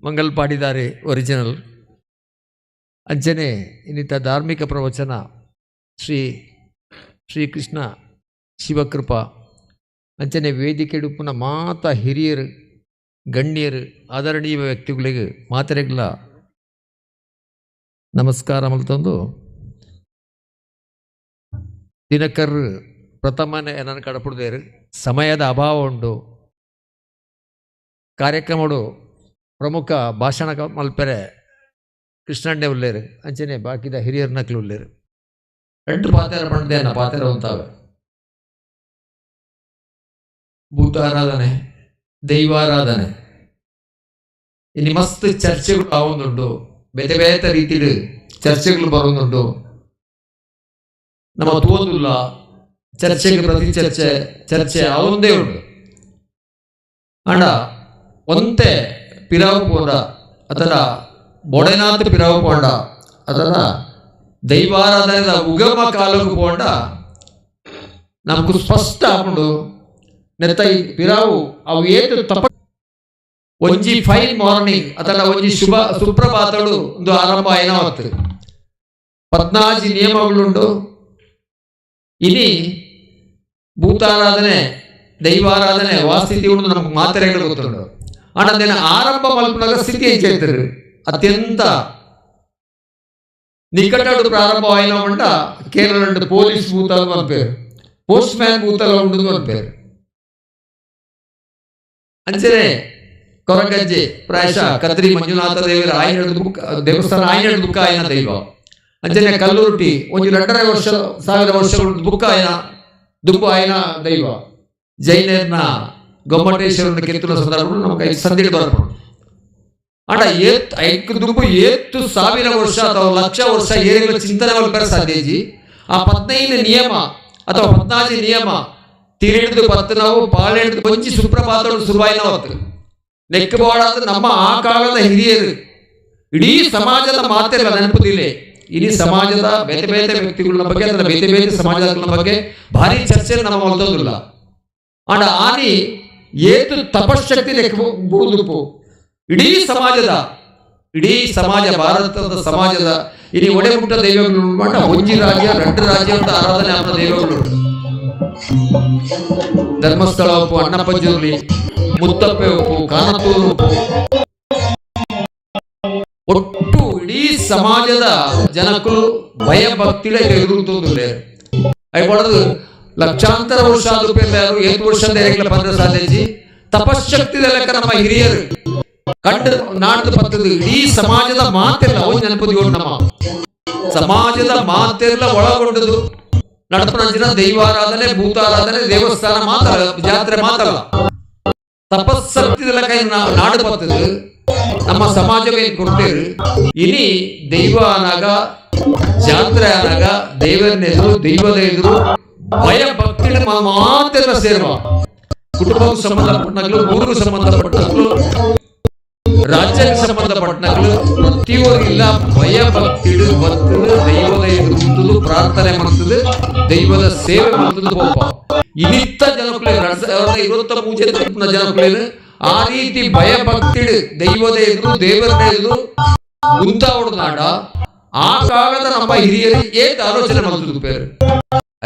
Mangal ಪಾಡಿದ್ದಾರೆ original. ಅಂಚನೆ ಇನ್ನಿತ ಧಾರ್ಮಿಕ ಪ್ರವಚನ ಶ್ರೀಕೃಷ್ಣ ಶಿವಕೃಪಾ ಅಂಚನೆ ವೇದಿಕೆ ಉಪ್ಪುನ ಮಾತ ಹಿರಿಯರು ಗಣ್ಯರು ಆದರಣೀಯ ವ್ಯಕ್ತಿಗಳಿಗೆ ಮಾತರೆಗಳ ನಮಸ್ಕಾರ ಮಲ್ತಂದು ದಿನಕರ್ ಪ್ರಥಮನೇ ನಾನು ಕಡಪುಡ್ದೇರು ಸಮಯದ ಅಭಾವ ಉಂಡು ಕಾರ್ಯಕ್ರಮಗಳು ಪ್ರಮುಖ ಭಾಷಣ ಮಲ್ಪೆರೆ ಕೃಷ್ಣಣ್ಣೆ ಉಳ್ಳೇರು ಅಂಚನೆ ಬಾಕಿದ ಹಿರಿಯರ ನಕ್ಲು ಉಳ್ಳೇರು 2 ಪಾತೆರ ಪಂಡೆ ಅನ್ನ ಪಾತೆರ ಉಂತಾವೆ ಭೂತಾರಾಧನೆ ದೈವಾರಾಧನೆ ಇಲ್ಲಿ ಮಸ್ತ್ ಚರ್ಚೆಗಳು ಆವೊಂದುಂಟು ಬೇತೆ ಬೇತೆ ರೀತಿಯಲ್ಲಿ ಚರ್ಚೆಗಳು ಬರೋದುಂಟು ನಮ್ಮ ತೋಂದಿಲ್ಲ ಚರ್ಚೆಗೆ ಪ್ರತಿ ಚರ್ಚೆ ಆವೊಂದೇ ಉಂಟು ಅಂಡ ಒಂತೆ ಪಿರಾವು ಪೋಂಡ ಅದರ ಬೊಡೆನಾಥ ಪಿರಾವು ಪೋಂಡ ಅದರ ದೈವಾರಾಧನೆದ ಉಗಮ ಕಾಲಕ್ಕೆ ಪೋಂಡ ನಮಗೂ ಸ್ಪಷ್ಟ ಆಪುಂಡು ನೆತ್ತ ಈ ಪಿರಾವು ಅವು ಏತು ತಪ್ಪ ಒಂಜಿ ಫೈನ್ ಮಾರ್ನಿಂಗ್ ಅದರ ಒಂಜಿ ಸುಪ್ರಭಾತಗಳು ಒಂದು ಆರಂಭ ಆಯ್ನಾವತ್ತು 14 ನಿಯಮಗಳುಂಡು ಇನಿ ಭೂತಾರಾಧನೆ ದೈವಾರಾಧನೆ ವಾಸ್ಥಿತಿ ಉಂಡು ನಮಗೆ ಮಾತ್ರೆಗಳು ಗೊತ್ತುಂಡು ಅಣ್ಣದೇನ ಆರಂಭ ಮಲ್ಪನಾಗ ಸ್ಥಿತಿ ಹೆಚ್ಚಾಯ್ತಾರೆ ಅತ್ಯಂತ ನಿಕಟಡು ಪ್ರಾರಂಭ ಆಯ್ನ ಉಂಟ ಕೇರಳ ಪೊಲೀಸ್ ಭೂತಾಲ ಅನ್ಪೇರು ಪೋಸ್ಟ್ ಮ್ಯಾನ್ ಭೂತಾಲ ಉಂಡು ಅನ್ಪೇರು ಅಂಚನೆ ಕೊರಗಜ್ಜೆ ಪ್ರಾಯಶಃ ಕದ್ರಿ ಮಂಜುನಾಥ ದೇವರ ದೇವಸ್ಥಾನ ಆಯ್ನ ಬುಕ್ಕ ಆಯ್ನ ದೈವ ಅಂಚನೆ ಕಲ್ಲುರುಟಿ ಒಂದು 2,500 ವರ್ಷಗಳು ಬುಕ್ಕ ಆಯ್ನ ದುಂಬು ಆಯ್ನ ದೈವ ಜೈನರ್ನ ಗೊಮ್ಮಟೇಶ್ವರನ ಕೆತ್ತುವ ಸಂದರ್ಭ ನಮಗೆ ಸಂದಿಡಿ ಬರಬಹುದು ಅಣ್ಣ ಐದು ದುಂಬು 7,000 ವರ್ಷ ಅಥವಾ ಲಕ್ಷ ವರ್ಷ ಏರಿಗಳ ಚಿಂತನೆ ಮಲ್ಪರ ಸಾಧ್ಯಜಿ ಆ 15 ನಿಯಮ ಅಥವಾ 14 ನಿಯಮ ತಿರಿಡಿದು ಪತ್ತು ನಾವು ಪಾಳೆಡಿದು ಕೊಂಚಿ ಸುಪ್ರಭಾತಗಳು ಶುರುವಾಯಿನ ಹೊತ್ತು ಲೆಕ್ಕಬೋಡ ನಮ್ಮ ಆ ಕಾಲದ ಹಿರಿಯರು ಇಡೀ ಸಮಾಜದ ಮಾತೆಲ್ಲ ನೆನಪುದಿಲ್ಲ ಇಡೀ ಸಮಾಜದ ಬೇತೆ ಬೇತೆ ವ್ಯಕ್ತಿಗಳ ಬಗ್ಗೆ ಅದರ ಬೇತೆ ಬೇತೆ ಸಮಾಜಗಳ ಬಗ್ಗೆ ಭಾರಿ ಚರ್ಚೆ ನಮ್ಮ ಹೊಂದೋದಿಲ್ಲ ಅಂಡ ಆನಿ ಏತು ತಪಶಕ್ತಿ ಲೆಕ್ಕ ಬೂದುಪು ಇಡೀ ಸಮಾಜ ಭಾರತದ ಸಮಾಜದ ಇಡೀ ಒಡೆಮುಟ್ಟ ದೈವಗಳು ಮಾಡ ಒಂಜಿ ರಾಜ್ಯ 2 ರಾಜ್ಯ ಅಂತ ಆರಾಧನೆ ಆದ ದೈವಗಳು ಧರ್ಮಸ್ಥಳ ಉಪ್ಪು ಅಣ್ಣಪಂಜುರ್ಲಿ ಮುತ್ತಪ್ಪೆ ಉಪ್ಪು ಕಾನತೂರು ಉಪ್ಪು ಒಟ್ಟು ಇಡೀ ಸಮಾಜದ ಜನಕ್ಕಳು ಭಯ ಭಕ್ತಿಳೆ ಎದುರುತ್ತದೆ ಅಯ್ಯ ಹೊಡೆದು ಲಕ್ಷಾಂತರ ವರ್ಷ ಆದ್ರೂ 7 ವರ್ಷದ ಬಂದ ಸಾಧ್ಯಜಿ ತಪಶಕ್ತಿ ಲೆಕ್ಕ ನಮ್ಮ ಹಿರಿಯರು ಕಂಡು ನಾಡ್ದು ಬರ್ತದೆ ಇಡೀ ಸಮಾಜದ ಮಾತೆಲ್ಲ ಒಂದು ನೆನಪುದು ನಮ್ಮ ಸಮಾಜದ ಮಾತೆಲ್ಲ ಒಳಗೊಂಡದು ನಡಪನಂಚಿನ ದೈವಾರಾಧನೆ ಭೂತಾರಾಧನೆ ದೇವಸ್ಥಾನ ಮಾತ್ರ ಜಾತ್ರೆ ಮಾತ್ರ ತಪಶಕ್ತಿ ಲೆಕ್ಕ ನಾಡು ಬರ್ತದೆ ನಮ್ಮ ಸಮಾಜವೇ ಕೊಡ್ತೇವೆ ಇನಿ ದೈವ ಅನಾಗ ಜಾತ್ರೆ ಅನಾಗ ದೇವರನ್ನ ಎದುರು ದೈವದ ಎದುರು ಭಯ ಭಕ್ತಿ ಮಾತೆಲ್ಲ ಸೇರುವ ಕುಟುಂಬಕ್ಕೆ ಸಂಬಂಧಪಟ್ಟಗಳು ಊರಿಗೂ ಸಂಬಂಧಪಟ್ಟಗಳು ರಾಜ್ಯಕ್ಕೆ ಸಂಬಂಧಪಟ್ಟಗಳು ಪ್ರತಿಯೊಬ್ಬರಿಗಿಲ್ಲ ಭಯ ಭಕ್ತಿ ಬರ್ತದೆ ದೈವದ ಎದುರು ಪ್ರಾರ್ಥನೆ ಮಾಡ್ತದೆ ದೈವದ ಸೇವೆ ಮಾಡ್ತದೆ ಪಾಪ ಇನ್ನಿತ್ತ ಜನಕ್ಕಳೇ 2023 ಜನಕ್ಕಳೇ ಆ ರೀತಿ ಭಯ ಭಕ್ತಿ ದೈವದ ಎದುರು ದೇವರನ್ನ ಎದುರು ಗುಂತಾವಡು ನಾಡ ಆ ಕಾಲದ ನಮ್ಮ ಹಿರಿಯರು ಏತ್ ಆಲೋಚನೆ ಮಾಡ್ತಿದ್ದರು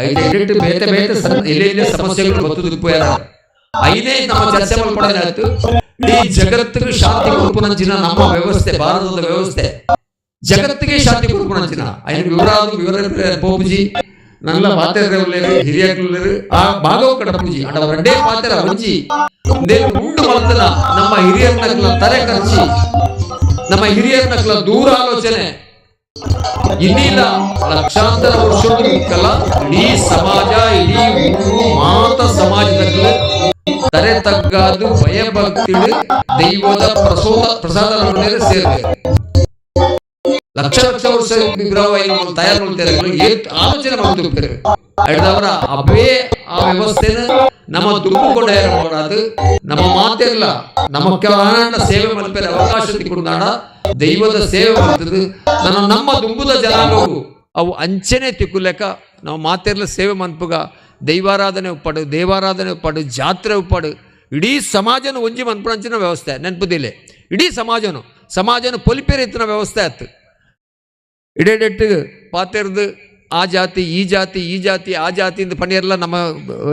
ಐದೆಟ್ಟು ಬೇತೆ ಬೇತೆ ಎಲ್ಲೆಲ್ಲೇ ಸಮಸ್ಯೆಗಳು ಬರ್ತುದಿಪ್ಪ ಐದೇ ನಮ್ಮ ಚರ್ಚೆ ಮಾಡ್ಕೊಳ್ಳೋದಾಯ್ತು ಈ ಜಗತ್ತಿಗೆ ಶಾಂತಿ ಕೊಡುಪುನಂಚಿನ ನಮ್ಮ ವ್ಯವಸ್ಥೆ ಭಾರತದ ವ್ಯವಸ್ಥೆ ಜಗತ್ತಿಗೆ ಶಾಂತಿ ಕೊಡುಪುನಂಚಿನ ವಿವರ ಪೋಪುಜಿ நல்ல பாத்திரங்களே ಹಿರಿಯರು ಆ ಭಾಗವ ಕಡಪುಜಿ ಅಂಡ ರೆಡ್ಡೆ ಪಾತ್ರ ಒಂಜಿ ಉಂಡು ಮಲ್ತನ ನಮ್ಮ ಹಿರಿಯರನ್ನ ತಲೆ ಕರ್ಚಿ ನಮ್ಮ ಹಿರಿಯರನ್ನ ದೂರ ಆಲೋಚನೆ ಇನ್ನಿಲ್ಲ ಲಕ್ಷಾಂತರ ವರ್ಷಗಳ ಇಡೀ ಸಮಾಜ ಇಡೀ ಊರು ಮಾತ ಸಮಾಜದಲ್ಲಿ ತರೆ ತಗ್ಗಾದು ಭಯ ಭಕ್ತಿ ದೈವದ ಪ್ರಸಾದ ಸೇರಿದೆ ಲಕ್ಷ ವರ್ಷ ತಯಾರು ಮಾಡ್ತಾರೆ ಆಲೋಚನೆ ಮಾಡ್ತಿರ್ತಾರೆ ಅವರ ಅವೇ ಆ ವ್ಯವಸ್ಥೆನ ನಮ್ಮ ದುಂಬುಕೊಂಡ ಮಾಡೋದು ನಮ್ಮ ಮಾತೆಲ್ಲ ನಮ್ಮ ಸೇವೆ ಮಲ್ಪೇರೆ ಅವಕಾಶ ತಿಳ್ಕೊಂಡಾಡ ದೈವದ ಸೇವೆ ಮಾಡ್ತದೆ ನಮ್ಮ ದುಂಬುದ ಜನಾಂಗವು ಅವು ಅಂಚನೆ ತಿಕ್ಕುಲೆಕ್ಕ ನಾವು ಮಾತೆಲ್ಲ ಸೇವೆ ಮನ್ಪುಗ ದೈವಾರಾಧನೆ ಉಪ್ಪಾಡು ದೇವಾರಾಧನೆ ಉಪ್ಪಾಡು ಜಾತ್ರೆ ಉಪ್ಪಾಡು ಇಡೀ ಸಮಾಜನ ಒಂಜಿ ಮನ್ಪುಣಂಚಿನ ವ್ಯವಸ್ಥೆ ನೆನಪುದಿಲ್ಲ ಇಡೀ ಸಮಾಜನು ಪೊಲಿಪೇರಿ ಇತ್ತಿನ ವ್ಯವಸ್ಥೆ ಆಯ್ತು. ಇಡೇಡೆಟ್ಟು ಪಾತೆರ್ದು ಆ ಜಾತಿ ಈ ಜಾತಿ ಆ ಜಾತಿಯಿಂದ ಪಣಿಯೆಲ್ಲ ನಮ್ಮ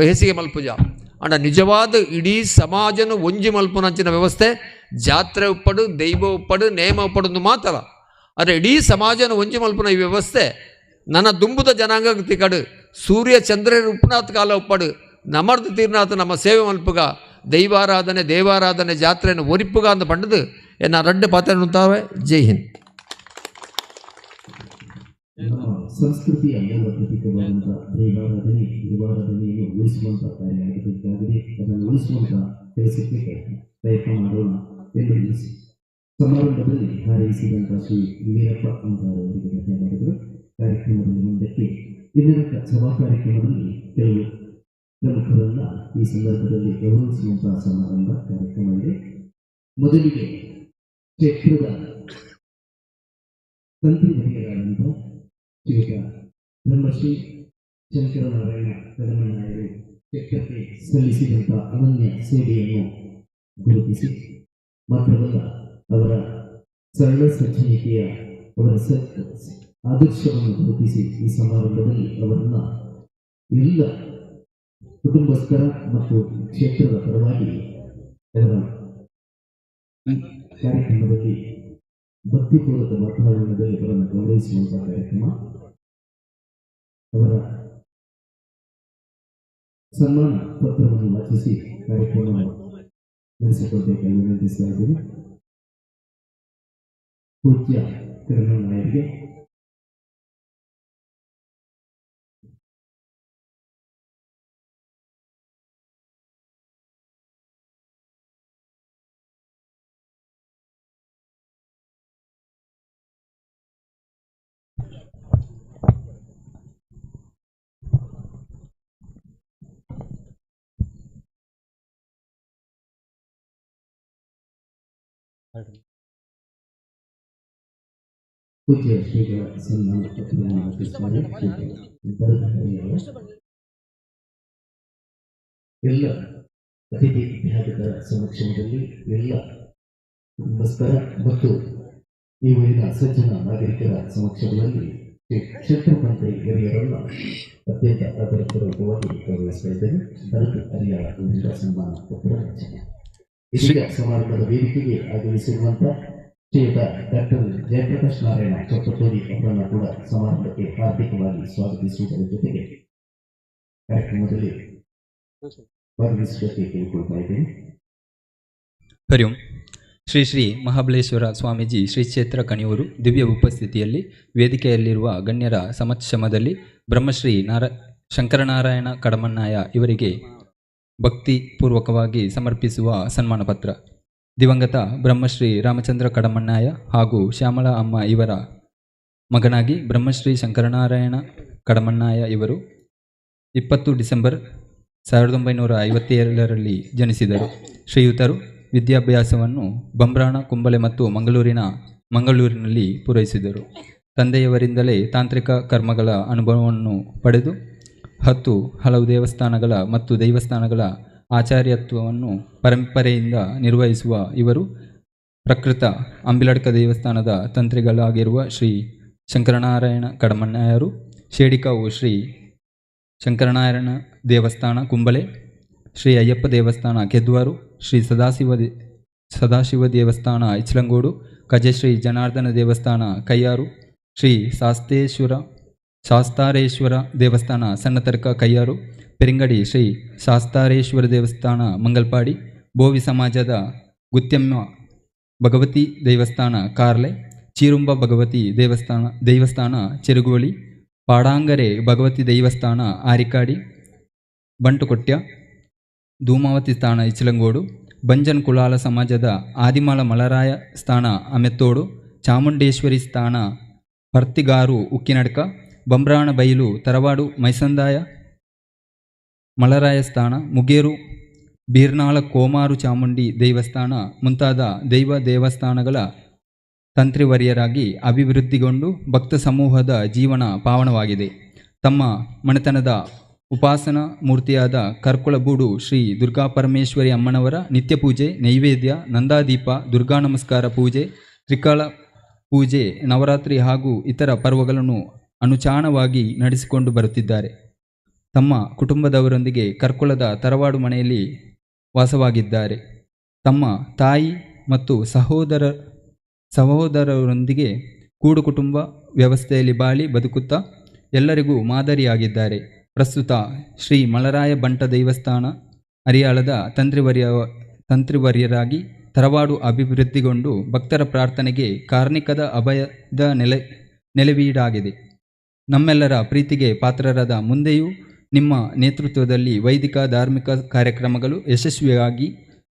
ಹೆಸಿಗೆ ಮಲ್ಪುಜ ಅಂಡ ನಿಜವಾದ ಇಡೀ ಸಮಾಜನು ಒಂಜಿ ಮಲ್ಪುನಂಚಿನ ವ್ಯವಸ್ಥೆ ಜಾತ್ರೆ ಉಪ್ಪಡು ದೈವ ಉಪ್ಪಡು ನೇಮ ಉಪ್ಪಡು ಮಾತಲ್ಲ. ಆದರೆ ಇಡೀ ಸಮಾಜನ ಒಂಜಿ ಮಲ್ಪುನ ಈ ವ್ಯವಸ್ಥೆ ನನ್ನ ದುಂಬುದ ಜನಾಂಗ ತಿಕಡು ಸೂರ್ಯ ಚಂದ್ರ ಉಪ್ಪನಾಥ ಕಾಲ ಉಪ್ಪಡು ನಮರ್ದು ತೀರ್ನಾಥ ನಮ್ಮ ಸೇವೆ ಮಲ್ಪುಗ ದೈವಾರಾಧನೆ ದೇವಾರಾಧನೆ ಜಾತ್ರೆಯನ್ನು ಒರಿಪುಗ ಅಂತ ಪಂಡದು ಎನ್ನ ರಡ್ಡು ಪಾತ್ರ ಉಂಟಾವೆ. ಜೈ ಹಿಂದ್. ಸಂಸ್ಕೃತಿಯ ಎಲ್ಲ ಪ್ರತೀಕವಾದಂತಹ ದೈವಾರಾಧನೆ ದೇವಾರಾಧನೆಯನ್ನು ಉಳಿಸುವಂತಹ ಕಾರ್ಯ ಆಗಬೇಕಾಗಿದೆ. ಅದನ್ನು ಉಳಿಸುವಂತಹ ಕೆಲಸಕ್ಕೆ ಪ್ರಯತ್ನ ಮಾಡೋಣ ಎಂದು ತಿಳಿಸಿ ಸಮಾರಂಭದಲ್ಲಿ ಹಾರೈಸಿದಂತಹ ಶ್ರೀ ವೀರಪ್ಪ ಅಂತಾರವರಿಗೆ ಧನ್ಯವಾದಗಳು. ಕಾರ್ಯಕ್ರಮದಲ್ಲಿ ಮುಂದಕ್ಕೆ ಇಂದಿನ ಸಭಾ ಕಾರ್ಯಕ್ರಮದಲ್ಲಿ ಕೆಲವು ಪ್ರಮುಖರನ್ನ ಈ ಸಂದರ್ಭದಲ್ಲಿ ಗೌರವಿಸುವಂತಹ ಸಮಾರಂಭ ಕಾರ್ಯಕ್ರಮ ಇದೆ. ಮೊದಲಿಗೆ ಕ್ಷೇತ್ರದ ತಂತ್ರಿ ಹಿರಿಯರಾದಂತಹ ಶ್ರೀಯುತ ಬ್ರಹ್ಮಶ್ರೀ ಶಂಕರನಾರಾಯಣ ಕಡಮನಾಯರು ಕ್ಷೇತ್ರಕ್ಕೆ ಸಲ್ಲಿಸಿದಂತಹ ಅನನ್ಯ ಸೇವೆಯನ್ನು ಗುರುತಿಸಿ ಮಾತ್ರವಲ್ಲ, ಅವರ ಸರಳ ಸಜ್ಜನಿಕೆಯ ಅವರ ಆದರ್ಶವನ್ನು ಗುರುತಿಸಿ ಈ ಸಮಾರಂಭದಲ್ಲಿ ಅವರನ್ನ ಎಲ್ಲ ಕುಟುಂಬಸ್ಥರ ಮತ್ತು ಕ್ಷೇತ್ರದ ಪರವಾಗಿ ಅವರ ಕಾರ್ಯಕ್ರಮದಲ್ಲಿ ಭಕ್ತಿಪೂರ್ವಕ ವಾತಾವರಣದಲ್ಲಿ ಅವರನ್ನು ಗೌರವಿಸುವಂತಹ ಕಾರ್ಯಕ್ರಮ. ಅವರ ಸನ್ಮಾನ ಪತ್ರವನ್ನು ವಾಚಿಸಿ ಕಾರ್ಯಕ್ರಮ ನಡೆಸಿಕೊಳ್ಬೇಕಾಗಿ ವಿನಂತಿಸಲಾಗಿದೆ. ಪೂಜ್ಯ ಕರುಣಾನಾಯರಿಗೆ ಪೂಜ್ಯ ಶ್ರೀಗಳ ಸನ್ಮಾನ ಪತ್ರವನ್ನು ಎಲ್ಲ ಅತಿಥಿ ವಿಭಾಗದ ಸಮಕ್ಷಮದಲ್ಲಿ ಎಲ್ಲ ಕುಟುಂಬಸ್ಥರ ಮತ್ತು ಈ ಊರಿನ ಸಜ್ಜನ ನಾಗರಿಕರ ಸಮಕ್ಷಮದಲ್ಲಿ ಕ್ಷೇತ್ರಮಂತ್ರಿ ಹಿರಿಯರನ್ನು ಅತ್ಯಂತ ಆದರಪೂರ್ವಕವಾಗಿ ಗೌರವಿಸ್ತಾ ಇದ್ದೇನೆ. ಭರತ್ ಅರಿಯಾಳ ಅವರಿಂದ ಸನ್ಮಾನ ಪತ್ರ ರಚನೆ. ಇದೀಗ ಸಮಾರಂಭದ ವೇದಿಕೆಗೆ ಆಗಮಿಸಿರುವಂತಹ ಶ್ರೀಯುತ ಡಾಕ್ಟರ್ ಜಯಪ್ರಕಾಶ್ ನಾರಾಯಣ ಚೊಪ್ಪತ್ತೋಡಿ ಅವರನ್ನು ಕೂಡ ಸಮಾರಂಭಕ್ಕೆ ಹಾರ್ದಿಕವಾಗಿ ಸ್ವಾಗತಿಸುವುದರ ಜೊತೆಗೆ ಕಾರ್ಯಕ್ರಮದಲ್ಲಿ ಭಾಗವಹಿಸುವುದಕ್ಕೆ ಕೇಳಿಕೊಳ್ತಾ ಇದ್ದೇನೆ. ಹರಿ ಓಂ. ಶ್ರೀ ಶ್ರೀ ಮಹಾಬಲೇಶ್ವರ ಸ್ವಾಮೀಜಿ ಶ್ರೀ ಕ್ಷೇತ್ರ ಕಣಿಯೂರು ದಿವ್ಯ ಉಪಸ್ಥಿತಿಯಲ್ಲಿ ವೇದಿಕೆಯಲ್ಲಿರುವ ಗಣ್ಯರ ಸಮಕ್ಷಮದಲ್ಲಿ ಬ್ರಹ್ಮಶ್ರೀ ಶಂಕರನಾರಾಯಣ ಕಡಮನ್ನಾಯ ಇವರಿಗೆ ಭಕ್ತಿಪೂರ್ವಕವಾಗಿ ಸಮರ್ಪಿಸುವ ಸನ್ಮಾನ ಪತ್ರ. ದಿವಂಗತ ಬ್ರಹ್ಮಶ್ರೀ ರಾಮಚಂದ್ರ ಕಡಮನ್ನಾಯ ಹಾಗೂ ಶ್ಯಾಮಲಾ ಅಮ್ಮ ಇವರ ಮಗನಾಗಿ ಬ್ರಹ್ಮಶ್ರೀ ಶಂಕರನಾರಾಯಣ ಕಡಮನ್ನಾಯ ಇವರು 20 ಡಿಸೆಂಬರ್ 1957ರಲ್ಲಿ ಜನಿಸಿದರು. ಶ್ರೀಯುತರು ವಿದ್ಯಾಭ್ಯಾಸವನ್ನು ಬಂಬ್ರಾಣ, ಕುಂಬಳೆ ಮತ್ತು ಮಂಗಳೂರಿನಲ್ಲಿ ಪೂರೈಸಿದರು. ತಂದೆಯವರಿಂದಲೇ ತಾಂತ್ರಿಕ ಕರ್ಮಗಳ ಅನುಭವವನ್ನು ಪಡೆದು 10 ಹಲವು ದೇವಸ್ಥಾನಗಳ ಮತ್ತು ದೈವಸ್ಥಾನಗಳ ಆಚಾರ್ಯತ್ವವನ್ನು ಪರಂಪರೆಯಿಂದ ನಿರ್ವಹಿಸುವ ಇವರು ಪ್ರಕೃತ ಅಂಬಿಲಡ್ಕ ದೇವಸ್ಥಾನದ ತಂತ್ರಿಗಳಾಗಿರುವ ಶ್ರೀ ಶಂಕರನಾರಾಯಣ ಕಡಮನ್ನಾಯರು, ಶೇಡಿಕಾವು ಶ್ರೀ ಶಂಕರನಾರಾಯಣ ದೇವಸ್ಥಾನ ಕುಂಬಳೆ, ಶ್ರೀ ಅಯ್ಯಪ್ಪ ದೇವಸ್ಥಾನ ಕೆದ್ವಾರು, ಶ್ರೀ ಸದಾಶಿವ ದೇವಸ್ಥಾನ ಇಚ್ಲಂಗೋಡು, ಕಜಶ್ರೀ ಜನಾರ್ದನ ದೇವಸ್ಥಾನ ಕಯ್ಯಾರು, ಶ್ರೀ ಶಾಸ್ತಾರೇಶ್ವರ ದೇವಸ್ಥಾನ ಸಣ್ಣತರ್ಕ ಕಯ್ಯಾರು, ಪೆರಿಂಗಡಿ ಶ್ರೀ ಶಾಸ್ತಾರೇಶ್ವರ ದೇವಸ್ಥಾನ ಮಂಗಲ್ಪಾಡಿ, ಬೋವಿ ಸಮಾಜದ ಗುತ್ಯಮ್ಮ ಭಗವತಿ ದೇವಸ್ಥಾನ ಕಾರ್ಲೆ, ಚೀರುಂಬ ಭಗವತಿ ದೇವಸ್ಥಾನ ಚೆರುಗೋಳಿ, ಪಾಡಾಂಗರೆ ಭಗವತಿ ದೇವಸ್ಥಾನ ಆರಿಕಾಡಿ, ಬಂಟುಕೊಟ್ಯ, ಧೂಮಾವತಿ ಸ್ಥಾನ ಇಚಲಂಗೋಡು, ಬಂಜನ್ ಕುಲಾಲ ಸಮಾಜದ ಆದಿಮಾಲ ಮಲರಾಯ ಸ್ಥಾನ ಅಮೆತ್ತೋಡು, ಚಾಮುಂಡೇಶ್ವರಿ ಸ್ಥಾನ ಪರ್ತಿಗಾರು ಉಕ್ಕಿನಡ್ಕ, ಬಂಬ್ರಾಣ ಬೈಲು ತರವಾಡು ಮೈಸಂದಾಯ ಮಲರಾಯ ಸ್ಥಾನ, ಮುಗೇರು ಬೀರ್ನಾಳ ಕೋಮಾರು ಚಾಮುಂಡಿ ದೇವಸ್ಥಾನ ಮುಂತಾದ ದೇವಸ್ಥಾನಗಳ ತಂತ್ರಿವರ್ಯರಾಗಿ ಅಭಿವೃದ್ಧಿಗೊಂಡು ಭಕ್ತ ಸಮೂಹದ ಜೀವನ ಪಾವನವಾಗಿದೆ. ತಮ್ಮ ಮನೆತನದ ಉಪಾಸನಾ ಮೂರ್ತಿಯಾದ ಕರ್ಕೊಳಬೂಡು ಶ್ರೀ ದುರ್ಗಾಪರಮೇಶ್ವರಿ ಅಮ್ಮನವರ ನಿತ್ಯ ಪೂಜೆ, ನೈವೇದ್ಯ, ನಂದಾದೀಪ, ದುರ್ಗಾ ನಮಸ್ಕಾರ ಪೂಜೆ, ತ್ರಿಕಾಲ ಪೂಜೆ, ನವರಾತ್ರಿ ಹಾಗೂ ಇತರ ಪರ್ವಗಳನ್ನು ಅನುಚಾಣವಾಗಿ ನಡೆಸಿಕೊಂಡು ಬರುತ್ತಿದ್ದಾರೆ. ತಮ್ಮ ಕುಟುಂಬದವರೊಂದಿಗೆ ಕರ್ಕೊಳದ ತರವಾಡು ಮನೆಯಲ್ಲಿ ವಾಸವಾಗಿದ್ದಾರೆ. ತಮ್ಮ ತಾಯಿ ಮತ್ತು ಸಹೋದರರೊಂದಿಗೆ ಕೂಡು ಕುಟುಂಬ ವ್ಯವಸ್ಥೆಯಲ್ಲಿ ಬಾಳಿ ಬದುಕುತ್ತಾ ಎಲ್ಲರಿಗೂ ಮಾದರಿಯಾಗಿದ್ದಾರೆ. ಪ್ರಸ್ತುತ ಶ್ರೀ ಮಲರಾಯ ಬಂಟ ದೇವಸ್ಥಾನ ಅರಿಯಾಳದ ತಂತ್ರಿವರ್ಯರಾಗಿ ತರವಾಡು ಅಭಿವೃದ್ಧಿಗೊಂಡು ಭಕ್ತರ ಪ್ರಾರ್ಥನೆಗೆ ಕಾರ್ಣಿಕದ ಅಭಯದ ನೆಲೆವೀಡಾಗಿದೆ. ನಮ್ಮೆಲ್ಲರ ಪ್ರೀತಿಗೆ ಪಾತ್ರರಾದ ಮುಂದೆಯೂ ನಿಮ್ಮ ನೇತೃತ್ವದಲ್ಲಿ ವೈದಿಕ ಧಾರ್ಮಿಕ ಕಾರ್ಯಕ್ರಮಗಳು ಯಶಸ್ವಿಯಾಗಿ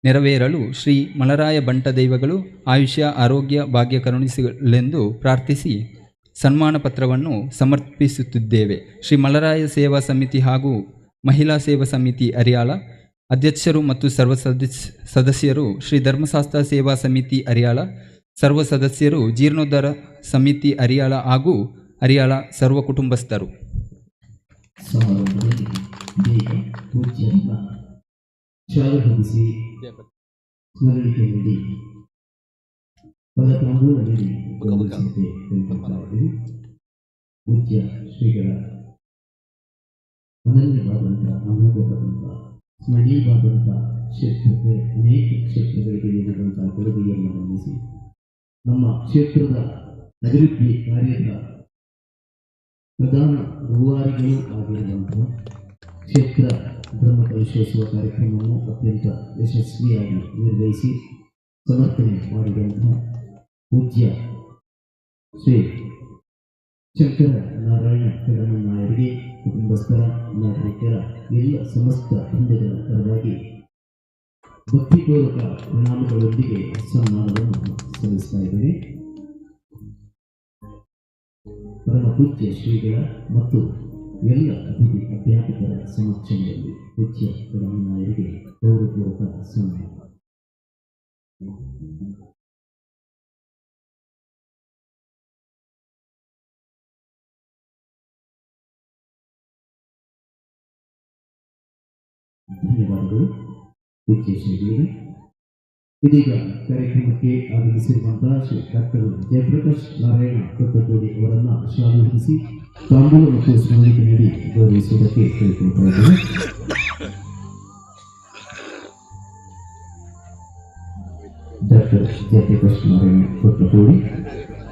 ನೆರವೇರಲು ಶ್ರೀ ಮಲರಾಯ ಬಂಟ ದೈವಗಳು ಆಯುಷ್ಯ ಆರೋಗ್ಯ ಭಾಗ್ಯ ಕರುಣಿಸಲೆಂದು ಪ್ರಾರ್ಥಿಸಿ ಸನ್ಮಾನ ಪತ್ರವನ್ನು ಸಮರ್ಪಿಸುತ್ತಿದ್ದೇವೆ. ಶ್ರೀ ಮಲರಾಯ ಸೇವಾ ಸಮಿತಿ ಹಾಗೂ ಮಹಿಳಾ ಸೇವಾ ಸಮಿತಿ ಅರಿಯಾಳ ಅಧ್ಯಕ್ಷರು ಮತ್ತು ಸರ್ವ ಸದಸ್ಯರು, ಶ್ರೀ ಧರ್ಮಶಾಸ್ತ್ರ ಸೇವಾ ಸಮಿತಿ ಅರಿಯಾಳ ಸರ್ವ ಸದಸ್ಯರು, ಜೀರ್ಣೋದ್ಧಾರ ಸಮಿತಿ ಅರಿಯಾಳ ಹಾಗೂ ಅರಿಯಾಳ ಸರ್ವ ಕುಟುಂಬಸ್ಥರು. ಸಮಾರಂಭದಲ್ಲಿ ದೇವ ಪೂಜ್ಯರನ್ನ ಶಾಲೆ ಹೊಂದಿಸಿ ಸ್ಮರಣಿಕೆ ನೀಡಿ ಪದತಾಂಬೂಲ ನೀಡಿ ಗೌರವಿಸಲಿಕ್ಕೆ ತಿಳಿದುಕೊಳ್ಳಲಾಗಿದೆ. ಪೂಜ್ಯ ಶ್ರೀಗಳ ಅನನ್ಯವಾದಂಥ ಅಮೋಘವಾದಂಥ ಸ್ಮರಣೀಯವಾದಂಥ ಕ್ಷೇತ್ರಕ್ಕೆ ಅನೇಕ ಕ್ಷೇತ್ರಗಳಿಗೆ ನೀಡಿದಂಥ ಕೊಡುಗೆಯನ್ನು ಗಮನಿಸಿ ನಮ್ಮ ಕ್ಷೇತ್ರದ ಅಭಿವೃದ್ಧಿ ಕಾರ್ಯದ ಪ್ರಧಾನ ರೂವಾರಿಗಳು ಆಗಿರುವಂತಹ ಕ್ಷೇತ್ರ ಬ್ರಹ್ಮಕಲಶೋತ್ಸವ ಕಾರ್ಯಕ್ರಮವನ್ನು ಅತ್ಯಂತ ಯಶಸ್ವಿಯಾಗಿ ನಿರ್ವಹಿಸಿ ಸಮರ್ಪಣೆ ಮಾಡಿದಂತಹ ಪೂಜ್ಯ ಶ್ರೀ ಶಂಕರ ನಾರಾಯಣ ಕಡಮನಾಯರಿಗೆ ಕುಟುಂಬಸ್ಥರ, ನಾಗರಿಕರ ಎಲ್ಲ ಸಮಸ್ತ ವೃಂದಗಳ ಪರವಾಗಿ ಭಕ್ತಿಪೂರ್ವಕ ಪ್ರಣಾಮಗಳೊಂದಿಗೆ ಸನ್ಮಾನವನ್ನು ಸಲ್ಲಿಸ್ತಾ ಇದ್ದೇನೆ. ಪರಮ ಪೂಜ್ಯ ಶ್ರೀಗಳ ಮತ್ತು ಎಲ್ಲ ಅತಿಥಿ ಅಧ್ಯಾಪಕರ ಸಮಕ್ಷಮದಲ್ಲಿ ಪೂಜ್ಯ ಕಡಮನಾಯರಿಗೆ ಗೌರವಪೂರ್ವಕ ಸನ್ಮಾನ. ಧನ್ಯವಾದಗಳು ಪೂಜ್ಯ ಶ್ರೀಗಳಿಗೆ. ಇದೀಗ ಕಾರ್ಯಕ್ರಮಕ್ಕೆ ಆಗಮಿಸಿರುವಂತಹ ಶ್ರೀ ಡಾಕ್ಟರ್ ಜಯಪ್ರಕಾಶ್ ನಾರಾಯಣ ಕೊಟ್ಟಕೋಡಿ ಅವರನ್ನು ಶಾಲೆ ಹೊಂದಿಸಿ ತಾಂಬೂಲ ಮತ್ತು ಸ್ಮರಣಿಕೆ ನೀಡಿ ಗೌರವಿಸುವುದಕ್ಕೆ ಕೇಳಿಕೊಳ್ತಾ ಇದ್ದೇನೆ. ಡಾಕ್ಟರ್ ಜಯಪ್ರಕಾಶ್ ನಾರಾಯಣ ಕೊಟ್ಟಕೋಡಿ,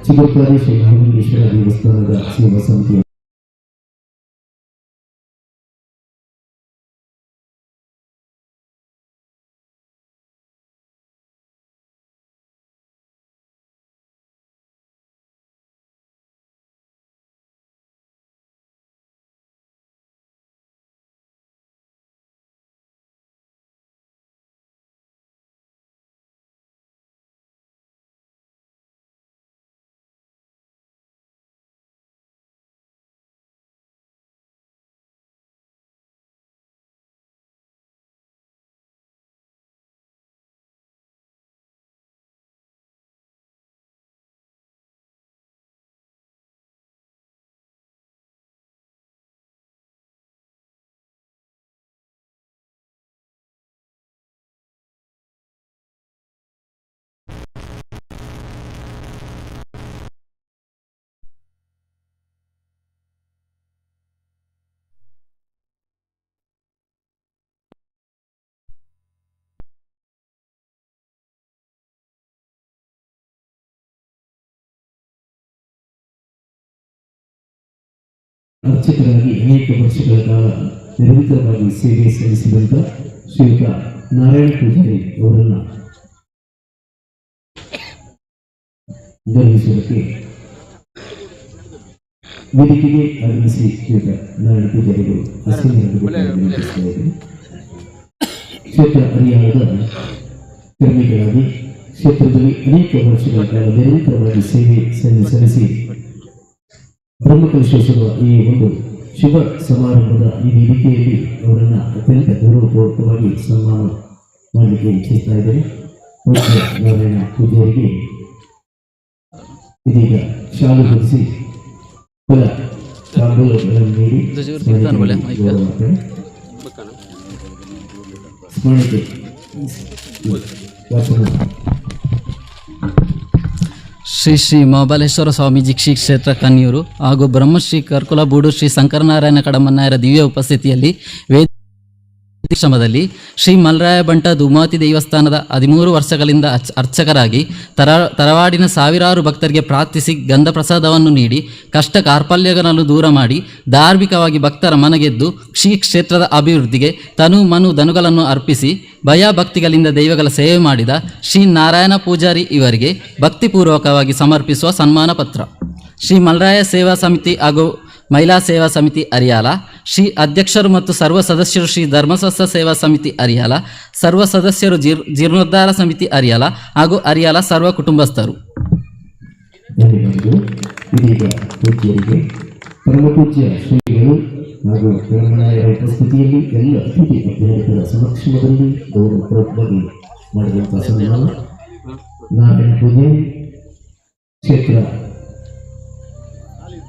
ಚಿಗುರ್ಕಾರಿ ಶ್ರೀ ಮಹಾಲಿಂಗೇಶ್ವರ ದೇವಸ್ಥಾನದ ಸೇವಾ ಸಮಿತಿಯ ಅರ್ಚಕರಾಗಿ ಅನೇಕ ವರ್ಷಗಳ ಕಾಲ ನಿರಂತರವಾಗಿ ಸೇವೆ ಸಲ್ಲಿಸಿದಂಥ ಶ್ರೀಯುತ ನಾರಾಯಣ ಪೂಜಾರಿ ಅವರನ್ನು ಗೌರವಿಸುವುದಕ್ಕೆ ವೇದಿಕೆಗೆ ಆಗಮಿಸಿ ಶ್ರೀಯುತ ನಾರಾಯಣ ಪೂಜಾರಿಗಳು ಕ್ಷೇತ್ರ ಅರಿಯಾಳದ ಕರ್ಮಿಗಳಾಗಿ ಕ್ಷೇತ್ರದಲ್ಲಿ ಅನೇಕ ವರ್ಷಗಳ ಕಾಲ ನಿರಂತರವಾಗಿ ಸೇವೆ ಸಲ್ಲಿಸಿ ಬ್ರಹ್ಮಕಲಶೋತ್ಸವ ಈ ಒಂದು ಶುಭ ಸಮಾರಂಭದ ಈ ವೇದಿಕೆಯಲ್ಲಿ ಅವರನ್ನು ಅತ್ಯಂತ ಗೌರವಪೂರ್ವಕವಾಗಿ ಸನ್ಮಾನ ಮಾಡಲಿಕ್ಕೆ ಇಚ್ಛಿಸ್ತಾ ಇದ್ದೇನೆ. ಪೂಜ್ಯ ನಾರಾಯಣ ಪೂಜಾರಿಗೆ ಇದೀಗ ಶಾಲು ಹೊದಿಸಿ ಫಲ ತಾಂಬೂಲಗಳನ್ನು ನೀಡಿ ಸ್ಮರಣೆ ಶ್ರೀ ಶ್ರೀ ಮಹಾಬಲೇಶ್ವರ ಸ್ವಾಮೀಜಿ ಶ್ರೀ ಕ್ಷೇತ್ರ ಕನ್ಯೂರು ಹಾಗೂ ಬ್ರಹ್ಮಶ್ರೀ ಕರ್ಕುಲಬೂಡು ಶ್ರೀ ಶಂಕರನಾರಾಯಣ ಕಡಮನ್ನಾಯರ ದಿವ್ಯ ಉಪಸ್ಥಿತಿಯಲ್ಲಿ ವೇದಿಕ್ಷಮದಲ್ಲಿ ಶ್ರೀ ಮಲರಾಯ ಬಂಟ ಧೂಮಾವತಿ ದೇವಸ್ಥಾನದ 13 ವರ್ಷಗಳಿಂದ ಅರ್ಚಕರಾಗಿ ತರವಾಡಿನ ಸಾವಿರಾರು ಭಕ್ತರಿಗೆ ಪ್ರಾರ್ಥಿಸಿ ಗಂಧ ಪ್ರಸಾದವನ್ನು ನೀಡಿ ಕಷ್ಟ ಕಾರ್ಪಲ್ಯಗಳನ್ನು ದೂರ ಮಾಡಿ ಧಾರ್ಮಿಕವಾಗಿ ಭಕ್ತರ ಮನಗೆದ್ದು ಶ್ರೀ ಕ್ಷೇತ್ರದ ಅಭಿವೃದ್ಧಿಗೆ ತನು ಮನು ಧನುಗಳನ್ನು ಅರ್ಪಿಸಿ ಭಯ ಭಕ್ತಿಗಳಿಂದ ದೈವಗಳ ಸೇವೆ ಮಾಡಿದ ಶ್ರೀ ನಾರಾಯಣ ಪೂಜಾರಿ ಇವರಿಗೆ ಭಕ್ತಿಪೂರ್ವಕವಾಗಿ ಸಮರ್ಪಿಸುವ ಸನ್ಮಾನ ಪತ್ರ. ಶ್ರೀ ಮಲರಾಯ ಸೇವಾ ಸಮಿತಿ ಹಾಗೂ ಮಹಿಳಾ ಸೇವಾ ಸಮಿತಿ ಅರಿಯಾಲ, ಶ್ರೀ ಅಧ್ಯಕ್ಷರು ಮತ್ತು ಸರ್ವ ಸದಸ್ಯರು ಶ್ರೀ ಧರ್ಮಸ್ವಸ್ಥ ಸೇವಾ ಸಮಿತಿ ಅರಿಯಾಲ, ಸರ್ವ ಸದಸ್ಯರು ಜೀರ್ಣೋದ್ಧಾರ ಸಮಿತಿ ಅರಿಯಾಲ ಹಾಗೂ ಅರಿಯಾಲ ಸರ್ವ ಕುಟುಂಬಸ್ಥರು. ಇದೀಗ ಪೂಜ್ಯರಿಗೆ ಪರಮಪೂಜ್ಯ ಶ್ರೀಗಳು ಹಾಗೂ ಬ್ರಹ್ಮನಾಯರ ಉಪಸ್ಥಿತಿಯಲ್ಲಿ ಎಲ್ಲ ಅತಿಥಿ ಅಭ್ಯರ್ಥಿಗಳ ಸಮಕ್ಷಮದಲ್ಲಿ ಗೌರವಪೂರ್ವಕವಾಗಿ ಮಾಡಿದಂಥ ಸನ್ಮಾನ. ನಾರಾಯಣ ಪೂಜೆ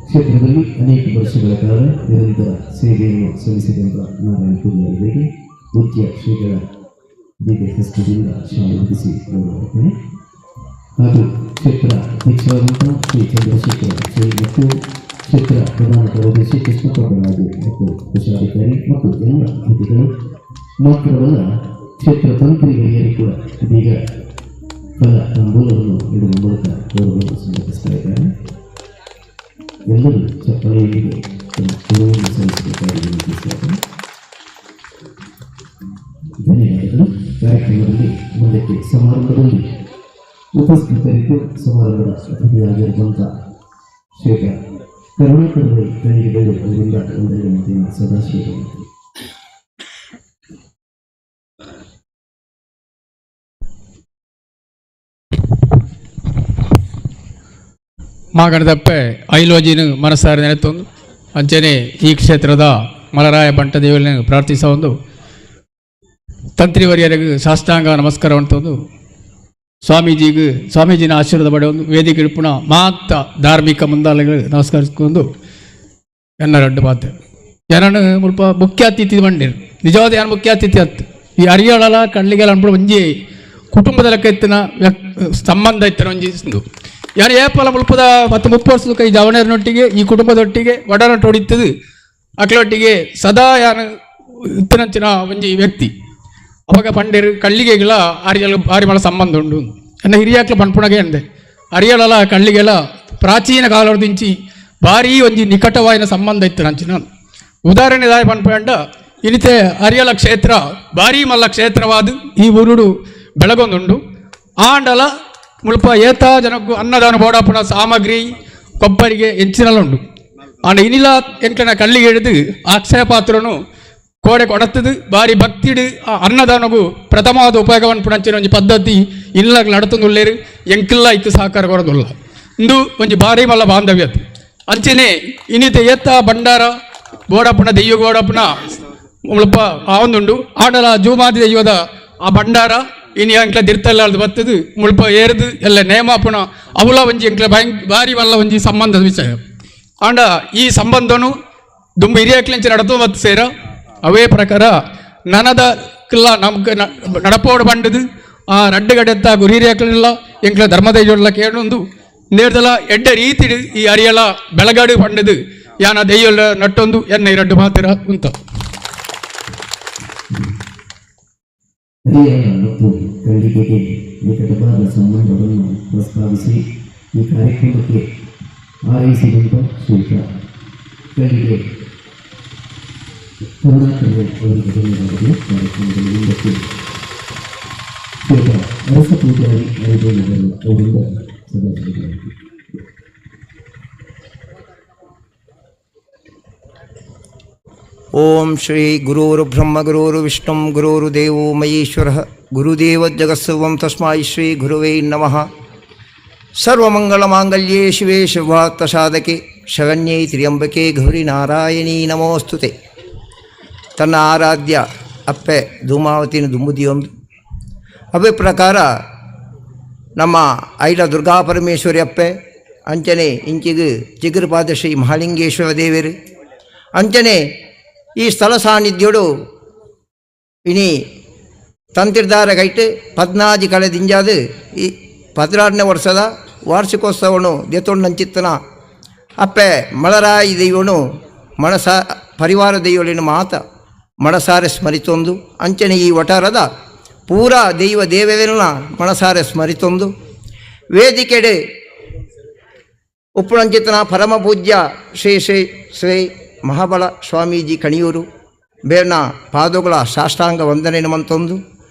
ಕ್ಷೇತ್ರದಲ್ಲಿ ಅನೇಕ ವರ್ಷಗಳ ಕಾಲ ನಿರಂತರ ಸೇವೆಯನ್ನು ಸಲ್ಲಿಸಿದಂಥ ನಾರಾಯಣ ಪೂಜಾರಿಗೆ ಪೂಜ್ಯ ಶ್ರೀಗಳ ದಿವ್ಯ ಹಸ್ತದಿಂದ ಶಾಲೆ ಹೊದಿಸಿ ಗೌರವಿಸುತ್ತೇನೆ. ಹಾಗೂ ಕ್ಷೇತ್ರ ಅಧ್ಯಕ್ಷರಾದಂಥ ಶ್ರೀ ಚಂದ್ರಶೇಖರ ಶ್ರೀ ಮತ್ತು ಕ್ಷೇತ್ರ ಪ್ರಧಾನ ಕಾರ್ಯದರ್ಶಿ ಕೃಷ್ಣಪ್ರಭರಾಜು ಮತ್ತು ಕೋಶಾಧಿಕಾರಿ ಮತ್ತು ಎಲ್ಲ ಅತಿಥಿಗಳು ಮಾತ್ರವಲ್ಲ ಕ್ಷೇತ್ರ ತಂತ್ರಿಗಳಿಗೆ ಕೂಡ ಇದೀಗ ಫಲ ತಾಂಬೂಲವನ್ನು ನೀಡುವ ಮೂಲಕ ಗೌರವವನ್ನು ಸಮರ್ಪಿಸ್ತಾ ಇದ್ದಾರೆ. ಎಲ್ಲರೂ ಚಪ್ಪಳೆಯೊಂದಿಗೆ ತಮ್ಮ ಗೌರವವನ್ನು ಸಲ್ಲಿಸಬೇಕಾಗಿ ವಿನಂತಿಸುತ್ತಾರೆ. ಧನ್ಯವಾದಗಳು. ಕಾರ್ಯಕ್ರಮದಲ್ಲಿ ಮುಂದಕ್ಕೆ ಸಮಾರಂಭದಲ್ಲಿ ಉಪಸ್ಥಿತರಿದ್ದು ಸಮಾರಂಭದ ಅತಿಥಿಯಾಗಿರುವಂಥ ಶ್ರೀ ಕರುಣಾಕರ ಕಣ್ಣಿಗೆಗಳು ಅವರಿಂದ ಒಂದೆರಡು ಮಾತಿನ ಸದಾಶಿವ. ಮಾಗಣದಪ್ಪೆ ಐಲೋಜಿನ ಮನಸ್ಸಾರ ನೆನೆತೊಂದು ಅಂಚನೆ ಈ ಕ್ಷೇತ್ರದ ಮಲರಾಯ ಬಂಟ ದೇವರನ್ನು ಪ್ರಾರ್ಥಿಸ ಒಂದು ತಂತ್ರಿವರಿಯರಿಗೆ ಸಾಷ್ಟಾಂಗ ನಮಸ್ಕಾರವನ್ನು ತಂದು ಸ್ವಾಮೀಜಿನ ಆಶೀರ್ವಾದ ಪಡೆ ಒಂದು ವೇದಿಕೆ ಇಡುಪುಣ ಮಾತ ಧಾರ್ಮಿಕ ಮುಂದಾಳಗಳು ನಮಸ್ಕರಿಸಿಕೊಂಡು ಎನ್ನ ರಡ್ಡು ಮಾತು ಯಾರನ್ನು ಮುಲ್ಪ ಮುಖ್ಯ ಅತಿಥಿ ಬಂದಿರು ನಿಜವಾದ ಯಾರು ಮುಖ್ಯ ಅತಿಥಿ ಹತ್ತು ಈ ಅರಿಯಾಳ ಕಣ್ಣಿಗೆಲ್ಲ ಅನ್ಬಿಡು ಒಂಜಿ ಕುಟುಂಬದ ಲೆಕ್ಕ ಎತ್ತಿನ ಸಂಬಂಧ ಇತ್ತಿನ ಒಂಜಿ ಯಾರು ಏಪಲ ಮುಲ್ಪದ 10-30 ವರ್ಷದ ಕೈ ಜವಣರನೊಟ್ಟಿಗೆ ಈ ಕುಟುಂಬದೊಟ್ಟಿಗೆ ಒಡನಾಟ ಹೊಡಿತದು ಅಕ್ಲೊಟ್ಟಿಗೆ ಸದಾ ಯಾರು ಇತ್ತಿನಂಚಿನ ಒಂಜಿ ವ್ಯಕ್ತಿ ಅವಾಗ ಪಂಡೇರು ಕಳ್ಳಿಗೆಗಳ ಆರಿಮಳ ಸಂಬಂಧ ಉಂಡು ಎನ್ನ ಹಿರಿಯಾಕ್ಲ ಪಂಪುಣಗೆ ಅಂದೆ ಅರಿಯಾಳ ಕಳ್ಳಿಗೆಲ್ಲ ಪ್ರಾಚೀನ ಕಾಲದಿಂಚಿ ಭಾರೀ ಒಂಜಿ ನಿಕಟವಾಯಿನ ಸಂಬಂಧ ಇತ್ತು ನಂಚಿನ ಉದಾಹರಣೆ ದಾಯ ಪಂಪಂಡ ಇನಿತೆ ಅರಿಯಾಳ ಕ್ಷೇತ್ರ ಭಾರೀ ಮಲ್ಲ ಕ್ಷೇತ್ರವಾದ ಈ ಊರುಡು ಬೆಳಗೊಂದುಂಡು ಆಂಡಲ ಮುಲ್ಪ ಏತ ಜನಕ್ಕೂ ಅನ್ನದಾನ ಬೋಡಾಪುಣ ಸಾಮಗ್ರಿ ಕೊಬ್ಬರಿಗೆ ಹೆಂಚಿನಲ್ಲುಂಡು ಆಂಡ ಇನಿಲ ಎಂಕನ ಕಳ್ಳಿಗೆ ಹಿಡಿದು ಅಕ್ಷಯ ಪಾತ್ರನು ಕೋಡೆ ಕೊಡತ್ತದು ಭಾರಿ ಭಕ್ತಿಡು ಅನ್ನದಾನಗೂ ಪ್ರಥಮವಾದ ಉಪಯೋಗವನ್ನು ಪುಣಂಚಿನ ಒಂಜಿ ಪದ್ಧತಿ ಇಲ್ಲ ನಡತುಂದುಳ್ಳೇರು ಎಂಕಿಲ್ಲ ಇತ್ತು ಸಹಕಾರ ಕೊಡೋದುಲ್ಲ ಇಂದು ಒಂಜಿ ಭಾರಿ ಮಲ್ಲ ಬಾಂಧವ್ಯತೆ ಅಂಚನೆ ಇನ್ನಿತ ಏತ ಭಂಡಾರ ಬೋಡಪ್ಪನ ದೆಯ್ಯ ಗೋಡಪ್ಪನ ಮುಲ್ಪ ಆವೊಂದುಂಡು ಆಡಲ ಜೂಮಾದಿ ದೆಯ್ಯದ ಆ ಭಂಡಾರ ಇನ್ನು ಎಂಕ್ಲ ದಿರ್ತಲ್ಲ ಬತ್ತದು ಮುಲ್ಪ ಏರ್ದು ಎಲ್ಲ ನೇಮಾಪುಣ ಅವಲ ಒಂಜಿ ಎಂಕ್ಲ ಭಾರಿ ಮಲ್ಲ ಒಂಜಿ ಸಂಬಂಧದ ವಿಷಯ ಆಂಡ ಈ ಸಂಬಂಧನು ದುಂಬ ಹಿರಿಯಕ್ಲೆಂಚಿ ನಡತು ಮತ್ತು ಸೇರ ಅವೇ ಪ್ರಕಾರ ನನದ ಕಿಲ್ಲ ನಮ್ಗೆ ನಡಪೋಡು ಬಂಡದು ಆ ರಡ್ಡುಗಡೆತ್ತ ಗುರಿರಿಯಾಕಲಿಲ್ಲ ಎಂಕ್ಲ ಧರ್ಮದೈಜೋಡ್ಲ ಕೇಳೊಂದು ನೇರ್ದಲ ಎಡ್ಡ ರೀತಿ ಈ ಅರಿಯಲ ಬೆಳಗಾಡು ಬಂಡದು ಯಾನ ದೈಯೊಲ್ಲ ನಟ್ಟೊಂದು ಎನ್ನ ಎರಡು ಮಾತಿರ ಉಂತ ಮತ್ತು ಕಳ್ಳಿಗೆಗೆ ನಿಕಟವಾದ ಸಂಬಂಧವನ್ನು ಪ್ರಸ್ತಾವಿಸಿ ಈ ಕಾರ್ಯಕ್ರಮಕ್ಕೆ ಆರೈಸಿದಂಥ ಶ್ರೀಕ ಕಳ್ಳಿಗೆ ಕರುಣಾಕರ ಅವರಿಗೆ ಧನ್ಯವಾದಗಳು. ಕಾರ್ಯಕ್ರಮದಲ್ಲಿ ಮುಂದಕ್ಕೆ ಶ್ರೀಕ ಅರಸ ಪೂಜಾರಿ ಐದೋನವರು ಅವರಿಂದ ಸದಾಶಿವ. ಓಂ ಶ್ರೀ ಗುರುರ್ ಬ್ರಹ್ಮ ಗುರುರ್ ವಿಷ್ಣು ಗುರುರ್ದೇವೋ ಮಹೇಶ್ವರ ಗುರುದೇವ ಜಗತ್ಸರ್ವಂ ತಸ್ಮೈ ಶ್ರೀ ಗುರುವೇ ನಮಃ. ಸರ್ವಮಂಗಳಮಾಂಗಲ್ಯೇ ಶಿವೇ ಸರ್ವಾರ್ಥಸಾಧಕೆ ಶರಣ್ಯೇ ತ್ರ್ಯಂಬಕೆ ಗೌರಿ ನಾರಾಯಣೀ ನಮೋಸ್ತುತೆ. ತನ್ನ ಆರಾಧ್ಯ ಅಪ್ಪೆ ಧೂಮಾವತಿನ ದುಂಬುದಿಯೊಂದು ಅವೇ ಪ್ರಕಾರ ನಮ್ಮ ಐಲ ದುರ್ಗಾ ಪರಮೇಶ್ವರಿ ಅಪ್ಪೆ ಅಂಚನೆ ಇಂಚಿಗೆ ಚಿಗುರುಪಾದ ಶ್ರೀ ಮಹಾಲಿಂಗೇಶ್ವರ ದೇವರು ಅಂಚನೆ ಈ ಸ್ಥಳ ಸಾನ್ನಿಧ್ಯೋಡು ಇನಿ ತಂತಿರ್ದಾರ ಗೈಟ್ 14 ಕಳೆದಿಂಜಾದ ಈ 16ನೇ ವರ್ಷದ ವಾರ್ಷಿಕೋತ್ಸವನು ದೇತೊಂಡಂಚಿತ್ತನ ಅಪ್ಪೆ ಮಳರಾಯಿ ದೈವನು ಮನಸ ಪರಿವಾರ ದೈವಲಿನ ಮಾತ ಮನಸಾರೆ ಸ್ಮರಿತೊಂದು ಅಂಚನೆ ಈ ವಟಾರದ ಪೂರಾ ದೈವ ದೇವವೆಲ್ಲ ಮನಸಾರೆ ಸ್ಮರಿತೊಂದು ವೇದಿಕೆಡೆ ಉಪ್ಪುಣಂಚಿತ್ತನ ಪರಮ ಪೂಜ್ಯ ಶ್ರೀ ಶ್ರೀ ಶ್ರೀ ಮಹಾಬಲ ಸ್ವಾಮೀಜಿ ಕಣಿಯೂರು ಬೇರ್ನ ಪಾದಗಳ ಸಾಷ್ಟಾಂಗ ವಂದನೆ ಮಂತೊಂದು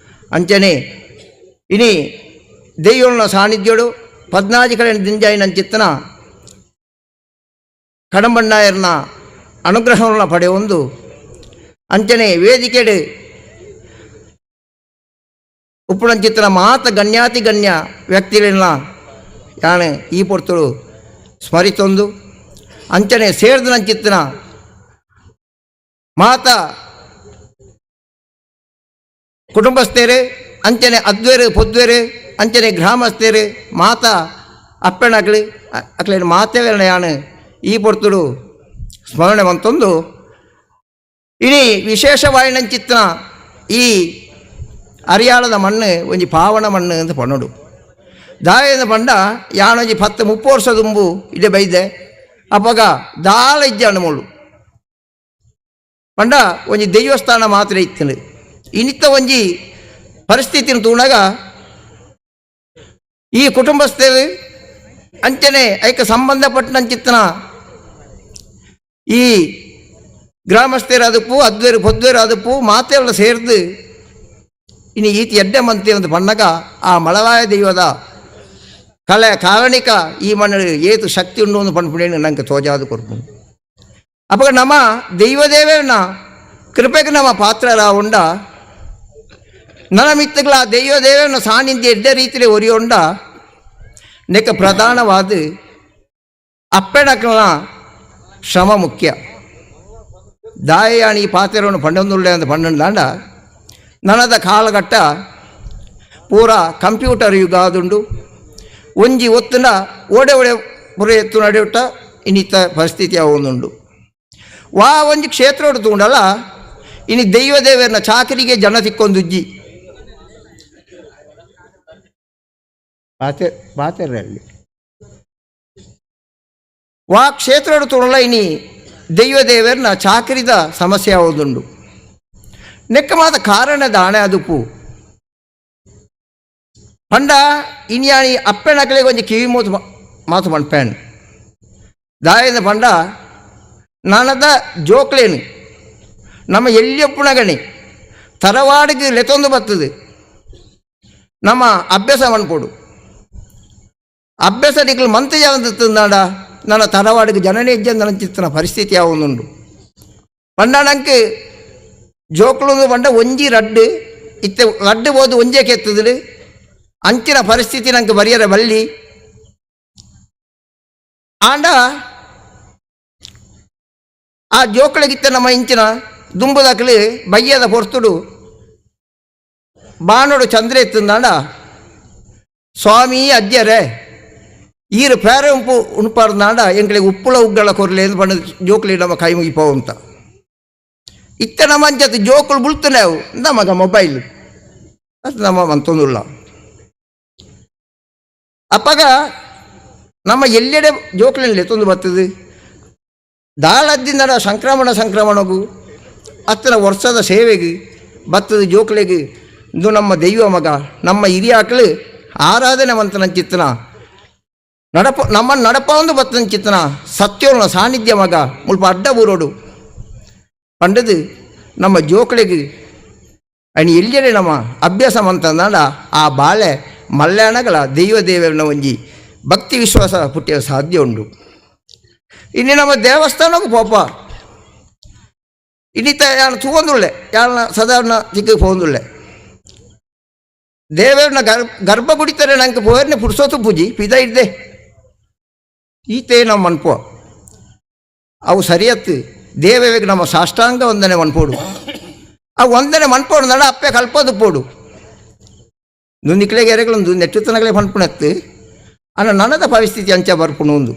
ಅಂಚನೆ ಇನಿ ದೈವನ ಸಾನ್ನಿಧ್ಯೋಡು 14 ಕಡೆ ದಿಂಜಾಯಿನಂಚಿತ್ತನ ಕಡಂಬಣ್ಣಾಯರ್ನ ಅನುಗ್ರಹವನ್ನು ಪಡೆಯೊಂದು ಅಂಚನೆ ವೇದಿಕೆಡೆ ಉಪ್ಪುಣಂಚಿತ್ತನ ಮಾತ ಗಣ್ಯಾತಿ ಗಣ್ಯ ವ್ಯಕ್ತಿಗಳನ್ನ ಯಾನೆ ಈ ಪೊರ್ತರು ಸ್ಮರಿತೊಂದು ಅಂಚನೆ ಸೇರ್ದನಂಚಿತ್ತನ ಮಾತ ಕುಟುಂಬಸ್ಥರು ಅಂಚನೆ ಅದ್ವೇರು ಪೊದ್ವೇರು ಅಂಚನೆ ಗ್ರಾಮಸ್ಥರು ಮಾತ ಅಪ್ಪೆಣಕ್ಲಿ ಅಕ್ಲೇನು ಮಾತೇವೆಲ್ಲ ಯಾನು ಈ ಪೊರ್ತುಡು ಸ್ಮರಣೆ ಮಂತೊಂದು ಇಡೀ ವಿಶೇಷವಾಯಿನಂಚಿತ್ತನ ಈ ಅರಿಯಾಳದ ಮಣ್ಣು ಒಂಜಿ ಪಾವನ ಮಣ್ಣು ಅಂತ ಪಣ್ಣುಡು ದಾಯದ ಪಂಡ ಯಾನೊಂಜಿ 10-30 ವರ್ಷ ತುಂಬು ಇಡೆ ಬೈದೆ ಅಪ್ಪಗ ದಾಳ ಇಜ್ಜಾಣ ಮುಳ್ಳು ಪಂಡ ಒಂಜಿ ದೈವಸ್ಥಾನ ಮಾತ್ರ ಇತ್ತು ಇನಿತ್ತ ಒಂಜಿ ಪರಿಸ್ಥಿತಿನ ತೂಣಾಗ ಈ ಕುಟುಂಬಸ್ಥರು ಅಂಚನೆ ಐಕ ಸಂಬಂಧಪಟ್ಟಂಚಿತ್ತನ ಈ ಗ್ರಾಮಸ್ಥರಾದಪ್ಪು ಅದ್ವೇರು ಪೊದ್ವೇರಾದಪ್ಪು ಮಾತೆಲ್ಲ ಸೇರ್ದು ಇನ್ನು ಈತಿ ಎಡ್ಡೆ ಮಂತಿ ಅಂತ ಪಣ್ಣಗ ಆ ಮಳರಾಯ ದೈವದ ಕಲೆ ಕಾರಣಿಕ ಈ ಮಣ್ಣು ಏತು ಶಕ್ತಿ ಉಂಡು ಒಂದು ಪಣ್ಪುಣೇನು ನಂಗೆ ತೋಜಾದು ಕೊರ್ಪು ಅಪ್ಪ ನಮ್ಮ ದೈವದೇವೇನ ಕೃಪೆಗೆ ನಮ್ಮ ಪಾತ್ರರ ಉಂಡ ನನ್ನ ಮಿತ್ತಗಳ ದೈವದೇವೇನ ಸಾನ್ನಿಧ್ಯ ಎಡ್ಡೆ ರೀತಿಯಲ್ಲಿ ಒರಿಯೊಂಡ ನೆಕ್ಕ ಪ್ರಧಾನವಾದ ಅಪ್ಪೆಣಕನ ಶ್ರಮ ಮುಖ್ಯ ದಾಯಾಣಿ ಪಾತ್ರವನ್ನು ಪಂಡೊಂದುಳ್ಳೆ ಅಂತ ಪಂಡಂಡ ನನದ ಕಾಲಘಟ್ಟ ಪೂರ ಕಂಪ್ಯೂಟರ್ ಯುಗ ಆದುಂಡು ಒಂಜಿ ಒತ್ತುನ ಓಡೆ ಓಡೆ ಪುರ ಎತ್ತು ನಡೆಯುತ್ತ ಇನ್ನಿತ್ತ ಪರಿಸ್ಥಿತಿ ಆವೊಂದುಂಡು ವಾ ಒಂಜಿ ಕ್ಷೇತ್ರ ತೂಂಡಲ್ಲ ಇನ್ನು ದೈವದೇವರನ್ನ ಚಾಕರಿಗೆ ಜನ ತಿಕ್ಕೊಂದುಜ್ಜಿ ಪಾತೆರಲ್ಲಿ ವಾ ಕ್ಷೇತ್ರ ತೂಂಡಲ್ಲ ಇನಿ ದೈವದೇವರನ್ನ ಚಾಕರಿದ ಸಮಸ್ಯೆ ಆವೊಂದುಂಡು ನೆಕ್ಕ ಮಾತ ಕಾರಣದ ಹಣೆ ಅದುಪು ಪಂಡ ಇನ್ಯಾಣಿ ಅಪ್ಪೆಣಕಲಿಗೆ ಒಂಜಿ ಕಿವಿ ಮೂತು ಮಾತು ಮಣ್ಪೇಣ್ ದಾಯದ ಪಂಡ ನನದ ಜೋಕ್ಲೇನು ನಮ್ಮ ಎಲ್ಲಿಯಪ್ಪುಣಗಣಿ ತರವಾಡಿಗೆ ಲೆತೊಂದು ಬರ್ತದೆ ನಮ್ಮ ಅಭ್ಯಾಸ ಮಣ್ಪೋಡು ಅಭ್ಯಾಸ ಡಿಗ್ಲು ಮಂತ ಯಾವಂದಾಡ ನನ್ನ ತರವಾಡಿಗೆ ಜನನೇ ಇಜ್ಜಂದ ನಂಚಿತ್ತನ ಪರಿಸ್ಥಿತಿ ಯಾವೊಂದುಂಡು ಪಂಡ ನಂಗೆ ಜೋಕ್ಲೊಂದು ಪಂಡ ಒಂಜಿ ರಡ್ಡು ಇತ್ತೆ ರಡ್ಡು ಹೋದು ಒಂಜೇ ಕೆತ್ತದು ಅಂಚಿನ ಪರಿಸ್ಥಿತಿ ನಂಗೆ ಬರಿಯರ ಬಲ್ಲಿ ಆಂಡ ಆ ಜೋಕಳಿಗಿತ್ತ ನಮ್ಮ ಇಂಚಿನ ದುಂಬುದಾಕಲಿ ಬಯ್ಯದ ಪೊರ್ತುಡು ಬಾನೋಡು ಚಂದ್ರ ಎತ್ತಂದಾಂಡ ಸ್ವಾಮಿ ಅಜ್ಜರೇ ಈರು ಪ್ಯಾರ ಉಣ್ಪಾರ್ದಾಂಡ ಎಂಗಳಿಗೆ ಉಪ್ಪುಳ ಉಗ್ಗಳ ಕೊರ್ಲೆ ಎಂದು ಪಂಡ ಜೋಕಲಿ ನಮ್ಮ ಕೈ ಮುಗಿಪೋ ಅಂತ ಇತ್ತ ನಮ್ಮ ಅಂಚತ್ತು ಜೋಕುಲು ಬುಳ್ತಾನೆ ಅವು ನಮಗ ಮೊಬೈಲ್ ಅದು ನಮ್ಮ ಮಂತೊಂದುಲ್ಲ ಅಪ್ಪಗ ನಮ್ಮ ಎಲ್ಲೆಡೆ ಜೋಕುಲಿನಲ್ಲಿ ಎತ್ತೊಂದು ಬರ್ತದೆ ದಾಳದ್ದಿಂದ ಸಂಕ್ರಮಣಗೂ ಹತ್ತಿರ ವರ್ಷದ ಸೇವೆಗೆ ಬತ್ತದ ಜೋಕುಲಿಗೆ ಇದು ನಮ್ಮ ದೈವ ಮಗ ನಮ್ಮ ಹಿರಿಯ ಆಕಳು ಆರಾಧನೆ ಮಂತನಂಚಿತ್ತನ ನಮ್ಮನ್ನು ನಡಪ ಒಂದು ಬತ್ತಂಚಿತ್ತನ ಸತ್ಯೋನ ಸಾನ್ನಿಧ್ಯ ಮಗ ಮುಲ್ಪ ಅಡ್ಡ ಊರೋಡು ಪಂಡದು ನಮ್ಮ ಜೋಕಳಿಗೆ ಅಣಿ ಎಲ್ಲೆಡೆ ನಮ್ಮ ಅಭ್ಯಾಸ ಮಂತಂದಾಂಡ ಆ ಬಾಳೆ ಮಲ್ಯಾಣಗಳ ದೈವದೇವನ ಒಂಜಿ ಭಕ್ತಿ ವಿಶ್ವಾಸ ಪುಟ್ಟಿಯ ಸಾಧ್ಯ ಉಂಡು ಇನ್ನು ನಮ್ಮ ದೇವಸ್ಥಾನಕ್ಕೂ ಪಾಪ ಇನ್ನಿತ್ತ ಯಾರು ತಗೊಂದುಳ್ಳೆ ಯಾರನ್ನ ಸಾಧಾರಣ ತಿಕ್ಕ ಹೋಗುದುಳ್ಳೆ ದೇವರನ್ನ ಗರ್ಭ ಗುಡಿತಾರೆ ನಂಗೆ ಪೋರ್ನೆ ಪುಡ್ಸೋತು ಪೂಜಿ ಪಿದ ಇದ್ದೆ ಈತೇ ನಮ್ಮ ಮನ್ಪೋ ಅವು ಸರಿಯತ್ತು ದೇವರಿಗೆ ನಮ್ಮ ಸಾಷ್ಟಾಂಗ ವಂದನೆ ಮನ್ಪೋಡು ಆ ವಂದನೆ ಮನ್ಪೋಡು ನಡ ಅಪ್ಪೆ ಕಲ್ಪೋದು ಪೋಡು ನುಂದಿಕ್ಲೆಗೆ ಎರೆಗಳೊಂದು ನೆಟ್ಟುತನಗಳೇ ಮನ್ಪುಣತ್ತು ನನದ ಪರಿಸ್ಥಿತಿ ಅಂಚ ಬರ್ಪುಣು ಒಂದು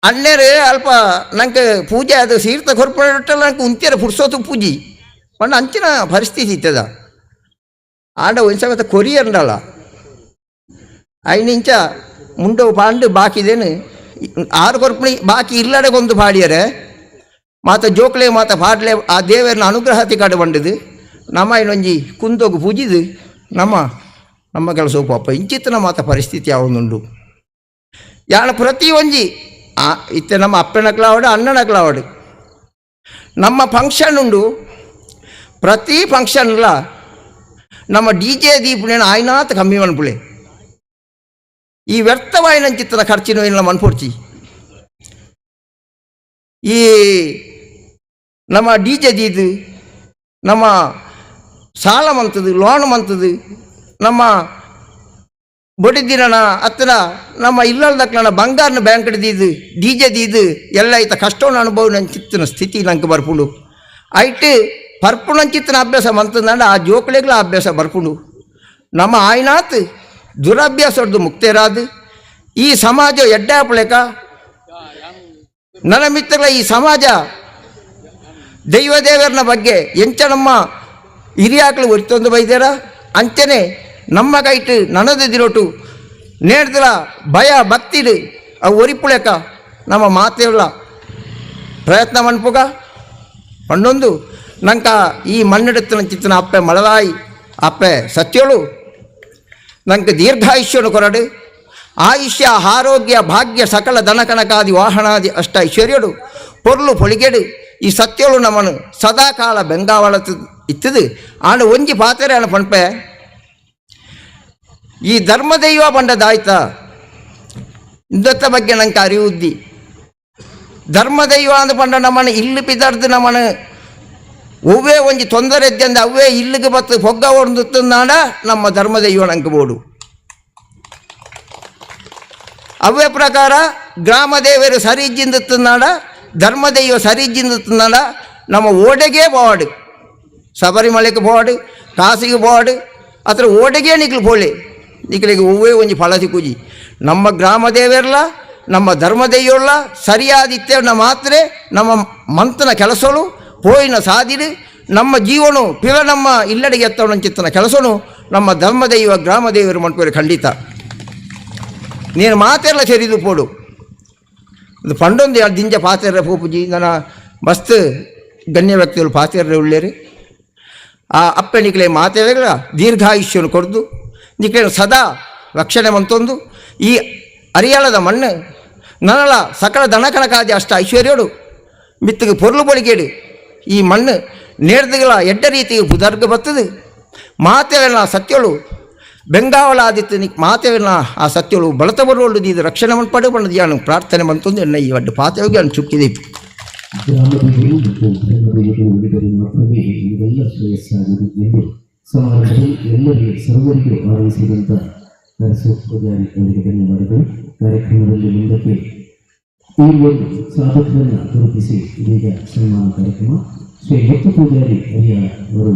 ಅಣ್ಣೇರು ಅಲ್ಪ ನಂಗೆ ಪೂಜೆ ಅದು ಸೀರ್ತ ಕೊರ್ಪಟ್ಟಲ್ಲ ನಂಗೆ ಉಂತಿಯರ ಪುಡ್ಸೋತು ಪೂಜಿ ಪಂಡ ಅಂಚಿನ ಪರಿಸ್ಥಿತಿ ಇತ್ತದ ಆಂಡ ಒಂದ್ಸಲ ಕೊರಿಯರ್ಂಡಲ್ಲ ಐನಿಂಚ ಮುಂಡು ಪಾಂಡು ಬಾಕಿದೇನು 6 ಕೊರ್ಪಣಿ ಬಾಕಿ ಇಲ್ಲಡೆಗೊಂದು ಪಾಡಿಯರೆ ಮಾತ ಜೋಕ್ಲೆ ಮಾತ ಪಾಡ್ಲೆ ಆ ದೇವರನ್ನ ಅನುಗ್ರಹತಿ ಕಾಡು ಬಂಡದು ನಮ್ಮ ಇನ್ನೊಂಜಿ ಕುಂದೋಗು ಪೂಜಿದು ನಮ್ಮ ಕೆಲಸ ಪಾಪ ಇಂಚಿತ್ತನ ಮಾತ ಪರಿಸ್ಥಿತಿ ಯಾವೊಂದುಂಡು ಯಾಣ ಪ್ರತಿ ಒಂಜಿ ಇತ್ತೆ ನಮ್ಮ ಅಪ್ಪನಕ್ಲಾವಡು ಅಣ್ಣನಕ್ಲಾವಡು ನಮ್ಮ ಫಂಕ್ಷನ್ ಉಂಡು ಪ್ರತಿ ಫಂಕ್ಷನ್ಲ ನಮ್ಮ DJ ದೀಪನೇನು ಆಯ್ನಾತ ಕಮ್ಮಿ ಮನ್ಪುಳೆ ಈ ವ್ಯರ್ಥವಾಯಿನ ಚಿತ್ತನ ಖರ್ಚಿನ ಇಲ್ಲ ಮನ್ಪೊಡ್ಚಿ ಈ ನಮ್ಮ DJ ದೀದು ನಮ್ಮ ಸಾಲ ಮಂತದು ಲೋನ್ ಮಂತದು ನಮ್ಮ ಬೊಡಿದಿನ ಹತ್ತಿರ ನಮ್ಮ ಇಲ್ಲದಕ್ನ ಬಂಗಾರನ ಬ್ಯಾಂಕ್ ಹಿಡಿದಿದ್ದು DJ ದೀದು ಎಲ್ಲ ಐತ ಕಷ್ಟವನ್ನು ಅನುಭವ ನನ್ನ ಚಿತ್ತನ ಸ್ಥಿತಿ ನಂಗೆ ಬರ್ಪುಂಡು ಐಟ್ ಬರ್ಪುಣ ಚಿತ್ತನ ಅಭ್ಯಾಸ ಮಂತಂದ ಆ ಜೋಕಳಿಗಳ ಅಭ್ಯಾಸ ಬರ್ಪುಂಡು ನಮ್ಮ ಆಯ್ನಾತ್ ದುರಭ್ಯಾಸ ಹೊಡೆದು ಮುಕ್ತೇರಾದು ಈ ಸಮಾಜ ಎಡ್ಡಾಪಲೇಕ ನನ್ನ ಮಿತ್ರಗಳ ಈ ಸಮಾಜ ದೈವದೇವರನ ಬಗ್ಗೆ ಎಂಚ ನಮ್ಮ ಹಿರಿಯಾಕಳು ಒರಿತೊಂದು ಬೈದಾರ ಅಂಚನೆ ನಮ್ಮ ಕೈಟ್ ನನದು ದಿರೋಟು ನೇಡ್ದಲ ಭಯ ಭಕ್ತಿಡು ಅವು ಒರಿಪುಳೆಕ ನಮ್ಮ ಮಾತೆಲ್ಲ ಪ್ರಯತ್ನ ಮನ್ಪುಗ ಪಂಡೊಂದು ನಂಕ ಈ ಮಣ್ಣೆಡುತ್ತಿನ ಚಿತ್ತನ ಅಪ್ಪೆ ಮಳಲಾಯಿ ಅಪ್ಪೆ ಸತ್ಯಳು ನಂಗೆ ದೀರ್ಘಾಯುಷ್ಯನು ಕೊರಡು ಆಯುಷ್ಯ ಆರೋಗ್ಯ ಭಾಗ್ಯ ಸಕಲ ದನಕನಕಾದಿ ವಾಹನಾದಿ ಅಷ್ಟ ಐಶ್ವರ್ಯಡು ಪೊರ್ಲು ಪೊಳಿಗೆಡು ಈ ಸತ್ಯಳು ನಮ್ಮನು ಸದಾಕಾಲ ಬೆಂಗಾವಳ ಇತ್ತದು ಆಂಡ ಒಂಜಿ ಪಾತ್ರೆ ಅನ್ನ ಪಂಪೆ ಈ ಧರ್ಮದೈವ ಬಂಡದಾಯ್ತ ಇಂದತ್ತ ಬಗ್ಗೆ ನಂಗೆ ಅರಿವುದ್ದಿ ಧರ್ಮದೈವ ಅಂದ ಪಂಡ ನಮ್ಮನ್ನು ಇಲ್ಲಿ ಪಿದರ್ದು ನಮ್ಮನ್ನು ಒವ್ವೇ ಒಂಜಿ ತೊಂದರೆ ಇದ್ದಂದ ಅವೇ ಇಲ್ಲಿಗೆ ಬತ್ತು ಪೊಗ್ಗ ಹೊಡೆದುತ್ತಂದಾಂಡ ನಮ್ಮ ಧರ್ಮದೈವ ನಂಗೆ ಬೋಡು ಅವೇ ಪ್ರಕಾರ ಗ್ರಾಮದೇವರು ಸರಿಜ್ಜಿಂದತ್ತಂದಾಂಡ ಧರ್ಮದೈವ ಸರಿಜ್ಜಿಂದತ್ತಂದಾಂಡ ನಮ್ಮ ಓಡೆಗೆ ಬೋಡು ಶಬರಿಮಲೆಗೆ ಬೋಡು ಕಾಸಿಗೆ ಬೋಡು ಅತ್ರ ಓಡೆಗೆ ನಿಕ್ಲು ಪೋಳೆ ನಿಕ್ಲಿಗೆ ಒವ್ವೇ ಒಂಜಿ ಫಲ ಸಿಕ್ಕುಜಿ ನಮ್ಮ ಗ್ರಾಮದೇವರ್ಲ ನಮ್ಮ ಧರ್ಮದೈವಲ್ಲ ಸರಿಯಾದಿತ್ಯವನ್ನ ಮಾತ್ರ ನಮ್ಮ ಮಂತನ ಕೆಲಸಗಳು ಪೋಯಿನ ಸಾದಿಡು ನಮ್ಮ ಜೀವನು ಪಿವ ನಮ್ಮ ಇಲ್ಲಡಿಗೆ ಎತ್ತವನ ಚಿತ್ತನ ಕೆಲಸನು ನಮ್ಮ ಧರ್ಮದೈವ ಗ್ರಾಮದೇವರು ಮನ್ಪೇರು ಖಂಡಿತ ನೀನು ಮಾತೆಲ್ಲ ಸರಿದು ಪೋಡು ಇದು ಪಂಡೊಂದು ದಿಂಜ ಪಾತೆರ ಪೋಪುಜಿ ನನ್ನ ಮಸ್ತ್ ಗಣ್ಯ ವ್ಯಕ್ತಿಗಳು ಪಾತೆರ ಉಳ್ಳೇರಿ ಆ ಅಪ್ಪನಿಕ್ಲೆ ಮಾತೆಗಳ ದೀರ್ಘಾಯುಷ್ಯನು ಕೊಡ್ದು ನಿಕ್ಲೆ ಸದಾ ರಕ್ಷಣೆ ಮಂತೊಂದು ಈ ಅರಿಯಾಳದ ಮಣ್ಣು ನನಲ ಸಕಲ ದನಕನಕಾದಿ ಅಷ್ಟ ಐಶ್ವರ್ಯಡು ಮಿತ್ತಿಗೆ ಪೊರ್ಲು ಬಳಿಗೇಡು ಈ ಮಣ್ಣು ನೇರ್ದಗಳ ಎಡ್ಡ ರೀತಿಗೆ ಬುದರ್ಗ ಬರ್ತದೆ ಮಾತೆವೆಲ್ಲ ಸತ್ಯಳು ಬೆಂಗಾವಲಾದಿತ್ತು ನಿ ಮಾತೆವೆಲ್ಲ ಆ ಸತ್ಯಳು ಬಳತ ಬರುವಳು ಇದು ರಕ್ಷಣೆ ಪಡೆ ಬಂದದ್ದು ಯಾನು ಪ್ರಾರ್ಥನೆ ಮಂತೊಂದು ಎನ್ನ ಈ ಅಡ್ಡು ಪಾತೆಗೆ ಅನ್ನು ಚುಕ್ಕಿದೆ ಗ್ರಾಮದವರು ಮತ್ತು ಧರ್ಮದವರು ಉಳಿದರೆ ಮಾತ್ರವೇ ಇವೆಲ್ಲ ಶ್ರೇಯಸ್ಸಾಗುವುದು ಎಂದು ಸಮಾಜದಲ್ಲಿ ಎಲ್ಲರಿಗೆ ಸರ್ವರಿಗೂ ಆರಂಭಿಸಿದಂಥ ನರಸೋಪಚಾರಿ ಅವರಿಗೆ ಧನ್ಯವಾದಗಳು. ಕಾರ್ಯಕ್ರಮದಲ್ಲಿ ಮುಂದಕ್ಕೆ ಈ ಒಂದು ಸಾಧಕರನ್ನು ಗುರುತಿಸಿ ಇದೀಗ ಸನ್ಮಾನ ಕಾರ್ಯಕ್ರಮ ಶ್ರೀ ಮುತ್ತು ಪೂಜಾರಿ ಅರಿಯಾಳ ಅವರು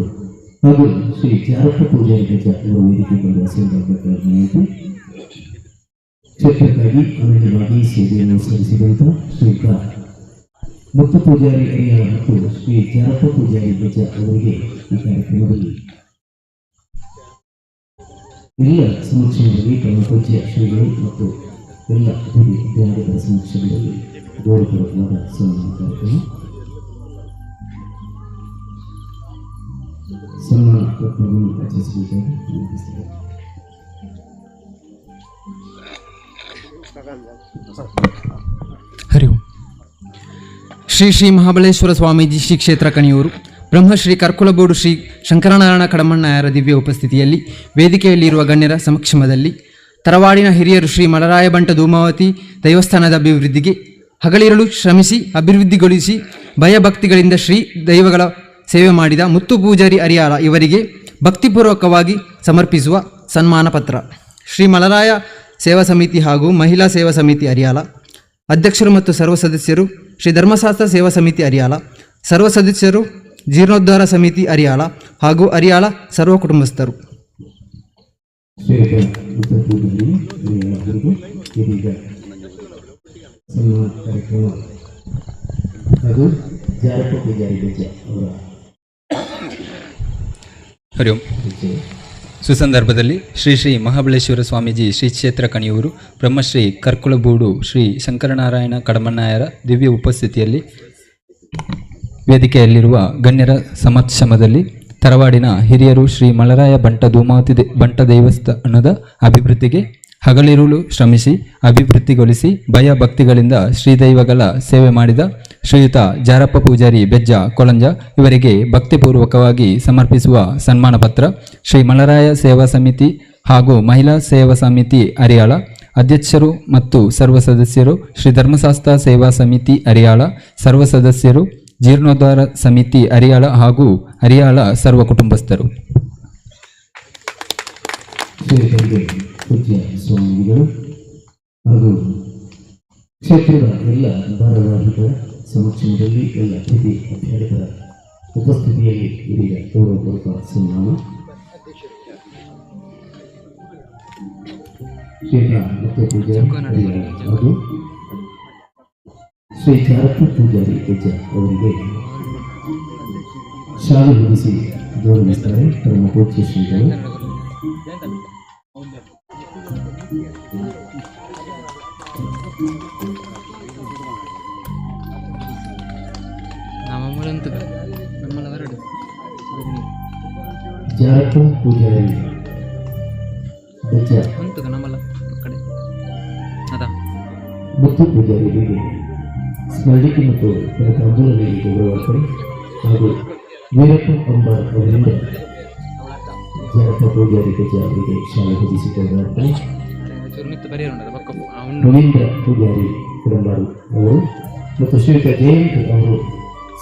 ಹಾಗೂ ಶ್ರೀ ಚಾರಪ್ಪ ಪೂಜಾರಿ ಗಜ ಅವರು ವೇದಿಕೆ ಬಂದು ಸೇರಿದಂತೆ ಕ್ಷೇತ್ರಕ್ಕಾಗಿ ಅನನ್ಯವಾಗಿ ಸೇವೆಯನ್ನು ಸಲ್ಲಿಸಿದಂಥ ಶ್ರೀಯುತ ಮುತ್ತು ಪೂಜಾರಿ ಅರಿಯಾಳ ಮತ್ತು ಶ್ರೀ ಚಾರಪ್ಪ ಪೂಜಾರಿ ಗಜ ಅವರಿಗೆ ಈ ಕಾರ್ಯಕ್ರಮದಲ್ಲಿ ಎಲ್ಲ ಸಮಕ್ಷಮದಲ್ಲಿ ತಮ್ಮ ಪೂಜ್ಯ ಶ್ರೀಗಳು ಮತ್ತು ಎಲ್ಲ ಗುರು ವಿದ್ಯಾರ್ಥಿಗಳ ಸಮಕ್ಷಮದಲ್ಲಿ ಗೌರವಪೂರ್ವಕವಾದ ಸನ್ಮಾನ ಕಾರ್ಯಕ್ರಮ. ಸನ್ಮಾನ ಕಾರ್ಯಕ್ರಮವನ್ನು ಆಚರಿಸಬೇಕಾಗಿ ವಿನಂತಿಸುತ್ತೇನೆ. ಹರಿ ಓಂ. ಶ್ರೀ ಮಹಾಬಲೇಶ್ವರ ಸ್ವಾಮೀಜಿ ಶ್ರೀ ಕ್ಷೇತ್ರ ಕಣಿಯೂರು ಬ್ರಹ್ಮಶ್ರೀ ಕರ್ಕುಲಬೋಡು ಶ್ರೀ ಶಂಕರನಾರಾಯಣ ಕಡಮಣ್ಣಯ್ಯರ ದಿವ್ಯ ಉಪಸ್ಥಿತಿಯಲ್ಲಿ ವೇದಿಕೆಯಲ್ಲಿರುವ ಗಣ್ಯರ ಸಮಕ್ಷಮದಲ್ಲಿ ತರವಾಡಿನ ಹಿರಿಯರು ಶ್ರೀ ಮಲರಾಯ ಬಂಟ ಧೂಮಾವತಿ ದೈವಸ್ಥಾನದ ಅಭಿವೃದ್ಧಿಗೆ ಹಗಲಿರಳು ಶ್ರಮಿಸಿ ಅಭಿವೃದ್ಧಿಗೊಳಿಸಿ ಭಯಭಕ್ತಿಗಳಿಂದ ಶ್ರೀ ದೈವಗಳ ಸೇವೆ ಮಾಡಿದ ಮುತ್ತು ಪೂಜಾರಿ ಅರಿಯಾಳ ಇವರಿಗೆ ಭಕ್ತಿಪೂರ್ವಕವಾಗಿ ಸಮರ್ಪಿಸುವ ಸನ್ಮಾನ ಪತ್ರ. ಶ್ರೀ ಮಲರಾಯ ಸೇವಾ ಸಮಿತಿ ಹಾಗೂ ಮಹಿಳಾ ಸೇವಾ ಸಮಿತಿ ಅರಿಯಾಳ ಅಧ್ಯಕ್ಷರು ಮತ್ತು ಸರ್ವ ಸದಸ್ಯರು, ಶ್ರೀ ಧರ್ಮಶಾಸ್ತ್ರ ಸೇವಾ ಸಮಿತಿ ಅರಿಯಾಳ ಸರ್ವ ಸದಸ್ಯರು, ಜೀರ್ಣೋದ್ಧಾರ ಸಮಿತಿ ಅರಿಯಾಳ ಹಾಗೂ ಅರಿಯಾಳ ಸರ್ವ ಕುಟುಂಬಸ್ಥರು. ಶ್ರೀಯುತ ಮುತ್ತಪೂಜಾರಿ ಅವರಿಗೂ ಇದೀಗ ಸನ್ಮಾನ ಕಾರ್ಯಕ್ರಮ ಹಾಗೂ ಜಾರಪ್ಪ ಪೂಜಾರಿ ಬೆಜ್ಜ ಅವರ ಹರಿ ಓಂ. ಸುಸಂದರ್ಭದಲ್ಲಿ ಶ್ರೀ ಶ್ರೀ ಮಹಾಬಲೇಶ್ವರ ಸ್ವಾಮೀಜಿ ಶ್ರೀ ಕ್ಷೇತ್ರ ಕಣಿಯೂರು ಬ್ರಹ್ಮಶ್ರೀ ಕರ್ಕುಳಬೂಡು ಶ್ರೀ ಶಂಕರನಾರಾಯಣ ಕಡಮಣ್ಣಾಯರ ದಿವ್ಯ ಉಪಸ್ಥಿತಿಯಲ್ಲಿ ವೇದಿಕೆಯಲ್ಲಿರುವ ಗಣ್ಯರ ಸಮಕ್ಷಮದಲ್ಲಿ ತರವಾಡಿನ ಹಿರಿಯರು ಶ್ರೀ ಮಲರಾಯ ಬಂಟ ಧೂಮಾವತಿ ಬಂಟ ದೇವಸ್ಥಾನದ ಅಭಿವೃದ್ಧಿಗೆ ಹಗಲಿರುಳು ಶ್ರಮಿಸಿ ಅಭಿವೃದ್ಧಿಗೊಳಿಸಿ ಭಯ ಭಕ್ತಿಗಳಿಂದ ಶ್ರೀದೈವಗಳ ಸೇವೆ ಮಾಡಿದ ಶ್ರೀಯುತ ಜಾರಪ್ಪ ಪೂಜಾರಿ ಬೆಜ್ಜ ಕೊಳಂಜ ಇವರಿಗೆ ಭಕ್ತಿಪೂರ್ವಕವಾಗಿ ಸಮರ್ಪಿಸುವ ಸನ್ಮಾನ ಪತ್ರ ಶ್ರೀ ಮಲರಾಯ ಸೇವಾ ಸಮಿತಿ ಹಾಗೂ ಮಹಿಳಾ ಸೇವಾ ಸಮಿತಿ ಅರಿಯಾಳ ಅಧ್ಯಕ್ಷರು ಮತ್ತು ಸರ್ವ ಸದಸ್ಯರು, ಶ್ರೀ ಧರ್ಮಶಾಸ್ತ್ರ ಸೇವಾ ಸಮಿತಿ ಅರಿಯಾಳ ಸರ್ವ ಸದಸ್ಯರು, ಜೀರ್ಣೋದ್ಧಾರ ಸಮಿತಿ ಅರಿಯಾಳ ಹಾಗೂ ಅರಿಯಾಳ ಸರ್ವ ಕುಟುಂಬಸ್ಥರು. ಪೂಜ್ಯ ಸ್ವಾಮಿಗಳು ಹಾಗೂ ಕ್ಷೇತ್ರದ ಎಲ್ಲ ಭಾರವಾಹಿಗಳ ಸಮಕ್ಷಮದಲ್ಲಿ ಎಲ್ಲ ಅತಿಥಿ ಅಭ್ಯರ್ಥಿಗಳ ಉಪಸ್ಥಿತಿಯಲ್ಲಿ ಇದೀಗ ಗೌರವಪೂರ್ವಕ ಸನ್ಮಾನ. ಶ್ರೀ ಮತ್ತು ಪೂಜಾರಿ ಹಾಗೂ ಶ್ರೀ ಜಾರಪ್ಪ ಪೂಜಾರಿ ಬೆಜ್ಜ ಅವರಿಗೆ ಶಾಲೆ ಹೊರಿಸಿ ಗೌರವಿಸ್ತಾರೆ ತಮ್ಮ ಪೂಜ್ಯ ಶ್ರೀಗಳು. ಜಾರಪ್ಪ ಪೂಜಾರಿ ಬೆಜ್ಜ ಮುತ್ತು ಪೂಜಾರಿಗೆ ಸ್ಮರಣಿಕೆ ಮತ್ತು ಕನಕಾಂಬೂಲದಲ್ಲಿ ಗೌರವಾರ್ಪಣೆ ಹಾಗೂ ವೀರಪ್ಪ ಅಂಬಾರ್ ಅವರಿಂದ ಜಾರಪ್ಪ ಪೂಜಾರಿ ಬೆಜ್ಜ ಅವರಿಗೆ ಶಾಲೆ ಹೊದಿಸಿ ಗೌರವಾರ್ಪಣೆ. ರವೀಂದ್ರ ಪೂಜಾರಿ ಕುಡಂಬಾರು ಅವರು ಮತ್ತು ಶ್ರೀಯುತ ಜಯಂತ್ ಅವರು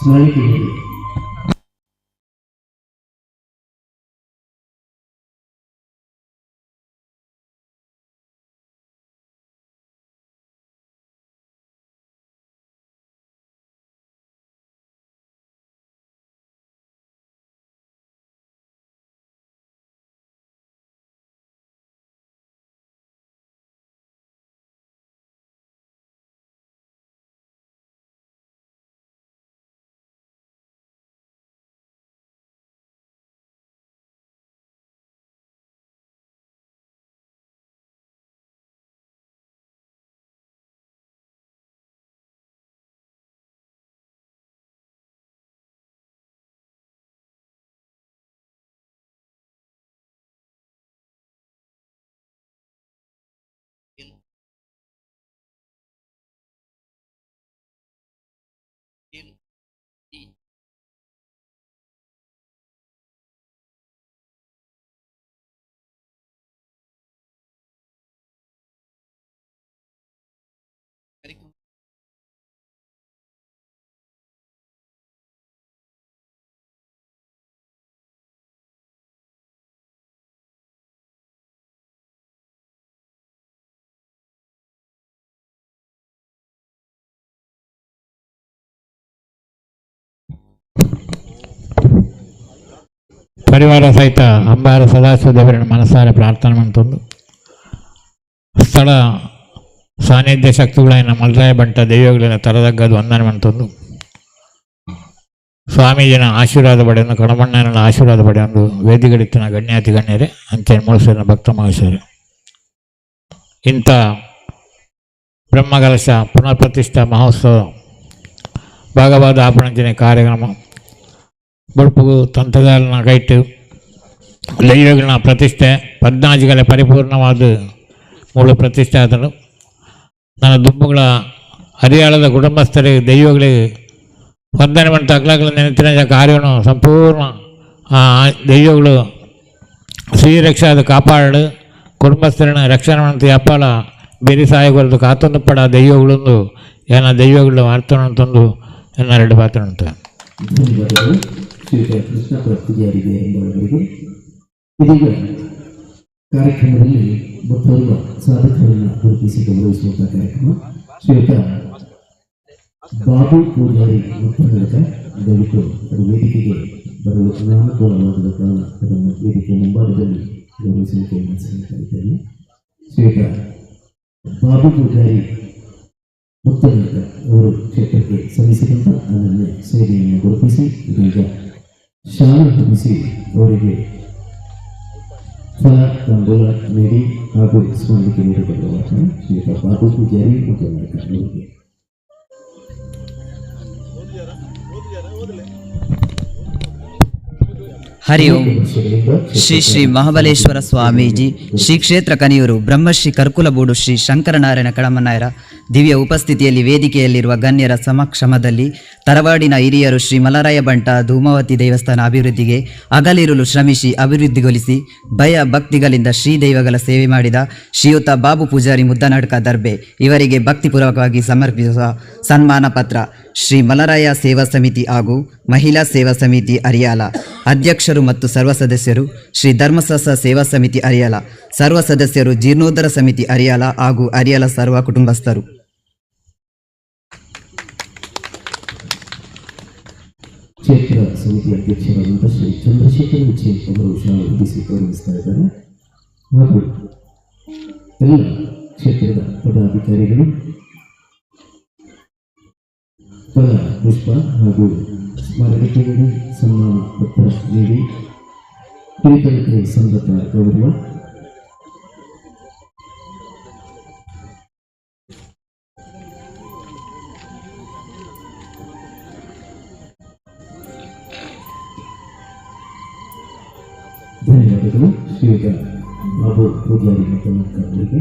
ಸ್ಮರಣಿಕೆ ನೀಡಿ ಪರಿವಾರ ಸಹಿತ ಅಂಬಾರ ಸದಾಶಿವದೇವರನ್ನು ಮನಸಾರೆ ಪ್ರಾರ್ಥನೆ ಮಾಡ್ತಂದು ಸ್ಥಳ ಸಾನ್ನಿಧ್ಯ ಶಕ್ತಿಗಳನ್ನ ಮಲರಾಯ ಬಂಟ ದೈವಗಳನ್ನ ತರದಗ್ಗದು ವಂದನೆ ಮಾಡ್ತಂದು ಸ್ವಾಮೀಜಿನ ಆಶೀರ್ವಾದ ಪಡೆಯನ್ನು ಕಡಮಣ್ಣನ ಆಶೀರ್ವಾದ ಪಡೆಯೊಂದು ವೇದಿಗಳಿತ್ತಿನ ಗಣ್ಯಾತಿ ಗಣ್ಯರೇ ಅಂಚೆ ಮೂಡಿಸಿದ ಭಕ್ತ ಮಹೇಶರೇ. ಇಂಥ ಬ್ರಹ್ಮಕಲಶ ಪುನರ್ ಪ್ರತಿಷ್ಠಾ ಮಹೋತ್ಸವ ಭಾಗವಾದ ಆಪಣಂಚನೆ ಕಾರ್ಯಕ್ರಮ ಬುಡುಪು ತಂತ್ರಗಾರನ ಕೈಟ್ಟು ದೈವಗಳನ್ನ ಪ್ರತಿಷ್ಠೆ 14 ಪರಿಪೂರ್ಣವಾದ ಮೂಲ ಪ್ರತಿಷ್ಠೆ ಆದನು. ನನ್ನ ದುಂಬುಗಳ ಹರಿಯಾಳದ ಕುಟುಂಬಸ್ಥರಿಗೆ ದೈವಗಳಿಗೆ ವಂದನೆ ಮಾಡ್ತಾ ಅಗ್ಲಾಗಲ ನೆನಪಿನ ಕಾರ್ಯವನ್ನು ಸಂಪೂರ್ಣ ದೈವಗಳು ಶ್ರೀರಕ್ಷಾದ ಕಾಪಾಡು ಕುಟುಂಬಸ್ಥರನ್ನ ರಕ್ಷಣೆ ಮಾಡ್ತಾ ಅಪ್ಪಾಲ ಬೇರೆ ಸಾಯಗೊಳ್ದು ಕಾತೊಂದು ಪಡ ದೈವಗಳೊಂದು ಏನ ದೈವಗಳು ವಾರ್ತನ ಅಂತಂದು ಎಲ್ಲ 2 ಪಾತ್ರ ಅಂತ ಧನ್ಯವಾದಗಳು ಶ್ರೀಯುತ ಕೃಷ್ಣಪ್ಪ ಪೂಜಾರಿಗೆ ಎಂಬುವವರಿಗೆ. ಇದೀಗ ಕಾರ್ಯಕ್ರಮದಲ್ಲಿ ಮತ್ತೋರ್ವ ಸಾಧಕರನ್ನು ಗುರುತಿಸಿ ಗೌರವಿಸುವಂತಹ ಕಾರ್ಯಕ್ರಮ. ಶ್ರೀಯುತ ಬಾಬು ಪೂಜಾರಿ ಮುತ್ತನಗರ ದಯವಿಟ್ಟು ಅದು ವೇದಿಕೆಗೆ ಬರಲು ಅನಾನುಕೂಲವಾದ ಕಾರಣ ಅದನ್ನು ವೇದಿಕೆ ಮುಂಭಾಗದಲ್ಲಿ ಗೌರವಿಸುವಿಕೆಯನ್ನು ಸಲ್ಲಿಸುತ್ತಿದ್ದೇನೆ. ಶ್ರೀಯುತ ಬಾಬು ಪೂಜಾರಿ ಮುತ್ತನಾಟ ಅವರು ಕ್ಷೇತ್ರಕ್ಕೆ ಸಲ್ಲಿಸಿದಂಥ ಅದನ್ನು ಸೇವೆಯನ್ನು ಗುರುತಿಸಿ ಇದೀಗ ಶಾಲೆ ಹೊಂದಿಸಿ ಅವರಿಗೆ ಫಲ ತಾಂಬೂಲ ನೀಡಿ ಹಾಗೂ ಸ್ಮರಣಿಕೆ ನೀಡಿಕೊಳ್ಳುವ ಶ್ರೀಯುತ ಬಾಬು ಪೂಜಾರಿ ಮುತ್ತನಾಟ ಅವರಿಗೆ ಹರಿ ಓಂ. ಶ್ರೀ ಶ್ರೀ ಮಹಾಬಲೇಶ್ವರ ಸ್ವಾಮೀಜಿ ಶ್ರೀ ಕ್ಷೇತ್ರ ಕನಿಯೂರು ಬ್ರಹ್ಮಶ್ರೀ ಕರ್ಕುಲಬೂಡು ಶ್ರೀ ಶಂಕರನಾರಾಯಣ ಕಡಮನಾಯರ ದಿವ್ಯ ಉಪಸ್ಥಿತಿಯಲ್ಲಿ ವೇದಿಕೆಯಲ್ಲಿರುವ ಗಣ್ಯರ ಸಮಕ್ಷಮದಲ್ಲಿ ತರವಾಡಿನ ಹಿರಿಯರು ಶ್ರೀ ಮಲರಾಯ ಬಂಟ ಧೂಮಾವತಿ ದೇವಸ್ಥಾನ ಅಭಿವೃದ್ಧಿಗೆ ಹಗಲಿರುಳು ಶ್ರಮಿಸಿ ಅಭಿವೃದ್ಧಿಗೊಳಿಸಿ ಭಯ ಭಕ್ತಿಗಳಿಂದ ಶ್ರೀ ದೈವಗಳ ಸೇವೆ ಮಾಡಿದ ಶ್ರೀಯುತ ಬಾಬು ಪೂಜಾರಿ ಮುದ್ದನಾಡ್ಕ ದರ್ಬೆ ಇವರಿಗೆ ಭಕ್ತಿಪೂರ್ವಕವಾಗಿ ಸಮರ್ಪಿಸುವ ಸನ್ಮಾನ ಪತ್ರ ಶ್ರೀ ಮಲರಾಯ ಸೇವಾ ಸಮಿತಿ ಹಾಗೂ ಮಹಿಳಾ ಸೇವಾ ಸಮಿತಿ ಅರಿಯಾಲ ಅಧ್ಯಕ್ಷರು ಮತ್ತು ಸರ್ವ ಸದಸ್ಯರು, ಶ್ರೀ ಧರ್ಮಸಸ ಸೇವಾ ಸಮಿತಿ ಅರಿಯಾಲ ಸರ್ವ ಸದಸ್ಯರು, ಜೀರ್ಣೋದ್ಧಾರ ಸಮಿತಿ ಅರಿಯಾಲ ಹಾಗೂ ಅರಿಯಾಲ ಸರ್ವ ಕುಟುಂಬಸ್ಥರು. ಕ್ಷೇತ್ರ ಸಮಿತಿ ಅಧ್ಯಕ್ಷರಾದಂಥ ಶ್ರೀ ಚಂದ್ರಶೇಖರ ವಿಜಯ್ ಅವರು ಶಾಲೆ ಹೊಂದಿಸಿ ಗೌರವಿಸ್ತಾ ಇದ್ದಾರೆ ಹಾಗೂ ಎಲ್ಲ ಕ್ಷೇತ್ರದ ಪದಾಧಿಕಾರಿಗಳು ಫಲ ಪುಷ್ಪ ಹಾಗೂ ಸ್ಮರಣಿಕೆ ನೀಡಿ ಸನ್ಮಾನ ಪತ್ರ ನೀಡಿ ಕಿರಿಕಲಿಕೆ ಸಂಗತ ಗೌರವ ಧನ್ಯವಾದಗಳು ಶ್ರೀಯುತ ಬಾಬು ಪೂಜಾರಿ ಅವರಿಗೆ.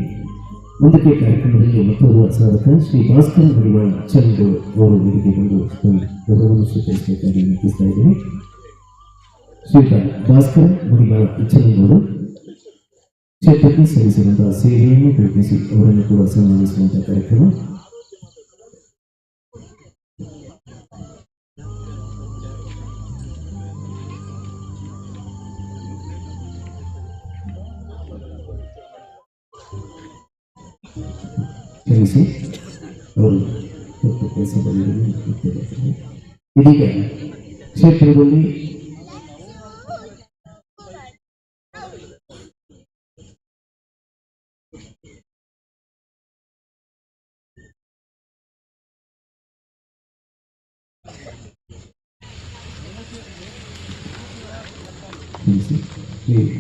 ಮುಂದಕ್ಕೆ ಕಾರ್ಯಕ್ರಮದಲ್ಲಿ ಮತ್ತೋರ್ವ ಸಾಧಕ ಶ್ರೀ ಭಾಸ್ಕರ ಮಡಿವಾಳ ಚಂದ್ರ ಅವರು ವೇದಿಕೆ ಬಂದು ಗೌರವವನ್ನು ಸ್ವೀಕರಿಸಬೇಕಾಗಿ ವಿನಂತಿಸ್ತಾ ಇದ್ದೇನೆ. ಶ್ರೀಯುತ ಭಾಸ್ಕರ ಮಡಿವಾಳ ಚಂದ್ರವರು ಕ್ಷೇತ್ರಕ್ಕೆ ಸಲ್ಲಿಸಿರುವಂತಹ ಸೇವೆಯನ್ನು ಗುರುತಿಸಿ ಅವರನ್ನು ಕೂಡ ಸನ್ಮಾನಿಸುವಂತಹ ಕಾರ್ಯಕ್ರಮ. ಕ್ಷಮಿಸಿ ಅವರು ಕೆಲಸದಲ್ಲಿ ಇದೀಗ ಕ್ಷೇತ್ರದಲ್ಲಿ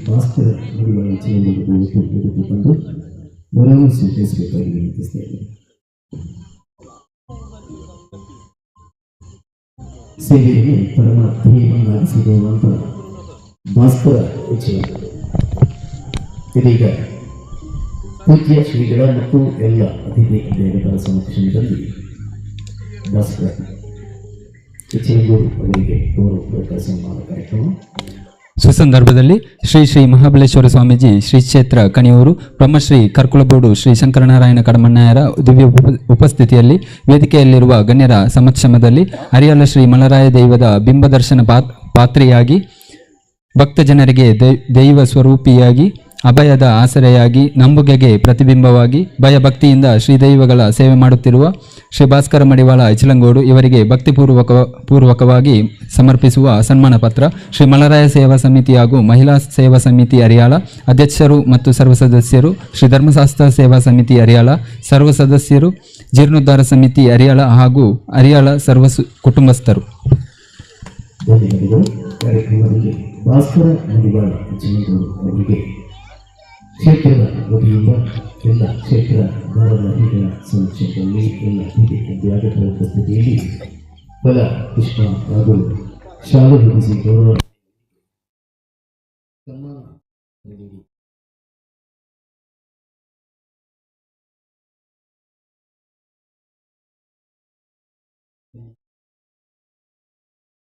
ಭಾಸ್ಕರ ಮಡಿವಾಳ ಚಂದ್ರ ಬಂದು ಗೌರವ ಸ್ವೀಕರಿಸಬೇಕಾಗಿ ವಿನಂತಿಸ್ತಾ ಇದ್ದೇನೆ. ಸೇವೆಯನ್ನು ಪರಮ ಧ್ಯೇಯವನ್ನಾಗಿಸಿರುವಂಥ ಭಾಸ್ಕರ ವಿಜಯ ಇದೀಗ ಪೂಜ್ಯ ಶ್ರೀಗಳ ಮತ್ತು ಎಲ್ಲ ಅತಿಥಿ ದೇವತರ ಸಮಕ್ಷಮದಲ್ಲಿ ಭಾಸ್ಕರ ವಿಜಯಗೌಡ ಅವರಿಗೆ ಗೌರವಪೂರ್ವಕ ಸನ್ಮಾನ ಕಾರ್ಯಕ್ರಮ. ಸುಸಂದರ್ಭದಲ್ಲಿ ಶ್ರೀ ಶ್ರೀ ಮಹಾಬಲೇಶ್ವರ ಸ್ವಾಮೀಜಿ ಶ್ರೀ ಕ್ಷೇತ್ರ ಕಣಿಯೂರು ಬ್ರಹ್ಮಶ್ರೀ ಕರ್ಕುಲಬೋಡು ಶ್ರೀ ಶಂಕರನಾರಾಯಣ ಕಡಮಣ್ಣಾಯರ ದಿವ್ಯ ಉಪಸ್ಥಿತಿಯಲ್ಲಿ ವೇದಿಕೆಯಲ್ಲಿರುವ ಗಣ್ಯರ ಸಮಕ್ಷಮದಲ್ಲಿ ಅರಿಯಾಲ ಶ್ರೀ ಮಲರಾಯ ದೈವದ ಬಿಂಬದರ್ಶನ ಪಾತ್ರೆಯಾಗಿ ಭಕ್ತ ಜನರಿಗೆ ದೈವ ಸ್ವರೂಪಿಯಾಗಿ ಅಭಯದ ಆಸರೆಯಾಗಿ ನಂಬುಗೆಗೆ ಪ್ರತಿಬಿಂಬವಾಗಿ ಭಯಭಕ್ತಿಯಿಂದ ಶ್ರೀದೈವಗಳ ಸೇವೆ ಮಾಡುತ್ತಿರುವ ಶ್ರೀ ಭಾಸ್ಕರ ಮಡಿವಾಳ ಇಚಲಂಗೋಡು ಇವರಿಗೆ ಪೂರ್ವಕವಾಗಿ ಸಮರ್ಪಿಸುವ ಸನ್ಮಾನ ಪತ್ರ ಶ್ರೀ ಮಲರಾಯ ಸೇವಾ ಸಮಿತಿ ಹಾಗೂ ಮಹಿಳಾ ಸೇವಾ ಸಮಿತಿ ಅರಿಯಾಲ ಅಧ್ಯಕ್ಷರು ಮತ್ತು ಸರ್ವ ಸದಸ್ಯರು, ಶ್ರೀ ಧರ್ಮಶಾಸ್ತ್ರ ಸೇವಾ ಸಮಿತಿ ಅರಿಯಾಲ ಸರ್ವ ಸದಸ್ಯರು, ಜೀರ್ಣೋದ್ಧಾರ ಸಮಿತಿ ಅರಿಯಾಲ ಹಾಗೂ ಅರಿಯಾಲ ಸರ್ವ ಕುಟುಂಬಸ್ಥರು. ಕಾರ್ಯಕ್ರಮದಲ್ಲಿ ಭಾಸ್ಕರ ಮಡಿವಾಳ ಇಚಲಂಗೋಡು ಅವರಿಗೆ ಕ್ಷೇತ್ರದ ವತಿಯಿಂದ ಎಲ್ಲ ಕ್ಷೇತ್ರ ಧಾರಾವಾಹಿಗಳ ಸಮಕ್ಷಮದಲ್ಲಿ ಎಲ್ಲ ಅತಿಥಿಯಾಗದ ಉಪಸ್ಥಿತಿಯಲ್ಲಿ ಫಲ ಪುಷ್ಪ ಹಾಗೂ ಶಾಲೆ ಹೊಂದಿಸಿ ಗೌರವ ಸನ್ಮಾನ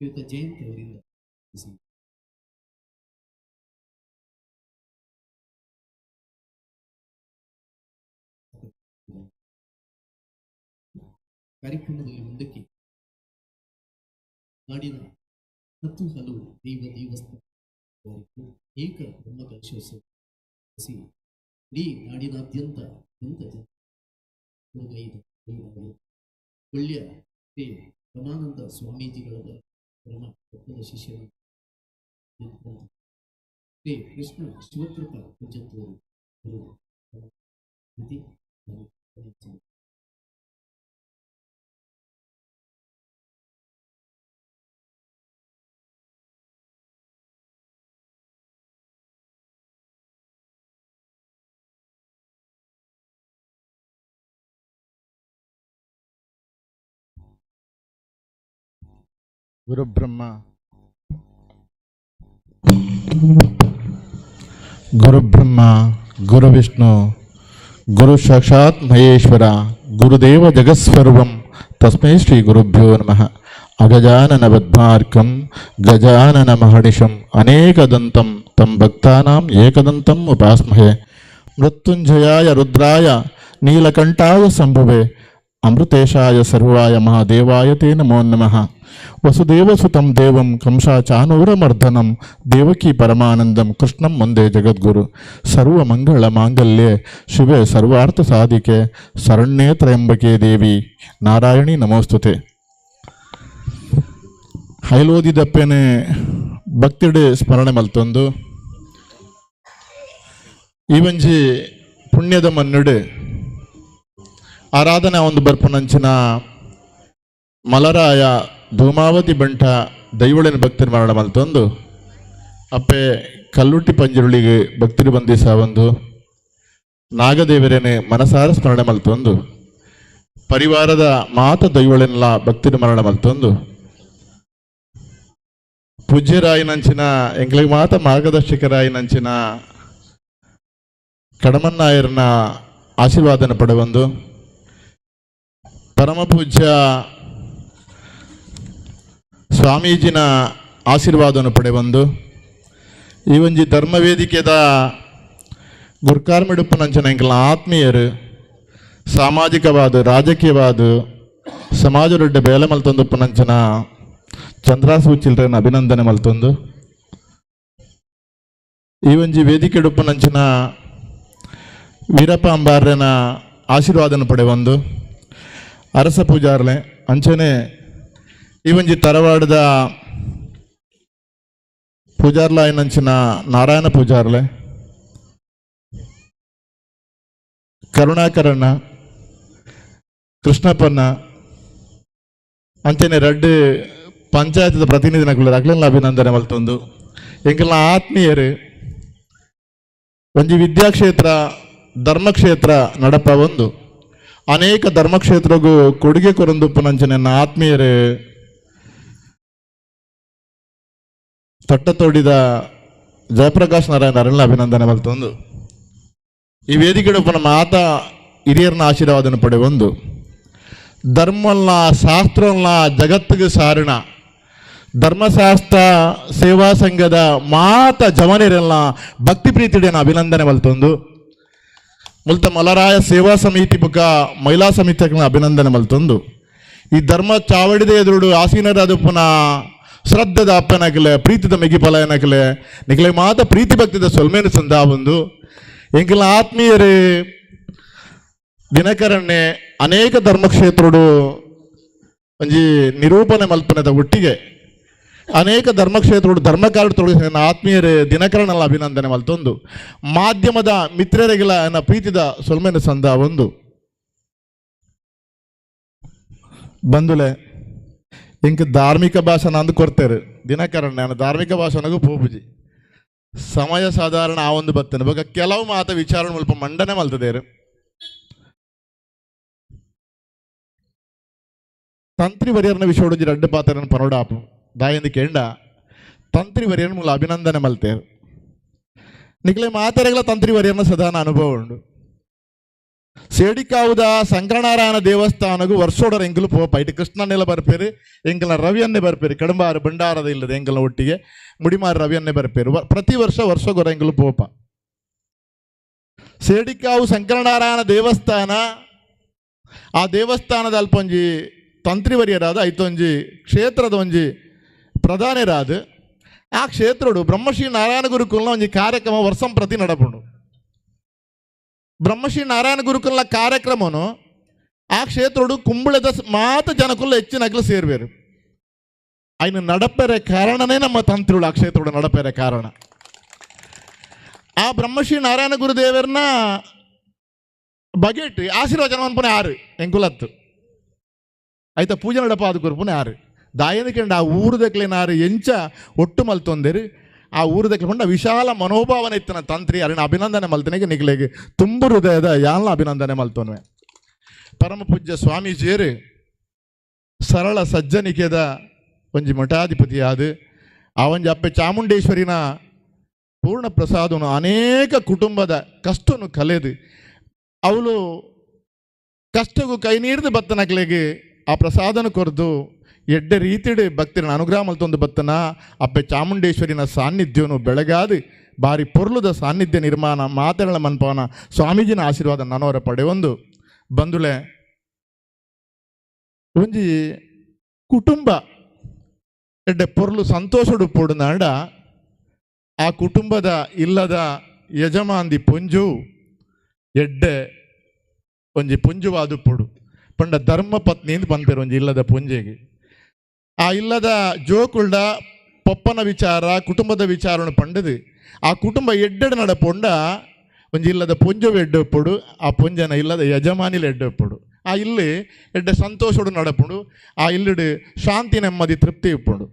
ನೀಡಿ ಜಯಂತಿ ಅವರಿಂದ ಕಾರ್ಯಕ್ರಮದಲ್ಲಿ ಮುಂದಕ್ಕೆ ನಾಡಿನ 10 ಹಲವು ದೇವಸ್ಥಾನ ಏಕ ಬ್ರಹ್ಮಕಲಶೋತ್ಸವ ಇಡೀ ನಾಡಿನಾದ್ಯಂತ ಒಳ್ಳೆಯ ಶ್ರೀ ರಮಾನಂದ ಸ್ವಾಮೀಜಿಗಳ ಪರಮ ಶಿಷ್ಯರು ಶ್ರೀ ಕೃಷ್ಣ ಶಿವಕೃಪ ಪಂಚತ್ವರು ಗುರುಬ್ರಹ್ಮ ಗುರುಬ್ರಹ್ಮ ಗುರುವಿಷ್ಣು ಗುರು ಸಾಕ್ಷಾತ್ ಮಹೇಶ್ವರ ಗುರುದೇವ ಜಗತ್ಸರ್ವಂ ತಸ್ಮೈ ಶ್ರೀ ಗುರುಭ್ಯೋ ನಮಃ. ಅಗಜಾನನ ಪದ್ಮಾರ್ಕಂ ಗಜಾನನ ಮಹರ್ನಿಶಂ ಅನೇಕದಂತಂ ತಂ ಭಕ್ತಾನಾಂ ಏಕದಂತಂ ಉಪಾಸ್ಮಹೇ. ಮೃತ್ಯುಂಜಯಾಯ ರುದ್ರಾಯ ನೀಲಕಂಠಾಯ ಸಂಭುವೆ ಅಮೃತೇಶಾಯ ಸರ್ವಾಯ ಮಹಾದೇವಾಯ ತೇ ನಮೋ ನಮಃ. ವಸುದೇವಸುತಂ ದೇವಂ ಕಂಸಾಚಾನೂರಮರ್ದನಂ ದೇವಕಿ ಪರಮಾನಂದಂ ಕೃಷ್ಣಂ ವಂದೇ ಜಗದ್ಗುರು. ಸರ್ವಮಂಗಳ ಮಾಂಗಲ್ಯೆ ಶಿವೆ ಸರ್ವಾರ್ಥ ಸಾಧಿಕೆ ಶರಣ್ಯೇ ತ್ರಯಂಬಕೆ ದೇವಿ ನಾರಾಯಣಿ ನಮೋಸ್ತುತೆ. ಹೈಲೋದಿದಪ್ಪೇನೆ ಭಕ್ತಿಡೆ ಸ್ಮರಣೆ ಮಲ್ತೊಂದು ಈ ಒಂಜಿ ಪುಣ್ಯದ ಮನ್ನುಡೆ ಆರಾಧನೆ ಒಂದು ಬರ್ಪುನಂಚಿನ ಮಲರಾಯ ಧೂಮಾವತಿ ಬಂಟ ದೈವಳಿನ ಭಕ್ತಿನ ಮರಣ ಮಲ್ತೊಂದು ಅಪ್ಪೆ ಕಲ್ಲುಟ್ಟಿ ಪಂಜರುಳಿಗೆ ಭಕ್ತಿರು ಬಂದಿಸ ಒಂದು ನಾಗದೇವರೇನೆ ಮನಸಾರ ಸ್ಮರಣೆ ಮಲ್ತೊಂದು ಪರಿವಾರದ ಮಾತ ದೈವಳಿನ ಭಕ್ತಿನ ಮರಣ ಮಲ್ತೊಂದು ಪೂಜ್ಯರಾಯಿನಂಚಿನ ಎಂಗ್ಲಿಗೆ ಮಾತ ಮಾರ್ಗದರ್ಶಕರಾಯಿನಂಚಿನ ಕಡಮನ್ನಾಯರನ ಆಶೀರ್ವಾದನ ಪಡೆವಂದು ಪರಮ ಪೂಜ್ಯ ಸ್ವಾಮೀಜಿನ ಆಶೀರ್ವಾದವನ್ನು ಪಡೆವಂದು ಈ ಒಂಜಿ ಧರ್ಮ ವೇದಿಕೆದ ಗುರ್ಕಾರ್ಮಿಡುಪ್ಪುನಂಚನ ಎಂಕಲ ಆತ್ಮೀಯರು ಸಾಮಾಜಿಕವಾದ ರಾಜಕೀಯವಾದ ಸಮಾಜದೊಡ್ಡ ಬೇಲೆ ಮಲ್ತೊಂದುಪ್ಪುನಂಚನ ಚಂದ್ರಾಸು ಚಿಲ್ಡ್ರನ್ ಅಭಿನಂದನೆ ಮಲ್ತೊಂದು ಈ ಒಂಜಿ ವೇದಿಕೆ ಡುಪ್ಪುನಂಚಿನ ವೀರಪ್ಪ ಅಂಬಾರ್ಯನ ಆಶೀರ್ವಾದನ ಪಡೆವಂದು ಅರಸ ಪೂಜಾರ್ಲೆ ಅಂಚನೆ ಈ ಒಂಜಿ ತರವಾಡದ ಪೂಜಾರ್ಲ ಆಯ್ನಂಚಿನ ನಾರಾಯಣ ಪೂಜಾರ್ಲೆ ಕರುಣಾಕರಣ್ಣ ಕೃಷ್ಣಪ್ಪನ್ನ ಅಂಚನೆ ರೆಡ್ ಪಂಚಾಯತದ ಪ್ರತಿನಿಧಿನಗಳು ಅಗ್ಲೆಲ್ಲ ಅಭಿನಂದನೆ ಮಲ್ತೊಂದು ಎಂಕೆಲ್ಲ ಆತ್ಮೀಯರು ಒಂಜಿ ವಿದ್ಯಾಕ್ಷೇತ್ರ ಧರ್ಮಕ್ಷೇತ್ರ ನಡಪ ಒಂದು ಅನೇಕ ಧರ್ಮಕ್ಷೇತ್ರಗೂ ಕೊಡುಗೆ ಕೊರಂದುಪ್ಪನಂಚನ ಆತ್ಮೀಯರು ತೊಟ್ಟ ತೋಡಿದ ಜಯಪ್ರಕಾಶ್ ನಾರಾಯಣ ಅರಣ್ಯ ಅಭಿನಂದನೆ ಮಲ್ತೊಂದು ಈ ವೇದಿಕೆ ನಮ್ಮ ಆತ ಹಿರಿಯರನ್ನ ಆಶೀರ್ವಾದನ ಪಡೆ ಒಂದು ಧರ್ಮಲ್ಲ ಶಾಸ್ತ್ರಲ್ಲ ಜಗತ್ತಿಗೆ ಸಾರಣ ಧರ್ಮಶಾಸ್ತ್ರ ಸೇವಾ ಸಂಘದ ಮಾತ ಜವನಿರೆಲ್ಲ ಭಕ್ತಿ ಪ್ರೀತಿಡೆಯನ್ನು ಅಭಿನಂದನೆ ಮಲ್ತೊಂದು ಮುಲ್ತ ಮಲರಾಯ ಸೇವಾ ಸಮಿತಿ ಬುಕ್ಕ ಮಹಿಳಾ ಸಮಿತಿಗಳನ್ನ ಅಭಿನಂದನೆ ಮಲ್ತೊಂದು ಈ ಧರ್ಮ ಚಾವಡಿದ ಎದುರು ಆಸೀನರಾದ ಪುನಃ ಶ್ರದ್ಧದ ಅಪ್ಪನಾಗಲೆ ಪ್ರೀತಿದ ಮೆಗಿಫಲಯನಾಗಲೆ ನಿಗಲೆ ಮಾತ ಪ್ರೀತಿ ಭಕ್ತಿದ ಸೊಲ್ಮೇನ ಸಂದ ಒಂದು ಎಂಕೆಲ್ಲ ಆತ್ಮೀಯರೇ ದಿನಕರಣ್ಣೆ ಅನೇಕ ಧರ್ಮಕ್ಷೇತ್ರಡು ಒಂಜಿ ನಿರೂಪಣೆ ಮಲ್ಪನೆದ ಒಟ್ಟಿಗೆ ಅನೇಕ ಧರ್ಮಕ್ಷೇತ್ರಗಳು ಧರ್ಮಕಾರ್ಡ್ ತೊಡಗಿಸ ಆತ್ಮೀಯರೇ ದಿನಕರನೆಲ್ಲ ಅಭಿನಂದನೆ ಮಲ್ತೊಂದು ಮಾಧ್ಯಮದ ಮಿತ್ರರಿಗೆಲ್ಲ ನನ್ನ ಪ್ರೀತಿದ ಸೊಲ್ಮೇನ ಸಂದ ಒಂದು ಬಂದುಲೆ ಇಂಕ ಧಾರ್ಮಿಕ ಭಾಷಣ ಅಂದು ಕೊಡ್ತೇರು ದಿನಕರಣ ನಾನು ಧಾರ್ಮಿಕ ಭಾಷಣಗೂ ಪೋಪುಜಿ ಸಮಯ ಸಾಧಾರಣ ಆ ಒಂದು ಬರ್ತೇನೆ ಇವಾಗ ಕೆಲವು ಮಾತ ವಿಚಾರ ಸ್ವಲ್ಪ ಮಂಡನೆ ಮಲ್ತದೇರು ತಂತ್ರಿ ವರಿಯರ್ನ ವಿಷಯ ರಡ್ಡು ಪಾತ್ರ ಪರೋಡಾಪು ದಾಯಂದು ಕೇಂಡ ತಂತ್ರಿ ವರಿಯರ್ನ ಮೂಲ ಅಭಿನಂದನೆ ಮಲ್ತೇರು ನಿಕ್ಲೆ ಮಾತಾರೆಗಳ ತಂತ್ರಿ ವರಿಯರ್ನ ಸದಾನ ಅನುಭವ ಉಂಡು ಸೇಡಿಕಾವುದ ಶಂಕರನಾರಾಯಣ ದೇವಸ್ಥಾನಗೂ ವರ್ಷೋಡರ ಎಂಕಲು ಪೋಪ ಇಟ್ಟು ಕೃಷ್ಣನೆಲ್ಲ ಬರ್ಪೇರು ಎಂಕಲ್ನ ರವಿಯನ್ನೇ ಬರ್ಪೇರು ಕಡಂಬಾರು ಭಂಡಾರದ ಇಲ್ಲದೆ ಎಂಕಲ್ನ ಒಟ್ಟಿಗೆ ಮುಡಿಮಾರು ರವಿಯನ್ನೇ ಬರ್ಪೇರು ಪ್ರತಿ ವರ್ಷಗೊರ ಎಂಕಲು ಪೋಪ ಸೇಡಿಕಾವು ಶಂಕರನಾರಾಯಣ ದೇವಸ್ಥಾನ ಆ ದೇವಸ್ಥಾನದ ಅಲ್ಪೊಂಜಿ ತಂತ್ರಿ ವರಿಯರಾದ ಐತೊಂಜಿ ಕ್ಷೇತ್ರದ ಒಂಜಿ ಪ್ರಧಾನರಾದ ಆ ಕ್ಷೇತ್ರಡು ಬ್ರಹ್ಮಶ್ರೀ ನಾರಾಯಣ ಗುರುಕುಲ್ನ ಒಂಜಿ ಕಾರ್ಯಕ್ರಮ ವರ್ಷಂ ಪ್ರತಿ ನಡಪುಂಡು ಬ್ರಹ್ಮಶ್ರೀ ನಾರಾಯಣ ಗುರುಕುಲ್ನ ಕಾರ್ಯಕ್ರಮನು ಆ ಕ್ಷೇತ್ರಡು ಕುಂಬಳದ ಮಾತ ಜನಕುಲ್ಲ ಹೆಚ್ಚಿನಗಲು ಸೇರ್ವೇರು ಅಯ್ನ ನಡಪೆರೆ ಕಾರಣನೇ ನಮ್ಮ ತಂತ್ರಿಗಳು ಆ ಕ್ಷೇತ್ರಡು ನಡಪೆರೆ ಕಾರಣ ಆ ಬ್ರಹ್ಮಶ್ರೀ ನಾರಾಯಣ ಗುರುದೇವರನ್ನ ಬಗೆಟ್ ಆಶೀರ್ವಚನ ಅನ್ಪನೆ ಆರು ಎಂಕುಲತ್ತು ಆಯ್ತಾ ಪೂಜೆ ನಡಪ ಅದು ಗುರುಪುನೆ ಆರು ದಾಯನಕೆಂಡು ಆ ಊರದಕ್ಲೇನಾರು ಎಂಚ ಒಟ್ಟು ಮಲ್ತೊಂದೇರು ಆ ಊರದಕ್ಕೆ ಬಂಡ ವಿಶಾಲ ಮನೋಭಾವನೆ ಇತ್ತನ ತಂತ್ರಿ ಅರಿನ ಅಭಿನಂದನೆ ಮಲ್ತನೆಗೆ ನಿಗ್ಲೆಗೆ ತುಂಬ ಹೃದಯದ ಯಾಲ್ನ ಅಭಿನಂದನೆ ಮಲ್ತೋನ್ವೆ ಪರಮ ಪೂಜ್ಯ ಸ್ವಾಮೀಜಿಯರು ಸರಳ ಸಜ್ಜನಿಕೆದ ಒಂಜಿ ಮಠಾಧಿಪತಿಯಾದ ಆ ಒಂಜಿ ಅಪ್ಪೆ ಚಾಮುಂಡೇಶ್ವರಿನ ಪೂರ್ಣ ಪ್ರಸಾದನು ಅನೇಕ ಕುಟುಂಬದ ಕಷ್ಟನು ಕಲೆದು ಅವಳು ಕಷ್ಟಗೂ ಕೈ ನೀರ್ದು ಬತ್ತನಕ್ಲೆಗೆ ಆ ಪ್ರಸಾದನ ಕೊರ್ದು ಎಡ್ಡೆ ರೀತಿಡು ಭಕ್ತಿನ ಅನುಗ್ರಹ ಮಲ್ತೊಂದು ಬತ್ತನ ಅಪ್ಪೆ ಚಾಮುಂಡೇಶ್ವರಿನ ಸಾನ್ನಿಧ್ಯನು ಬೆಳಗಾದು ಬಾರಿ ಪೊರ್ಲುದ ಸಾನ್ನಿಧ್ಯ ನಿರ್ಮಾಣ ಮಾತೆಗಳ ಮನ್ಪವನ ಸ್ವಾಮೀಜಿನ ಆಶೀರ್ವಾದ ನನವರ ಪಡೆಯೊಂದು ಬಂದುಳೆ ಒಂಜಿ ಕುಟುಂಬ ಎಡ್ಡೆ ಪೊರ್ಲು ಸಂತೋಷಡು ಪೋಡುನಾಡ ಆ ಕುಟುಂಬದ ಇಲ್ಲದ ಯಜಮಾಂದಿ ಪುಂಜು ಎಡ್ಡೆ ಒಂಜಿ ಪುಂಜುವಾದು ಪೊಡು ಪಂಡ ಧರ್ಮ ಪತ್ನಿ ಅಂತ ಬಂತೇರು ಒಂಜಿ ಇಲ್ಲದ ಪುಂಜೆಗೆ ಆ ಇಲ್ಲದ ಜೋಕುಳ್ಳ ಪಪ್ಪನ ವಿಚಾರ ಕುಟುಂಬದ ವಿಚಾರವನ್ನು ಪಂಡದು ಆ ಕುಟುಂಬ ಎಡ್ಡೆಡು ನಡಪೊಂಡ ಒಂಜಿ ಇಲ್ಲದ ಪುಂಜವು ಎಡ್ಡೊಪ್ಪಡು ಆ ಪುಂಜನ ಇಲ್ಲದ ಯಜಮಾನಿಲ ಎಡ್ಡೊಪ್ಪಡು ಆ ಇಲ್ಲಿ ಎಡ್ಡೆ ಸಂತೋಷಡು ನಡಪುಂಡು ಆ ಇಲ್ಲಿಡು ಶಾಂತಿ ನೆಮ್ಮದಿ ತೃಪ್ತಿ ಇಪ್ಪುಂಡು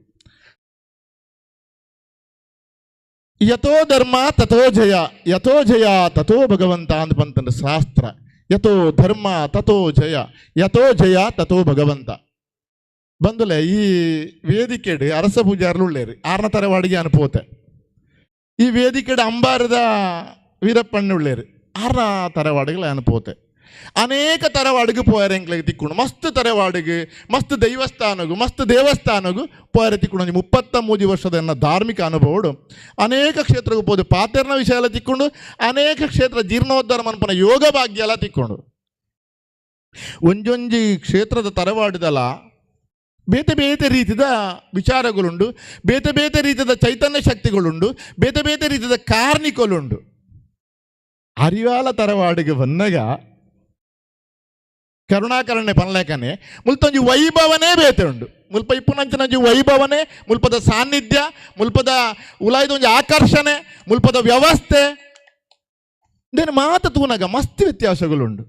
ಯಥೋ ಧರ್ಮ ತಥೋ ಜಯ ಯಥೋ ಜಯ ತಥೋ ಭಗವಂತ ಅಂತ ಬಂತಂದ್ರೆ ಶಾಸ್ತ್ರ ಯಥೋ ಧರ್ಮ ತಥೋ ಜಯ ಯಥೋ ಜಯ ತಥೋ ಭಗವಂತ ಬಂದುಲೆ ಈ ವೇದಿಕೆಡು ಅರಸ ಪೂಜಾರ್ಲು ಉಳ್ಳೇರು 6ನೇ ತರವಾಡಿಗೆ ಅನುಪೋತೆ ಈ ವೇದಿಕೆಡು ಅಂಬಾರದ ವೀರಪ್ಪಣ್ಣ ಉಳ್ಳೇರು 6ನೇ ತರವಾಡಿಗೆ ಅನುಪೋತೆ ಅನೇಕ ತರವಾಡಿಗೆ ಪೋಯರೆ ಎಂಕ್ಲೆಗೆ ತಿಕ್ಕೊಂಡು ಮಸ್ತ್ ತರವಾಡಿಗೆ ಮಸ್ತ್ ದೈವಸ್ಥಾನಗೂ ಮಸ್ತ್ ದೇವಸ್ಥಾನಗೂ ಪೋಯರೆ ತಿಕ್ಕೊಂಡು 33 ವರ್ಷದ ನನ್ನ ಧಾರ್ಮಿಕ ಅನುಭವಡು ಅನೇಕ ಕ್ಷೇತ್ರಗೂ ಹೋದು ಪಾತೆರ್ನ ವಿಷಯ ಎಲ್ಲ ತಿಕ್ಕೊಂಡು ಅನೇಕ ಕ್ಷೇತ್ರ ಜೀರ್ಣೋದ್ಧಾರ ಮನ್ಪನ ಯೋಗ ಭಾಗ್ಯ ಎಲ್ಲ ತಿಕ್ಕೊಂಡು ಒಂಜೊಂಜಿ ಕ್ಷೇತ್ರದ ತರವಾಡಿದಲ್ಲ ಬೇತೆ ಬೇತೆ ರೀತಿಯ ವಿಚಾರಗಳುಂಡು ಬೇತೆ ಬೇತೆ ರೀತಿಯ ಚೈತನ್ಯ ಶಕ್ತಿಗಳುಂಡು ಬೇತೆ ಬೇತೆ ರೀತಿಯ ಕಾರ್ಣಿಕಲುಂಡು ಅರಿಯಾಲ ತರವಾಡಿಗೆ ಬಂದಾಗ ಕರುಣಾಕರಣೆ ಪನ್ಲೇಕನೆ ಮುಲ್ಪೊಂಜಿ ವೈಭವನೇ ಬೇತೆ ಉಂಡು ಮುಲ್ಪ ಇಪ್ಪುನಂಚಿನಂಜಿ ವೈಭವನೇ ಮುಲ್ಪದ ಸಾನ್ನಿಧ್ಯ ಮುಲ್ಪದ ಉಲಾಯ್ದೊಂಜಿ ಆಕರ್ಷಣೆ ಮುಲ್ಪದ ವ್ಯವಸ್ಥೆ ದೇನು ಮಾತ ತೂನಗ ಮಸ್ತ್ ವ್ಯತ್ಯಾಸಗಳುಂಡು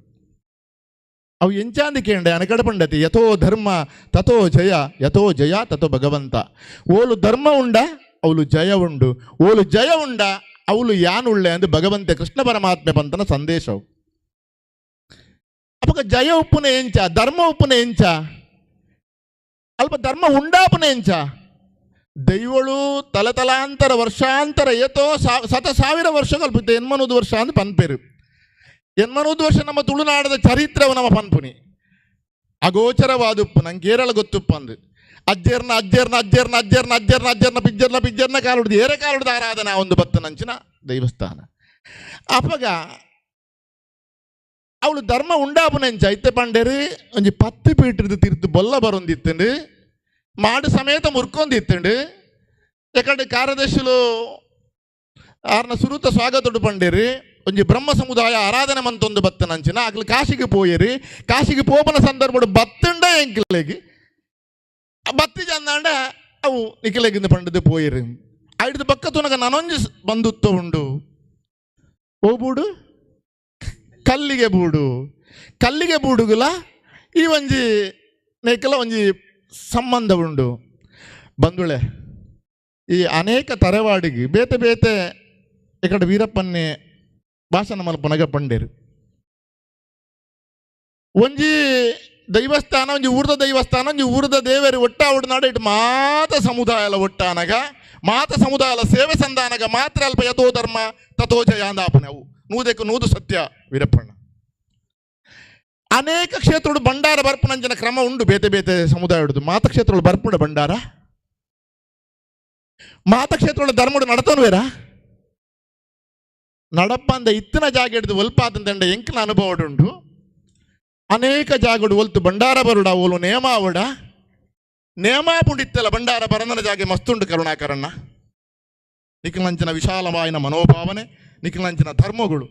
ಅವು ಎಂಚಾಂದಿ ಕೇಂಡೆ ಅನಕಡ ಪಂಡತಿ ಯಥೋ ಧರ್ಮ ತಥೋ ಜಯ ಯಥೋ ಜಯ ತಥೋ ಭಗವಂತ ಓಲು ಧರ್ಮ ಉಂಡ ಅವಳು ಜಯ ಉಂಡು ಓಲು ಜಯ ಉಂಡ ಅವಳು ಯಾನುಳ್ಳೆ ಅಂದು ಭಗವಂತ ಕೃಷ್ಣ ಪರಮಾತ್ಮೆ ಪಂತನ ಸಂದೇಶವು ಅಪಕ ಜಯ ಉಪ್ಪುನ ಎಂಚ ಧರ್ಮ ಉಪ್ಪುನ ಎಂಚ ಅಲ್ಪ ಧರ್ಮ ಉಂಡಾಪುನ ಎಂಚ ದೈವಳು ತಲತಲಾಂತರ ವರ್ಷಾಂತರ ಏತೋ 1,000 ವರ್ಷ ಕಲ್ಪಿತ್ತೆ 80 ವರ್ಷ ಅಂದು ಪನ್ಪೇರು 80 ವರ್ಷ ನಮ್ಮ ತುಳುನಾಡದ ಚರಿತ್ರವು ನಮ್ಮ ಪನ್ಪುನಿ ಅಗೋಚರವಾದುಪ್ಪು ನಂಗೆ ಕೇರಳ ಗೊತ್ತುಪ್ಪ ಅಂದು ಅಜ್ಜರ್ನ ಅಜ್ಜರ್ನ ಅಜ್ಜರ್ನ ಅಜ್ಜರ್ನ ಅಜ್ಜರ್ನ ಅಜ್ಜರ್ನ ಪಿಜ್ಜರ್ನ ಪಿಜ್ಜರ್ನ ಕಾಲುಡ್ದು ಏರೆ ಕಾಲುಡ್ದು ಆರಾಧನಾ ಒಂದು ಬತ್ತ ನಂಚಿನ ದೈವಸ್ಥಾನ ಅಪಗ ಅವಳು ಧರ್ಮ ಉಂಡಾಪುನೆಂಚ ಐತೆ ಪಂಡೇರು ಒಂಜಿ 10 ಪೀಟ್ರದ್ದು ತಿರ್ತು ಬೊಲ್ಲ ಬರೊಂದಿತ್ತಂಡು ಮಾಡು ಸಮೇತ ಮುರ್ಕೊಂದಿತ್ತಂಡು ಯಾಕಂದ್ರೆ ಕಾರ್ಯದರ್ಶಿಲು ಆರ್ನ ಸುರುತ ಸ್ವಾಗತೊಡು ಪಂಡೇರು ಒಂಜಿ ಬ್ರಹ್ಮ ಸಮುದಾಯ ಆರಾಧನೆ ಮಂತೊಂದು ಬತ್ತನಂಚಿನ ಆಗ್ಲಿ ಕಾಶಿಗೆ ಪೋಯರಿ ಕಾಶಿಗೆ ಪೋಪನ ಸಂದರ್ಭ ಬತ್ತಂಡ ಎಂಕ್ಲೆಗೆ ಬತ್ತಿ ಚಂದಾಂಡ ಅವು ನಿಖಿಲೆಗಿಂದ ಪಂಡದು ಪೋಯರಿ ಐದು ಪಕ್ಕ ತುನಗ ನನೊಂಜಿ ಬಂಧುತ್ವ ಉಂಡು ಓ ಬೂಡು ಕಲ್ಲಿಗೆ ಬೂಡುಗುಲ ಈ ಒಂಜಿ ನೆಕ್ಕಲ ಒಂಜಿ ಸಂಬಂಧ ಉಂಡು ಬಂದುಳೆ ಈ ಅನೇಕ ತರವಾಡಿಗೆ ಬೇತೆ ಬೇತೆ ಇಕಡೆ ವೀರಪ್ಪನ್ನೇ ಭಾಷಣ ಮಲ್ಪನಗ ಪಂಡೇರು ಒಂಜಿ ದೈವಸ್ಥಾನ ಒಂಜಿ ಊರದ ದೈವಸ್ಥಾನ ಒಂಜಿ ಊರದ ದೇವರು ಒಟ್ಟ ಉಡ್ನಾಡ ಇಟ್ಟು ಮಾತ ಸಮುದಾಯಲ ಒಟ್ಟಾನಗ ಮಾತ ಸಮುದಾಯಲ ಸೇವೆ ಸಂದಾನಗ ಮಾತ್ರ ಅಲ್ಪ ಯಥೋ ಧರ್ಮ ತಥೋ ಜಯ ಅಂದಾಪನೆ ಅವು ನೂದಕ್ಕೆ ನೂದು ಸತ್ಯ ವೀರಪ್ಪಣ್ಣ ಅನೇಕ ಕ್ಷೇತ್ರಗಳು ಭಂಡಾರ ಬರ್ಪನಂಜನ ಕ್ರಮ ಉಂಡು ಬೇತೆ ಬೇತೆ ಸಮುದಾಯ ಹಿಡಿದು ಮಾತ ಕ್ಷೇತ್ರಗಳು ಬರ್ಪುಂಡ ಭಂಡಾರ ಮಾತ ಕ್ಷೇತ್ರಗಳ ಧರ್ಮಡು ನಡತನುವೇರ ನಡಪ್ಪಂದ ಇತ್ತಿನ ಜಾಗ ಹಿಡಿದು ಒಲ್ಪಾತಂದಂಡ ಎಂಕನ ಅನುಭವ ಉಂಡು ಅನೇಕ ಜಾಗಡು ಒಲ್ತು ಭಂಡಾರ ಬರುಡ ಓಲು ನೇಮಾವುಡ ನೇಮಾಪುಂಡಿತ್ತಲ್ಲ ಭಂಡಾರ ಬರಂದನ ಜಾಗೆ ಮಸ್ತುಂಡು ಕರುಣಾಕರಣ್ಣ ನಿಖಿಲಂಚಿನ ವಿಶಾಲವಾಯಿನ ಮನೋಭಾವನೆ ನಿಖಿಲಂಚಿನ ಧರ್ಮಗಳು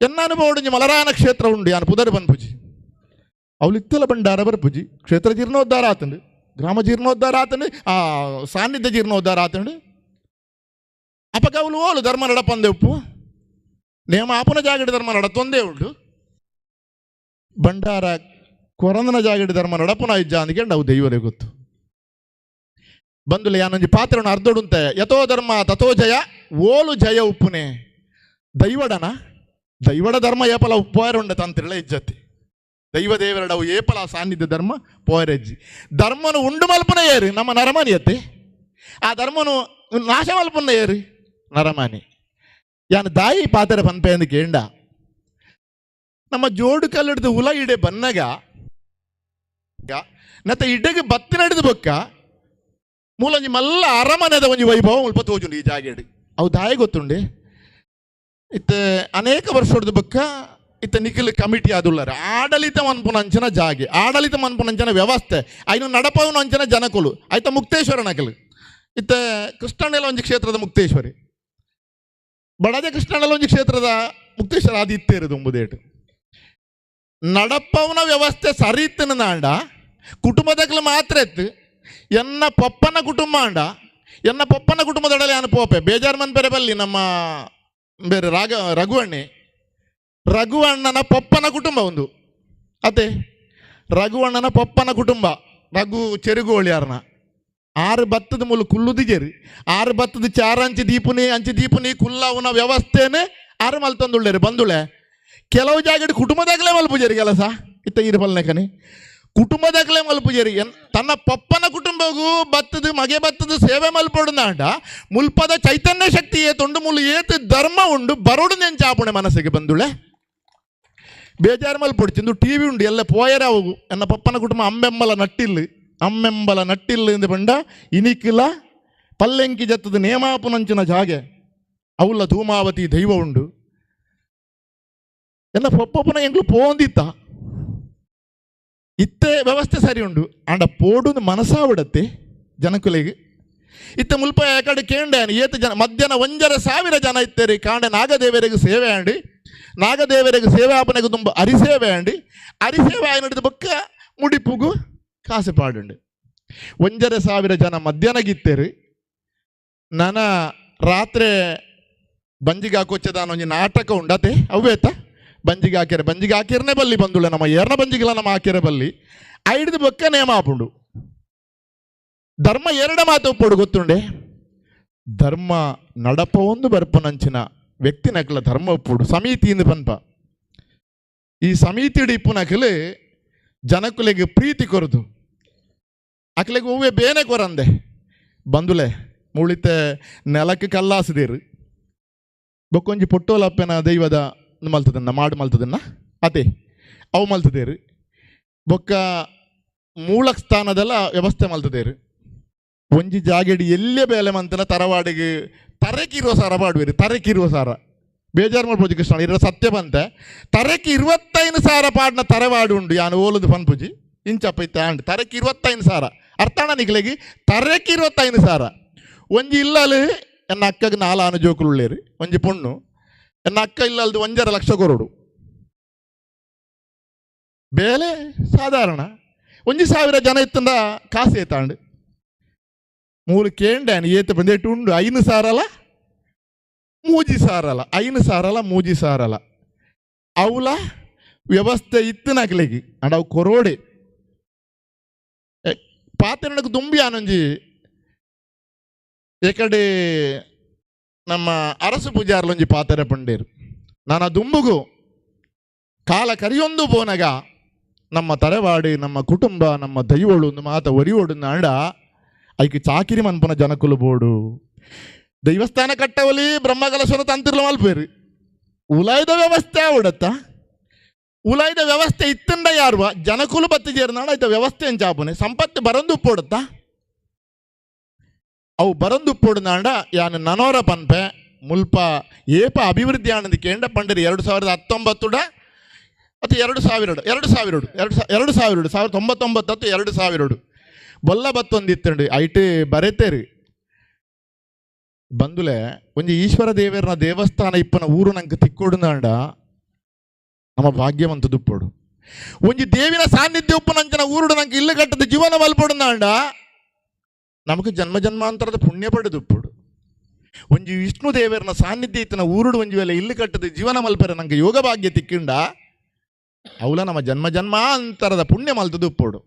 ಎನ್ನ ಅನುಭವ ಉಂಡು ಮಲರಾಯನ ಕ್ಷೇತ್ರ ಉಂಡು ಯಾನು ಪುದರ್ ಬನ್ಪುಜಿ ಅವಳಿತ್ತಲ್ಲ ಭಂಡಾರ ಬರ್ಪುಜಿ ಕ್ಷೇತ್ರ ಜೀರ್ಣೋದ್ಧಾರ ಆತಂಡು ಗ್ರಾಮ ಜೀರ್ಣೋದ್ಧಾರ ಆತಂಡು ಆ ಸಾನ್ನಿಧ್ಯ ಜೀರ್ಣೋದ್ಧಾರ ಆತಂಡು ಅಪಗೌಲು ಓಲು ಧರ್ಮ ನಡಪಂದೆ ಉಪ್ಪು ನೇಮ ಆಪನ ಜಾಗಡಿ ಧರ್ಮ ನಡತೊಂದೇ ಉಂಡು ಭಂಡಾರ ಕೊರಂದನ ಜಾಗಡಿ ಧರ್ಮ ನಡಪನ ಇಜ್ಜ ಅಂದ್ಕೊಂಡು ಅವು ದೈವರೇ ಗೊತ್ತು. ಬಂದುಲೆ ಯಾನೊಂಜಿ ಪಾತ್ರವನ್ನು ಅರ್ಧೊಡುಂತೆ ಯಥೋ ಧರ್ಮ ತಥೋ ಜಯ ಓಲು ಜಯ ಉಪ್ಪುನೆ ದೈವಡ ಧರ್ಮ ಏಪಲ ಪೋಯರುಂಡೆ ತಂತಿರಳೆ ಇಜ್ಜತಿ ದೈವ ದೇವರಡವು ಏಪಲ ಸಾನ್ನಿಧ್ಯ ಧರ್ಮ ಪೋಯರಜ್ಜಿ ಧರ್ಮನು ಉಂಡು ಮಲ್ಪನ ಏರಿ ನಮ್ಮ ನರಮಾನಿಯತ್ತೆ ಆ ಧರ್ಮನು ನಾಶ ಮಲ್ಪನ ಏರಿ ನರಮಾನಿ ಯಾನು ದಾಯಿ ಪಾತ್ರ ಪನ್ಪೆ ಅಂದು ಕೇಂಡ ನಮ್ಮ ಜೋಡು ಕಲ್ಲಿಡ್ದು ಹುಲ ಇಡೆ ಬನ್ನಗ ನತ್ತ ಇಡೆಗೆ ಬತ್ತಿನ ಹಿಡಿದು ಬೊಕ್ಕ ಮೂಲಂಜಿ ಮಲ್ಲ ಅರಮನೆದ ಒಂಜಿ ವೈಭವ ಮುಲ್ಪ ತೋಜುಂಡು ಈ ಜಾಗೇಡಿ ಅವು ದಾಯಿ ಗೊತ್ತುಂಡೆ ಇತ್ತ ಅನೇಕ ವರ್ಷದ ಬೊಕ್ಕ ಇತ್ತ ನಿಖಿಲ್ ಕಮಿಟಿ ಆದುಳ್ಳಾರೆ ಆಡಳಿತ ಮನ್ಪುನಂಚನ ಜಾಗೆ ಆಡಳಿತ ಮನ್ಪುನಂಚನ ವ್ಯವಸ್ಥೆ ಐನು ನಡಪವನು ಅಂಚನ ಜನಕುಲು ಆಯ್ತ ಮುಕ್ತೇಶ್ವರ ನಕಲು ಇತ್ತ ಕೃಷ್ಣನೆಲ್ಲ ಒಂಜಿ ಕ್ಷೇತ್ರದ ಮುಕ್ತೇಶ್ವರಿ ಬಡದೆ ಕೃಷ್ಣನೆಲ್ಲ ಒಂಜಿ ಕ್ಷೇತ್ರದ ಮುಕ್ತೇಶ್ವರ ಅದು ಇತ್ತೇರದು ಎಂಬುದೇಟು ನಡಪವನ ವ್ಯವಸ್ಥೆ ಸರಿ ಇತ್ತನ ನಾಂಡ ಕುಟುಂಬದಕ್ಲು ಮಾತ್ರ ಎತ್ತು ಎನ್ನ ಪಪ್ಪನ ಕುಟುಂಬ ಅಂಡ ಎನ್ನ ಪಪ್ಪನ ಕುಟುಂಬದೊಡಲೆ ನಾನು ಪೋಪೆ ಬೇಜಾರು ಮನ್ಪೆರೆ ಬಲ್ಲಿ ನಮ್ಮ ಬೇರೆ ರಘುವಣ್ಣನ ಪಪ್ಪನ ಕುಟುಂಬ ಒಂದು ಅದೇ ರಘುವಣ್ಣನ ಪಪ್ಪನ ಕುಟುಂಬ ರಘು ಚೆರುಗೋಳಿಯಾರನ 6 ಬತ್ತದ ಮೂಲ ಕುಲ್ಲುದಿಜೇರಿ 6 ಬತ್ತದ ಚಾರಂಚಿ ದೀಪುನಿ ಕುಲ್ಲವನ ವ್ಯವಸ್ಥೆನೇ 6 ಮಲ್ತಂದುಳ್ಳೇರಿ ಬಂದುಳೆ ಕೆಲವು ಜಾಗಡಿ ಕುಟುಂಬದಾಗಲೇ ಮಲ್ಪುಜೇರಿ ಕೆಲಸ ಇತ್ತ ಇರಬಲ್ನೆಕನಿ ಕುಟುಂಬದಾಗಲೇ ಮಲ್ಪುಜೇರಿ ತನ್ನ ಪಪ್ಪನ ಕುಟುಂಬಗೂ ಬತ್ತದ ಸೇವೆ ಮಲ್ಪೊಡುಂದಾಂಡ ಮುಲ್ಪದ ಚೈತನ್ಯ ಶಕ್ತಿ ತೊಂಡು ಮುಲು ಏತು ಧರ್ಮ ಉಂಡು ಬರೋಡು ನೆಂಚಾಪುಣೆ ಮನಸ್ಸಿಗೆ ಬಂದುಳೆ ಬೇಜಾರು ಮಲ್ಪೊಡ್ಚಿಂದು ಟಿ ವಿ ಉಂಡು ಎಲ್ಲ ಪೋಯರ ಅವು ಎನ್ನ ಪಪ್ಪನ ಕುಟುಂಬ ಅಮ್ಮೆಂಬಲ ನಟ್ಟಿಲ್ಲು ಎಂದು ಬಂಡ ಇನಿಕಿಲ ಪಲ್ಲೆಂಕಿ ಜತ್ತದ ನೇಮಾಪುನಂಚಿನ ಜಾಗೆ ಅವಲ್ಲ ಧೂಮಾವತಿ ದೈವ ಉಂಡು ಎನ್ನ ಪಪ್ಪನ ಎಂಗ್ಲು ಪೋಂದಿತ್ತ ಇತ್ತೆ ವ್ಯವಸ್ಥೆ ಸರಿ ಉಂಡು ಆಂಡ ಪೋಡು ಮನಸ್ಸಾವಿಡತ್ತೆ ಜನಕುಲೆಗೆ ಇತ್ತ ಮುಲ್ಪ ಯಾಕಡೆ ಕೇಂಡಾನು ಏತು ಜನ ಮಧ್ಯಾಹ್ನ 1,500 ಜನ ಇತ್ತೇರಿ ಕಾಂಡೆ ನಾಗದೇವರಿಗೆ ಸೇವೆ ಆಂಡಿ ನಾಗದೇವರಿಗೆ ಸೇವೆ ಆಪನೆಗೆ ತುಂಬ ಅರಿಸೇವೆ ಆಂಡಿ ಅರಿಸೇವೆ ಆಗಿ ನಡೆದ ಬೊಕ್ಕ ಮುಡಿಪುಗು ಕಾಸು ಪಾಡುಂಡು 1,500 ಜನ ಮಧ್ಯಾಹ್ನಗಿತ್ತೇರಿ ನನ್ನ ರಾತ್ರಿ ಬಂಜಿಗೆ ಹಾಕೊಚ್ಚದ ಒಂಜಿ ನಾಟಕ ಉಂಡತೆ ಅವೇತ ಬಂಜಿಗೆ ಹಾಕಿರನೆ ಬಲ್ಲಿ ಬಂದುಳೆ ನಮ್ಮ ಏರ್ನ ಬಂಜಿಗಿಲ್ಲ ನಮ್ಮ ಹಾಕಿರ ಬಲ್ಲಿ ಐಡ್ದು ಬೊಕ್ಕ ನೇಮ ಆಪುಂಡು ಧರ್ಮ 2 ಮಾತು ಒಪ್ಪೋಡು ಗೊತ್ತುಂಡೆ ಧರ್ಮ ನಡಪ ಒಂದು ಬರ್ಪನಂಚಿನ ವ್ಯಕ್ತಿ ನಕಲ ಧರ್ಮ ಒಪ್ಪುಡು ಸಮಿತಿಯಿಂದ ಪನ್ಪ ಈ ಸಮಿತಿ ಇಪ್ಪು ನಕಲು ಜನಕುಲೆಗೆ ಪ್ರೀತಿ ಕೊರದು ಅಕ್ಲೆಗೆ ಹೂವೆ ಬೇನೆ ಕೊರಂದೆ ಬಂದುಲೆ ಮುಳಿತೆ ನೆಲಕ್ಕೆ ಕಲ್ಲಾಸದಿರು ಬೊಕ್ಕೊಂಜಿ ಪೊಟ್ಟೋಲಪ್ಪನ ದೈವದ ಮಲ್ತದನ್ನ ಮಾಡು ಮಲ್ತದನ್ನ ಅದೇ ಅವು ಮಲ್ತದೇರು ಬೊಕ್ಕ ಮೂಲ ಸ್ಥಾನದಲ್ಲ ವ್ಯವಸ್ಥೆ ಮಲ್ತದೇರು ಒಂಜಿ ಜಾಗೆಡಿ ಎಲ್ಲೇ ಬೇಲೆ ಮಂತನ ತರವಾಡಿಗೆ ತರೆಕಿರುವ ಸಾರ ಪಾಡುವೇರಿ ತರೆಕಿರುವ ಸಾರ ಬೇಜಾರು ಮಾಡ್ಬೋದು ಕೃಷ್ಣ ಇರೋ ಸತ್ಯ ಬಂತೆ ತರೆಕಿ 25,000 ಪಾಡ್ನ ತರವಾಡು ಉಂಡು ಯಾನು ಓಲದು ಪನ್ಪುಜಿ ಇಂಚಪ್ಪ ಇತ್ತ ಆಂಡ್ ತರೆಕಿ 25,000 ಅರ್ಥಾಣ ನಿಕ್ಲೆಗಿ ತರೆಕಿ 25,000 ಒಂಜಿ ಇಲ್ಲಲು ಎನ್ನ ಅಕ್ಕಗೆ 4 ಜೋಕುಲು ಉಳ್ಳೇರಿ ಒಂಜಿ ಪೊಣ್ಣು ಎನ್ನ ಅಕ್ಕ ಇಲ್ಲಲ್ದು 1.5 ಲಕ್ಷ ಕೊರೋಡು ಬೇಲೆ ಸಾಧಾರಣ 1,000 ಜನ ಇತ್ತಂದ ಕಾಸು ಏತಾಂಡು ಮೂಲು ಕೇಂಡಾನು ಏತ ಬಂದೇಟು ಉಂಡು 5,000 ಮೂಜಿ ಸಾರಲ್ಲ 5,000 ಮೂಜಿ ಸಾರಲ್ಲ ಅವಲ ವ್ಯವಸ್ಥೆ ಇತ್ತು ನಕ್ಲೆಗಿ ಅಂಡ್ ಅವು ಕೊರೋಡೆ ಪಾತ್ರೆನಕ್ಕೆ ತುಂಬಿ ಆನೊಂಜಿ ಏಕಡೆ ನಮ್ಮ ಅರಸು ಪೂಜಾರ್ಲೊಂಜಿ ಪಾತ್ರೆ ಪಂಡೇರು ನಾನು ಆ ದುಂಬುಗು ಕಾಲ ಕರಿಯೊಂದು ಬೋನಗ ನಮ್ಮ ತರೆವಾಡಿ ನಮ್ಮ ಕುಟುಂಬ ನಮ್ಮ ದೈವಳು ಒಂದು ಮಾತ ಒರಿಯೋಡು ನಾಡ ಐಕೆ ಚಾಕಿರಿ ಮನ್ಪನ ಜನಕುಲು ಬೋಡು ದೈವಸ್ಥಾನ ಕಟ್ಟವಲಿ ಬ್ರಹ್ಮಕಲಶನ ತಂತಿರ್ಲ ಮಲ್ಪೇರಿ ಉಲಾಯ್ದ ವ್ಯವಸ್ಥೆ ಆವಡತ್ತ ಉಲಾಯ್ದ ವ್ಯವಸ್ಥೆ ಇತ್ತಂಡ ಯಾರುವ ಜನಕುಲು ಬತ್ತಿ ಸೇರ್ನಾಡ ಆಯ್ತ ವ್ಯವಸ್ಥೆ ಎಂಚಾಪುನೆ ಸಂಪತ್ತು ಬರಂದು ಉಪ್ಪೋಡುತ್ತ ಅವು ಬರಂದು ಉಪ್ಪೋಡುನಾಂಡ ಯಾನು ನನೋರ ಪನ್ಪೆ ಮುಲ್ಪ ಏಪ ಅಭಿವೃದ್ಧಿ ಆನಂದ ಕೇಂದ್ರ ಪಂಡರಿ 2019 ಅಥವಾ 2000 ಬೊಲ್ಲ ಬತ್ತೊಂದಿತ್ತಂಡು ಐಟು ಬರೆತೇರಿ ಬಂದುಲೆ ಒಂಜಿ ಈಶ್ವರ ದೇವರನ ದೇವಸ್ಥಾನ ಇಪ್ಪನ ಊರು ನಂಗೆ ತಿಕ್ಕೊಡುನಾಂಡ ನಮ್ಮ ಭಾಗ್ಯವಂತ ದುಪ್ಪೋಡು ಒಂಜಿ ದೇವಿನ ಸಾನ್ನಿಧ್ಯ ಉಪ್ಪು ನಂಚನ ಊರುಡು ನಂಗೆ ಇಲ್ಲು ಕಟ್ಟದ ಜೀವನ ಮಲ್ಪೊಡುನಾಂಡ ನಮಗೆ ಜನ್ಮ ಜನ್ಮಾಂತರದ ಪುಣ್ಯ ಪಡೆದುಪ್ಪೋಡು ಒಂಜಿ ವಿಷ್ಣು ದೇವರನ ಸಾನ್ನಿಧ್ಯ ಇತ್ತನ ಊರುಡು ಒಂಜಿ ವೇಳೆ ಇಲ್ಲಿ ಕಟ್ಟದ ಜೀವನ ಮಲ್ಪೆರ ನಂಗೆ ಯೋಗ ಭಾಗ್ಯ ತಿಕ್ಕಿಂಡ ಅವಳ ನಮ್ಮ ಜನ್ಮ ಜನ್ಮಾಂತರದ ಪುಣ್ಯ ಮಲ್ತದು ಉಪ್ಪೋಡು.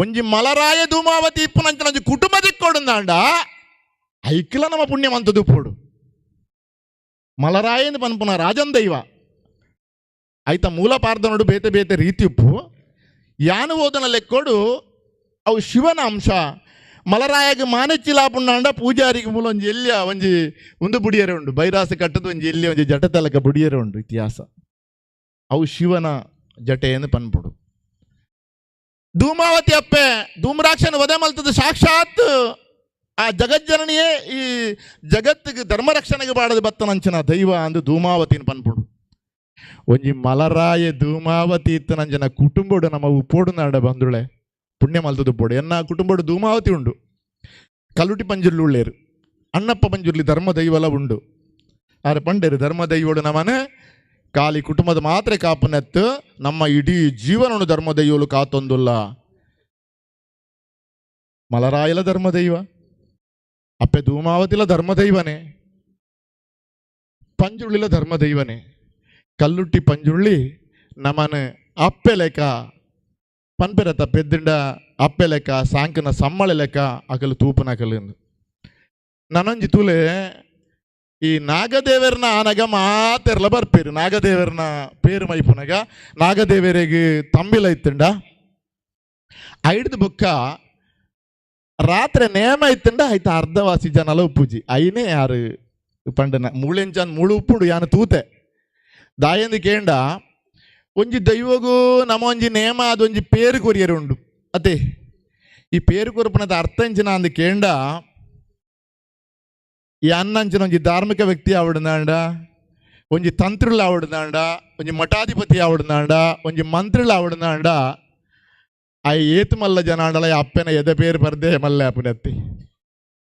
ಒಂಜಿ ಮಲರಾಯ ಧೂಮಾವತಿ ಇಪ್ಪುನಂಚ ನಂಜಿ ಕುಟುಂಬ ತಿಕ್ಕೊಡುಂದಾಂಡ ಐಕ್ಲ ನಮ್ಮ ಪುಣ್ಯ ಮಂತದು ಉಪ್ಪೋಡು. ಮಲರಾಯ ಎಂದು ಪನ್ಪುನ ರಾಜನ್ ದೈವ ಆಯ್ತ ಮೂಲ ಪಾರ್ಧನೋಡು ಬೇತೆ ಬೇತೆ ರೀತಿ ಉಪ್ಪು ಯಾನು ಓದನ ಲೆಕ್ಕೋಡು ಅವು ಶಿವನ ಅಂಶ. ಮಲರಾಯಗೆ ಮಾನೆಚ್ಚಿಲಾಪುಂಡ ಪೂಜಾರಿಗೆ ಮೂಲ ಒಂಜಿ ಎಲ್ಲಿಯ ಒಂಜಿ ಒಂದು ಬುಡಿಯರೆ ಉಂಡು, ಬೈರಾಸ ಕಟ್ಟದ ಒಂಜಿ ಎಲ್ಲಿ ಒಂಜಿ ಜಟತಲಕ ಬುಡಿಯರೆ ಉಂಡು ಇತಿಹಾಸ. ಅವು ಶಿವನ ಜಟೆಯನ್ನು ಪನ್ಪುಡು. ಧೂಮಾವತಿ ಅಪ್ಪೆ ಧೂಮ್ರಾಕ್ಷನ ವಧೆ ಮಲ್ತದ ಸಾಕ್ಷಾತ್ ಆ ಜಗಜ್ಜನನಿಯೇ ಈ ಜಗತ್ತಿಗೆ ಧರ್ಮರಕ್ಷಣೆಗೆ ಬಾಡದು ಬತ್ತನಂಚನ ದೈವ ಅಂದು ಧೂಮಾವತಿನ ಪನ್ಪುಡು. ಒಂಜಿ ಮಲರಾಯ ಧೂಮಾವತಿ ಇತ್ತು ನಂಜನ ಕುಟುಂಬಡು ನಮ್ಮ ಉಪ್ಪೋಡು ನಾಡ ಬಂದುಳೆ ಪುಣ್ಯ ಮಲ್ತದು ಉಪ್ಪೋಡು. ಎನ್ನ ಕುಟುಂಬಡು ಧೂಮಾವತಿ ಉಂಡು, ಕಲ್ಲುಟಿ ಪಂಜುರ್ಲಿ ಉಳ್ಳೇರು, ಅಣ್ಣಪ್ಪ ಪಂಜುರ್ಲಿ ಧರ್ಮ ದೈವಲ ಉಂಡು. ಆರೆ ಪಂಡೇರು ಧರ್ಮ ದೈವಡು ನಮ್ಮನೆ ಖಾಲಿ ಕುಟುಂಬದ ಮಾತ್ರ ಕಾಪನೆತ್ತು ನಮ್ಮ ಇಡೀ ಜೀವನನು ಧರ್ಮ ದೈವಲು ಕಾತೊಂದುಲ್ಲ. ಮಲರಾಯಲ ಧರ್ಮ ದೈವ ಅಪ್ಪೆ ಧೂಮಾವತಿಲ ಧರ್ಮ ದೈವನೇ, ಪಂಜುರ್ಲಿಲ ಧರ್ಮ ದೈವನೇ. ಕಲ್ಲುಟ್ಟಿ ಪಂಜುಳ್ಳಿ ನಮನ ಅಪ್ಪೆ ಲೆಕ್ಕ ಪನ್ಪೆರತ ಪೆದ್ದಿಂಡ ಅಪ್ಪೆ ಲೆಕ್ಕ ಸಾಂಕನ ಸಮ್ಮಳೆ ಲೆಕ್ಕ ಅಕಲು ತೂಪನ ಕಲು. ನನೊಂಜಿ ತೂಲೆ ಈ ನಾಗದೇವರನ ಆನಗ ಮಾತೆರ್ಲ ಬರ್ಪೇರು. ನಾಗದೇವರನ ಪೇರು ಮೈಪುನಗ ನಾಗದೇವರಿಗೆ ತಂಬಿಲ ಇತ್ತಂಡ ಐಡ್ದು ಬುಕ್ಕ ರಾತ್ರಿ ನೇಮ ಇತ್ತಂಡ ಆಯ್ತ ಅರ್ಧವಾಸಿ ಜನಲ ಉಪ್ಪುಜಿ ಐನೇ ಯಾರು ಪಂಡನ ಮೂಳೆಂಚನ್ ಮುಳು ಉಪ್ಪುಂಡು ಯಾನು ತೂತೆ ದಾಯಂದು ಕೇಂಡ ಒಂಜಿ ದೈವಗೂ ನಮ್ಮ ಒಂಜಿ ನೇಮ ಅದೊಂಜಿ ಪೇರು ಕೊರಿಯರು ಉಂಡು. ಅತ್ತೆ ಈ ಪೇರು ಕೊರಪನದ ಅರ್ಥ ಎಂಚಿನ ಅಂದು ಕೇಂಡ ಈ ಅನ್ನಂಚಿನ ಒಂಜಿ ಧಾರ್ಮಿಕ ವ್ಯಕ್ತಿ ಆವಡ್ದಾಂಡ, ಒಂಜಿ ತಂತ್ರುలు ಆವಡ್ದಾಂಡ, ಒಂಜಿ ಮಠಾಧಿಪತಿ ಆವಡ್ದಾಂಡ, ಒಂಜಿ ಮಂತ್ರಿలు ಆವಡ್ದಾಂಡ. ಆ ಏತು ಮಲ್ಲ ಜನಾಂಡಲ ಅಪ್ಪನ ಎದೆ ಪೇರು ಬರ್ದೆ ಮಲ್ಲೆ ಅಪ್ಪನತ್ತಿ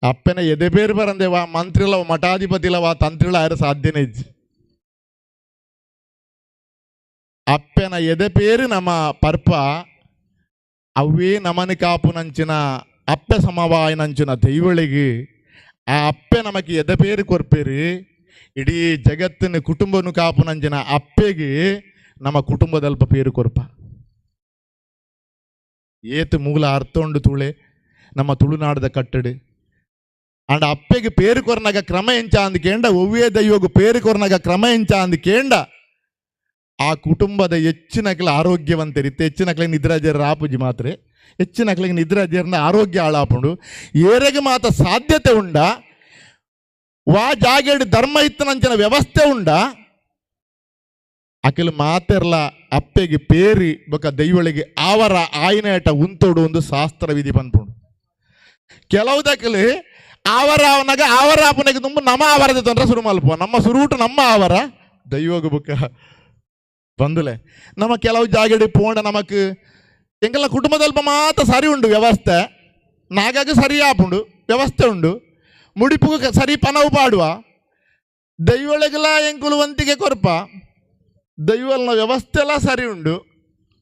ಅಪ್ಪನ ಎದೆ ಪೇರು ಬರಂದೇವಾ ಮಂತ್ರಿಲ ಮಠಾಧಿಪತಿಲವಾ ತಂತ್ರಿಲ ಆಯ್ರ ಸಾಧ್ಯನೇ ಇಜ್ಜಿ. ಅಪ್ಪನ ಎದೆ ಪೇರು ನಮ್ಮ ಪರ್ಪ ಅವೇ ನಮನಿ ಕಾಪು ನಂಚಿನ ಅಪ್ಪೆ ಸಮವಾಯ ನಂಚಿನ ದೈವಳಿಗೆ ಆ ಅಪ್ಪೆ ನಮಗೆ ಎದೆ ಪೇರು ಕೊರ್ಪೇರಿ ಇಡೀ ಜಗತ್ತಿನ ಕುಟುಂಬನು ಕಾಪು ನಂಚಿನ ಅಪ್ಪೆಗೆ ನಮ್ಮ ಕುಟುಂಬದಲ್ಪ ಪೇರು ಕೊರ್ಪ ಏತು ಮೂಲ ಅರ್ಥ ಉಂಡು ತುಳೆ ನಮ್ಮ ತುಳುನಾಡದ ಕಟ್ಟಡು ಅಂಡ ಅಪ್ಪೆಗೆ ಪೇರು ಕೊರ್ನಾಗ ಕ್ರಮ ಎಂಚ ಅಂದು ಕೇಂಡ ಒವ್ವೇ ದೈವಗು ಪೇರು ಕೊರ್ನಾಗ ಕ್ರಮ ಎಂಚ ಅಂದು ಕೇಂಡ ಆ ಕುಟುಂಬದ ಹೆಚ್ಚಿನಕ್ಲ ಆರೋಗ್ಯವಂತರಿತ್ತೆ. ಹೆಚ್ಚಿನಕ್ಲಿಗೆ ನಿದ್ರಾಜರ ಆಪುಜಿ ಮಾತ್ರ ಹೆಚ್ಚಿನಕ್ಲಿಗೆ ನಿದ್ರಾಜರನ ಆರೋಗ್ಯ ಹಾಳಾಪುಂಡು ಏರೆಗೆ ಮಾತ ಸಾಧ್ಯತೆ ಉಂಡ ವಾ ಜಾಗೇಡು ಧರ್ಮ ಇತ್ತನಂಚಿನ ವ್ಯವಸ್ಥೆ ಉಂಡ ಅಕಲು ಮಾತೆರ್ಲ ಅಪ್ಪೆಗೆ ಪೇರಿ ಬೊಕ ದೈವಳಿಗೆ ಆವರ ಆಯ್ನೇಟ ಉಂತೋಡು ಒಂದು ಶಾಸ್ತ್ರ ವಿಧಿ ಬಂದ್ಪುಂಡು. ಕೆಲವುದಕ್ಕಲಿ ಆವರ ಅವನಾಗ ಆವರ ಅಪ್ಪನಿಗೆ ತುಂಬ ನಮ್ಮ ಆವರದ ತೊಂದರೆ ಶುರು ಮಲ್ಪ ನಮ್ಮ ಸುರುಟು ನಮ್ಮ ಆವರ ದೈವಗ ಬುಕ್ಕ ಬಂದುಲೆ ನಮ್ಮ ಕೆಲವು ಜಾಗಡಿ ಪೋಂಡ ನಮಕ್ ಎಂಗೆಲ್ಲ ಕುಟುಂಬದಲ್ಪ ಮಾತ್ರ ಸರಿ ಉಂಡು ವ್ಯವಸ್ಥೆ ನಾಗಾಗ ಸರಿ ಆಪುಂಡು ವ್ಯವಸ್ಥೆ ಉಂಡು ಮುಡಿಪುಗ ಸರಿ ಪನವು ಪಾಡುವ ದೈವಳಿಗೆಲ್ಲ ಎಂಕುಲುವಂತಿಗೆ ಕೊರ್ಪ ದೈವಲ್ನ ವ್ಯವಸ್ಥೆ ಎಲ್ಲ ಸರಿ ಉಂಡು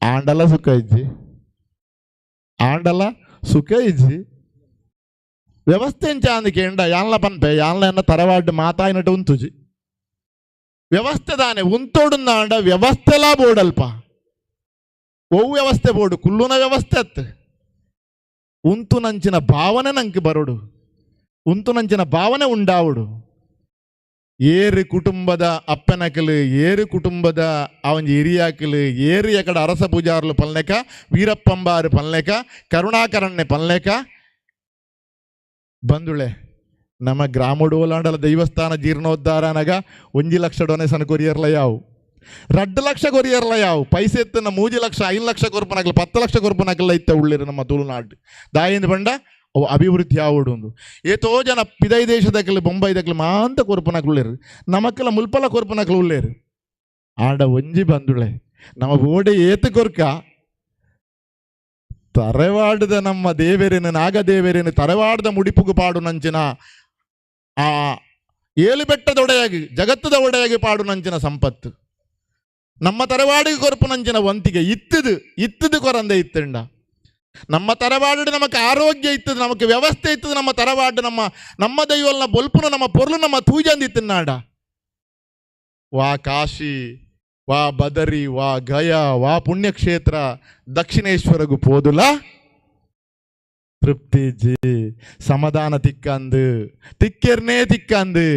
ಆಂಡಲ ಸುಖ ಇಜ್ಜಿ ಆಂಡಲ ಸುಖ ಇಜ್ಜಿ ವ್ಯವಸ್ಥೆ ಎಂಚ ಅಂದಿಕೆ ಎಂಡ ಯಾನ್ಲ ಪನ್ಪೆ ಯಾನ್ಲ ಎನ್ನ ತರವಾಡು ಮಾತಾಯಿನಟ್ಟು ಉಂತುಜಿ ವ್ಯವಸ್ಥೆ ದಾನೆ ಉಂತೋಡುಂದಾಂಡ ವ್ಯವಸ್ಥೆಲಾ ಬೋಡಲ್ಪ ಒವು ವ್ಯವಸ್ಥೆ ಬೋಡು ಕುಲ್ಲುನ ವ್ಯವಸ್ಥೆ ಅತ್ ಉಂತು ನಂಚಿನ ಭಾವನೆ ನಂಗೆ ಬರೋಡು ಉಂತು ನಂಚಿನ ಭಾವನೆ ಉಂಡಾವುಡು ಏರು ಕುಟುಂಬದ ಅಪ್ಪನಕಲು ಏರು ಕುಟುಂಬದ ಅವಂಜಿ ಹಿರಿಯಾಕಲು ಏರು ಎಕಡ ಅರಸ ಪೂಜಾರ್ಲು ಪಲ್ಲೆಕ ವೀರಪ್ಪಂಬಾರು ಪಲ್ಲೆಕ ಕರುಣಾಕರಣ್ಣೆ ಪಲ್ಲೆಕ ಬಂದುಳೆ ನಮ್ಮ ಗ್ರಾಮೋಡೋಲಾಂಡಲ ದೈವಸ್ಥಾನ ಜೀರ್ಣೋದ್ಧಾರ ಅನಗ 1 ಲಕ್ಷ ಡೊನೇಷನ್ ಕೊರಿಯರ್ಲ ಯಾವು 2 ಲಕ್ಷ ಕೊರಿಯರ್ಲ ಯಾವು ಪೈಸೆ ಎತ್ತನ 3 ಲಕ್ಷ 5 ಲಕ್ಷ ಕೊರ್ಪನಕಲ್ 10 ಲಕ್ಷ ಕೊರ್ಪನಕಲ್ಲ ಇತ್ತ ಉಳ್ಳಿರು ನಮ್ಮ ತುಳುನಾಡು ದಾಯಿಂದ ಬಂಡ ಅವು ಅಭಿವೃದ್ಧಿ ಯಾವಡು ಒಂದು ಏತೋ ಜನ ಪಿದೈ ದೇಶದಕ್ಕಲ್ಲಿ ಬೊಂಬೈದಕ್ಕಲ್ಲಿ ಮಾಂತ ಕೊರ್ಪನಕಲು ಉಳ್ಳೇರು ನಮಕ್ಕೆಲ್ಲ ಮುಲ್ಪಲ ಕೊರ್ಪನಕಲು ಉಳ್ಳೇರು ಆಂಡ ಒಂಜಿ ಬಂದುಳೆ ನಮ್ಮ ಬೋಡೆ ಏತು ಕೊರ್ಕ ತರವಾಡದ ನಮ್ಮ ದೇವೇರೇನು ನಾಗದೇವೇರೇನು ತರವಾಡದ ಮುಡಿಪುಗು ಪಾಡು ನಂಚಿನ ಆ ಏಳು ಬೆಟ್ಟದ ಒಡೆಯಾಗಿ ಜಗತ್ತದ ಒಡೆಯಾಗಿ ಪಾಡು ನಂಚಿನ ಸಂಪತ್ತು ನಮ್ಮ ತರವಾಡಿಗೆ ಕೊರಪು ನಂಚಿನ ವಂತಿಗೆ ಇತ್ತದು ಕೊರಂದೆ ಇತ್ತಂಡ ನಮ್ಮ ತರವಾಡು ನಮಗೆ ಆರೋಗ್ಯ ಇತ್ತದು, ನಮಗೆ ವ್ಯವಸ್ಥೆ ಇತ್ತದು. ನಮ್ಮ ತರವಾಡು ನಮ್ಮ ದೈವಲ್ನ ಬೊಲ್ಪುನ ನಮ್ಮ ಪೊರ್ಲು ನಮ್ಮ ತೂಜಂದಿತ್ತನಾಡ. ವಾ ಕಾಶಿ, ವಾ ಬದರಿ, ವಾ ಗಯಾ, ವಾ ಪುಣ್ಯಕ್ಷೇತ್ರ ದಕ್ಷಿಣೇಶ್ವರಗೂ ಪೋದುಲ ತೃಪ್ತಿ ಜಿ ಸಮಾಧಾನ ತಿಕ್ಕಂದು ತಿಕ್ಕೆರ್ನೇ ತಿಕ್ಕಂದು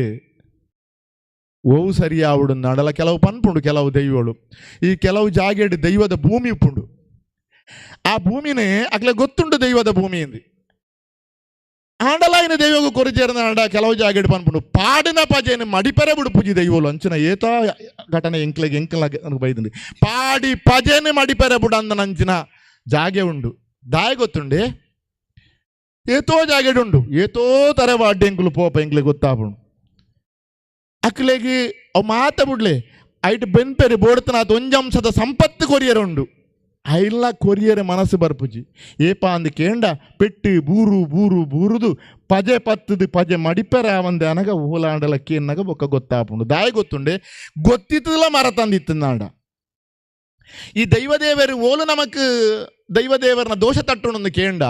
ಓವು ಸರಿಯಾವುಡು ನಡಲ. ಕೆಲವು ಪನ್ಪುಂಡು ಕೆಲವು ದೈವಗಳು. ಈ ಕೆಲವು ಜಾಗೆಡ್ ದೈವದ ಭೂಮಿ ಉಪ್ಪುಂಡು. ಆ ಭೂಮಿನೇ ಅಕ್ಲೆ ಗೊತ್ತುಂಡು ದೈವದ ಭೂಮಿ ಎಂದು ಆಂಡಲಾಯಿನ ದೈವಗೂ ಕೊರಿಜೇರ್ನ ಆಂಡ ಕೆಲವು ಜಾಗೆಡ್ ಪನ್ಪುಂಡು. ಪಾಡಿನ ಪಜೆನ ಮಡಿಪೆರೆ ಬಿಡು ಪೂಜಿ ದೈವಲು ಅಂಚಿನ ಏತಾ ಘಟನೆ ಎಂಕ್ಲೆಗೆ ನನಗೆ ಬೈದಂడి. ಪಾಡಿ ಪಜೆನೆ ಮಡಿಪೆರೆ ಬಿಡು ಅಂದ ನಂಚಿನ ಜಾಗೆ ಉಂಡು. ದಾಯ ಗೊತ್ತುಂಡೆ ಏತೋ ಜಾಗೆಡುಂಡು. ಏತೋ ತರವಾಡ್ಡಿ ಎಂಕ್ಲು ಪೋಪ ಎಂಕ್ಲೆ ಗೊತ್ತಾಪುಂಡು. ಅಕ್ಲೆಗೆ ಅವು ಮಾತ ಬಿಡ್ಲೆ ಐಟ್ ಬೆನ್ಪೆರೆ ಬೋಡ್ತನ ಅದು ಒಂಜಂಶದ ಸಂಪತ್ತು ಕೊರಿಯರುಂಡು. ಐಲ್ಲ ಕೊರಿಯರೆ ಮನಸ್ಸು ಬರ್ಪುಜಿ ಏಪ ಅಂದು ಕೇಂಡ ಪೆಟ್ಟು ಬೂರು ಬೂರು ಬೂರುದು ಪಜೆ ಪತ್ತದು ಪಜೆ ಮಡಿಪೆರ ಒಂದೆ ಅನಗ ಓಲಾಂಡಲ ಕೇನ್ನಗ ಬೊಕ್ಕ ಗೊತ್ತಾಪುಂಡು. ದಾಯ ಗೊತ್ತುಂಡೆ ಗೊತ್ತಿತ್ತಲ್ಲ ಮರ ತಂದಿತ್ತು ನಾಡ. ಈ ದೈವದೇವರು ಓಲು ನಮಕ್ ದೈವದೇವರನ್ನ ದೋಷ ತಟ್ಟುಂಡು ಕೇಂಡ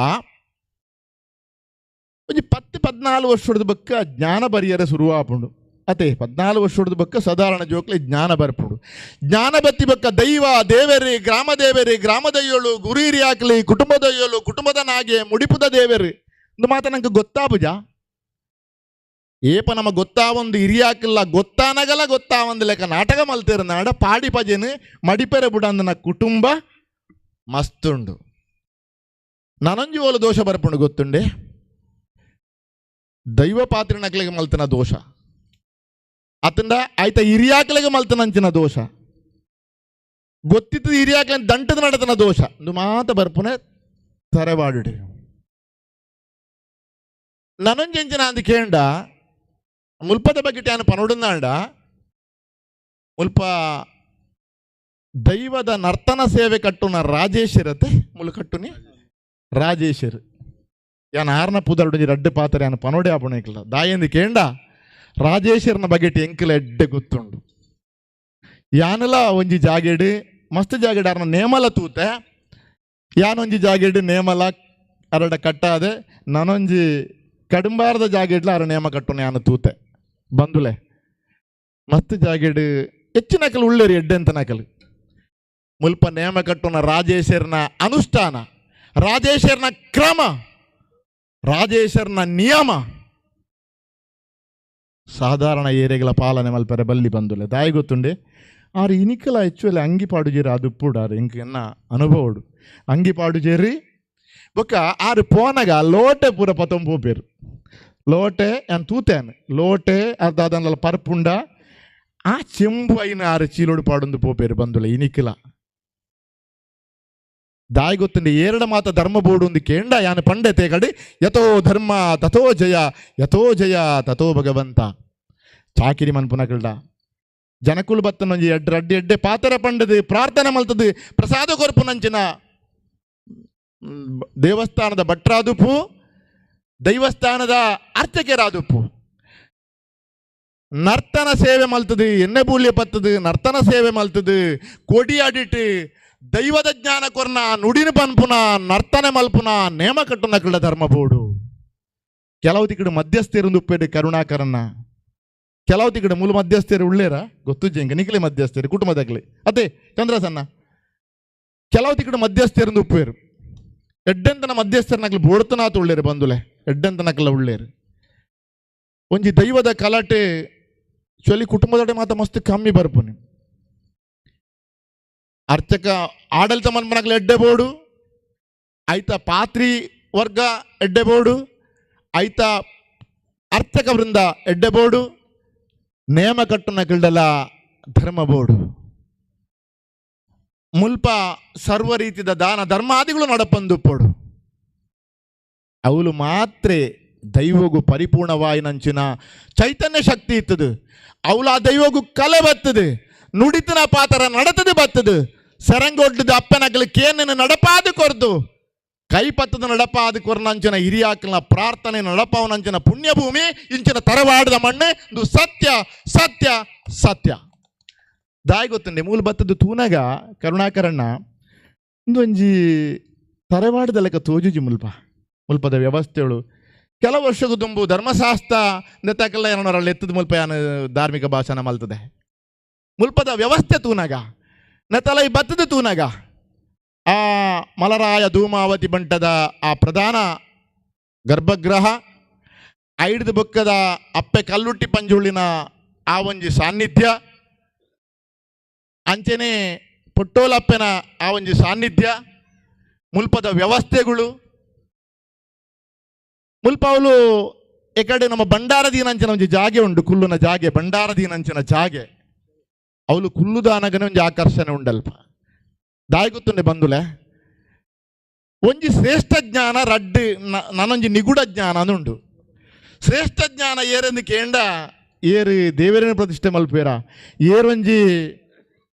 ಒಂದು 10-14 ವರ್ಷದ ಬಕ್ಕ ಜ್ಞಾನ ಬರಿಯರೆ ಶುರುವಾಪುಂಡು. ಅತೆ 14 ವರ್ಷದ ಬಕ್ಕ ಸಾಧಾರಣ ಜೋಕ್ಲೆ ಜ್ಞಾನ ಬರ್ಪುಡು. ಜ್ಞಾನ ಬತ್ತಿ ಬಕ್ಕ ದೈವ ದೇವರೇ, ಗ್ರಾಮ ದೇವರೇ, ಗ್ರಾಮ ದೈವಳು, ಗುರು ಹಿರಿಯಾಕ್ಲಿ, ಕುಟುಂಬ ದೈವಳು, ಕುಟುಂಬದ ನಾಗೆ, ಮುಡಿಪುದ ದೇವರೇ ಒಂದು ಮಾತ ನಂಗೆ ಗೊತ್ತಾಪುಜ. ಏಪ ನಮಗೆ ಗೊತ್ತಾವೊಂದು ಹಿರಿಯಾಕಿಲ್ಲ ಗೊತ್ತಾನಗಲ ಗೊತ್ತಾವೊಂದು ಲೆಕ್ಕ ನಾಟಕ ಮಲ್ತೇರ ನಾಡ ಪಾಡಿ ಪಜೆನು ಮಡಿಪೆರೆ ಬುಡಂದನ ಕುಟುಂಬ ಮಸ್ತುಂಡು. ನನಂಜಿ ಓಲು ದೋಷ ಬರ್ಪುಂಡು ಗೊತ್ತುಂಡೆ. ದೈವ ಪಾತ್ರಿನಕ್ಲೆಗೆ ಮಲ್ತನ ದೋಷ ಅತಂಡ ಆಯ್ತ ಹಿರಿಯಾಕ್ಲೆಗೆ ಮಲ್ತನಂಚಿನ ದೋಷ ಗೊತ್ತಿತ್ತು. ಹಿರಿಯಾಕ್ಲ ದಂಟದ ನಡತನ ದೋಷ ಒಂದು ಮಾತ ಬರ್ಪುನೆ ತರವಾಡು. ನನಂಜೆಂಚಿನ ಅಂದು ಕೇಂಡ ಮುಲ್ಪದ ಬಗ್ಗೆ ಟ್ಯಾನು ಪನೋಡುಂದಾಂಡ ಮುಲ್ಪ ದೈವದ ನರ್ತನ ಸೇವೆ ಕಟ್ಟುನ ರಾಜೇಶ್ವರತೆ ಮುಲ್ಕಟ್ಟುನಿ ರಾಜೇಶ್ವರ್ ಯಾನ್ ಆರ್ನ ಪುದರ್ಡು ರಡ್ಡು ಪಾತ್ರ ಯಾನು ಪನೋಡೆ ಆಪುಣಿಕ್ಲ ದಾಯಂದು ಕೇಂಡ ರಾಜೇಶ್ವರನ ಬಗೆಟ್ ಎಂಕಲ ಎಡ್ಡೆ ಗೊತ್ತುಂಡು. ಯಾನೆಲ್ಲ ಒಂಜಿ ಜಾಗೆಡು ಮಸ್ತ್ ಜಾಗೆಡ್ ಅರ್ನ ನೇಮಲ ತೂತೆ ಯಾನೊಂಜಿ ಜಾಗೆಡು ನೇಮಲ ಅರಡ ಕಟ್ಟಾದೆ ನಾನೊಂಜಿ ಕಡುಂಬಾರದ ಜಾಗೆಡ್ಲ ಅರ ನೇಮ ಕಟ್ಟುನ ಯಾನು ತೂತೆ ಬಂದುಲೆ ಮಸ್ತ್ ಜಾಗೆಡು ಹೆಚ್ಚಿನಕಲು ಉಳ್ಳೇರಿ ಎಡ್ಡೆಂತ ನಕಲು ಮುಲ್ಪ ನೇಮ ಕಟ್ಟುನ ರಾಜೇಶ್ವರನ ಅನುಷ್ಠಾನ, ರಾಜೇಶ್ವರನ ಕ್ರಮ, ರಾಜೇಶ್ವರನ ನಿಯಮ ಸಾಧಾರಣ ಏರಿಯಾಗಳ ಪಾಲನೆ ಮಲ್ಪರೆ ಬಲ್ಲಿ ಬಂದುಲೆ ದಾಯಿ ಗೊತ್ತುಂಡೆ. ಆರು ಇನಿಕಲ ಹೆಚ್ಚುವಲ್ಲಿ ಅಂಗಿ ಪಾಡುಜೇರಿ ಅದು ಪೂಡಾರು ಇಂಕ ಎನ್ನ ಅನುಭವಡು ಅಂಗಿ ಪಾಡುಜೇರಿ ಬೊಕ್ಕ ಆರು ಪೋನಗ ಲೋಟೆ ಪೂರ ಪತೊಂಪೋಪೇರು ಲೋಟೆ ನಾನು ತೂತೇನು ಲೋಟೆ ಅರ್ಧ ಪರ್ಪುಂಡ ಆ ಚೆಂಬು ಐನ ಆರು ಚೀಲೋಡು ಪಾಡೊಂದು ಪೋಪೇರು ಬಂದುಲೆ ಇನಿಕಲ ದಾಯಿ ಗೊತ್ತುಂಡೆ. ಏರಡ ಮಾತ ಧರ್ಮ ಬೋರ್ಡು ಒಂದು ಕೇಂಡ ಯಾನು ಪಂಡತೆ ಕಡೆ ಯಥೋ ಧರ್ಮ ತಥೋ ಜಯ, ಯಥೋ ಜಯ ತಥೋ ಭಗವಂತ ಚಾಕಿರಿ ಮನ್ಪುನಕಲ್ಡ ಜನಕುಲು ಬತ್ತನೊಂಜಿ ಅಡ್ಡಿ ಎಡ್ಡೆ ಪಾತರ ಪಂಡದು ಪ್ರಾರ್ಥನೆ ಮಲ್ತದು ಪ್ರಸಾದ ಕೊರ್ಪು ನಂಚಿನ ದೇವಸ್ಥಾನದ ಭಟ್ರಾದುಪು ದೈವಸ್ಥಾನದ ಅರ್ಚಕೆರಾದುಪು ನರ್ತನ ಸೇವೆ ಮಲ್ತದು ಎಣ್ಣೆ ಬೂಲ್ಯ ಪತ್ತದು ನರ್ತನ ಸೇವೆ ಮಲ್ತದು ಕೋಟಿ ಆಡಿಟ್ಟು ದೈವದ ಜ್ಞಾನ ಕೊರ್ನ ನುಡಿನ ಪನ್ಪುನ ನರ್ತನೆ ಮಲ್ಪುನ ನೇಮ ಕಟ್ಟುನ ಕಳ್ಳ ಧರ್ಮ ಬೋರ್ಡು ಕೆಲವು ತಿಕ್ಕಡು ಮಧ್ಯಸ್ಥರು ಉಪ್ಪೇಡು ಕರುಣಾಕರನ್ನ ಕೆಲವು ತಿಕ್ಕಡು ಮೂಲ ಮಧ್ಯಸ್ಥರು ಉಳ್ಳೇರ ಗೊತ್ತು ಜಂಗ ನಿಖಲೆ ಮಧ್ಯಸ್ಥರು ಕುಟುಂಬದಾಗಲಿ ಅದೇ ಚಂದ್ರಸನ್ನ ಕೆಲವು ತಿಕ್ಕಡು ಮಧ್ಯಸ್ಥರು ಉಪ್ಪೇರು ಎಡ್ಡೆಂತನ ಮಧ್ಯಸ್ಥರನಾಗ್ಲಿ ಬೋಡ್ತನಾತು ಉಳ್ಳೇರು ಬಂದುಲೆ ಎಡ್ಡೆಂತನಕಲ್ಲ ಉಳ್ಳೇರು ಒಂಜಿ ದೈವದ ಕಲಾಟೆ ಚೊಲಿ ಕುಟುಂಬದೊಡೆ ಮಾತ ಮಸ್ತ್ ಕಮ್ಮಿ ಬರ್ಪುನಿ ಅರ್ಚಕ ಆಡಳಿತ ಮನ್ಪನಕ್ಲೆ ಎಡ್ಡೆ ಬೋಡು ಆಯ್ತ ಪಾತ್ರಿ ವರ್ಗ ಎಡ್ಡೆ ಬೋಡು ಆಯ್ತ ಅರ್ಚಕ ವೃಂದ ಎಡ್ಡೆ ಬೋಡು ನೇಮ ಕಟ್ಟುನ ಕಿಲ್ಡಲ ಧರ್ಮ ಬೋಡು ಮುಲ್ಪ ಸರ್ವ ರೀತಿಯ ದಾನ ಧರ್ಮಾದಿಗಳು ನಡಪಂದು ಪೋಡು ಅವಳು ಮಾತ್ರ ದೈವಗೂ ಪರಿಪೂರ್ಣವಾಯಿನಂಚಿನ ಚೈತನ್ಯ ಶಕ್ತಿ ಇತ್ತದು ಅವಳು ಆ ದೈವಗೂ ಕಲೆ ಬರ್ತದೆ ನುಡಿತನ ಪಾತರ ನಡತದೆ ಬರ್ತದೆ ಸರಂಗೊಡ್ಡದ ಅಪ್ಪನಗಲು ಕೇನನ್ನು ನಡಪಾದು ಕೊರ್ದು ಕೈ ಪತ್ತದ ನಡಪಾದು ಕೊರ್ನಂಚಿನ ಹಿರಿಯಾಕಲ್ನ ಪ್ರಾರ್ಥನೆ ನಡಪವನಂಚಿನ ಪುಣ್ಯಭೂಮಿ ಇಂಚಿನ ತರವಾಡದ ಮಣ್ಣೆ ಇದು ಸತ್ಯ ಸತ್ಯ ಸತ್ಯ ದಾಯಿ ಗೊತ್ತಂಡೆ ಮೂಲ ಬತ್ತದ ತೂನಗ ಕರುಣಾಕರಣ್ಣ ಒಂದೊಂಜಿ ತರವಾಡದ ಲೆಕ್ಕ ತೋಜುಜಿ ಮುಲ್ಪದ ವ್ಯವಸ್ಥೆಗಳು ಕೆಲವು ವರ್ಷಕ್ಕೂ ತುಂಬು ಧರ್ಮಶಾಸ್ತ್ರ ನೆತ್ತಕ್ಕೆಲ್ಲ ಏನೋರಲ್ಲಿ ಎತ್ತದ ಮುಲ್ಪ ಏನು ಧಾರ್ಮಿಕ ಭಾಷಣ ಮಲ್ತದೆ ಮುಲ್ಪದ ವ್ಯವಸ್ಥೆ ತೂನಾಗ ನೆತ್ತಲ ಈ ಬತ್ತದ ತೂನಾಗ ಆ ಮಲರಾಯ ಧೂಮಾವತಿ ಬಂಟದ ಆ ಪ್ರಧಾನ ಗರ್ಭಗೃಹ ಐಡ್ದ ಬೊಕ್ಕದ ಅಪ್ಪೆ ಕಲ್ಲುಟ್ಟಿ ಪಂಜುಳ್ಳಿನ ಆ ಒಂಜಿ ಸಾನ್ನಿಧ್ಯ ಅಂಚೆನೆ ಪೊಟ್ಟೋಲಪ್ಪನ ಆ ಒಂಜಿ ಸಾನ್ನಿಧ್ಯ ಮುಲ್ಪದ ವ್ಯವಸ್ಥೆಗಳು ಮುಲ್ಪ ಅವಳು ಎಕಡೆ ನಮ್ಮ ಬಂಡಾರದೀನಂಚಿನ ಒಂಜಿ ಜಾಗೆ ಉಂಡು ಕುಲ್ಲುನ ಜಾಗೆ ಬಂಡಾರದೀನಂಚಿನ ಜಾಗೆ ಅವಳು ಕುಲ್ಲುದಾನಗನೆ ಒಂಜಿ ಆಕರ್ಷಣೆ ಉಂಡಲ್ಪ ದಾಯಿ ಗೊತ್ತುಂಡೆ ಬಂದುಲೆ ಒಂಜಿ ಶ್ರೇಷ್ಠ ಜ್ಞಾನ ರಡ್ಡು ನನೊಂಜಿ ನಿಗೂಢ ಜ್ಞಾನ ಅದುಂಡು ಶ್ರೇಷ್ಠ ಜ್ಞಾನ ಏರೆಂದು ಕೇಂಡ ಏರು ದೇವರೇನ ಪ್ರತಿಷ್ಠೆ ಮಲ್ಪೇರ ಏರೊಂಜಿ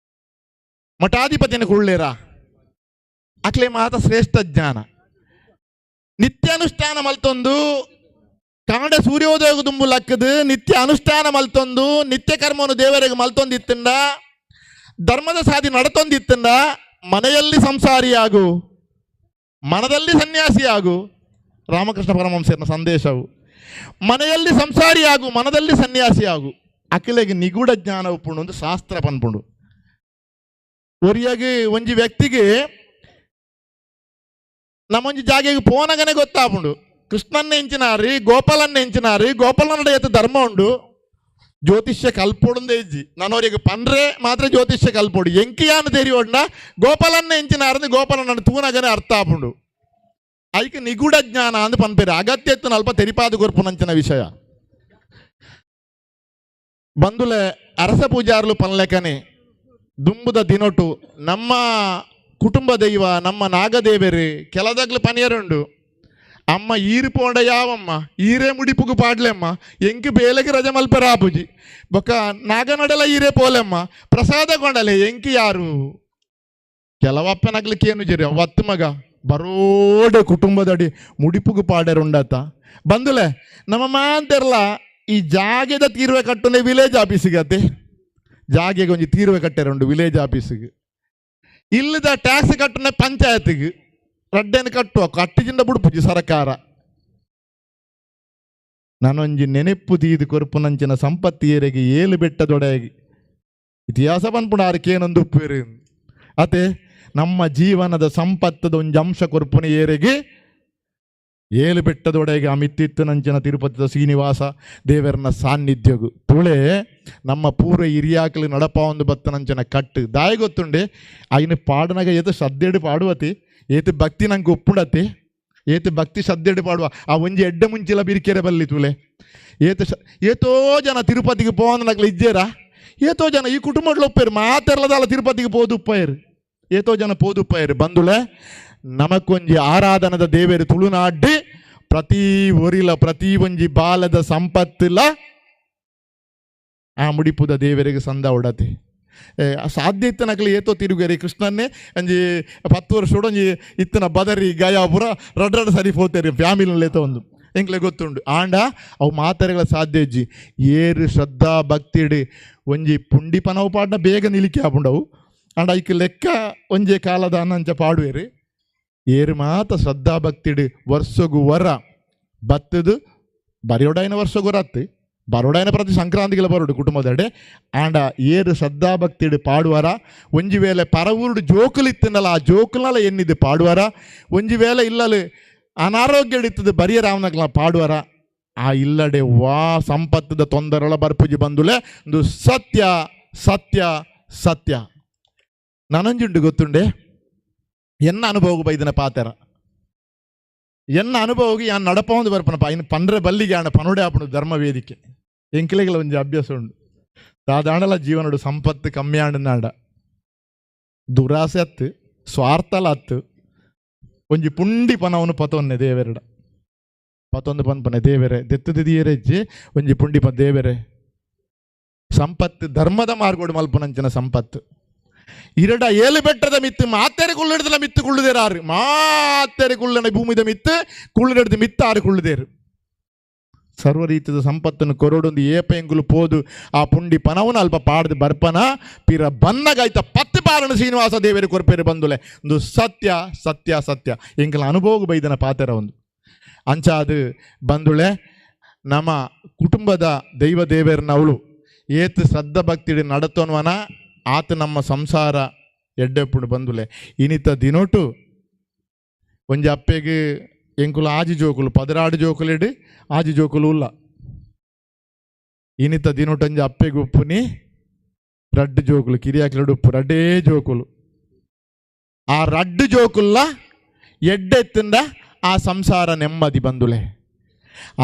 ಮಠಾಧಿಪತಿನ ಕುಳ್ಳೇರ ಅಕ್ಲೆ ಮಾತ ಶ್ರೇಷ್ಠ ಜ್ಞಾನ ನಿತ್ಯ ಅನುಷ್ಠಾನ ಮಲ್ತೊಂದು ಕಾಂಡ ಸೂರ್ಯೋದಯ ದುಂಬು ಲಕ್ಕದು ನಿತ್ಯ ಅನುಷ್ಠಾನ ಮಲ್ತೊಂದು ನಿತ್ಯ ಕರ್ಮವನ್ನು ದೇವರಿಗೆ ಮಲ್ತೊಂದಿತ್ತಂಡ ಧರ್ಮದ ಸಾಧಿ ನಡತೊಂದಿತ್ತಂಡ ಮನೆಯಲ್ಲಿ ಸಂಸಾರಿಯಾಗು ಮನದಲ್ಲಿ ಸನ್ಯಾಸಿಯಾಗು ರಾಮಕೃಷ್ಣ ಪರಮಹಂಸರ ಸಂದೇಶವು ಮನೆಯಲ್ಲಿ ಸಂಸಾರಿಯಾಗು ಮನದಲ್ಲಿ ಸನ್ಯಾಸಿಯಾಗು ಅಖಿಲೆಗೆ ನಿಗೂಢ ಜ್ಞಾನ ಉಪ್ಪುಂಡು ಒಂದು ಶಾಸ್ತ್ರ ಪನ್ಪುಂಡು ಒರಿಯಾಗಿ ಒಂಜಿ ವ್ಯಕ್ತಿಗೆ ನಮ್ಮೊಂಜಿ ಜಾಗೆಗೆ ಪೋನಗನೆ ಗೊತ್ತಾಪುಂಡು ಕೃಷ್ಣನ್ನ ಎಂಚಿನಾರಿ ಗೋಪಾಲನ್ನ ಎಂಚಿನಾರಿ ಗೋಪಾಲನ ಎತ್ತ ಧರ್ಮ ಉಂಡು ಜ್ಯೋತಿಷ್ಯ ಕಲ್ಪೋಡುಂದೇ ಇಜ್ಜಿ ನನ್ನವರಿಗೆ ಪಂಡ್ರೆ ಮಾತ್ರ ಜ್ಯೋತಿಷ್ಯ ಕಲ್ಪೋಡು ಎಂಕಿಯಾನು ತೆರಿಯೋಡ್ನ ಗೋಪಾಲನ್ನ ಎಂಚಿನಾರದು ಗೋಪಾಲನ ತೂನಗನೆ ಅರ್ಥ ಆಪುಂಡು ಐಕೆ ನಿಗೂಢ ಜ್ಞಾನ ಅಂದು ಪನ್ಪೇರು ಅಗತ್ಯ ಇತ್ತು ಅಲ್ಪ ತೆರಿಪಾದು ಗೊರ್ಪುನಂಚಿನ ವಿಷಯ ಬಂದುಲೆ ಅರಸ ಪೂಜಾರ್ಲು ಪನ್ಲೆಕನೆ ದುಂಬುದ ದಿನೊಟ್ಟು ನಮ್ಮ ಕುಟುಂಬ ದೈವ ನಮ್ಮ ನಾಗದೇವರೇ ಕೆಲದಾಗ್ಲು ಪನಿಯರುಂಡು ಅಮ್ಮ ಈರು ಪೋಂಡ ಯಾವಮ್ಮ ಈರೇ ಮುಡಿಪುಗು ಪಾಡ್ಲೆಮ್ಮ ಎಂಕಿ ಬೇಲೆಗೆ ರಜೆ ಮಲ್ಪೆ ರಾಪುಜಿ ಬೊಕ್ಕ ನಾಗನಡೆಲ ಈರೇ ಪೋಲೆಮ್ಮ ಪ್ರಸಾದ ಕೊಂಡಲೆ ಎಂಕಿ ಯಾರು ಕೆಲವಪ್ಪನಾಗ್ಲಿಕ್ಕೇನು ಜರಿ ಅವತ್ತು ಮಗ ಬರೋಡೆ ಕುಟುಂಬದಡಿ ಮುಡಿಪುಗು ಪಾಡ್ಯರುಂಡತ್ತ ಬಂದುಲೆ ನಮ್ಮಮ್ಮ ಅಂತಿರಲ್ಲ ಈ ಜಾಗೆದ ತೀರ್ವೆ ಕಟ್ಟುನೆ ವಿಲೇಜ್ ಆಫೀಸಿಗತ್ತೆ ಜಾಗೆಗೆ ಒಂಜಿ ತೀರ್ವೆ ಕಟ್ಟಾರುಂಡು ವಿಲೇಜ್ ಆಫೀಸಿಗೆ ಇಲ್ಲದ ಟ್ಯಾಕ್ಸ್ ಕಟ್ಟುನೆ ಪಂಚಾಯತಿಗೆ ರಡ್ಡೇನು ಕಟ್ಟುವ ಕಟ್ಟಿಜಿಂದ ಬುಡುಪುಜಿ ಸರ್ಕಾರ ನಾನೊಂಜಿ ನೆನೆಪ್ಪು ತೀದು ಕೊರ್ಪುನಂಚಿನ ಸಂಪತ್ತಿಯರಿಗೆ ಏಳು ಬೆಟ್ಟದೊಡೆಯಾಗಿ ಇತಿಹಾಸ ಪನ್ಪುಣ ಆರ್ಕೇನೊಂದು ಉಪ್ಪೇರು ಅತೆ ನಮ್ಮ ಜೀವನದ ಸಂಪತ್ತದ ಒಂಜಿ ಅಂಶ ಕೊರ್ಪುನ ಏರೆಗೆ ಏಳು ಬೆಟ್ಟದೊಡೆಗೆ ಅಮಿತ್ತಿತ್ತು ನಂಚಿನ ತಿರುಪತಿದ ಶ್ರೀನಿವಾಸ ದೇವರನ ಸಾನ್ನಿಧ್ಯಗು ತುಳೆ ನಮ್ಮ ಪೂರ ಹಿರಿಯಾಕಲು ನಡಪ ಒಂದು ಬತ್ತ ನಂಚಿನ ಕಟ್ಟು ದಾಯ ಗೊತ್ತುಂಡೆ ಐನು ಪಾಡನಾಗ ಏತು ಶ್ರದ್ಧೆಡು ಪಾಡುವತಿ ಏತು ಭಕ್ತಿ ನಂಗೆ ಒಪ್ಪುಡತಿ ಏತು ಭಕ್ತಿ ಶ್ರದ್ಧೆಡು ಪಾಡುವ ಆ ಒಂಜಿ ಎಡ್ಡೆ ಮುಂಚಿಲ ಬಿರಿಕೆರೆ ಬಲ್ಲಿ ತುಳೆ ಏತೋ ಜನ ತಿರುಪತಿಗೆ ಪೋನಗ್ಲ ಇಜ್ಜೇರ ಏತೋ ಜನ ಈ ಕುಟುಂಬಗಳು ಒಪ್ಪೇರು ಮಾತೆರ್ಲದಲ್ಲ ತಿರುಪತಿಗೆ ಪೋದುಪ್ಪೇರು ಏತೋ ಜನ ಪೋದುಪ್ಪೇರು ಬಂದುಳೆ ನಮಕೊಂಜಿ ಆರಾಧನದ ದೇವೇರು ತುಳುನಾಡಿ ಪ್ರತಿ ಒರಿಲ ಪ್ರತಿ ಒಂಜಿ ಬಾಲದ ಸಂಪತ್ತಿಲ್ಲ ಆ ಮುಡಿಪುದ ದೇವರಿಗೆ ಸಂದ ಉಡತೆ ಸಾಧ್ಯ ಇತ್ತನಕ್ಲಿ ಏತೋ ತಿರುಗೇರಿ ಕೃಷ್ಣನ್ನೇ ಒಂಜಿ 10 ವರ್ಷ ಒಂಜಿ ಇತ್ತನ ಬದರಿ ಗಯಾಪುರ ರಡ್ರಡ್ ಸರಿ ಹೋಗ್ತೇರಿ ಫ್ಯಾಮಿಲಿನಲ್ಲಿ ಏತೋ ಒಂದು ಎಂಕ್ಲೆ ಗೊತ್ತುಂಡು ಆಂಡ ಅವು ಮಾತಾರೆಗಳ ಸಾಧ್ಯ ಇಜ್ಜಿ ಏರು ಶ್ರದ್ಧಾ ಭಕ್ತಿಡಿ ಒಂಜಿ ಪುಂಡಿ ಪನವು ಪಾಡ್ನ ಬೇಗ ನಿಲಿಕೆ ಆಪುಂಡವು ಆಂಡ ಐಕ್ ಲೆಕ್ಕ ಒಂಜೆ ಕಾಲದ ಅನ್ನಂಚ ಪಾಡುವೇರಿ ಏರು ಮಾತ ಶ್ರದ್ಧಾ ಭಕ್ತಿಡು ವರ್ಷಗು ವರ ಬತ್ತದು ಬರಿಯೋಡಾಯಿನ ವರ್ಷಗು ರತ್ತು ಬರೋಡಾಯಿನ ಪ್ರತಿ ಸಂಕ್ರಾಂತಿಗೆಲ್ಲ ಬರೋಡು ಕುಟುಂಬದಡೆ ಆಂಡ ಏರು ಶ್ರದ್ಧಾ ಭಕ್ತಿಡು ಪಾಡುವರ ಒಂಜಿ ವೇಳೆ ಪರವೂರುಡು ಜೋಕುಲು ಇತ್ತನಲ್ಲ ಆ ಜೋಕುಲಲ್ಲ ಎನ್ನಿದ್ದು ಪಾಡುವರ ಒಂಜಿ ವೇಳೆ ಇಲ್ಲಲು ಅನಾರೋಗ್ಯ ಇತ್ತದು ಬರಿಯ ರಾವನಗ್ಲ ಪಾಡುವರ ಆ ಇಲ್ಲಡೆ ವಾ ಸಂಪತ್ತದ ತೊಂದರೆಗಳ ಬರ್ಪುಜಿ ಬಂದುಲೆ ಒಂದು ಸತ್ಯ ಸತ್ಯ ಸತ್ಯ ನನಂಜುಂಡು ಗೊತ್ತುಂಡೆ ಎನ್ನ ಅನುಭವಗೂ ಬೈದನ ಪಾತೆರ ಎನ್ನ ಅನುಭವಗೆ ಯಾನ್ ನಡಪ ಒಂದು ಬರ್ಪನಪ್ಪ ಇನ್ನು ಪಂಡ್ರೆ ಬಲ್ಲಿಗೆ ಆಣ ಪನೋಡೆ ಆಪುಂಡು ಧರ್ಮ ವೇದಿಕೆ ಎಂಕಿಲೆಗಳ ಒಂಜಿ ಅಭ್ಯಾಸ ಉಂಡು ದಾದಾಂಡಲ ಜೀವನಡು ಸಂಪತ್ತು ಕಮ್ಮಿ ಆಂಡನಾಡ ದುರಾಸೆ ಹತ್ತು ಸ್ವಾರ್ಥಲ ಹತ್ತು ಒಂಜಿ ಪುಂಡಿ ಪನವನು ಪತೊನ್ನೆ ದೇವೆರಡ ಪತೊಂದು ಪನ್ಪನೆ ದೇವೆರೆ ದೆತ್ತದಿಯರೆಜ್ಜಿ ಒಂಜಿ ಪುಂಡಿ ಪ ದೇವೆರೆ ಸಂಪತ್ತು ಧರ್ಮದ ಮಾರ್ಗೋಡು ಮಲ್ಪುನಂಚಿನ ಸಂಪತ್ತು ಇರಡ ಏಳು ಬೆಟ್ಟದ ಮಿತ್ತು ಮಾತೆರೆ ಕುಳ್ಳಿಡ್ದಲ ಮಿತ್ತು ಕುಳ್ಳುದೇರು ಆರು ಮಾತೆರೆ ಕುಳ್ಳನ ಭೂಮಿದ ಮಿತ್ತು ಕುಳ್ಳಿಡ್ದು ಮಿತ್ತು ಆರು ಕುಳ್ಳುದೇರು ಸರ್ವ ರೀತಿಯ ಸಂಪತ್ತನ್ನು ಕೊರಡೊಂದು ಏಪ ಎಂಗುಲು ಪೋದು ಆ ಪುಂಡಿ ಪನವನ ಅಲ್ಪ ಪಾಡ್ದು ಬರ್ಪನ ಪಿರ ಬನ್ನಗಾಯ್ತ 10 ಪಾಲನ ಶ್ರೀನಿವಾಸ ದೇವರಿಗೆ ಕೊರ್ಪೇರು ಬಂದುಲೆ ಒಂದು ಸತ್ಯ ಸತ್ಯ ಸತ್ಯ ಎಂಕಲ ಅನುಭವ ಬೈದನ ಪಾತ್ರ ಒಂದು ಅಂಚಾದು ಬಂದುಳೆ ನಮ್ಮ ಕುಟುಂಬದ ದೈವ ದೇವರನವಳು ಏತ್ ಶ್ರದ್ಧಾ ಭಕ್ತಿ ನಡತೋನ್ವನ ಆತ ನಮ್ಮ ಸಂಸಾರ ಎಡ್ಡೆಪ್ಪುಡು ಬಂದುಲೆ ಇನಿತ ದಿನೋಟು ಒಂಜಿ ಅಪ್ಪೆಗೆ ಎಂಕುಲು ಆಜಿ ಜೋಕುಲು 16 ಜೋಕುಲೆಡು ಆಜಿ ಜೋಕುಲು ಉಲ್ಲ ಇನಿತ ದಿನೋಟಂಜಿ ಅಪ್ಪೆಗೆ ಉಪ್ಪುನಿ 2 ಜೋಕುಲು ಕಿರಿಯಾಕ್ಲೆಡು ಉಪ್ಪು 2 ಜೋಕುಲು ಆ 2 ಜೋಕುಲ್ಲ ಎಡ್ಡೆತ್ತಿಂದ ಆ ಸಂಸಾರ ನೆಮ್ಮದಿ ಬಂದುಲೆ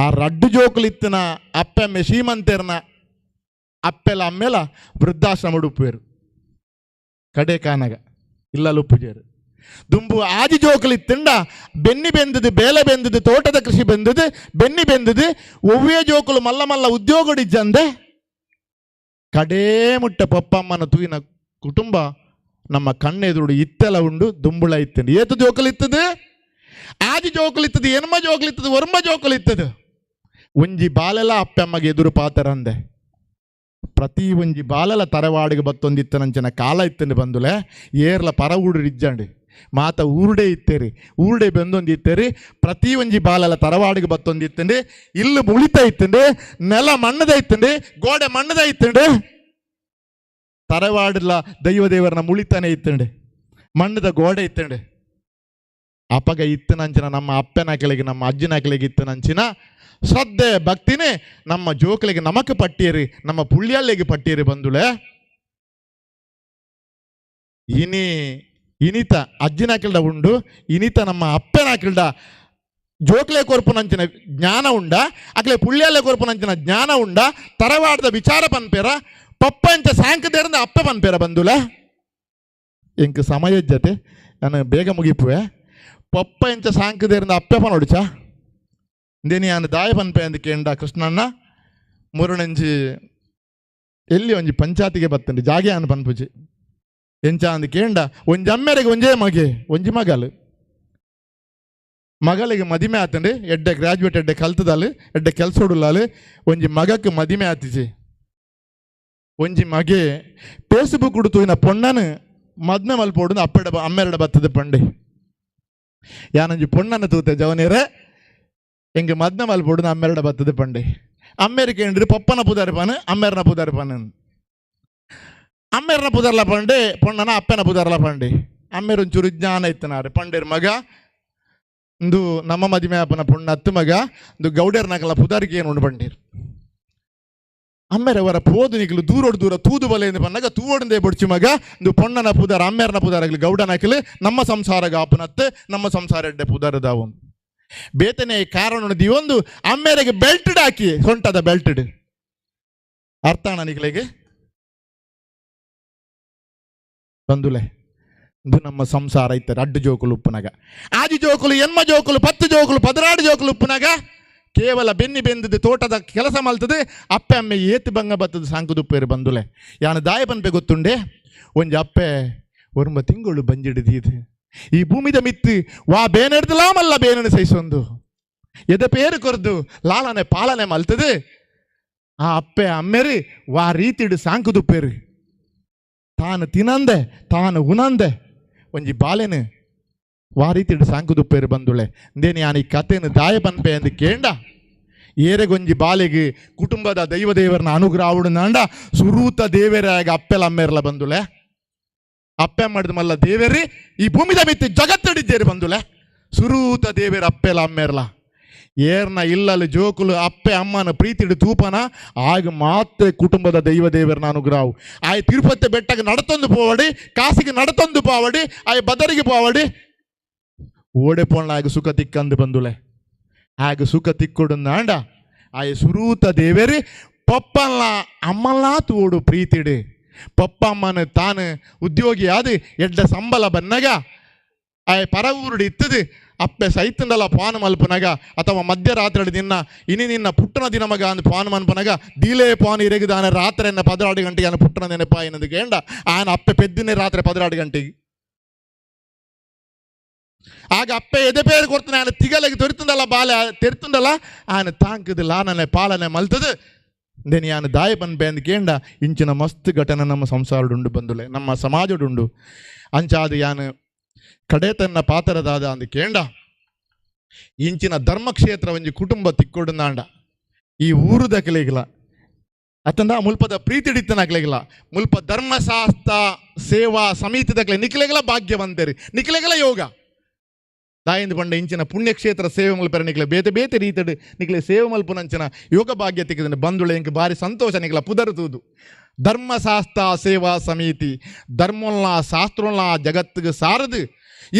ಆ 2 ಜೋಕುಲು ಇತ್ತಿನ ಅಪ್ಪೆಮ್ಮೆ ಶ್ರೀಮಂತರ್ನ ಅಪ್ಪೆಲ ಅಮ್ಮೆಲ ವೃದ್ಧಾಶ್ರಮ ಉಡುಪೇರು ಕಡೆ ಕಾನಗ ಇಲ್ಲ ಉಪ್ಪುಜೇರು ದುಂಬು ಆಜಿ ಜೋಕುಲು ಇತ್ತಿಂಡ ಬೆನ್ನಿ ಬೆಂದದು ಬೇಲೆ ಬೆಂದದು ತೋಟದ ಕೃಷಿ ಬೆಂದದು ಬೆನ್ನಿ ಬೆಂದದು ಒವ್ವೇ ಜೋಕುಲು ಮಲ್ಲ ಮಲ್ಲ ಉದ್ಯೋಗಡಿಜ್ಜಂದೆ ಕಡೇ ಮುಟ್ಟ ಪಪ್ಪಮ್ಮನ ತೂಯಿನ ಕುಟುಂಬ ನಮ್ಮ ಕಣ್ಣೆದುರು ಇತ್ತೆಲ್ಲ ಉಂಡು ದುಂಬುಳ ಇತ್ತಂದು ಏತು ಜೋಕುಲು ಇತ್ತದು ಆಜಿ ಜೋಕುಲು ಇತ್ತದು ಎನ್ಮ ಜೋಕುಲು ಇತ್ತದು ವರ್ಮ ಜೋಕುಲು ಇತ್ತದು ಒಂಜಿ ಬಾಲೆಲ್ಲ ಅಪ್ಪೆಮ್ಮಗೆ ಎದುರು ಪಾತರಂದೆ ಪ್ರತಿ ಒಂಜಿ ಬಾಲೆಲ್ಲ ತರವಾಡಿಗೆ ಬತ್ತೊಂದಿತ್ತನಂಚನ ಕಾಲ ಇತ್ತಂದು ಬಂದುಲೆ ಏರ್ಲ ಪರ ಊಡು ಇಜ್ಜಂಡು ಮಾತ ಊರುಡೆ ಇತ್ತೇರಿ ಊರುಡೆ ಬೆಂದೊಂದಿತ್ತೇರಿ ಪ್ರತಿ ಒಂಜಿ ಬಾಲೆಲ್ಲ ತರವಾಡಿಗೆ ಬತ್ತೊಂದಿತ್ತಂಡು ಇಲ್ಲು ಮುಳಿತ ಇತ್ತಂಡು ನೆಲ ಮಣ್ಣದ ಇತ್ತಂಡು ಗೋಡೆ ಮಣ್ಣದ ಇತ್ತಂಡು ತರವಾಡಿಲ್ಲ ದೈವ ದೇವರನ ಮುಳಿತಾನೆ ಇತ್ತಂಡು ಮಣ್ಣದ ಗೋಡೆ ಇತ್ತಂಡು ಅಪಗ ಇತ್ತನಂಚಿನ ನಮ್ಮ ಅಪ್ಪನ ಕೆಳಗೆ ನಮ್ಮ ಅಜ್ಜನ ಕೆಳಗೆ ಇತ್ತನಂಚಿನ ಶ್ರದ್ಧೆ ಭಕ್ತಿನೇ ನಮ್ಮ ಜೋಕಲಿಗೆ ನಮಕ್ ಪಟ್ಟಿಯರಿ ನಮ್ಮ ಪುಳ್ಯಲ್ಲಿಗೆ ಪಟ್ಟಿಯರಿ ಬಂದುಳೆ ಇನಿತ ಅಜ್ಜಿನ ಕಿಲ್ಡ ಉಂಡು ಇನಿತ ನಮ್ಮ ಅಪ್ಪನ ಕಿಲ್ಡ ಜೋಕ್ಲೆ ಕೊರ್ಪುನಂಚಿನ ಜ್ಞಾನ ಉಂಡ ಅಕ್ಲೆ ಪುಳ್ಯಲ್ಲೇ ಕೊರ್ಪುನಂಚಿನ ಜ್ಞಾನ ಉಂಡ ತರವಾಡದ ವಿಚಾರ ಪನ್ಪೇರ ಪಪ್ಪಂಚ ಸಾಂಕದೇರಿಂದ ಅಪ್ಪ ಪನ್ಪೇರ ಬಂದುಲೆ ಎಂಕ್ ಸಮಯ ಜೊತೆ ನಾನು ಬೇಗ ಮುಗಿಪುವೆ ಪಪ್ಪ ಎಂಚ ಸಾಂಕದೇರಿಂದ ಅಪ್ಪೆ ಪನೋಡಿಚ ಇಂದೇನಿ ನಾನು ದಾಯ ಪನ್ಪೆ ಅಂದ ಕೇಂಡ ಕೃಷ್ಣಣ್ಣ ಮುರುಣಂಜಿ ಎಲ್ಲಿ ಒಂಜಿ ಪಂಚಾಯತಿಗೆ ಬತ್ತಂಡಿ ಜಾಗೆ ಅನ್ನು ಪನ್ಪುಜಿ ಎಂಚ ಅಂದ ಕೇಂಡ ಒಂಜಿ ಅಮ್ಮೆರೆಗೆ ಒಂಜೇ ಮಗೆ ಒಂಜಿ ಮಗಲು ಮಗಳಿಗೆ ಮದಿಮೆ ಆತಂಡಿ ಎಡ್ಡೆ ಗ್ರಾಜುಯೇಟ್ ಎಡ್ಡೆ ಕಲ್ತದಾಲು ಎಡ್ಡೆ ಕೆಲಸ ಹುಡುಲಾಲು ಒಂಜಿ ಮಗಕ್ಕೆ ಮದಿಮೆ ಆತಿಜಿ ಒಂಜಿ ಮಗೆ ಫೇಸ್ಬುಕ್ ಉಡುತುವಿನ ಪೊಣ್ಣನು ಮದ್ಮೆ ಮಲ್ಪೋಡು ಅಪ್ಪೆಡ ಅಮ್ಮೆರಡ ಬತ್ತದ ಪಂಡೆ ಯಾನಂಜಿ ಪೊಣ್ಣನ ತೂತೆ ಜವನೇರೆ ಎಂಗೆ ಮದ್ನ ಮಲ್ಪೋಡು ಅಮ್ಮೆರಡ ಬತ್ತದ ಪಂಡೆ ಅಮ್ಮೆರಿಗೆ ಏನ್ರಿ ಪಪ್ಪನ ಪುದಾರಿ ಪಾನು ಅಮ್ಮೆರನ ಪುದಾರಿ ಪಾನು ಅಮ್ಮೆರನ ಪುದಾರ್ಲ ಪಂಡೆ ಪೊಣ್ಣನ ಅಪ್ಪನ ಪುದಾರ್ಲ ಪಂಡೆ ಅಮ್ಮೆರ ಒಂಚೂರು ಜ್ಞಾನ ಇತ್ತನಾರೆ ಪಂಡೇರ್ ಮಗ ಇಂದು ನಮ್ಮ ಮದಿಮೆ ಅಪ್ಪನ ಪುಣ್ಣ ಹತ್ತು ಮಗ ಇಂದು ಗೌಡೇರ್ ನಕಲ ಪುದಾರಿಗೆ ಏನು ಉಂಡು ಪಂಡೀರ್ ಅಮ್ಮೆರವರ ಪೋದು ನಿಕ್ಲು ದೂರೋಡು ದೂರ ತೂದು ಬಲೆ ಎಂದು ಪನ್ನಾಗ ತೂವೋಡಂದೇ ಬೊಡ್ಚಿ ಮಗ ಇಂದು ಪೊಣ್ಣನ ಪುದಾರ ಅಮ್ಮೆರನ ಪುದಾರಗ್ಲಿ ಗೌಡನಾಕಲು ನಮ್ಮ ಸಂಸಾರಗ ಆಪನತ್ತೆ ನಮ್ಮ ಸಂಸಾರ ಎಡ್ಡೆ ಪುದಾರದಾವು ಬೇತನೆ ಕಾರಣ ದಿವೊಂದು ಅಮ್ಮೆರೆಗೆ ಬೆಲ್ಟಡ್ ಹಾಕಿ ಸೊಂಟದ ಬೆಲ್ಟಡ್ ಅರ್ಥ ನನಗೆ ಬಂದುಲೆ ಇದು ನಮ್ಮ ಸಂಸಾರ ಇತ್ತಾರೆ 2 ಜೋಕುಲು ಉಪ್ಪುನಾಗ ಆಜಿ ಜೋಕುಲು ಎನ್ಮ ಜೋಕುಲು 10 ಜೋಕುಲು 16 ಜೋಕುಲು ಉಪ್ಪುನಾಗ ಕೇವಲ ಬೆನ್ನಿ ಬೆಂದದ್ದು ತೋಟದ ಕೆಲಸ ಮಲ್ತದೆ ಅಪ್ಪೆ ಅಮ್ಮೆ ಏತು ಬಂಗ ಬತ್ತದ ಸಾಂಕುದುಪ್ಪೇರು ಬಂದುಲೆ ಯಾನು ದಾಯ ಪನ್ಪೆ ಗೊತ್ತುಂಡೆ ಒಂಜಿ ಅಪ್ಪೆ ಒರ್ಮ ತಿಂಗಳು ಬಂಜಿಡಿದೀದು ಈ ಭೂಮಿದ ಮಿತ್ತು ವಾ ಬೇನೆಡ್ದಲಾ ಮಲ್ಲ ಬೇನನ್ನು ಸಹಿಸೊಂದು ಎದ ಪೇರು ಕೊರ್ದು ಲಾಲನೆ ಪಾಲನೆ ಮಲ್ತದೆ ಆ ಅಪ್ಪೆ ಅಮ್ಮೆರಿ ವಾ ರೀತಿಡು ಸಾಂಕುದುಪ್ಪೇರು ತಾನು ತಿನಂದೆ ತಾನು ಉನಂದೆ ಒಂಜಿ ಬಾಲೆನು ವಾ ರೀತಿಡು ಸಾಂಕುದುಪ್ಪೇರು ಬಂದುಳೆ ಇಂದೇನು ಯಾನು ಈ ಕಥೆಯನ್ನು ದಾಯ ಪನ್ಪೆ ಅಂದು ಕೇಂಡ ಏರೆಗೊಂಜಿ ಬಾಲೆಗೆ ಕುಟುಂಬದ ದೈವ ದೇವರನ ಅನುಗ್ರಹ ಆವುಡುನಾಂಡ ಸುರೂತ ದೇವರಾಗ ಅಪ್ಪೆಲ ಅಮ್ಮೆರ್ಲ ಬಂದುಳೆ ಅಪ್ಪೆ ಮಾಡಿದ ಮಲ್ಲ ದೇವರಿ ಈ ಭೂಮಿದ ಮಿತ್ತಿ ಜಗತ್ತಡಿದ್ದೇರಿ ಬಂದುಲೆ ಸುರೂತ ದೇವರ ಅಪ್ಪೆಲ ಅಮ್ಮೆರ್ಲ ಏರ್ನ ಇಲ್ಲಲ್ಲಿ ಜೋಕುಲು ಅಪ್ಪೆ ಅಮ್ಮನ ಪ್ರೀತಿಡು ತೂಪನ ಆಗ ಮಾತ್ರ ಕುಟುಂಬದ ದೈವ ದೇವರನ ಅನುಗ್ರಹವು ಆಯ್ ತಿರುಪತಿ ಬೆಟ್ಟಗೆ ನಡತೊಂದು ಪೋವಡಿ ಕಾಸಿಗೆ ನಡತೊಂದು ಪಾವಡಿ ಆಯ್ ಬದರಿಗೆ ಪಾವಡಿ ಓಡೆ ಪೋಣ ಆಗ ಸುಖ ತಿಕ್ಕಂದು ಬಂದುಲೆ ಆಗ ಸುಖ ತಿಕ್ಕೊಡು ನಾಂಡ ಆಯ್ ಸುರೂತ ದೇವರಿ ಪಪ್ಪಲ್ಲ ಅಮ್ಮಲ್ಲ ತೋಡು ಪ್ರೀತಿಡು ಪಪ್ಪ ಅಮ್ಮನ ತಾನು ಉದ್ಯೋಗಿ ಆದ ಎಡ್ಡ ಸಂಬಳ ಬನ್ನಗ ಆಯ್ ಪರ ಊರುಡು ಇತ್ತದು ಅಪ್ಪೆ ಸೈತಂದಲ್ಲ ಪಾನ್ ಮಲ್ಪನಗ ಅಥವಾ ಮಧ್ಯರಾತ್ರಿ ದಿನ ಇನಿ ನಿನ್ನ ಪುಟ್ಟನ ದಿನ ಮಗ ಅಂದು ಪಾನ್ ಮನ್ಪನಗ ದೀಲೇ ಪಾನ್ ಇರಗಿದಾನೆ ರಾತ್ರಿ 16 ಗಂಟೆಗೆ ಆನ ಪುಟ್ಟನ ನೆನಪ ಏನದು ಕೇಂಡ ಆಯನ ಅಪ್ಪೆ ಪೆದ್ದಿನೇ ರಾತ್ರಿ 16 ಗಂಟೆಗೆ ಆಗ ಅಪ್ಪೆ ಎದೆ ಪೇರು ಕೊಡ್ತಾನೆ ಆಯನ ತಿಗಲೆಗೆ ತೊರಿತಂದಲ್ಲ ಬಾಲೆ ತೆರ್ತಂದಲ್ಲ ಆಯನ ತಾಂಕದ ಲಾನನೆ ಪಾಲನೆ ಮಲ್ತದು ದೆನ್ ಯಾನು ದಾಯ ಪನ್ಪೆ ಅಂದ್ ಕೇಂಡ ಇಂಚಿನ ಮಸ್ತ್ ಘಟನೆ ನಮ್ಮ ಸಂಸಾರಡುಂಡು ಬಂದುಲೆ ನಮ್ಮ ಸಮಾಜಡುಂಡು ಅಂಚಾದ ಯಾನು ಕಡೆ ತನ್ನ ಪಾತ್ರದಾದ ಅಂದ್ ಕೇಂಡ ಇಂಚಿನ ಧರ್ಮಕ್ಷೇತ್ರ ಒಂಜಿ ಕುಟುಂಬ ತಿಕ್ಕೊಡುಂದಾಂಡ ಈ ಊರು ದಕ್ಕಲೆಗಿಲ್ಲ ಅತ್ತಂದ ಮುಲ್ಪದ ಪ್ರೀತಿ ಹಿಡಿತನಾಗ್ಲೆಗಿಲ್ಲ ಮುಲ್ಪ ಧರ್ಮಶಾಸ್ತ್ರ ಸೇವಾ ಸಮಿತಿ ದಕ್ಕಲೆ ನಿಕ್ಲೆಗಲ ಭಾಗ್ಯವಂತರಿ ನಿಕ್ಲೆಗಲ ಯೋಗ ದಾಯಿಂದ ಬಂಡ ಇಂಚಿನ ಪುಣ್ಯಕ್ಷೇತ್ರ ಸೇವೆ ಮಲ್ಪರ ನಿಕ್ಲೆ ಬೇತೆ ಬೇತೆ ರೀತಡು ನಿಕ್ಲೆ ಸೇವೆ ಮಲ್ಪುನಂಚಿನ ಯೋಗ ಭಾಗ್ಯ ತಿಕ್ಕಿದ್ರೆ ಬಂದುಳೆ ಇಂಕ ಭಾರಿ ಸಂತೋಷ ನಿಕ್ಲ ಪುದರುತುದು ಧರ್ಮಶಾಸ್ತ್ರ ಸೇವಾ ಸಮಿತಿ ಧರ್ಮೋಲ್ಲ ಶಾಸ್ತ್ರೋಲ್ಲ ಜಗತ್ತಿಗೆ ಸಾರದು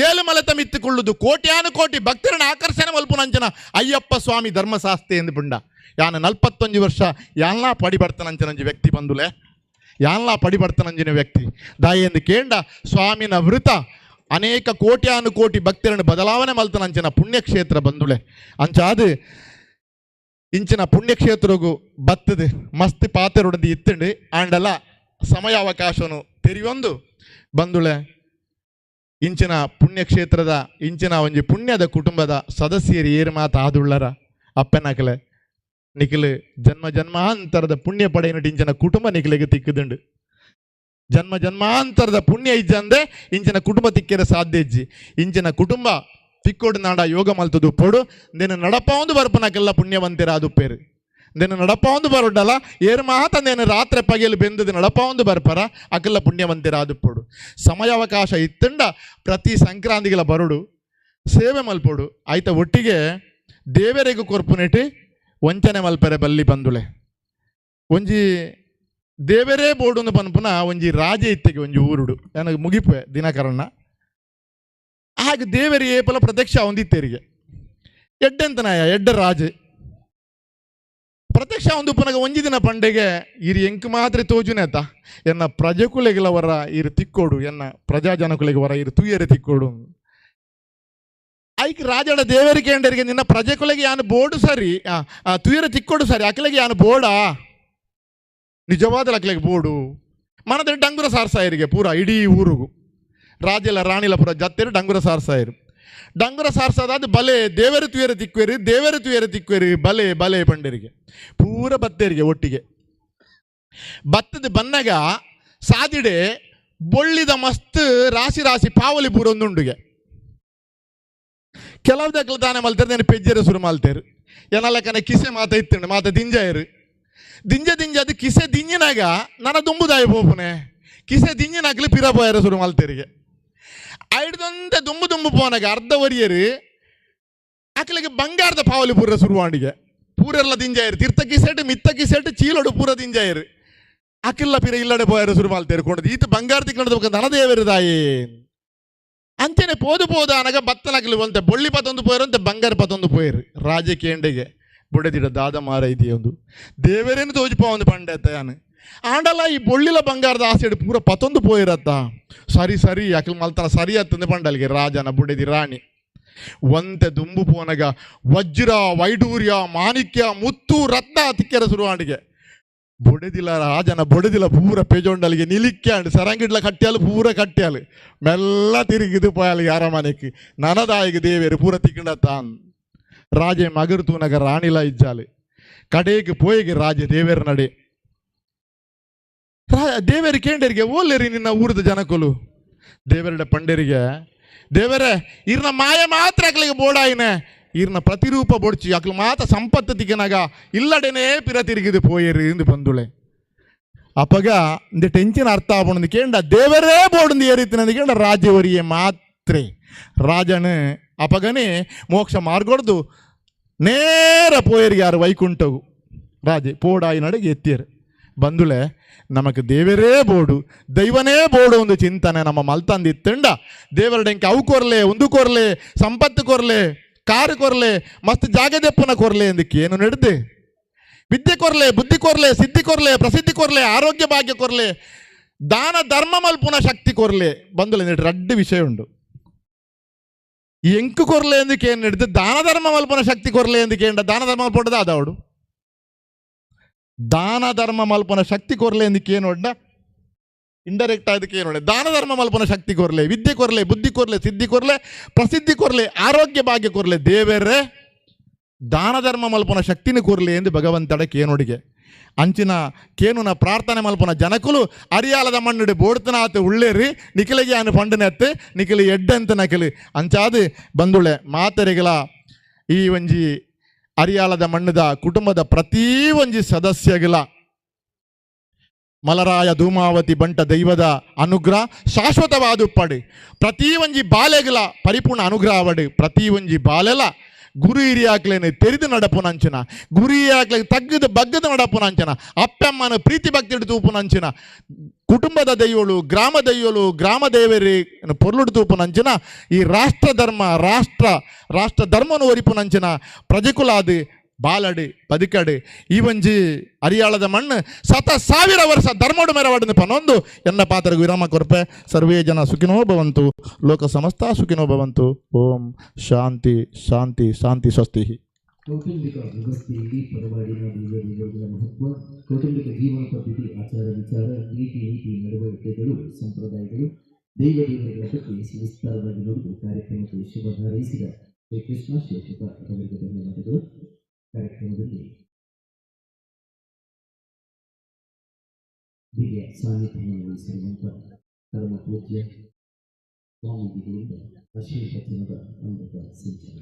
ಏಳು ಮಲತ ಮಿತ್ತುಕೊಳ್ಳುದು ಕೋಟ್ಯಾನು ಕೋಟಿ ಭಕ್ತರನ್ನ ಆಕರ್ಷಣೆ ಮಲ್ಪುನಂಚನ ಅಯ್ಯಪ್ಪ ಸ್ವಾಮಿ ಧರ್ಮಶಾಸ್ತ್ರೆ ಎಂದು ಪುಂಡ ಯಾನು 41 ವರ್ಷ ಯಾನ್ಲಾ ಪಡಿ ಬರ್ತನಂಚನಂಜಿ ವ್ಯಕ್ತಿ ಬಂದುಲೆ ಯಾನ್ಲಾ ಪಡಿ ಬರ್ತನಂಜಿನ ವ್ಯಕ್ತಿ ದಾಯೆಂದು ಕೇಂಡ ಸ್ವಾಮಿನ ವೃತ ಅನೇಕ ಕೋಟ್ಯಾನು ಕೋಟಿ ಭಕ್ತರನ್ನು ಬದಲಾವಣೆ ಮಲ್ತನಂಚಿನ ಪುಣ್ಯಕ್ಷೇತ್ರ ಬಂದುಳೆ ಅಂಚಾದು ಇಂಚಿನ ಪುಣ್ಯಕ್ಷೇತ್ರಗೂ ಬತ್ತದು ಮಸ್ತ್ ಪಾತೆರೊಡದು ಇತ್ತಂಡು ಆಂಡಲ ಸಮಯ ಅವಕಾಶನು ತೆರಿಯೊಂದು ಬಂದುಳೆ ಇಂಚಿನ ಪುಣ್ಯಕ್ಷೇತ್ರದ ಇಂಚಿನ ಒಂಜಿ ಪುಣ್ಯದ ಕುಟುಂಬದ ಸದಸ್ಯರು ಏರು ಮಾತು ಆದುಳ್ಳರ ಅಪ್ಪನಾಕಲೆ ನಿಖಿಲ್ ಜನ್ಮ ಜನ್ಮಾಂತರದ ಪುಣ್ಯ ಪಡೆಯನಟ್ಟು ಇಂಚಿನ ಕುಟುಂಬ ನಿಖಿಲಿಗೆ ತಿಕ್ಕದುಂಡು ಜನ್ಮ ಜನ್ಮಾಂತರದ ಪುಣ್ಯ ಇಜ್ಜಂದೆ ಇಂಚಿನ ಕುಟುಂಬ ತಿಕ್ಕಿರ ಸಾಧ್ಯ ಇಜ್ಜಿ ಇಂಚಿನ ಕುಟುಂಬ ತಿಕ್ಕೋಡು ನಾಡ ಯೋಗ ಮಲ್ತದು ಪೊಡು ನಿನ್ನ ನಡಪ ಒಂದು ಬರ್ಪನಕ್ಕೆಲ್ಲ ಪುಣ್ಯವಂತಿರ ಅದು ಪೇರು ನಿನ್ನ ನಡಪ ಒಂದು ಬರೋಡಲ್ಲ ಏರು ಮಾತ ನೇನು ರಾತ್ರಿ ಪಗೆಯಲ್ಲಿ ಬೆಂದದು ನಡಪ ಒಂದು ಬರ್ಪರ ಅಕ್ಕೆಲ್ಲ ಪುಣ್ಯವಂತಿರ ಅದು ಪೊಡು ಸಮಯಾವಕಾಶ ಇತ್ತಂಡ ಪ್ರತಿ ಸಂಕ್ರಾಂತಿಗೆಲ್ಲ ಬರೋಡು ಸೇವೆ ಮಲ್ಪೋಡು ಆಯ್ತ ಒಟ್ಟಿಗೆ ದೇವರಿಗೂ ಕೊರ್ಪುನೆಟಿ ವಂಚನೆ ಮಲ್ಪರೆ ಬಲ್ಲಿ ಬಂದುಳೆ ಒಂಜಿ ದೇವರೇ ಬೋಡು ಪನ್ಪುನ ಒಂಜಿ ರಾಜ ಇತ್ತೆಗೆ ಒಂಜಿ ಊರುಡು ನನಗೆ ಮುಗಿಪೆ ದಿನಕರಣ ಹಾಗೆ ದೇವರಿ ಏಪಲ ಪ್ರತ್ಯಕ್ಷ ಹೊಂದಿತ್ತೇರಿಗೆ ಎಡ್ಡೆಂತನಾಯ ಎಡ್ಡ ರಾಜ ಪ್ರತ್ಯಕ್ಷ ಒಂದು ಪುನಗ ಒಂಜಿ ದಿನ ಪಂಡೆಗೆ ಇರು ಎಂಕ್ ಮಾತ್ರ ತೋಜುನೇತ ಎನ್ನ ಪ್ರಜೆಕುಲೆಗಳ ವರ ಇರು ತಿಕ್ಕೋಡು ಎನ್ನ ಪ್ರಜಾಜನಕುಲೆಗೆ ವರ ಇರು ತೂಯರೆ ತಿಕ್ಕೋಡು ಐಕ್ ರಾಜಡ ದೇವರಿಗೆ ಎಂಡರಿಗೆ ನಿನ್ನ ಪ್ರಜೆಕುಲೆಗೆ ಯಾನು ಬೋರ್ಡು ಸರಿ ತೂಯರೆ ತಿಕ್ಕೋಡು ಸರಿ ಅಕಲೆಗೆ ಯಾನು ಬೋರ್ಡಾ ನಿಜವಾದ ಅಕಲೆಗೆ ಬೋರ್ಡು ಮನದ ಡಂಗುರ ಸಾರ್ಸಾಯರಿಗೆ ಪೂರ ಇಡೀ ಊರಿಗೂ ರಾಜೆಲ್ಲ ರಾಣಿಲ ಪುರ ಜತ್ತೇರು ಡಂಗುರ ಸಾರ್ಸಾಯರು ಡಂಗುರ ಸಾರ್ಸದಾದ ಬಲೆ ದೇವರು ತುಯರ ತಿಕ್ವೇರಿ ದೇವರು ತುಯರ ತಿಕ್ವೇರಿ ಬಲೆ ಬಲೆ ಪಂಡರಿಗೆ ಪೂರ ಬತ್ತೇರಿಗೆ ಒಟ್ಟಿಗೆ ಬತ್ತದ ಬನ್ನಗ ಸಾದಿಡೆ ಬೊಳ್ಳಿದ ಮಸ್ತ್ ರಾಶಿ ರಾಶಿ ಪಾವಲಿ ಪೂರ ಒಂದುಂಡುಗೆ ಕೆಲವು ದಕ್ಕಲು ತಾನೇ ಮಲ್ತಾರೆ ನಾನು ಪೆಜ್ಜರ ಶುರು ಮಾಲ್ತೇರು ಏನಲ್ಲ ಕನ ಕಿಸೆ ಮಾತ ಇತ್ತಂಡು ಮಾತ ದಿಂಜಾಯರು ದಿಂಜ ದಿಂಜ ಅದು ಕಿಸೆ ದಿಂಜಿನಾಗ ನನ್ನ ದುಂಬುದಾಯ ಪೋಪುನೆ ಕಿಸೆ ದಿಂಜಿನಾಗ್ಲಿ ಪಿರ ಪೋಯರ ಶುರು ಮಾಲ್ತೇರಿಗೆ ಐಡ್ದಂತೆ ದುಂಬು ದುಂಬು ಪೋನಾಗ ಅರ್ಧ ಒರಿಯರು ಆಕಲಿಗೆ ಬಂಗಾರದ ಪಾವಲಿ ಪೂರ ಶುರುವಾಂಡಿಗೆ ಪೂರೆಲ್ಲ ದಿಂಜಾಯರು ತೀರ್ಥ ಕಿಸೆಟ್ ಮಿತ್ತ ಕಿಸೆಟ್ ಚೀಲೋಡು ಪೂರ ದಿಂಜಾಯರು ಅಕ್ಕಿಲ್ಲ ಪಿರ ಇಲ್ಲಡೆ ಪೋಯರ ಶುರು ಮಾಲ್ತೇರು ಕೊಂಡದು ಈತ ಬಂಗಾರ ತಿಕ್ಕೊಂಡು ಧನದೇವರಿದಾಯೇ ಅಂಚೆನೆ ಪೋದು ಪೋದು ಅನಗ ಬತ್ತನಾಗ್ಲಿ ಬಂತೆ ಬೊಳ್ಳಿ ಪತ್ತೊಂದು ಪೋಯರಂತೆ ಬಂಗಾರ ಪತ್ತೊಂದು ಪೋಯರು ರಾಜಕೀಯಂಡೆಗೆ ಬುಡದಿಡ ದಾದ ಮಾರ ಇದೆಯೊಂದು ದೇವರೇನು ತೋಜಿಪ ಒಂದು ಪಂಡೆತ್ತ ಯಾನು ಆಂಡಲ್ಲ ಈ ಬೊಳ್ಳಿಲ ಬಂಗಾರದ ಆಸೆಡು ಪೂರ ಪತ್ತೊಂದು ಪೋಯಿರತ್ತ ಸರಿ ಸರಿ ಯಾಕೆ ಮಲ್ತಾನ ಸರಿ ಅತ್ತಂದು ಪಂಡಲ್ಗೆ ರಾಜನ ಬುಡದಿ ರಾಣಿ ಒಂತೆ ದುಂಬು ಪೋನಗ ವಜ್ರ ವೈಡೂರ್ಯ ಮಾಣಿಕ್ಯ ಮುತ್ತು ರತ್ನ ತಿಕ್ಕೆರ ಶುರುವಾಂಡಿಗೆ ಬೊಡೆದಿಲ್ಲ ರಾಜನ ಬೊಡೆದಿಲ್ಲ ಪೂರ ಪೆಜೊಂಡಲ್ಲಿಗೆ ನಿಲಿಕ್ಯಾಂಡು ಸರಂಗಿಡ್ಲ ಕಟ್ಟ್ಯಾಲು ಪೂರ ಕಟ್ಟ್ಯಾಲು ಮೆಲ್ಲ ತಿರುಗಿದು ಪೋಯಾಲಿಗೆ ಅರಮನೆಗೆ ನನದಾಯಿಗೆ ದೇವೇರು ಪೂರ ತಿಕ್ಕಂಡತ್ತಾನ್ ರಾಜೆ ಮಗರು ತೂನಗ ರಾಣಿಲ ಇಜ್ಜಾಲು ಕಡೆಗೆ ಪೋಯಿಗೆ ರಾಜ ದೇವೇರ ನಡೆ ದೇವರಿ ಕೇಂಡರಿಗೆ ಓಲೇರಿ ನಿನ್ನ ಊರದ ಜನಕುಲು ದೇವರಡ ಪಂಡರಿಗೆ ದೇವರೇ ಇರ್ನ ಮಾಯ ಮಾತ್ರ ಅಕ್ಲಿಗೆ ಬೋಡಾಯಿನೆ ಇರ್ನ ಪ್ರತಿರೂಪ ಬೊಡ್ಚಿ ಅಕ್ಲು ಮಾತ ಸಂಪತ್ತು ತಿಕ್ಕನಾಗ ಇಲ್ಲಡೆನೇ ಪಿರ ತಿರುಗಿದು ಪೋಯರಿ ಎಂದು ಬಂದುಳೆ ಅಪ್ಪಗ ಇಂದ ಟೆನ್ಷನ್ ಅರ್ಥ ಆಪಣದು ಕೇಂಡ ದೇವರೇ ಬೋಡು ಏರಿತ್ತಿನದು ಕೇಂಡ ರಾಜ್ಯವರಿಯೇ ಮಾತ್ರೆ ರಾಜನು ಅಪಗನೇ ಮೋಕ್ಷ ಮಾರ್ಗೊಡ್ದು ನೇರ ಪೋಯರಿಗೆ ಯಾರು ವೈಕುಂಠವು ರಾಜೆ ಪೋಡಾಯಿ ನಡೆಗೆ ಎತ್ತಿಯರು ಬಂದುಳೆ ನಮಗೆ ದೇವರೇ ಬೋಡು ದೈವನೇ ಬೋಡು ಒಂದು ಚಿಂತನೆ ನಮ್ಮ ಮಲ್ತಂದಿತ್ತಂಡ ದೇವರಡೆಂಗೆ ಅವು ಕೊರ್ಲೆ ಒಂದು ಕೊರ್ಲೆ ಸಂಪತ್ತು ಕೊರ್ಲೆ ಕಾರು ಕೊರ್ಲೆ ಮಸ್ತ್ ಜಾಗದೆಪ್ಪನ ಕೊರ್ಲೆ ಎಂದಕ್ಕೆ ಏನು ನಡೆದೆ ವಿದ್ಯೆ ಕೊರ್ಲೆ ಬುದ್ಧಿ ಕೊರ್ಲೆ ಸಿದ್ಧಿ ಕೊರ್ಲೆ ಪ್ರಸಿದ್ಧಿ ಕೊರ್ಲೆ ಆರೋಗ್ಯ ಭಾಗ್ಯ ಕೊರ್ಲೆ ದಾನ ಧರ್ಮ ಮಲ್ಪುನ ಶಕ್ತಿ ಕೊರ್ಲೆ ಬಂದುಲೆ ನೆಟ್ಟು ರಡ್ಡು ವಿಷಯ ಉಂಟು ಎಂಕು ಕೊರ್ಲೆ ಎಂದಕ್ಕೆ ಏನು ನಡೆದು ದಾನ ಧರ್ಮ ಮಲ್ಪುನ ಶಕ್ತಿ ಕೊರ್ಲೆ ಎಂದಕ್ಕೆ ಏಂಡ ದಾನ ಧರ್ಮ ಮಲ್ಪೊಂಡದ ಆದವಡು ದಾನ ಧರ್ಮ ಮಲ್ಪನ ಶಕ್ತಿ ಕೊರ್ಲೆ ಎಂದಕ್ಕೆ ಏನು ಒಡ್ಡ ಇಂಡೈರೆಕ್ಟ್ ಅದಕ್ಕೆ ಏನು ದಾನ ಧರ್ಮ ಮಲ್ಪನ ಶಕ್ತಿ ಕೊರ್ಲೆ ವಿದ್ಯೆ ಕೊರ್ಲೆ ಬುದ್ಧಿ ಕೊರ್ಲೆ ಸಿದ್ಧಿ ಕೊರ್ಲೆ ಪ್ರಸಿದ್ಧಿ ಕೊರ್ಲೆ ಆರೋಗ್ಯ ಭಾಗ್ಯ ಕೊರ್ಲೆ ದೇವರೇ ದಾನ ಧರ್ಮ ಮಲ್ಪನ ಶಕ್ತಿನ ಕೊರ್ಲೆ ಎಂದು ಭಗವಂತಡಕ್ಕೆ ಏನೊಡಿಗೆ ಅಂಚಿನ ಕೇನುನ ಪ್ರಾರ್ಥನೆ ಮಲ್ಪುನ ಜನಕುಲು ಅರಿಯಾಲದ ಮಣ್ಣುಡು ಬೋಡ್ತನಾತು ಉಳ್ಳೇರಿ ನಿಖಿಲಿಗೆ ಅನು ಪಂಡನೆತ್ತು ನಿಖಿಲಿ ಎಡ್ಡಂತ ನಕಿಲಿ ಅಂಚಾದು ಬಂದುಳೆ ಮಾತೆರೆಗಳ ಈ ಒಂಜಿ ಅರಿಯಾಲದ ಮಣ್ಣದ ಕುಟುಂಬದ ಪ್ರತಿ ಒಂಜಿ ಸದಸ್ಯಗಳ ಮಲರಾಯ ಧೂಮಾವತಿ ಬಂಟ ದೈವದ ಅನುಗ್ರಹ ಶಾಶ್ವತವಾದ ಉಪ್ಪಡು ಪ್ರತಿ ಒಂಜಿ ಬಾಲೆಗಳ ಪರಿಪೂರ್ಣ ಅನುಗ್ರಹ ಅವಡು ಪ್ರತಿ ಒಂಜಿ ಬಾಲೆಲ ಗುರು ಹಿರಿಯಾಕ್ಲೇನು ತೆರೆದು ನಡಪುನಂಚಿನ ಗುರು ಹಿರಿಯಾಕ್ಲೆ ತಗ್ಗದ ಬಗ್ಗದ ನಡಪುನಂಚಿನ ಅಪ್ಪಮ್ಮನ ಪ್ರೀತಿ ಭಕ್ತಿ ತೂಪುನಂಚಿನ ಕುಟುಂಬದ ದೈವಳು ಗ್ರಾಮ ದೈವಳು ಗ್ರಾಮ ದೇವರಿ ಪೊರ್ಲುಡು ತೂಪುನಂಚಿನ ಈ ರಾಷ್ಟ್ರ ಧರ್ಮನು ಒರಿಪುನಂಚಿನ ಪ್ರಜೆಕುಲಾದು ಬಾಲಡು ಬದುಕಡು ಈ ಒಂಜಿ ಅರಿಯಾಳದ ಮಣ್ಣು 100,000 ವರ್ಷ ಧರ್ಮೋಡು ಮೆರವಾಡಿನ ಪನೊಂದು ಎನ್ನ ಪಾತ್ರಗೆ ವಿರಾಮ ಕೊರ್ಪೆ. ಸರ್ವೇ ಜನ ಸುಖಿನೋ ಭವಂತು, ಲೋಕ ಸಮಸ್ತ ಸುಖಿನೋ ಭವಂತು. ಓಂ ಶಾಂತಿ ಶಾಂತಿ ಶಾಂತಿ ಸ್ವಸ್ತಿ. ಕೌಟುಂಬಿಕ ವ್ಯವಸ್ಥೆಯಲ್ಲಿ ಪರವಾಡಿನ ನಿಯೋಗಗಳ ಮಹತ್ವ, ಕೌಟುಂಬಿಕ ಜೀವನ ಪದ್ಧತಿ, ಆಚಾರ ವಿಚಾರ, ನೀತಿ ನಡವಳಿಕೆಗಳು, ಸಂಪ್ರದಾಯಗಳು, ದೇವದೇವರುಗಳ ಬಗ್ಗೆ ಸವಿಸ್ತಾರವಾಗಿ ನುಡಿದು ಕಾರ್ಯಕ್ರಮಕ್ಕೆ ಶುಭ ಹಾರೈಸಿದ ಶ್ರೀ ಕೃಷ್ಣ ಶಿವಕೃಪ ಅವರಿಗೆ ಧನ್ಯವಾದಗಳು. ಕಾರ್ಯಕ್ರಮದಲ್ಲಿ ದಿವ್ಯ ಸಾನ್ನಿಧ್ಯವನ್ನು ವಹಿಸಿರುವಂಥ ಪರಮ ಪೂಜ್ಯ ಸ್ವಾಮೀಜಿಗಳಿಂದ ವಿಶೇಷ ದಿನದ ಅಮೃತ ಸಿಂಚನ.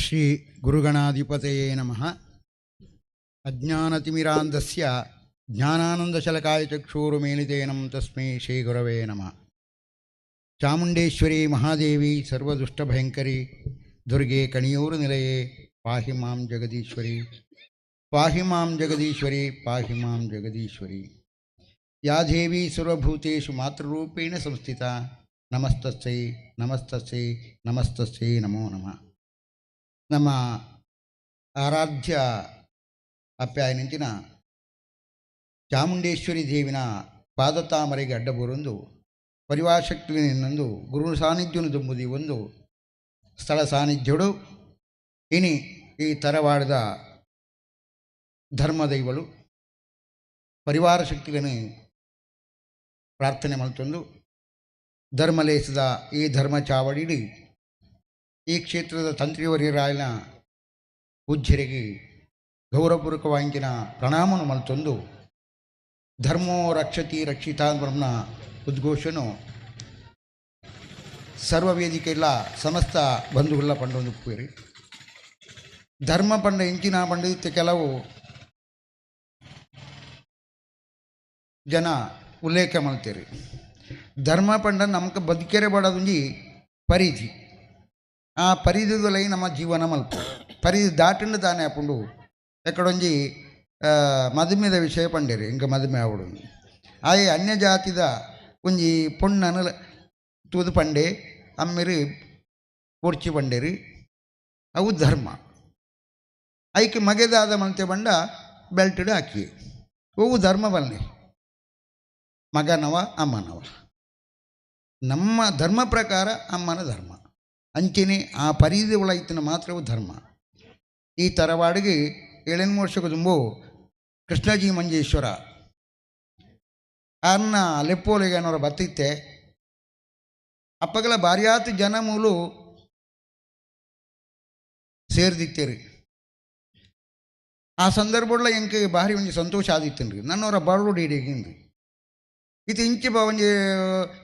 ಶ್ರೀ ಗುರುಗಣಾಧಿಪತಯೇ ನಮಃ. ಅಜ್ಞಾನತಿಮಿರಾಂಧಸ್ಯ ಜ್ಞಾನಾನಂದಶಲಕಾಯ ಚಕ್ಷುರುಮೇಲಿತೇನಂ ತಸ್ಮೈ ಶ್ರೀ ಗುರವೇ ನಮಃ. ಚಾಮುಂಡೇಶ್ವರಿ ಮಹಾದೇವಿ ಸರ್ವದುಷ್ಟಭಯಂಕರಿ ದುರ್ಗೆ ಕಣಿಯೂರು ನಿಲಯೇ ಪಾಹಿ ಮಾಂ ಜಗದೀಶ್ವರಿ, ಪಾಹಿ ಮಾಂ ಜಗದೀಶ್ವರಿ, ಪಾಹಿ ಮಾಂ ಜಗದೀಶ್ವರಿ. ಯಾ ದೇವಿ ಸರ್ವಭೂತೇಷು ಮಾತೃರೂಪೇಣ ಸಂಸ್ಥಿತ. ನಮಸ್ತಸ್ಸೈ ನಮಸ್ತಸ್ಸೈ ನಮಸ್ತಸ್ಸೈ ನಮೋ ನಮಃ. ನಮ್ಮ ಆರಾಧ್ಯ ಅಪ್ಯಾಯನಿಂಚಿನ ಚಾಮುಂಡೇಶ್ವರಿ ದೇವಿನ ಪಾದತಾಮರೆಗೆ ಅಡ್ಡಬೂರೊಂದು ಪರಿವಾರಶಕ್ತಿ ನಿನ್ನೊಂದು ಗುರು ಸಾನ್ನಿಧ್ಯನು ದುಂಬುದಿ ಒಂದು ಸ್ಥಳ ಸಾನ್ನಿಧ್ಯಡು ಇನಿ ಈ ತರವಾಡದ ಧರ್ಮದೈವಳು ಪರಿವಾರ ಶಕ್ತಿಗಳನ್ನು ಪ್ರಾರ್ಥನೆ ಮಲ್ತೊಂದು ಧರ್ಮಲೇಸದ ಈ ಧರ್ಮ ಚಾವಡಿಡಿ ಈ ಕ್ಷೇತ್ರದ ತಂತ್ರಿವರ್ಯರಾಯನ ಪೂಜ್ಯರಿಗೆ ಗೌರವಪೂರ್ವಕವಾಗಿನ ಪ್ರಣಾಮವನ್ನು ಮಲ್ತೊಂದು ಧರ್ಮೋ ರಕ್ಷತಿ ರಕ್ಷಿತಾ ಬ್ರಹ್ಮ ಉದ್ಘೋಷನು ಸರ್ವವೇದಿಕೆಲ್ಲ ಸಮಸ್ತ ಬಂಧುಗಳ ಪಂಡೊಂದು ಪೂರಿ ಧರ್ಮ ಪಂಡ ಇಂಚಿನ ಪಂಡಿತ ಕೆಲವು ಜನ ಉಲ್ಲೇಖ ಮಾಡ್ತೀರಿ. ಧರ್ಮ ಪಂಡ ನಮ್ಗೆ ಬದುಕೆರೆ ಬಡೋದುಂಜಿ ಪರಿಧಿ. ಆ ಪರಿಧಿದಲ್ಲಿ ನಮ್ಮ ಜೀವನ ಮಲ್ಪ ಪರಿಧಿ ದಾಟಿಂಡು ತಾನೇ ಹಾಕೊಂಡು ಎಕಡೊಂಜಿ ಮದುಮೆದ ವಿಷಯ ಪಂಡೇರಿ ಇಂಕ ಮದುಮೆ ಆವಡು ಆಯೆ ಅನ್ಯ ಜಾತಿದ ಒಂಜಿ ಪೊಣ್ಣನ ತೂದು ಪಂಡೆ ಅಮ್ಮಿರಿ ಪೋರ್ಚಿ ಪಂಡೇರಿ ಅವು ಧರ್ಮ. ಐಕೆ ಮಗೆದಾದ ಮಲ್ತೆ ಬಂಡ ಬೆಲ್ಟಡ್ ಹಾಕಿ ಅವು ಧರ್ಮ ಬಲ್ಲೆ ಮಗನವ ಅಮ್ಮನವ. ನಮ್ಮ ಧರ್ಮ ಪ್ರಕಾರ ಅಮ್ಮನ ಧರ್ಮ ಅಂಚೆನೆ ಆ ಪರಿಧಿ ಒಳಗಿನ ಮಾತ್ರವೂ ಧರ್ಮ. ಈ ತರವಾಡಿಗೆ 7 ವರ್ಷಕ್ಕೆ ತುಂಬು ಕೃಷ್ಣಜಿ ಮಂಜೇಶ್ವರ ಅನ್ನ ಲೆಪ್ಪೋಲೆಗೆ ಅನ್ನೋರ ಬತ್ತಿತ್ತೆ ಅಪ್ಪಗಳ ಭಾರ್ಯಾತ ಜನ ಮೂಲು ಸೇರ್ದಿತ್ತೇರಿ. ಆ ಸಂದರ್ಭದಲ್ಲಿ ಎಂಕೆ ಭಾರಿ ಒಂಜಿ ಸಂತೋಷ ಆದಿತ್ತೇನ್ರಿ. ನನ್ನವರ ಬರಡು ಡೀಡಿಗಿಂದು ಇದು ಇಂಚಿ ಒಂಜಿ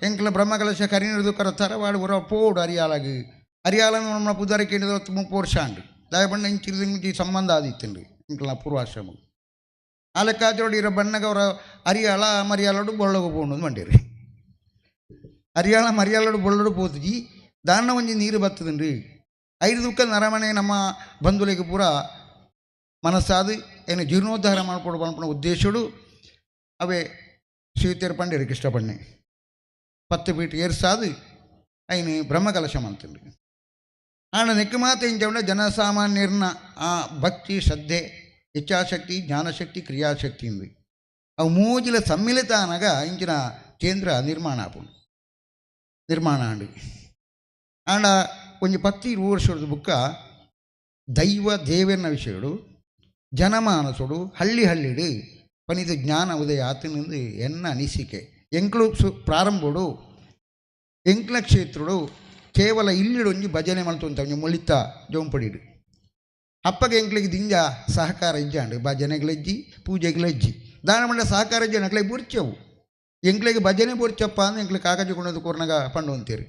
ಎಂಕ್ಲ ಬ್ರಹ್ಮಕಲಶ ಕರಿನಿರ್ದು ಕರ ತರವಾಡು ಬರೋ ಪೋಡು ಅರಿಯಾಲಾಗಿ ಅರಿಯಾಲನ್ನು ನಮ್ಮ ಪುದಾರ ಕೇಳಿದ 30 ವರ್ಷ ಅಂಡು ದಯಬಣ್ಣ ಇಂಚಿ ಸಂಬಂಧ ಆದಿತ್ತೇನ್ರಿ ಇಂಕ್ಲ ಪೂರ್ವಾಶ್ರಮ. ಆ ಲೆಕ್ಕಾಚೋಡಿ ಇರೋ ಬಣ್ಣಗೆ ಅವರ ಅರಿಯಾಳ ಮರಿಯಾಲೋಡು ಬೊಳ್ಳಗು ಪೋಣದು ಮಂಡೇರಿ. ಅರಿಯಾಳ ಮರಿಯಾಲೋಡು ಬೊಳ್ಳೋಡು ಪೋತುಜಿ ದಾನ ಒಂಜಿ ನೀರು ಬರ್ತದನ್ರಿ. 5 ದುಃಖ ನರಮನೆ ನಮ್ಮ ಬಂಧುಲಿಗೆ ಪೂರ ಮನಸ್ಸಾದು ಏನು ಜೀರ್ಣೋದ್ಧಾರ ಮಾಡ್ಕೊಡು ಬಂದ್ಪಣ ಉದ್ದೇಶಡು ಅವೇ ಶ್ರೀತೀರ್ ಪಂಡೇರಿ ಕೃಷ್ಣ ಪಣ್ಣೆ 10 ಫೀಟ್ ಏರ್ಸಾದು ಐನು ಬ್ರಹ್ಮಕಲಶ ಮಾಡ್ತೀನಿ. ಆಣ ನೆಕ್ಕ ಮಾತು ಇಂಚ ಜನಸಾಮಾನ್ಯರನ್ನ ಆ ಭಕ್ತಿ ಶ್ರದ್ಧೆ ಇಚ್ಛಾಶಕ್ತಿ ಜ್ಞಾನಶಕ್ತಿ ಕ್ರಿಯಾಶಕ್ತಿ ಇಂದು ಅವು ಮೂಜಿಲ ಸಮ್ಮಿಲಿತ ಅನಗ ಇಂಚಿನ ಕೇಂದ್ರ ನಿರ್ಮಾಣ ಆಪುಂಡು. ನಿರ್ಮಾಣ ಆಂಡು ಆಂಡ ಒಂದು 10-20 ವರ್ಷದ ಬುಕ್ಕ ದೈವ ದೇವನ ವಿಷಯಗಳು ಜನಮಾನಸೋಡು ಹಳ್ಳಿಡು ಪನಿದು ಜ್ಞಾನ ಉದಯ ಆತನಿಂದು ಎನ್ನ ಅನಿಸಿಕೆ ಎಂಕ್ಲು ಪ್ರಾರಂಭೋಡು ಎಂಕ್ಲ ಕ್ಷೇತ್ರಡು ಕೇವಲ ಇಲ್ಲಿಡು ಒಂಜಿ ಭಜನೆ ಮಲ್ತುಂತ ಒಂಜಿ ಮೊಳಿತ ಜೋಂಪಡಿಡು ಅಪ್ಪಗೆ ಎಂಕ್ಲಿಗೆ ದಿಂಜ ಸಹಕಾರ ಇಜ್ಜಾಂಡು ಭಜನೆಗಳಜ್ಜಿ ಪೂಜೆಗಳಜ್ಜಿ ದಾನ ಮಂಡ ಸಹಕಾರ ಇಜ್ಜ ನಕ್ಲೆ ಬುರ್ಚವು ಎಂಕ್ಲಿಗೆ ಭಜನೆ ಬುರ್ಚಪ್ಪ ಅಂದ್ರೆ ಎಂಕ್ಲಿಗೆ ಕಾಗಜ ಕೊಂಡದು ಕೊರ್ನಾಗ ಪಂಡು ಅಂತೀರಿ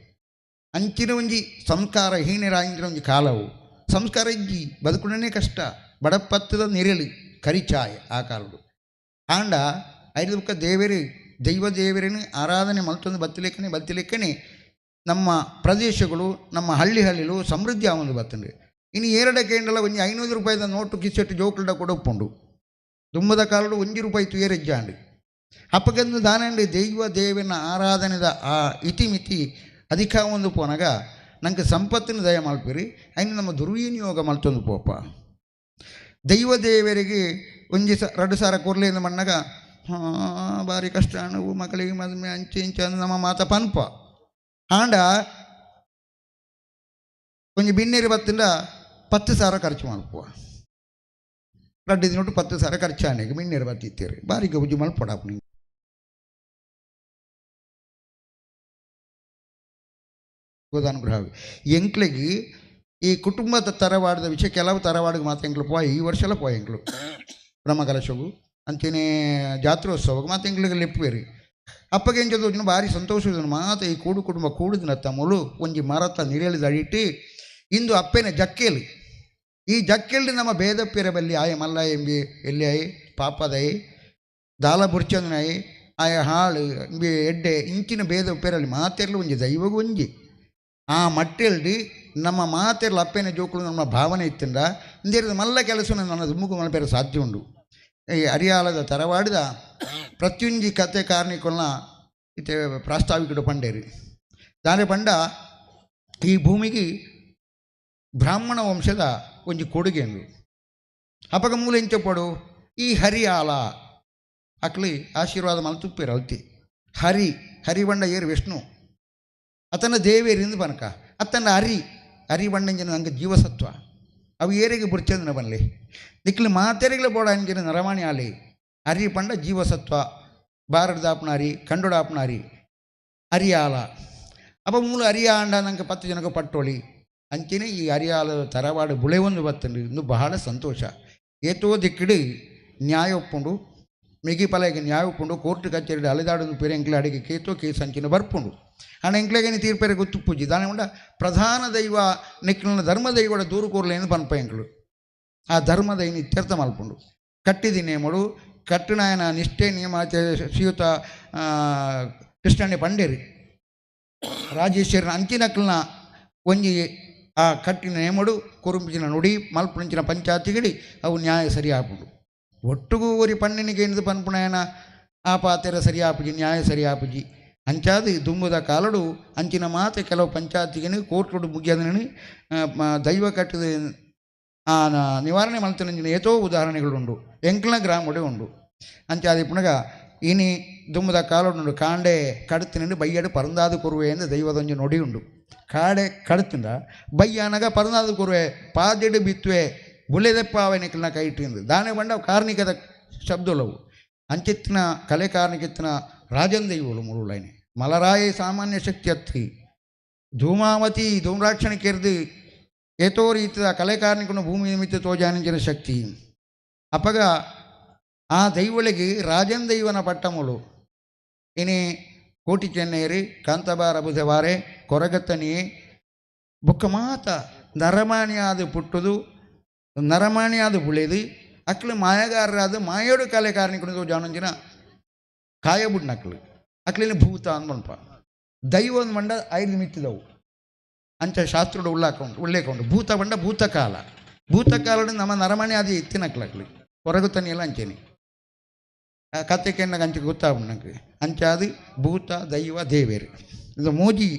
ಅಂಚಿನ ಒಂಜಿ ಸಂಸ್ಕಾರ ಹೀನರಾಯಿಂದ್ರ ಒಂಜಿ ಕಾಲವು ಸಂಸ್ಕಾರ ಇಜ್ಜಿ ಬದುಕುಣನೇ ಕಷ್ಟ ಬಡಪತ್ತದ ನೆರಳು ಕರಿಚಾಯ ಆ ಕಾಲಡು ಆಂಡ ಐದು ಬುಕ್ಕ ದೇವರೇ ದೈವ ದೇವರನ್ನು ಆರಾಧನೆ ಮಲ್ತೊಂದು ಬತ್ತಿಲೆಕ್ಕನೆ ನಮ್ಮ ಪ್ರದೇಶಗಳು ನಮ್ಮ ಹಳ್ಳಿಲು ಸಮೃದ್ಧಿ ಆವೊಂದು ಬತ್ತಂಡ್ರೆ ಇನ್ನು ಎರಡಕ್ಕೆಂಡಲ ಒಂಜಿ 500 ರೂಪಾಯಿದ ನೋಟು ಕಿಸೆಟ್ಟು ಜೋಕುಲ್ಡ ಕೊಡೊಪ್ಪುಂಡು ದುಂಬದ ಕಾಲಡು 1 ರೂಪಾಯಿ ತುಯರೆಜ್ಜಾಂಡು ಅಪ್ಪಗೆಂದು ದಾನಂಡು ದೈವ ದೇವನ ಆರಾಧನೆದ ಆ ಇತಿಮಿತಿ ಅಧಿಕ ಒಂದು ಪೋನಾಗ ನಂಗೆ ಸಂಪತ್ತಿನ ದಯ ಮಲ್ಪಿರಿ ಐನು ನಮ್ಮ ದುರ್ವಿನಿಯೋಗ ಮಲ್ತೊಂದು ಪೋಪ ದೈವ ದೇವರಿಗೆ ಒಂಜಿ 2 ಸಾವಿರ ಕೊರ್ಲೆಯಿಂದ ಮಣ್ಣಾಗ ಭಾರಿ ಕಷ್ಟ ನಾವು ಮಕ್ಕಳಿಗೆ ಮದುವೆ ಅಂಚೆ ಅಂದು ನಮ್ಮ ಮಾತ ಪನ್ಪ ಆಂಡ ಒಂಜಿ ಬಿನ್ನೇರಿ ಬತ್ತಿಂದ 10,000 ಖರ್ಚು ಮಲ್ಪುವ ರಡ್ಡಿದ ನೋಟು 10,000 ಖರ್ಚು ಆನೆಗೆ ಬಿನ್ನೇರಿ ಬತ್ತಿತ್ತೀರಿ ಭಾರಿ ಗೌಜಿ ಮಲ್ಪಡಾಪ್ ನೀವು ಅನುಗ್ರಹ ಎಂಕ್ಲಿಗೆ ಈ ಕುಟುಂಬದ ತರವಾಡದ ವಿಷಯ ಕೆಲವು ತರವಾಡಿಗೆ ಮಾತ್ರ ಎಂಕ್ಲು ಪೋಯ ಈ ವರ್ಷಲ ಪೋಯ ಎಂಕ್ಲು ಬ್ರಹ್ಮಕಲಶವು ಅಂಚನೆ ಜಾತ್ರೋತ್ಸವಕ್ಕೆ ಮಾತು ಎಂಕ್ಲಿಗೆ ಲೆಪ್ಪುವೇರಿ ಅಪ್ಪಗೆ ಎಂಚದು ಭಾರಿ ಸಂತೋಷದ ಮಾತ ಈ ಕುಟುಂಬ ಕೂಡಿದ ತಮ್ಮಲು ಒಂಜಿ ಮರತ ನಿರೇಳಿದ ಅಡಿಟ್ಟು ಇಂದು ಅಪ್ಪೇನ ಜಕ್ಕೇಲಿ ಈ ಜಕ್ಕೇಲಿ ನಮ್ಮ ಭೇದಪ್ಪಿರ ಬಲ್ಲಿ ಆಯ ಮಲ್ಲ ಎಂಬಿ ಎಲ್ಲಿ ಆಯಿ ಪಾಪದಾಯಿ ದಾಲ ಬುರ್ಚಂದನಾಯಿ ಆಯ ಹಾಳು ಎಂಬಿ ಎಡ್ಡೆ ಇಂಚಿನ ಭೇದಪ್ಪಿರಲ್ಲಿ ಮಾತೆರ್ಲು ಒಂಜಿ ದೈವಗೂ ಒಂಜಿ ಆ ಮಟ್ಟೆಲ್ಡಿ ನಮ್ಮ ಮಾತೆರ್ಲು ಅಪ್ಪೇನ ಜೋಕುಳು ನಮ್ಮ ಭಾವನೆ ಇತ್ತಂಡ ಇಂದೇರಿದ ಮಲ್ಲ ಕೆಲಸ ನನ್ನ ದುಮ್ಮುಗು ಮಲ್ಪೇರ ಸಾಧ್ಯ ಉಂಡು ಈ ಅರಿಯಾಲದ ತರವಾಡಿದ ಪ್ರತ್ಯುಂಜಿ ಕತೆ ಕಾರ್ಣಿಕೊಲ್ನ ಇತ್ತೆ ಪ್ರಾಸ್ತಾವಿಕಡು ಪಂಡೇರಿ ದಾನೆ ಪಂಡ ಈ ಭೂಮಿಗೆ ಬ್ರಾಹ್ಮಣ ವಂಶದ ಒಂಜಿ ಕೊಡುಗೆ ಅಂದು ಅಪಗ ಮೂಲ ಎಂಚಪಡು ಈ ಹರಿಯಾಲ ಅಕ್ಲಿ ಆಶೀರ್ವಾದ ಮಲ್ತುಪ್ಪೇರು ಅಲ್ತಿ ಹರಿ ಬಂಡ ಏರು ವಿಷ್ಣು ಅತನ ದೇವೇರಿಂದ ಬನಕ ಅತನ ಹರಿ ಬಂಡಂಜನ ನಂಗೆ ಜೀವಸತ್ವ ಅವು ಏರಿಗೆ ಬುರ್ಚಂದನ ಬನ್ಲಿ ದಿಕ್ಲಿ ಮಾತೆರೆಗಳ ಬೋಡ ಅಂಜಿನ ನರಮಾಣಿ ಆಲಿ ಹರಿ ಪಂಡ ಜೀವಸತ್ವ ಭಾರತದಾಪನಾರಿ ಕಂಡುಡಾಪನಾರಿ ಅರಿಯಾಲ ಅಪ್ಪ ಮೂಲ ಅರಿಯಾಂಡ ನಂಗೆ 10 ಜನಕ್ಕೆ ಪಟ್ಟೋಳಿ ಅಂಚಿನ ಈ ಅರಿಯಾಲದ ತರವಾಡು ಬುಳೆ ಒಂದು ಬತ್ತಂಡು ಇನ್ನು ಬಹಳ ಸಂತೋಷ ಏತೋ ದಿಕ್ಕಿಡು ನ್ಯಾಯ ಒಪ್ಪುಂಡು ಮಿಗಿ ಪಲಗೆ ನ್ಯಾಯ ಒಪ್ಪುಂಡು ಕೋರ್ಟ್ ಕಚೇರಿ ಅಲೆದಾಡೋದು ಪೇರೆ ಎಂಕ್ಲೆ ಅಡಿಗೆ ಕೇತೋ ಕೇಸ್ ಅಂಚಿನ ಬರ್ಪುಂಡು ಹಣ ಎಂಕ್ಲೆಗೇನೆ ತೀರ್ಪೇರೆ ಗೊತ್ತು ಪೂಜಿ ದಾನೆ ಉಂಡ ಪ್ರಧಾನ ದೈವ ನಿಕ್ಲಿನ ಧರ್ಮ ದೈವಡ ದೂರು ಕೋರ್ಲೇನು ಪನ್ಪ ಎಂಕ್ಲು ಆ ಧರ್ಮದ ಇನ್ನು ಇತ್ಯರ್ಥ ಮಲ್ಪುಂಡು ಕಟ್ಟಿದಿ ನೇಮಡು ಕಟ್ಟುನಾಯನ ನಿಷ್ಠೆ ನಿಯಮ ಶ್ರೀಯುತ ಕೃಷ್ಣಣ್ಣೆ ಪಂಡೇರಿ ರಾಜೇಶ್ವರನ ಅಂಚಿನಕ್ಲನ ಒಂಜಿ ಆ ಕಟ್ಟಿನ ನೇಮಡು ಕುರುಂಪಿನ ನುಡಿ ಮಲ್ಪುಂಚಿನ ಪಂಚಾಯತಿಗಡಿ ಅವು ನ್ಯಾಯ ಸರಿ ಆಪುಂಡು ಒಟ್ಟುಗೂ ಒರಿ ಪಣ್ಣಿನಿಗೆ ಎಂದು ಪನ್ಪುನಾಯನ ಆ ಪಾತೆರ ಸರಿ ಆಪುಜಿ ನ್ಯಾಯ ಸರಿ ಆಪುಜಿ ಅಂಚಾದು ದುಂಬುದ ಕಾಲಡು ಅಂಚಿನ ಮಾತೆ ಕೆಲವು ಪಂಚಾಯತಿಗೆ ಕೋರ್ಟ್ಗಳು ಮುಗಿಯದನಿ ದೈವ ಕಟ್ಟಿದ ಆ ನಿವಾರಣೆ ಮಲ್ತನಂಜಿನ ಏತೋ ಉದಾಹರಣೆಗಳುಂಡು ಎಂಕ್ಲ ಗ್ರಾಮಡೆ ಉಂಡು ಅಂಚಾದಿ ಪುನಗ ಇನಿ ದುಂಬದ ಕಾಲಡು ಕಾಂಡೆ ಕಡುತ್ತಿನ ಬೈಯಡು ಪರಂದಾದು ಕೊರುವೆ ಎಂದು ದೈವದೊಂಜು ನುಡಿ ಉಂಡು ಕಾಡೆ ಕಡುತ್ತಿಂದ ಬಯ್ಯಾನಗ ಪರಂದಾದು ಕೊರುವೆ ಪಾದೆಡು ಬಿತ್ತುವೆ ಬುಲೆದೆಪ್ಪಾವೆ ನಿಕ್ಲಿನ ಕೈಟಿಂದು ದಾನೆ ಬಂಡ ಕಾರ್ಣಿಕದ ಶಬ್ದಲವು ಅಂಚಿತ್ತಿನ ಕಲೆ ಕಾರ್ಣಿಕೆತ್ತಿನ ರಾಜನ್ ದೈವಗಳು ಮುರುಳೈನೆ ಮಲರಾಯ ಸಾಮಾನ್ಯ ಶಕ್ತಿ ಹತ್ತಿ ಧೂಮಾವತಿ ಧೂಮ್ರಾಕ್ಷಣಿಕೆರ್ದು ಏತೋ ರೀತಿಯ ಕಲೆ ಕಾರ್ಣಿಕನು ಭೂಮಿ ನಿಮಿತ್ತ ತೋಜಾನಿಂಚಿನ ಶಕ್ತಿ ಅಪಗ ಆ ದೈವಳಿಗೆ ರಾಜನ್ ದೈವನ ಪಟ್ಟಮುಳು ಇನಿ ಕೋಟಿ ಚೆನ್ನೈರಿ ಕಾಂತಬಾರ ಬುಧವಾರೆ ಕೊರಗತ್ತನಿಯೇ ಬುಕ್ಕ ಮಾತ ನರಮಾಣಿಯಾದ ಪುಟ್ಟದು ನರಮಾಣಿಯಾದ ಬುಳೆದು ಅಕ್ಲು ಮಾಯಗಾರರಾದ ಮಾಯೋಡು ಕಲೆ ಕಾರ್ಣಿಕನು ತೋಜಾನಂಚಿನ ಕಾಯಬುಡ್ನಕ್ಲು ಅಕ್ಲಿನ ಭೂತ ಅಂದ್ಬನ್ಪ ದೈವ ಒಂದು ಮಂಡ 5 ಮಿತ್ತಿದವು ಅಂಚ ಶಾಸ್ತ್ರದ ಉಲ್ಲೇಖ ಉಂಟು ಭೂತ ಬಂಡ ಭೂತಕಾಲ ನಮ್ಮ ನರಮಣಿ ಅದು ಇತ್ತಿನಕ್ಲಕ್ಲಿ ಹೊರಗುತ್ತಾನೆ ಎಲ್ಲ ಅಂಚೇನಿ ಕತೆ ಕೆಣ್ಣಗೆ ಅಂಚೆ ಗೊತ್ತಾಗ ನಂಗೆ ಅಂಚಾದು ಭೂತ ದೈವ ದೇವೇರು ಇದು ಮೋಜಿ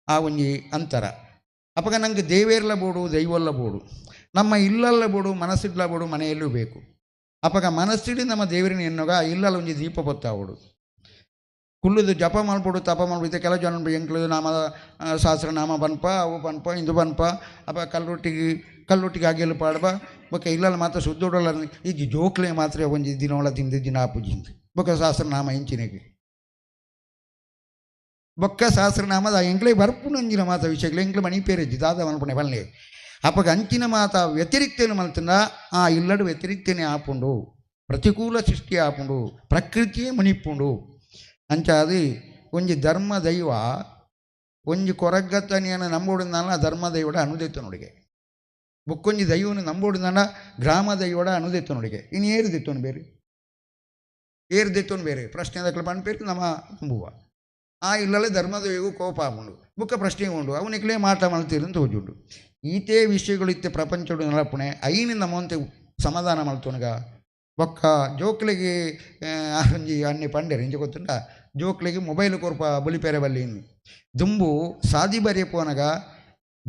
ಆ ಒಂಜಿ ಅಂತರ ಅಪಗ ನಂಗೆ ದೇವೇರ್ಲ ಬೋಡು ದೈವಲ್ಲ ಬೋಡು ನಮ್ಮ ಇಲ್ಲಲ್ಲ ಬೋಡು ಮನಸ್ಸಿಡ್ಲ ಬೋಡು ಮನೆಯಲ್ಲೂ ಬೇಕು ಅಪಗ ಮನಸ್ಸಿಡಿ ನಮ್ಮ ದೇವರಿನ ಎನ್ನೋಗ ಇಲ್ಲಲ್ಲ ಒಂಜಿ ದೀಪ ಬತ್ತಾವಡು ಕುಲ್ಲುದು ಜಪ ಮಾಡ್ಬಿಡು ತಪ ಮಾಡ್ಬಿಡುತ್ತೆ ಕೆಲವು ಜನ ಎಂಕ್ಲು ನಾಮ ಸಹಸ್ರನಾಮ ಬನ್ಪ ಅವು ಬನ್ಪ ಇಂದು ಬನ್ಪ ಅಪ್ಪ ಕಲ್ಲೊಟ್ಟಿಗೆ ಆಗಿಲ್ಲ ಪಾಡ್ಬ ಬೊಕ್ಕ ಇಲ್ಲಲ್ಲ ಮಾತ್ರ ಸುದ್ದೋಡಲ್ಲ ಇದು ಜೋಕ್ಲೆ ಮಾತ್ರ ಒಂಜಿ ದಿನೊಳ ದಿನ ಆಪುಜಿಂದು ಬೊಕ್ಕ ಸಹಸ್ರನಾಮ ಇಂಚಿನೆಗೆ ಬೊಕ್ಕ ಸಹಸ್ರನಾಮದ ಎಂಕ್ಲೆ ಬರ್ಪುಣ ಅಂಜಿನ ಮಾತ ವಿಷಯಗಳು ಎಂಕ್ಲೆ ಮಣಿ ಪೇರೆಜ್ಜಿ ದಾದ ಮಲ್ಪಣೆ ಬಲ್ಲೆ ಅಪ್ಪಗ ಅಂಚಿನ ಮಾತ ವ್ಯತಿರಿಕ್ತೇನು ಮಲ್ತಂದ ಆ ಇಲ್ಲಡು ವ್ಯತಿರಿಕ್ತೇನೆ ಆಪುಂಡು ಪ್ರತಿಕೂಲ ಸೃಷ್ಟಿ ಆಪುಂಡು ಪ್ರಕೃತಿಯೇ ಮಣಿಪುಂಡು ಅಂಚಾದು ಒಂಜಿ ಧರ್ಮ ದೈವ ಒಂಜಿ ಕೊರಗತ್ತನಿಯನ್ನು ನಂಬೋಡಿಂದಲ್ಲ ಧರ್ಮ ದೈವಡ ಅನುದೈತು ನೋಡಿಗೆ ಬೊಕ್ಕೊಂಜಿ ದೈವನು ನಂಬೋಡಿಂದ ಗ್ರಾಮ ದೈವಡ ಅನುದೈತು ನೋಡಿಗೆ ಇನ್ನು ಏರಿದಿತ್ತೋನು ಬೇರೆ ಪ್ರಶ್ನೆ ದಕ್ಕಲು ಪಂಪೇರು ನಮ್ಮ ನಂಬುವ ಆ ಇಲ್ಲಲ್ಲೇ ಧರ್ಮದೈವಗೂ ಕೋಪ ಆಗುಂಡು ಬುಕ್ಕ ಪ್ರಶ್ನೆ ಉಂಡು ಅವನಿಕ್ಲೇ ಮಾಟ ಮಲ್ತೀರಂತ ಹೋಜುಂಡು ಈತೇ ವಿಷಯಗಳು ಇತ್ತೆ ಪ್ರಪಂಚಡು ನಲಪುಣೆ ಐನಿಂದ ಮೊಂತೆ ಸಮಾಧಾನ ಮಲ್ತೋನಗ ಒಕ್ಕ ಜೋಕ್ಲಿಗೆ ಒಂಜಿ ಅನ್ನಿ ಪಂಡೇರು ಇಂಚ ಗೊತ್ತುಂಡ ಜೋಕ್ಲಿಗೆ ಮೊಬೈಲ್ ಕೊರ್ಪ ಬುಲಿಪೇರೆ ಬಲ್ಲಿ ಇನ್ನು ದುಂಬು ಸಾದಿ ಬರೆಯಪ್ಪೋನಗ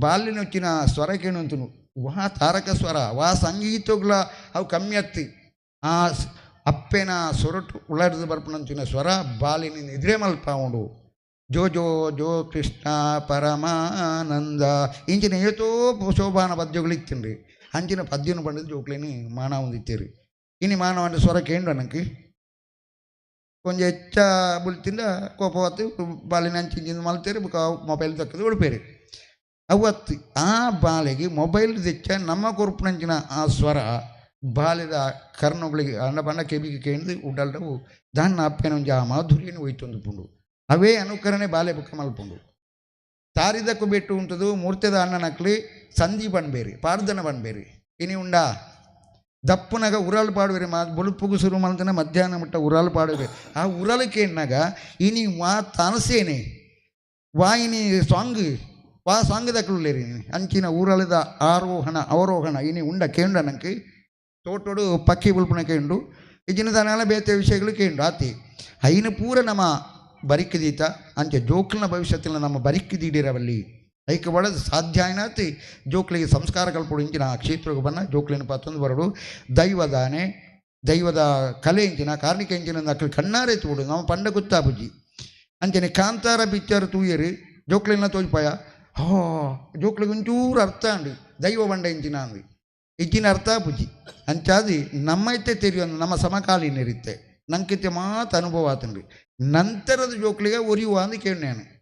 ಬಾಲ್ಯನ వచ్చిನ ಸ್ವರ ಕೇಳುಂತುನು ವಾ ತಾರಕ ಸ್ವರ ವಾ ಸಂಗೀತಗಳ ಅವು ಕಮ್ಮಿ ಹತ್ತಿ ಆ ಅಪ್ಪೆನ ಸೊರಟು ಉಳಾಡ್ದು ಬರ್ಪಣಂಚಿನ ಸ್ವರ ಬಾಲಿನ ಎದುರೇ ಮಲ್ಪ ಉಂಡು ಜೋ ಜೋ ಜೋ ಕೃಷ್ಣ ಪರಮಾನಂದ ಇಂಚಿನ ಏತೋ ಶೋಭಾನ ಪದ್ಯಗಳು ಇತ್ತಿನ್ರಿ ಅಂಚಿನ ಪದ್ಯನು ಬಂದಿದ್ದು ಜೋಕ್ಲೇನಿ ಮಾನ ಹೊಂದಿತ್ತೀರಿ ಇನ್ನು ಮಾನವ ಅಂದ್ರೆ ಸ್ವರ ಕೇಂದ್ರ ನನಗೆ ಕೊಂಚ ಹೆಚ್ಚ ಬುಲ್ತಿಂದ ಕೋಪ ಹೊತ್ತು ಬಾಲಿನ ಅಂಚಿಂಚಿಂದ ಮಲ್ತೇರಿ ಮೊಬೈಲ್ ತಕ್ಕದು ಉಡುಪೇರಿ ಅವತ್ತು ಆ ಬಾಲೆಗೆ ಮೊಬೈಲ್ ತೆಚ್ಚ ನಮ್ಮ ಕೊರ್ಪುನಂಚಿನ ಆ ಸ್ವರ ಬಾಲ್ಯದ ಕರ್ಣಗಳಿಗೆ ಅಣ್ಣ ಬಣ್ಣ ಕೆಬಿಗೆ ಕೇಂದ್ರ ಉಡಲ್ಡವು ದಾನ್ನ ಅಪ್ಪೇನ ಒಂಜಿ ಆ ಮಾಧುರ್ಯನು ಒಯ್ತೊಂದು ಪುಂಡು ಅವೇ ಅನುಕರಣೆ ಬಾಲೆ ಬುಕ್ಕ ಮಲ್ಪುಂಡು ತಾರಿದಕ್ಕೂ ಬೆಟ್ಟು ಉಂಟದು ಮೂರ್ತಿದ ಅಣ್ಣನಕ್ಲಿ ಸಂಧಿ ಬಣ್ಬೇರಿ ಪಾರ್ದನ ಬಣ್ಬೇರಿ ಇನಿ ಉಂಡಾ ದಪ್ಪನಾಗ ಉರಾಲು ಪಾಡುವೆ ಬೊಳುಪುಗು ಶುರು ಮಾಡ್ತಾನೆ ಮಧ್ಯಾಹ್ನ ಮುಟ್ಟ ಉರಾಲು ಪಾಡುವೆ ಆ ಉರಾಲಕ್ಕೆ ಎಣ್ಣಾಗ ಇನಿ ವಾ ತನಸೇನೆ ವಾ ಇನಿ ಸಾಂಗ್ ವಾ ಸಾಂಗ್ ದಕ್ಕಲೇರಿ ಅಂಚಿನ ಊರಳದ ಆರೋಹಣ ಅವರೋಹಣ ಇನಿ ಉಂಡ ಕೇಂಡ ನಂಗೆ ತೋಟೋಡು ಪಕ್ಕಿ ಬುಲ್ಪುಣ ಕೇಂಡು ಇಜಿನ ತನಾಲ ಬೇತೆ ವಿಷಯಗಳು ಕೇಂಡು ಆತಿ ಐನ ಪೂರ ನಮ್ಮ ಬರಿಕಿದೀತ ಅಂಚೆ ಜೋಕ್ಲಿನ ಭವಿಷ್ಯತ್ತಿನ ನಮ್ಮ ಬರಿಕಿದೀಡಿರವಲ್ಲಿ ಐಕ ಒಳದು ಸಾಧ್ಯ ಆಯ್ನಾತಿ ಜೋಕ್ಲಿಗೆ ಸಂಸ್ಕಾರ ಕಲ್ಪಡು ಇಂಚಿನ ಆ ಕ್ಷೇತ್ರಕ್ಕೆ ಬನ್ನ ಜೋಕ್ಲಿನ ಪತ್ತೊಂದು ಬರಡು ದೈವದಾನೆ ದೈವದ ಕಲೆ ಇಂಚಿನ ಕಾರ್ಣಿಕ ಇಂಚಿನ ಅಕ್ಕಳು ಕಣ್ಣಾರೆ ತೋಡು ನಾವು ಪಂಡ ಗೊತ್ತಾಬುಜಿ ಅಂಚನೆ ಕಾಂತಾರ ಪಿಕ್ಚರ್ ತೂಯರು ಜೋಕ್ಲಿನ ತೋಜ್ಪಾಯ ಜೋಕ್ಲಿಗೆ ಒಂಚೂರು ಅರ್ಥ ಅಂಡಿ ದೈವ ಬಂಡ ಇಂಚಿನ ಅಂದು ಇಜ್ಜಿನ ಅರ್ಥ ಬುಜಿ ಅಂಚಾದಿ ನಮ್ಮೈತೆ ತೆರಿಯೊಂದು ನಮ್ಮ ಸಮಕಾಲೀನರಿತ್ತೆ ನಂಕಿತ್ತೆ ಮಾತು ಅನುಭವ ಆತನ್ರಿ ನಂತರದ ಜೋಕ್ಲಿಗೆ ಒರಿಯುವ ಅಂದು ಕೇಳಿನೇನು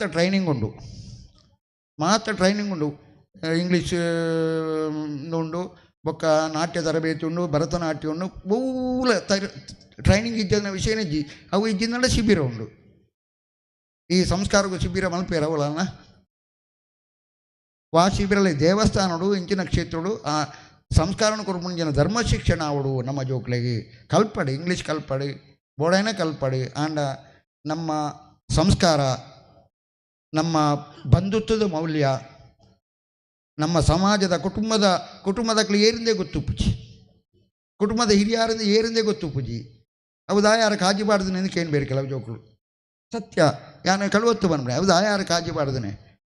ಟ್ರೈನಿಂಗ್ ಉಂಡು ಇಂಗ್ಲೀಷ್ ಉಂಡು ಬೊಕ್ಕ ನಾಟ್ಯ ತರಬೇತಿ ಉಂಡು ಭರತನಾಟ್ಯ ಉಂಡು ಬಹುಲ ಟ್ರೈನಿಂಗ್ ಇದ್ದ ವಿಷಯನಜ್ಜಿ ಅವು ಇಜ್ಜಿಂದ ಶಿಬಿರ ಉಂಡು ಈ ಸಂಸ್ಕಾರಕ್ಕೂ ಶಿಬಿರ ಮಲ್ಪೇರ ಅವಳನ್ನ ವಾ ಶಿಬಿರಲ್ಲಿ ದೇವಸ್ಥಾನಡು ಇಂಚಿನ ಕ್ಷೇತ್ರಡು ಆ ಸಂಸ್ಕಾರನ ಕೊರ್ಪುಂಜಿನ ಧರ್ಮ ಶಿಕ್ಷಣ ಅವಡು ನಮ್ಮ ಜೋಕ್ಲಿಗೆ ಕಲ್ಪಡಿ ಇಂಗ್ಲೀಷ್ ಕಲ್ಪಡಿ ಬೋಡೈನ ಕಲ್ಪಡಿ ಆಂಡ ನಮ್ಮ ಸಂಸ್ಕಾರ ನಮ್ಮ ಬಂಧುತ್ವದ ಮೌಲ್ಯ ನಮ್ಮ ಸಮಾಜದ ಕುಟುಂಬದಕ್ಳು ಏರಿಂದೇ ಗೊತ್ತು ಪೂಜಿ ಕುಟುಂಬದ ಹಿರಿಯರಿಂದ ಏರಿಂದೇ ಗೊತ್ತು ಪೂಜಿ ಹೌದಾ ಯಾರು ಕಾಜಿ ಬಾರ್ದನೆ ಕೇಳಿ ಬೇರೆ ಕೆಲವು ಜೋಕ್ಳು ಸತ್ಯ ಯಾನ ಕಳುವತ್ತು ಬಂದ್ಬಿಡೆ ಹೌದಾ ಯಾರು ಕಾಜಿ ಬಾರ್ದನೆ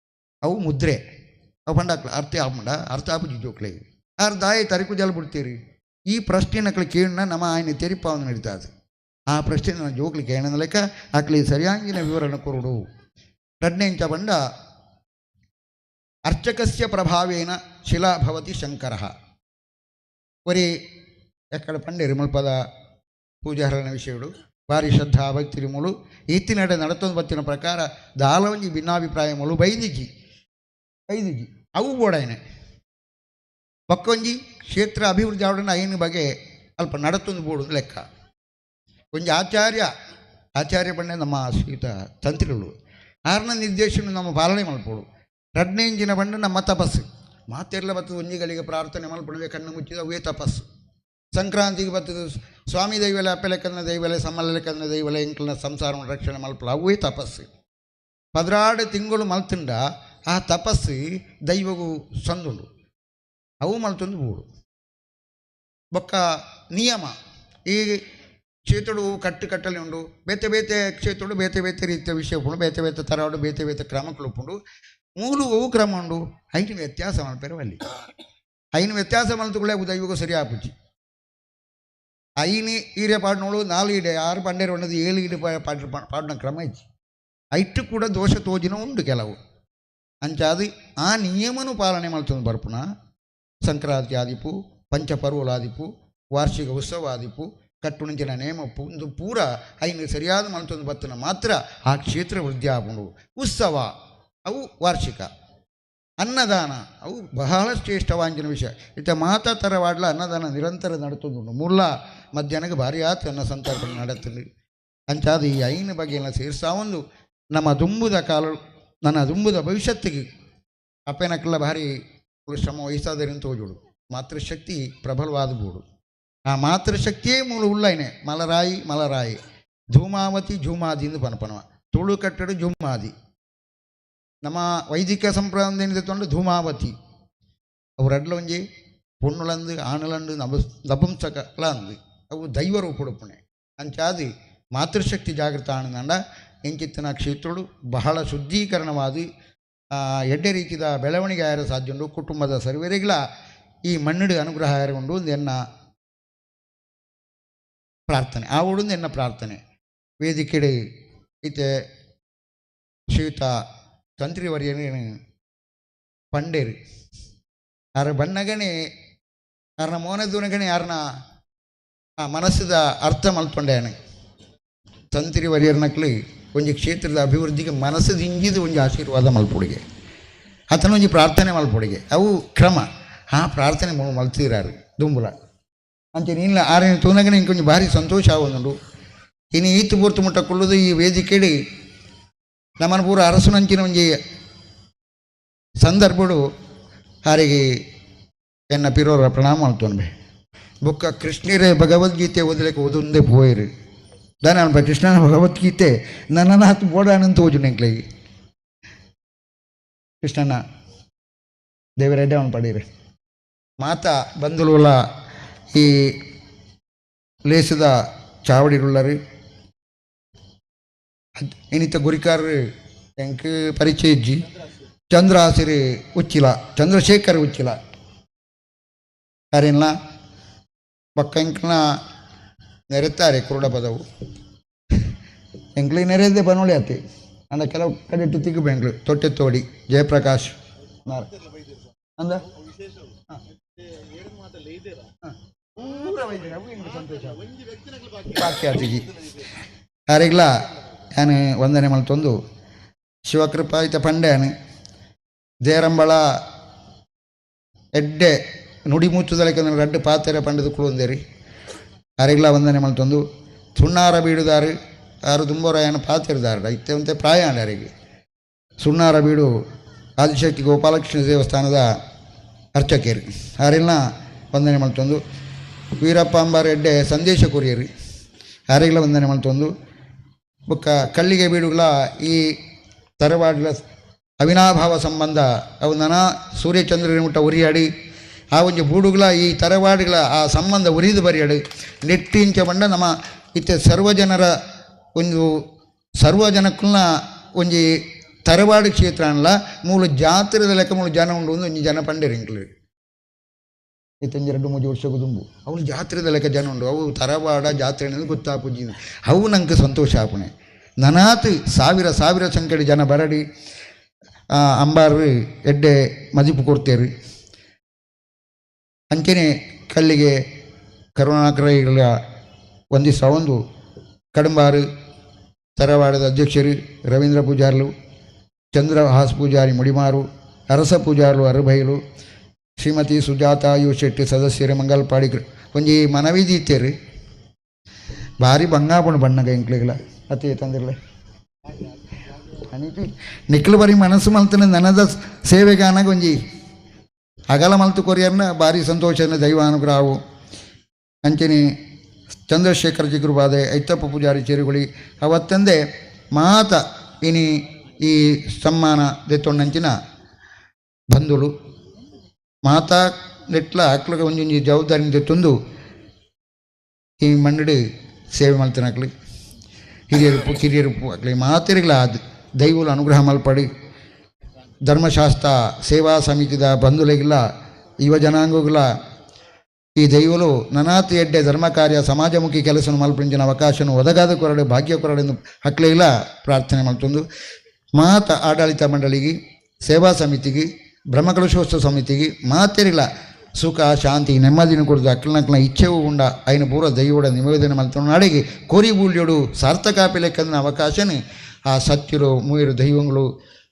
ಅವು ಮುದ್ರೆ ಅವು ಬಂಡಾಕ್ಲ ಅರ್ಥ ಆಪುಜಿ ಜೋಕ್ಳಿಗೆ ಯಾರು ದಾಯಿ ತರಿಕು ಜಲ್ ಬಿಡ್ತೀರಿ ಈ ಪ್ರಶ್ನೆನಕ್ಳು ಕೇಳನ ನಮ್ಮ ಆಯ್ನ ತೆರಿಪಾವನ್ನು ನಡೀತಾದೆ ಆ ಪ್ರಶ್ನೆ ನನ್ನ ಜೋಕ್ಲಿ ಕೇಳನ ಲೆಕ್ಕ ಆಕ್ಲಿ ಸರಿಯಾಗಿನ ವಿವರಣ ಕೊರಡು ರಡ್ನೆ ಇಂಚ ಬಂಡ ಅರ್ಚಕಸ್ಯ ಪ್ರಭಾವೇನ ಶಿಲಾ ಭವತಿ ಶಂಕರ ಒರಿ ಎಕ್ಕಡ ಪಂಡೇರಿ ಮುಲ್ಪದ ಪೂಜಾಹರಣ ವಿಷಯಗಳು ಭಾರಿ ಶ್ರದ್ಧಾ ಭಕ್ತಿ ಮೂಲು ಈತಿನಡೆ ನಡತೊಂದು ಬತ್ತಿನ ಪ್ರಕಾರ ದಾಲವಂಜಿ ಭಿನ್ನಾಭಿಪ್ರಾಯ ಮೂಲು ಬೈದಿಜಿ ಅವು ಬೋಡಾಯನೆ ಪಕ್ಕೊಂಜಿ ಕ್ಷೇತ್ರ ಅಭಿವೃದ್ಧಿ ಆವಡನ ಐನ ಬಗ್ಗೆ ಅಲ್ಪ ನಡತೊಂದು ಬೋಡುದು ಲೆಕ್ಕ ಒಂಜಿ ಆಚಾರ್ಯ ಬಂಡೆ ನಮ್ಮ ಶ್ರೀತ ತಂತ್ರಿಗಳು ಆರನ ನಿರ್ದೇಶನ ನಮ್ಮ ಪಾಲನೆ ಮಲ್ಪೋಡು ರಡ್ನೆ ಇಂಚಿನ ಬಂಡ ನಮ್ಮ ತಪಸ್ಸು ಮಾತೆಲ್ಲ ಬರ್ತದೆ ಒಂಜಿಗಳಿಗೆ ಪ್ರಾರ್ಥನೆ ಮಲ್ಪಡುವೆ ಕಣ್ಣು ಮುಚ್ಚಿದ ಅವೇ ತಪಸ್ಸು ಸಂಕ್ರಾಂತಿಗೆ ಬರ್ತದೆ ಸ್ವಾಮಿ ದೈವಲೆ ಅಪ್ಪೆಲೆಕ್ಕನ ದೈವಲೆ ಸಮ್ಮಲೆಕ್ಕನ ದೈವಲೆ ಎಂಕ್ಲನ ಸಂಸಾರ ರಕ್ಷಣೆ ಮಲ್ಪಡು ಅವೇ ತಪಸ್ಸು 16 ತಿಂಗಳು ಮಲ್ತುಂಡ ಆ ತಪಸ್ಸು ದೈವಗೂ ಸಂದುಂಡು ಅವು ಮಲ್ತೊಂದು ಬೋಡು ಬೊಕ್ಕ ನಿಯಮ ಈ ಕ್ಷೇತ್ರಡು ಕಟ್ಟಲೆ ಉಂಡು ಬೇತೆ ಕ್ಷೇತ್ರಡು ಬೇತೆ ರೀತಿಯ ವಿಷಯ ಉಂಡು ಬೇತೆ ತರವಾಡು ಬೇತೆ ಕ್ರಮಗಳು ಉಂಡು ಮೂಲು ಅವು ಕ್ರಮ ಉಂಡು ಐನು ವ್ಯತ್ಯಾಸ ಮಲ್ಪೇರು ಅಲ್ಲಿ ಐನು ವ್ಯತ್ಯಾಸ ಮಲ್ತುಗಳೇ ದೈವಗೂ ಸರಿ ಆಪುಜಿ ಐನು ಈರೆ ಪಾಡ್ನೋಳು 4 ಈಡೆ 6 ಪಂಡೇರು ಒಣ್ಣದು 7 ಈಡೆ ಪಾಡಿನ ಕ್ರಮ ಇಜ್ಜಿ ಐಟ್ಟು ಕೂಡ ದೋಷ ತೋಜಿನ ಉಂಟು ಕೆಲವು ಅಂಚಾದು ಆ ನಿಯಮನು ಪಾಲನೆ ಮಾಡ್ತಂದು ಬರ್ಪುನ ಸಂಕ್ರಾಂತಿ ಆದಿಪು ಪಂಚಪರ್ವಲಾದಿಪು ವಾರ್ಷಿಕ ಉತ್ಸವ ಆದಿಪು ಕಟ್ಟುಣಿಂಚಿನ ನೇಮಪ್ಪು ಒಂದು ಪೂರ ಐನು ಸರಿಯಾದ ಮಲ್ತೊಂದು ಬತ್ತನ ಮಾತ್ರ ಆ ಕ್ಷೇತ್ರ ವೃದ್ಧಿ ಆಪುಂಡು. ಉತ್ಸವ ಅವು ವಾರ್ಷಿಕ, ಅನ್ನದಾನ ಅವು ಬಹಳ ಶ್ರೇಷ್ಠವಾಂಚಿನ ವಿಷಯ. ಇತ್ತ ಮಾತಾ ತರವಾಡ್ಲ ಅನ್ನದಾನ ನಿರಂತರ ನಡತುಂಡು. ಮುಲ್ಲ ಮಧ್ಯಾಹ್ನಕ್ಕೆ ಭಾರಿ ಆತು ಅನ್ನ ಸಂತರ್ಪಣೆ ನಡತ್ತದೆ. ಅಂಚಾದ ಈ ಐನ ಬಗ್ಗೆ ಎಲ್ಲ ಸೇರಿಸಾ ಒಂದು ನಮ್ಮ ದುಂಬುದ ಕಾಲ ನನ್ನ ದುಂಬುದ ಭವಿಷ್ಯತ್ತಿಗೆ ಅಪ್ಪೇನಕ್ಕೆಲ್ಲ ಭಾರಿ ಶ್ರಮ ವಹಿಸಾದರಿಂದ ತೋಜುಡು. ಮಾತೃಶಕ್ತಿ ಪ್ರಬಲವಾದ ಬೋಡು. ಆ ಮಾತೃಶಕ್ತಿಯೇ ಮೂಲ ಉಳ್ಳೈನೆ ಮಲರಾಯಿ ಮಲರಾಯಿ ಧೂಮಾವತಿ ಜೂಮಾದಿ ಎಂದು ಪನಪನವ ತುಳು ಕಟ್ಟಡ ಜುಮ್ಮಾದಿ. ನಮ್ಮ ವೈದಿಕ ಸಂಪ್ರದಾಯದಿಂದ ತೊಂಡು ಧೂಮಾವತಿ ಅವರಡ್ಲ ಒಂಜಿ ಪೊಣ್ಣುಲಂದು ಆಣಲಂದು ನಪುಂಸಕಲ ಅಂದು ಅವು ದೈವ ರೂಪುಡುಪುಣೆ. ಅಂಚಾದಿ ಮಾತೃಶಕ್ತಿ ಜಾಗೃತ ಆನಂದ ಎಂಚಿತ್ತಿನ ಕ್ಷೇತ್ರಗಳು ಬಹಳ ಶುದ್ಧೀಕರಣವಾದ ಎಡ್ಡೆ ರೀತಿಯ ಬೆಳವಣಿಗೆ ಆಯರ ಸಾಧ್ಯ ಉಂಟು. ಕುಟುಂಬದ ಸರ್ವರಿಗಳ ಈ ಮಣ್ಣಿಡು ಅನುಗ್ರಹ ಆಯರಗೊಂಡು ಒಂದು ಎನ್ನ ಪ್ರಾರ್ಥನೆ ಆವೊಂದು ಎನ್ನ ಪ್ರಾರ್ಥನೆ. ವೇದಿಕೆಡೆ ಈತೆ ಶ್ರೀಯುತ ತಂತ್ರಿವರ್ಯನ ಪಂಡೇರು ಯಾರ ಬಣ್ಣಗಣೆ ಯಾರನ್ನ ಮೋನದೂನಗಣೆ ಯಾರನ್ನ ಆ ಮನಸ್ಸದ ಅರ್ಥ ಮಲ್ಪೊಂಡೆಯಣ ತಂತ್ರಿವರ್ಯರ್ನಕ್ಲಿ ಒಂಜಿ ಕ್ಷೇತ್ರದ ಅಭಿವೃದ್ಧಿಗೆ ಮನಸ್ಸದ ಇಂಜಿದ ಒಂಜಿ ಆಶೀರ್ವಾದ ಮಲ್ಪೊಡಿಗೆ ಆತನ ಒಂಜಿ ಪ್ರಾರ್ಥನೆ ಮಲ್ಪೊಡಿಗೆ ಅವು ಕ್ರಮ. ಆ ಪ್ರಾರ್ಥನೆ ಮಲ್ತಿರಾರು ದುಂಬುಲ ಅಂಚೆ ನೀನು ಆರನೇ ತೂನಗನೆ ಇಂಕೊಂಚ ಭಾರಿ ಸಂತೋಷ ಆಗೋದುಂಡು. ಇನ್ನು ಈತು ಪೂರ್ತಿ ಮುಟ್ಟ ಕೊಳ್ಳೋದು ಈ ವೇದಿಕೆಡಿ ನಮ್ಮನ್ನು ಪೂರ ಅರಸನಂಚಿನ ಒಂಜಿ ಸಂದರ್ಭಡು ಆರಿಗೆ ಎನ್ನ ಪಿರೋರ ಪ್ರಣಾಮ ಮಾಡ್ತೊಂಡೆ. ಬೊಕ್ಕ ಕೃಷ್ಣರೇ ಭಗವದ್ಗೀತೆ ಓದಲಿಕ್ಕೆ ಓದೊಂದೇ ಪೋಯಿರು ದಾನ ಕೃಷ್ಣನ ಭಗವದ್ಗೀತೆ ನನ್ನನ್ನು ಹತ್ತು ಬೋಡಾನಂತ ಓಜು ನೆಂಕ್ಲಿಗೆ ಕೃಷ್ಣನ ದೇವರೆಡ್ಡೆ ಅವನು ಪಡೀರಿ ಮಾತಾ ಬಂಧುಗಳ ಈ ಲೇಸದ ಚಾವಡಿರುಳ್ಳರು ಇನ್ನಿತ ಗುರಿಕಾರರು ಎಂಕ್ ಪರಿಚಯ ಇಜ್ಜಿ ಚಂದ್ರಹಾಸಿರಿ ಉಚ್ಚಿಲ ಚಂದ್ರಶೇಖರ್ ಉಚ್ಚಿಲ ಯಾರೇನ ಪಕ್ಕ ಎಂಕ್ನ ನೆರೆತಾರೆ ಕುರುಡ ಪದವು ಎಂಕ್ಲಿ ನೆರೆದೇ ಬನೋಳಿ ಆತಿ ಅಂದ ಕೆಲವು ಕಡೆ ತಿಕ್ಕು ಬೆಂಗ್ಳು ತೊಟ್ಟೆ ತೋಡಿ ಜಯಪ್ರಕಾಶ್ ಅಂದ ಯಾರಿಗ್ಲ ನಾನು ವಂದನೆ ಮಲ್ತೊಂದು ಶಿವಕೃಪಾಯಿತ ಪಂಡ್ಯಾನು ದೇರಂಬಳ ಎಡ್ಡೆ ನುಡಿ ಮುಚ್ಚುದಳಕ್ಕೆ ರಡ್ಡು ಪಾತೆರೆ ಪಂಡದು ಕುಳೊಂದೇರಿ ಯಾರಿಗ್ಲ ವಂದನೆ ಮಲ್ತೊಂದು ಸುಣ್ಣಾರ ಬೀಡುದಾರು ಯಾರು ದುಂಬೋರಾಯನ ಪಾತಿರ್ದಾರ ಇತ್ತೆ ಅಂತೆ ಪ್ರಾಯ ಯಾರಿಗೆ ಸುಣ್ಣಾರ ಬೀಡು ಆದಿಶಕ್ತಿ ಗೋಪಾಲಕೃಷ್ಣ ದೇವಸ್ಥಾನದ ಅರ್ಚಕೇರಿ ಯಾರಿಲ್ಲ ವಂದನೆ ಮಲ್ತೊಂದು ವೀರಪ್ಪ ಅಂಬಾರ ಎಡ್ಡೆ ಸಂದೇಶ ಕೊರಿಯರಿ ಯಾರಿಗ್ಲ ವಂದನೆ ಮಲ್ತೊಂದು ಬೊಕ್ಕ ಕಳ್ಳಿಗೆ ಬೀಡುಗಳ ಈ ತರವಾಡ್ಲ ಅವಿನಾಭಾವ ಸಂಬಂಧ ಅವು ನನ ಸೂರ್ಯಚಂದ್ರನ ಮುಟ್ಟ ಉರಿಯಾಡಿ ಆ ಒಂಜಿ ಬೂಡುಗಳ ಈ ತರವಾಡುಗಳ ಆ ಸಂಬಂಧ ಉರಿದು ಬರಿಯಾಡು ನೆಟ್ಟಿಂಚ ಬಂಡ ನಮ್ಮ ಇತ್ತೆ ಸರ್ವಜನರ ಒಂದು ಸರ್ವಜನಕ್ಕನ್ನ ಒಂಜಿ ತರವಾಡು ಕ್ಷೇತ್ರ ಅನ್ನಲ್ಲ ಮೂಲ ಜಾತ್ರೆದ ಲೆಕ್ಕ ಮೂಲ ಜನ ಉಂಡು ಒಂದು ಜನ ಪಂಡೇರಿ ಇಂಕ್ಲು ಇತ್ತಂಜಿ 2-3 ವರ್ಷಕ್ಕೂ ತುಂಬು ಅವಳು ಜಾತ್ರೆದ ಲೆಕ್ಕ ಜನ ಉಂಡು ಅವು ತರವಾಡ ಜಾತ್ರೆ ಅನ್ನೋದು ಗೊತ್ತಾಪುಜಿ ಅವು ನಂಗೆ ಸಂತೋಷ ಆಪುಣೆ ನನಾತು ಸಾವಿರ ಸಂಖ್ಯೆ ಜನ ಬರಡಿ ಅಂಬಾರು ಎಡ್ಡೆ ಮದಿಪು ಕೊಡ್ತೇರಿ ಅಂಚೆನೆ ಕಲ್ಲಿಗೆ ಕರುಣಾಕರಗಳ ಒಂದಿಸ ಒಂದು ಕಡಂಬಾರು ತರವಾಡದ ಅಧ್ಯಕ್ಷರು ರವೀಂದ್ರ ಪೂಜಾರ್ಲು ಚಂದ್ರಹಾಸ್ ಪೂಜಾರಿ ಮುಡಿಮಾರು ಅರಸ ಪೂಜಾರ್ಲು ಅರಬೈಲು ಶ್ರೀಮತಿ ಸುಜಾತಾ ಯು ಶೆಟ್ಟಿ ಸದಸ್ಯರು ಮಂಗಲ್ಪಾಡಿ ಒಂಜಿ ಮನವಿಧಿ ಇತ್ತೇರಿ ಭಾರಿ ಬಂಗಾಪುಣು ಬಣ್ಣಗ ಇಂಕ್ಲಿಗಳ ಅತಿ ತಂದಿರಲೆ ಅನಿತಿ ನಿಕ್ಲು ಬರೀ ಮನಸ್ಸು ಮಲ್ತನ ನನದ ಸೇವೆಗೆ ಅನಾಗ ಒಂಜಿ ಅಗಲ ಮಲ್ತು ಕೊರಿಯರ್ನ ಭಾರಿ ಸಂತೋಷನ ದೈವ ಅನುಗ್ರಹವು ಅಂಚನೆ ಚಂದ್ರಶೇಖರ್ ಜಿಗುರುಬಾದೆ ಐತಪ್ಪ ಪೂಜಾರಿ ಚೇರುಗುಳಿ ಅವತ್ತಂದೆ ಮಾತ ಇನಿ ಈ ಸಮ್ಮಾನ ದೆತ್ತೊಂಡಂಚಿನ ಬಂಧುಳು ಮಾತಾ ನೆಟ್ಲ ಆಕ್ಳಿಗೆ ಒಂಜೊಂಜಿ ಜವಾಬ್ದಾರಿ ದೆತ್ತೊಂದು ಈ ಮಣ್ಣಡು ಸೇವೆ ಮಲ್ತನಾಕ್ಲಿ ಕಿರಿಯರು ಆಗ್ಲಿ ಮಾತಿರಿಗಳ ದೈವಲು ಅನುಗ್ರಹ ಮಲ್ಪಡಿ ಧರ್ಮಶಾಸ್ತ್ರ ಸೇವಾ ಸಮಿತಿದ ಬಂಧುಗಳಿಗಿಲ್ಲ ಯುವ ಜನಾಂಗಗಳ ಈ ದೈವಲು ನನಾತು ಎಡ್ಡೆ ಧರ್ಮ ಕಾರ್ಯ ಸಮಾಜಮುಖಿ ಕೆಲಸ ಮಲ್ಪಂಚಿನ ಅವಕಾಶನು ಒದಗಾದ ಕೊರಡು ಭಾಗ್ಯ ಕೊರಡೆಂದು ಹಕ್ಕಲಿಲ್ಲ ಪ್ರಾರ್ಥನೆ ಮಾಡ್ತಂದು ಮಾತ ಆಡಳಿತ ಮಂಡಳಿಗೆ ಸೇವಾ ಸಮಿತಿಗೆ ಬ್ರಹ್ಮಕಲಶೋತ್ಸವ ಸಮಿತಿಗೆ ಮಾತೇರಿಲ್ಲ ಸುಖ ಶಾಂತಿ ನೆಮ್ಮದಿನ ಕುರಿತು ಅಕ್ಕಲನಕ್ಕಲ ಇಚ್ಛೆವೂ ಉಂಡ ಐನ ಪೂರ ದೈವೋಡ ನಿವೇದನೆ ಮಾಡ್ತಾನೆ ನಾಡಿಗೆ ಕೋರಿ ಬೂಳ್ಯೋಡು ಸಾರ್ಥಕಾಪಿ ಲೆಕ್ಕಂದಿನ ಅವಕಾಶನೇ ಆ ಸತ್ಯರು ಮೂಯರು ದೈವಗಳು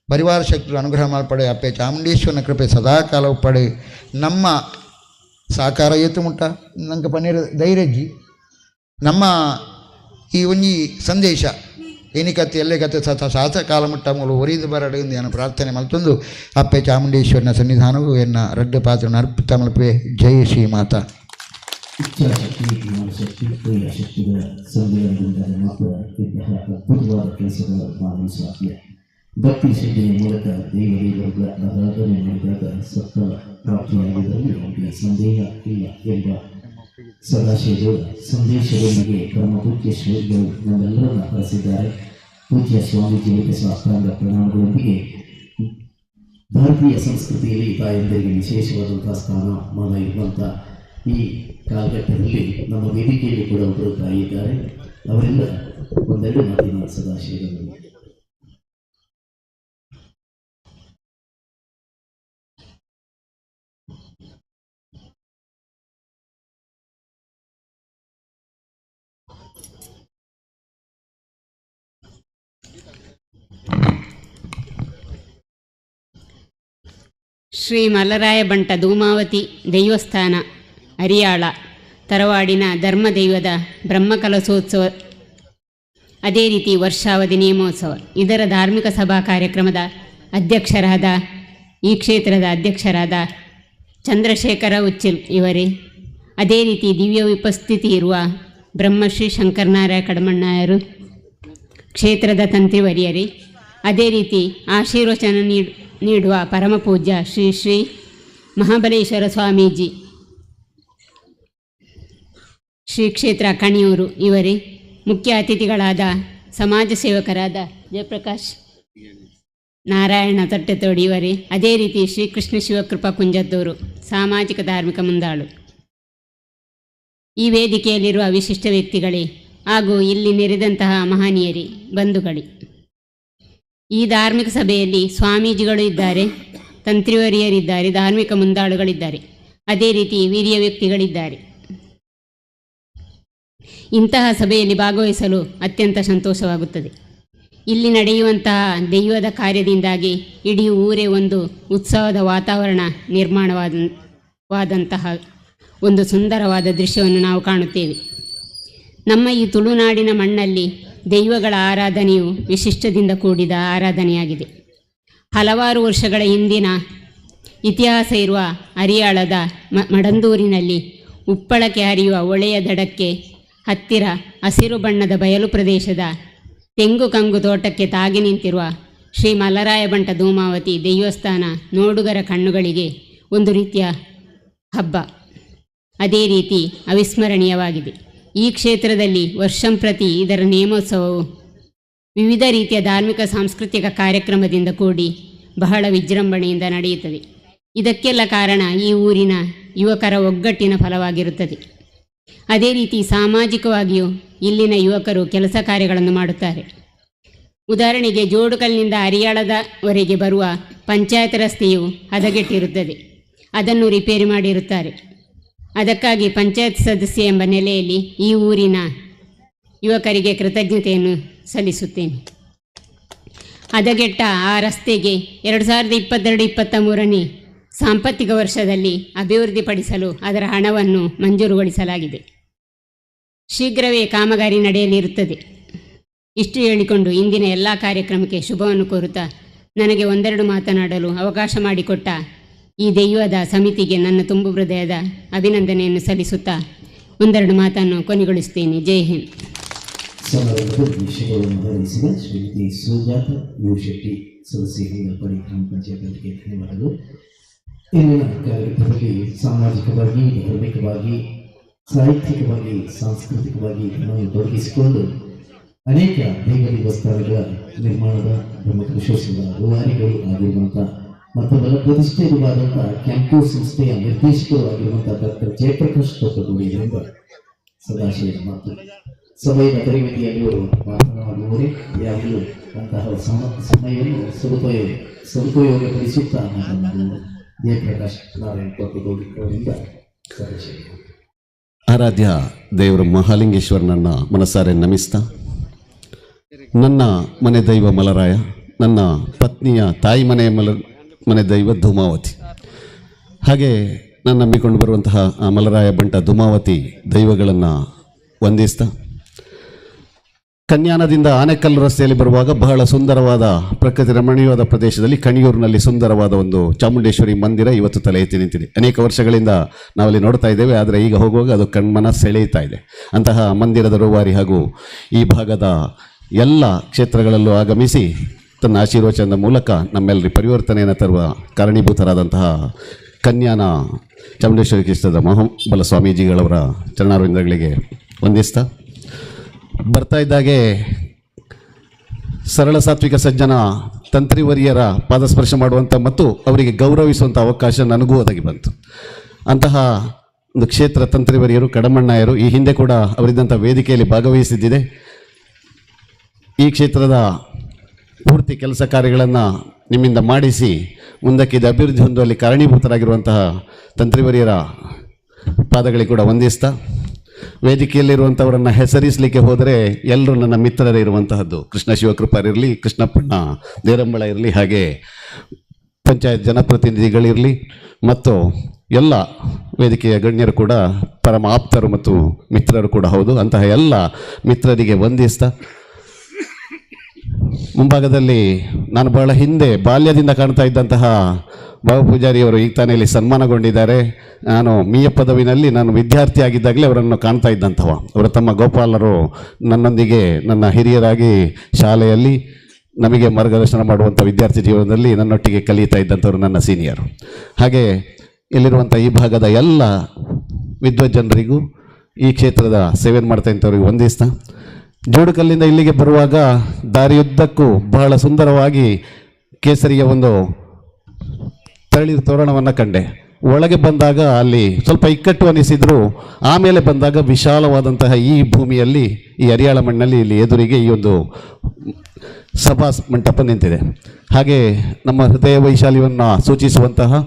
ಪರಿವಾರ ಶಕ್ತಿಗಳು ಅನುಗ್ರಹ ಮಾಡ್ಪಡೆ ಅಪ್ಪೆ ಚಾಮುಂಡೇಶ್ವರನ ಕೃಪೆ ಸದಾಕಾಲ ಪಡೆ ನಮ್ಮ ಸಾಕಾರ ಏತು ಮುಟ್ಟ ನಂಗೆ ಪನ್ನೀರು ಧೈರ್ಯಜ್ಜಿ ನಮ್ಮ ಈ ಒಂಜಿ ಸಂದೇಶ ಏನಿಕತ್ತೆ ಎಲ್ಲೇ ಕತ್ತೆ ಸಾಥ ಕಾಲ ಮುಟ್ಟ ಮೂಲ ಒರಿದು ಬರಡು ಎಂದು ನಾನು ಪ್ರಾರ್ಥನೆ ಮಲ್ತೊಂದು ಅಪ್ಪೆ ಚಾಮುಂಡೇಶ್ವರನ ಸನ್ನಿಧಾನವು ಎನ್ನ ರಡ್ಡು ಪಾತ್ರ ಅರ್ಪಿತ ಮಲ್ಪೆ ಜೈ ಶ್ರೀ ಮಾತಾ. ಇಚ್ಛಾಶಕ್ತಿ ಜ್ಞಾನಶಕ್ತಿ ಕ್ರಿಯಾಶಕ್ತಿಗಳ ಸಮ್ಮೇಳನದಿಂದ ಮಾತ್ರ ಇಂತಹ ಅದ್ಭುತವಾದ ಕೆಲಸಗಳು ಮಾಡಲು ಸಾಧ್ಯ. ಭಕ್ತಿ ಶ್ರದ್ಧೆಯ ಮೂಲಕ ದೇವರುಗಳ ಆರಾಧನೆ ಮಾಡಿದಾಗ ಸಫಲ ಪ್ರಾಪ್ತಿಯಾಗುವುದರಲ್ಲಿ ಯಾವುದೇ ಸಂದೇಹ ಇಲ್ಲ ಎಂಬ ಸದಾಶಯದ ಸಂದೇಶದೊಂದಿಗೆ ಪರಮ ಪೂಜ್ಯ ಶ್ರೀಗಳು ನಮ್ಮೆಲ್ಲರನ್ನು ಹರಸಿದ್ದಾರೆ. ಪೂಜ್ಯ ಸ್ವಾಮೀಜಿ ಸಾಷ್ಟಾಂಗ ಪ್ರಣಾಮಗಳೊಂದಿಗೆ ಭಾರತೀಯ ಸಂಸ್ಕೃತಿಯಲ್ಲಿ ತಾಯಂದರಿಗೆ ವಿಶೇಷವಾದಂತಹ ಸ್ಥಾನಮಾನ ಇರುವಂಥ ಈ ಕಾಲಘಟ್ಟದಲ್ಲಿ ನಮ್ಮ ವೇದಿಕೆಯಲ್ಲಿ ಕೂಡ ಒಬ್ಬರು ತಾಯಿ ಇದ್ದಾರೆ. ಅವರಿಂದ ಒಂದೆರಡು ಮಾತಿನ ಸದಾಶಯಗಳು. ಶ್ರೀ ಮಲರಾಯ ಬಂಟ ಧೂಮಾವತಿ ದೈವಸ್ಥಾನ ಅರಿಯಾಳ ತರವಾಡಿನ ಧರ್ಮದೈವದ ಬ್ರಹ್ಮಕಲಶೋತ್ಸವ, ಅದೇ ರೀತಿ ವರ್ಷಾವಧಿ ನೇಮೋತ್ಸವ, ಇದರ ಧಾರ್ಮಿಕ ಸಭಾ ಕಾರ್ಯಕ್ರಮದ ಅಧ್ಯಕ್ಷರಾದ ಈ ಕ್ಷೇತ್ರದ ಅಧ್ಯಕ್ಷರಾದ ಚಂದ್ರಶೇಖರ ಉಚ್ಚಿಲ್ ಇವರೇ, ಅದೇ ರೀತಿ ದಿವ್ಯ ಉಪಸ್ಥಿತಿ ಇರುವ ಬ್ರಹ್ಮಶ್ರೀ ಶಂಕರನಾರಾಯ ಕಡಮಣ್ಣಾಯರು ಕ್ಷೇತ್ರದ ತಂತ್ರಿವರಿಯರೇ, ಅದೇ ರೀತಿ ಆಶೀರ್ವಚನ ನೀಡುವ ಪರಮಪೂಜ್ಯ ಶ್ರೀ ಶ್ರೀ ಮಹಾಬಲೇಶ್ವರ ಸ್ವಾಮೀಜಿ ಶ್ರೀ ಕ್ಷೇತ್ರ ಕಣಿಯೂರು ಇವರೇ, ಮುಖ್ಯ ಅತಿಥಿಗಳಾದ ಸಮಾಜ ಸೇವಕರಾದ ಜಯಪ್ರಕಾಶ್ ನಾರಾಯಣ ತಟ್ಟೆತೋಡಿ ಇವರೇ, ಅದೇ ರೀತಿ ಶ್ರೀಕೃಷ್ಣ ಶಿವಕೃಪಾ ಕುಂಜದ್ದೂರು ಸಾಮಾಜಿಕ ಧಾರ್ಮಿಕ ಮುಂದಾಳು, ಈ ವೇದಿಕೆಯಲ್ಲಿರುವ ವಿಶಿಷ್ಟ ವ್ಯಕ್ತಿಗಳೇ ಹಾಗೂ ಇಲ್ಲಿ ನೆರೆದಂತಹ ಮಹನೀಯರೇ, ಬಂಧುಗಳೇ, ಈ ಧಾರ್ಮಿಕ ಸಭೆಯಲ್ಲಿ ಸ್ವಾಮೀಜಿಗಳು ಇದ್ದಾರೆ, ತಂತ್ರಿವರಿಯರಿದ್ದಾರೆ, ಧಾರ್ಮಿಕ ಮುಂದಾಳುಗಳಿದ್ದಾರೆ, ಅದೇ ರೀತಿ ಹಿರಿಯ ವ್ಯಕ್ತಿಗಳಿದ್ದಾರೆ. ಇಂತಹ ಸಭೆಯಲ್ಲಿ ಭಾಗವಹಿಸಲು ಅತ್ಯಂತ ಸಂತೋಷವಾಗುತ್ತದೆ. ಇಲ್ಲಿ ನಡೆಯುವಂತಹ ದೈವದ ಕಾರ್ಯದಿಂದಾಗಿ ಇಡೀ ಊರೇ ಒಂದು ಉತ್ಸವದ ವಾತಾವರಣ ನಿರ್ಮಾಣವಾದಂತಹ ಒಂದು ಸುಂದರವಾದ ದೃಶ್ಯವನ್ನು ನಾವು ಕಾಣುತ್ತೇವೆ. ನಮ್ಮ ಈ ತುಳುನಾಡಿನ ಮಣ್ಣಲ್ಲಿ ದೈವಗಳ ಆರಾಧನೆಯು ವಿಶಿಷ್ಟದಿಂದ ಕೂಡಿದ ಆರಾಧನೆಯಾಗಿದೆ. ಹಲವಾರು ವರ್ಷಗಳ ಹಿಂದಿನ ಇತಿಹಾಸ ಇರುವ ಅರಿಯಾಳದ ಮಡಂದೂರಿನಲ್ಲಿ ಉಪ್ಪಳಕ್ಕೆ ಹರಿಯುವ ಹೊಳೆಯ ದಡಕ್ಕೆ ಹತ್ತಿರ ಹಸಿರು ಬಣ್ಣದ ಬಯಲು ಪ್ರದೇಶದ ತೆಂಗು ಕಂಗು ತೋಟಕ್ಕೆ ತಾಗಿ ನಿಂತಿರುವ ಶ್ರೀ ಮಲರಾಯ ಬಂಟ ಧೂಮಾವತಿ ದೈವಸ್ಥಾನ ನೋಡುಗರ ಕಣ್ಣುಗಳಿಗೆ ಒಂದು ರೀತಿಯ ಹಬ್ಬ, ಅದೇ ರೀತಿ ಅವಿಸ್ಮರಣೀಯವಾಗಿದೆ. ಈ ಕ್ಷೇತ್ರದಲ್ಲಿ ವರ್ಷಂಪ್ರತಿ ಇದರ ನೇಮೋತ್ಸವವು ವಿವಿಧ ರೀತಿಯ ಧಾರ್ಮಿಕ ಸಾಂಸ್ಕೃತಿಕ ಕಾರ್ಯಕ್ರಮದಿಂದ ಕೂಡಿ ಬಹಳ ವಿಜೃಂಭಣೆಯಿಂದ ನಡೆಯುತ್ತದೆ. ಇದಕ್ಕೆಲ್ಲ ಕಾರಣ ಈ ಊರಿನ ಯುವಕರ ಒಗ್ಗಟ್ಟಿನ ಫಲವಾಗಿರುತ್ತದೆ. ಅದೇ ರೀತಿ ಸಾಮಾಜಿಕವಾಗಿಯೂ ಇಲ್ಲಿನ ಯುವಕರು ಕೆಲಸ ಕಾರ್ಯಗಳನ್ನು ಮಾಡುತ್ತಾರೆ. ಉದಾಹರಣೆಗೆ ಜೋಡುಕಲ್ನಿಂದ ಅರಿಯಾಳದವರೆಗೆ ಬರುವ ಪಂಚಾಯತ್ ರಸ್ತೆಯು ಹದಗೆಟ್ಟಿರುತ್ತದೆ, ಅದನ್ನು ರಿಪೇರಿ ಮಾಡಿರುತ್ತಾರೆ. ಅದಕ್ಕಾಗಿ ಪಂಚಾಯತ್ ಸದಸ್ಯ ಎಂಬ ನೆಲೆಯಲ್ಲಿ ಈ ಊರಿನ ಯುವಕರಿಗೆ ಕೃತಜ್ಞತೆಯನ್ನು ಸಲ್ಲಿಸುತ್ತೇನೆ. ಹದಗೆಟ್ಟ ಆ ರಸ್ತೆಗೆ 2022-23ನೇ ಸಾಂಪತ್ತಿಕ ವರ್ಷದಲ್ಲಿ ಅಭಿವೃದ್ಧಿಪಡಿಸಲು ಅದರ ಹಣವನ್ನು ಮಂಜೂರುಗೊಳಿಸಲಾಗಿದೆ. ಶೀಘ್ರವೇ ಕಾಮಗಾರಿ ನಡೆಯಲಿರುತ್ತದೆ. ಇಷ್ಟು ಹೇಳಿಕೊಂಡು ಇಂದಿನ ಎಲ್ಲ ಕಾರ್ಯಕ್ರಮಕ್ಕೆ ಶುಭವನ್ನು ಕೋರುತ್ತಾ ನನಗೆ ಒಂದೆರಡು ಮಾತನಾಡಲು ಅವಕಾಶ ಮಾಡಿಕೊಟ್ಟ ಈ ದೈವದ ಸಮಿತಿಗೆ ನನ್ನ ತುಂಬು ಹೃದಯದ ಅಭಿನಂದನೆಯನ್ನು ಸಲ್ಲಿಸುತ್ತಾ ಒಂದೆರಡು ಮಾತನ್ನು ಕೊನೆಗೊಳಿಸುತ್ತೇನೆ. ಜೈ ಹಿಂದ್. ಶ್ರೀಮತಿ ಸುಜಾತ ಶೆಟ್ಟಿ ಸದಸ್ಯ ಗ್ರಾಮ ಪಂಚಾಯತ್ಗೆ ಧನ್ಯವಾದಗಳು. ಇಂದಿನ ಕಾರ್ಯಕ್ರಮದಲ್ಲಿ ಸಾಮಾಜಿಕವಾಗಿ, ಧಾರ್ಮಿಕವಾಗಿ, ಸಾಹಿತ್ಯಿಕವಾಗಿ, ಸಾಂಸ್ಕೃತಿಕವಾಗಿ ನಾವು ತೊಡಗಿಸಿಕೊಂಡು ಅನೇಕ ದೈವ ದೇವಸ್ಥಾನಗಳ ನಿರ್ಮಾಣದ ಬ್ರಹ್ಮಕಲಶೋತ್ಸವದ ರೂವಾರಿಗಳು ಆಗಿರುವಂಥ ಮತ್ತು ಅದರ ಪ್ರತಿಷ್ಠಿತವಾದಂಥ ಕ್ಯಾಂಪಸ್ ಸಂಸ್ಥೆಯ ನಿರ್ದೇಶಕರು ಆಗಿರುವಂಥ ಡಾಕ್ಟರ್ ಜಯಪ್ರಕಾಶ್ ಅವರಿಂದ ಸದಾಶಿವನ ಮಾತು. ಸಮಯದ ಪರಿಮಿತಿಯಲ್ಲಿ ಅವರು ಮಾತನಾಡುವವರೇ ಯಾವಾಗಲೂ ಅಂತಹ ಸಮಯವನ್ನು ಸದುಪಯೋಗಪಡಿಸುತ್ತಾ ಮಾತನಾಡುವ ಜಯಪ್ರಕಾಶ್ ನಾರಾಯಣ ಅವರಿಂದ ಸದಾಶಿವ. ಆರಾಧ್ಯ ದೇವರು ಮಹಾಲಿಂಗೇಶ್ವರನನ್ನು ಮನಸಾರೆ ನಮಿಸ್ತಾ, ನನ್ನ ಮನೆ ದೈವ ಮಲರಾಯ, ನನ್ನ ಪತ್ನಿಯ ತಾಯಿ ಮನೆ ದೈವ ಧೂಮಾವತಿ, ಹಾಗೆ ನಾನು ನಂಬಿಕೊಂಡು ಬರುವಂತಹ ಆ ಮಲರಾಯ ಬಂಟ ಧೂಮಾವತಿ ದೈವಗಳನ್ನು ವಂದಿಸ್ತಾ, ಕನ್ಯಾನದಿಂದ ಆನೆಕಲ್ಲು ರಸ್ತೆಯಲ್ಲಿ ಬರುವಾಗ ಬಹಳ ಸುಂದರವಾದ ಪ್ರಕೃತಿ ರಮಣೀಯವಾದ ಪ್ರದೇಶದಲ್ಲಿ ಕಣಿಯೂರಿನಲ್ಲಿ ಸುಂದರವಾದ ಒಂದು ಚಾಮುಂಡೇಶ್ವರಿ ಮಂದಿರ ಇವತ್ತು ತಲೆ ಎತ್ತಿ ನಿಂತಿದೆ. ಅನೇಕ ವರ್ಷಗಳಿಂದ ನಾವಲ್ಲಿ ನೋಡ್ತಾ ಇದ್ದೇವೆ, ಆದರೆ ಈಗ ಹೋಗುವಾಗ ಅದು ಕಣ್ಮನ ಸೆಳೆಯುತ್ತಾ ಇದೆ. ಅಂತಹ ಮಂದಿರದ ರೂವಾರಿ ಹಾಗೂ ಈ ಭಾಗದ ಎಲ್ಲ ಕ್ಷೇತ್ರಗಳಲ್ಲೂ ಆಗಮಿಸಿ ತನ್ನ ಆಶೀರ್ವಚನದ ಮೂಲಕ ನಮ್ಮೆಲ್ಲರಿ ಪರಿವರ್ತನೆಯನ್ನು ತರುವ ಕಾರಣೀಭೂತರಾದಂತಹ ಕನ್ಯಾನ ಚಾಮುಂಡೇಶ್ವರಿ ಕ್ಷೇತ್ರದ ಮಹಾಬಲ ಸ್ವಾಮೀಜಿಗಳವರ ಚರಣಾರವಿಂದಗಳಿಗೆ ವಂದಿಸ್ತಾ, ಬರ್ತಾ ಇದ್ದಾಗೆ ಸರಳ ಸಾತ್ವಿಕ ಸಜ್ಜನ ತಂತ್ರಿವರಿಯರ ಪಾದಸ್ಪರ್ಶ ಮಾಡುವಂಥ ಮತ್ತು ಅವರಿಗೆ ಗೌರವಿಸುವಂಥ ಅವಕಾಶ ನನಗೂ ಒದಗಿ ಬಂತು. ಅಂತಹ ಒಂದು ಕ್ಷೇತ್ರ ತಂತ್ರಿವರಿಯರು ಕಡಮಣ್ಣಾಯರು ಈ ಹಿಂದೆ ಕೂಡ ಅವರಿದ್ದಂಥ ವೇದಿಕೆಯಲ್ಲಿ ಭಾಗವಹಿಸಿದ್ದಿದೆ. ಈ ಕ್ಷೇತ್ರದ ಪೂರ್ತಿ ಕೆಲಸ ಕಾರ್ಯಗಳನ್ನು ನಿಮ್ಮಿಂದ ಮಾಡಿಸಿ ಮುಂದಕ್ಕೆ ಇದು ಅಭಿವೃದ್ಧಿ ಹೊಂದುವಲ್ಲಿ ಕಾರಣೀಭೂತರಾಗಿರುವಂತಹ ತಂತ್ರಿವರಿಯರ ಪಾದಗಳಿಗೆ ಕೂಡ ವಂದಿಸ್ತಾ, ವೇದಿಕೆಯಲ್ಲಿರುವಂಥವರನ್ನು ಹೆಸರಿಸಲಿಕ್ಕೆ ಹೋದರೆ ಎಲ್ಲರೂ ನನ್ನ ಮಿತ್ರರೇ ಇರುವಂತಹದ್ದು. ಕೃಷ್ಣ ಶಿವಕೃಪಾರಿರಲಿ, ಕೃಷ್ಣಪ್ಪಣ್ಣ ದೇರಂಬಳ ಇರಲಿ, ಹಾಗೆ ಪಂಚಾಯತ್ ಜನಪ್ರತಿನಿಧಿಗಳಿರಲಿ ಮತ್ತು ಎಲ್ಲ ವೇದಿಕೆಯ ಗಣ್ಯರು ಕೂಡ ಪರಮ ಆಪ್ತರು ಮತ್ತು ಮಿತ್ರರು ಕೂಡ ಹೌದು. ಅಂತಹ ಎಲ್ಲ ಮಿತ್ರರಿಗೆ ವಂದಿಸ್ತಾ, ಮುಂಭಾಗದಲ್ಲಿ ನಾನು ಬಹಳ ಹಿಂದೆ ಬಾಲ್ಯದಿಂದ ಕಾಣ್ತಾ ಇದ್ದಂತಹ ಬಾಬು ಪೂಜಾರಿಯವರು ಈಗ ತಾನೇ ಇಲ್ಲಿ ಸನ್ಮಾನಗೊಂಡಿದ್ದಾರೆ. ನಾನು ಮಿಯ ಪದವಿನಲ್ಲಿ ನಾನು ವಿದ್ಯಾರ್ಥಿ ಆಗಿದ್ದಾಗಲೇ ಅವರನ್ನು ಕಾಣ್ತಾ ಇದ್ದಂಥವ. ಅವರ ತಮ್ಮ ಗೋಪಾಲರು ನನ್ನೊಂದಿಗೆ ನನ್ನ ಹಿರಿಯರಾಗಿ ಶಾಲೆಯಲ್ಲಿ ನಮಗೆ ಮಾರ್ಗದರ್ಶನ ಮಾಡುವಂಥ ವಿದ್ಯಾರ್ಥಿ ಜೀವನದಲ್ಲಿ ನನ್ನೊಟ್ಟಿಗೆ ಕಲಿಯುತ್ತಾ ಇದ್ದಂಥವ್ರು ನನ್ನ ಸೀನಿಯರು. ಹಾಗೆ ಇಲ್ಲಿರುವಂಥ ಈ ಭಾಗದ ಎಲ್ಲ ವಿದ್ವಜ್ಜನರಿಗೂ ಈ ಕ್ಷೇತ್ರದ ಸೇವೆಯನ್ನು ಮಾಡ್ತಾ ಇದ್ದವರಿಗೆ ವಂದಿಸ್ತಾ, ಜೋಡುಕಲ್ಲಿಂದ ಇಲ್ಲಿಗೆ ಬರುವಾಗ ದಾರಿಯುದ್ದಕ್ಕೂ ಬಹಳ ಸುಂದರವಾಗಿ ಕೇಸರಿಯ ಒಂದು ತಳಿ ತೋರಣವನ್ನು ಕಂಡೆ. ಒಳಗೆ ಬಂದಾಗ ಅಲ್ಲಿ ಸ್ವಲ್ಪ ಇಕ್ಕಟ್ಟು ಅನಿಸಿದ್ರು, ಆಮೇಲೆ ಬಂದಾಗ ವಿಶಾಲವಾದಂತಹ ಈ ಭೂಮಿಯಲ್ಲಿ, ಈ ಅರಿಯಾಳ ಮಣ್ಣಲ್ಲಿ ಇಲ್ಲಿ ಎದುರಿಗೆ ಈ ಒಂದು ಸಭಾ ಮಂಟಪ ನಿಂತಿದೆ. ಹಾಗೆ ನಮ್ಮ ಹೃದಯ ವೈಶಾಲ್ಯವನ್ನು ಸೂಚಿಸುವಂತಹ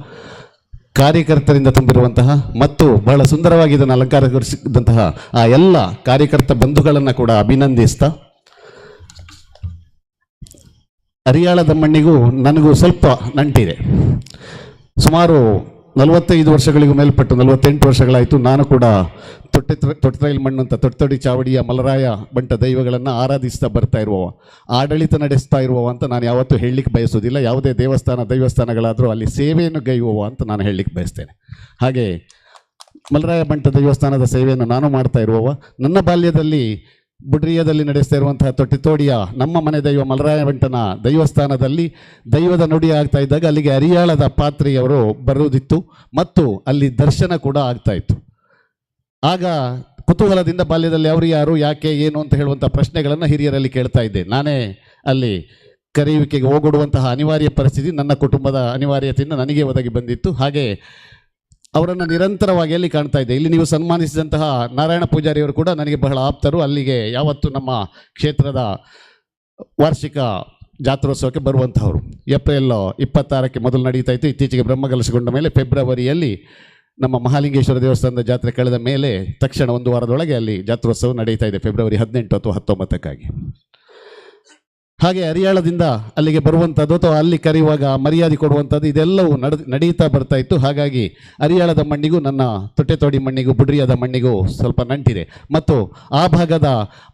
ಕಾರ್ಯಕರ್ತರಿಂದ ತುಂಬಿರುವಂತಹ ಮತ್ತು ಬಹಳ ಸುಂದರವಾಗಿ ಇದನ್ನು ಅಲಂಕಾರಗೊಳಿಸಿದಂತಹ ಆ ಎಲ್ಲ ಕಾರ್ಯಕರ್ತ ಬಂಧುಗಳನ್ನು ಕೂಡ ಅಭಿನಂದಿಸ್ತಾ, ಅರಿಯಾಳದ ಮಣ್ಣಿಗೂ ನನಗೂ ಸ್ವಲ್ಪ ನಂಟಿದೆ. ಸುಮಾರು 45 ವರ್ಷಗಳಿಗೂ ಮೇಲ್ಪಟ್ಟು 48 ವರ್ಷಗಳಾಯಿತು ನಾನು ಕೂಡ ತೊಟ್ಟರೈಲ್ ಮಣ್ಣು ಅಂತ ತೊಟ್ಟತೊಡಿ ಚಾವಡಿಯ ಮಲರಾಯ ಬಂಟ ದೈವಗಳನ್ನು ಆರಾಧಿಸ್ತಾ ಬರ್ತಾ ಇರುವವ, ಆಡಳಿತ ನಡೆಸ್ತಾ ಇರುವವ ಅಂತ ನಾನು ಯಾವತ್ತೂ ಹೇಳಲಿಕ್ಕೆ ಬಯಸೋದಿಲ್ಲ. ಯಾವುದೇ ದೇವಸ್ಥಾನಗಳಾದರೂ ಅಲ್ಲಿ ಸೇವೆಯನ್ನು ಗೈಯುವವ ಅಂತ ನಾನು ಹೇಳಲಿಕ್ಕೆ ಬಯಸ್ತೇನೆ. ಹಾಗೆ ಮಲರಾಯ ಬಂಟ ದೇವಸ್ಥಾನದ ಸೇವೆಯನ್ನು ನಾನು ಮಾಡ್ತಾ ಇರುವವ. ನನ್ನ ಬಾಲ್ಯದಲ್ಲಿ ಬುಡ್ರಿಯದಲ್ಲಿ ನಡೆಸ್ತಾ ಇರುವಂತಹ ತೊಟ್ಟಿತೋಡಿಯ ನಮ್ಮ ಮನೆ ದೈವ ಮಲರಾಯ ಬಂಟನ ದೈವಸ್ಥಾನದಲ್ಲಿ ದೈವದ ನುಡಿ ಆಗ್ತಾ ಇದ್ದಾಗ ಅಲ್ಲಿಗೆ ಅರಿಯಾಳದ ಪಾತ್ರೆಯವರು ಬರುವುದಿತ್ತು ಮತ್ತು ಅಲ್ಲಿ ದರ್ಶನ ಕೂಡ ಆಗ್ತಾ ಇತ್ತು. ಆಗ ಕುತೂಹಲದಿಂದ ಬಾಲ್ಯದಲ್ಲಿ ಅವರು ಯಾರು, ಯಾಕೆ, ಏನು ಅಂತ ಹೇಳುವಂಥ ಪ್ರಶ್ನೆಗಳನ್ನು ಹಿರಿಯರಲ್ಲಿ ಕೇಳ್ತಾ ಇದ್ದೆ. ನಾನೇ ಅಲ್ಲಿ ಕರೆಯುವಿಕೆಗೆ ಹೋಗೊಡುವಂತಹ ಅನಿವಾರ್ಯ ಪರಿಸ್ಥಿತಿ ನನ್ನ ಕುಟುಂಬದ ಅನಿವಾರ್ಯತೆಯಿಂದ ನನಗೆ ಒದಗಿ ಬಂದಿತ್ತು. ಹಾಗೆ ಅವರನ್ನು ನಿರಂತರವಾಗಿ ಅಲ್ಲಿ ಕಾಣ್ತಾ ಇದ್ದೆ. ಇಲ್ಲಿ ನೀವು ಸನ್ಮಾನಿಸಿದಂತಹ ನಾರಾಯಣ ಪೂಜಾರಿಯವರು ಕೂಡ ನನಗೆ ಬಹಳ ಆಪ್ತರು. ಅಲ್ಲಿಗೆ ಯಾವತ್ತು ನಮ್ಮ ಕ್ಷೇತ್ರದ ವಾರ್ಷಿಕ ಜಾತ್ರೋತ್ಸವಕ್ಕೆ ಬರುವಂತಹವರು. ಏಪ್ರಿಲ್ 26ಕ್ಕೆ ಮೊದಲು ನಡೀತಾ ಇತ್ತು. ಇತ್ತೀಚೆಗೆ ಬ್ರಹ್ಮಕಲಶಗೊಂಡ ಮೇಲೆ ಫೆಬ್ರವರಿಯಲ್ಲಿ ನಮ್ಮ ಮಹಾಲಿಂಗೇಶ್ವರ ದೇವಸ್ಥಾನದ ಜಾತ್ರೆ ಕಳೆದ ಮೇಲೆ ತಕ್ಷಣ ಒಂದು ವಾರದೊಳಗೆ ಅಲ್ಲಿ ಜಾತ್ರೋತ್ಸವ ನಡೀತಾ ಇದೆ, ಫೆಬ್ರವರಿ 18 ಅಥವಾ 19ಕ್ಕಾಗಿ. ಹಾಗೆ ಅರಿಯಾಳದಿಂದ ಅಲ್ಲಿಗೆ ಬರುವಂಥದ್ದು ಅಥವಾ ಅಲ್ಲಿ ಕರೆಯುವಾಗ ಮರ್ಯಾದೆ ಕೊಡುವಂಥದ್ದು ಇದೆಲ್ಲವೂ ನಡೀತಾ ಬರ್ತಾ ಇತ್ತು. ಹಾಗಾಗಿ ಅರಿಯಾಳದ ಮಣ್ಣಿಗೂ ನನ್ನ ತೊಟ್ಟೆತೋಡಿ ಮಣ್ಣಿಗೂ ಬುಡ್ರಿಯಾದ ಮಣ್ಣಿಗೂ ಸ್ವಲ್ಪ ನಂಟಿದೆ. ಮತ್ತು ಆ ಭಾಗದ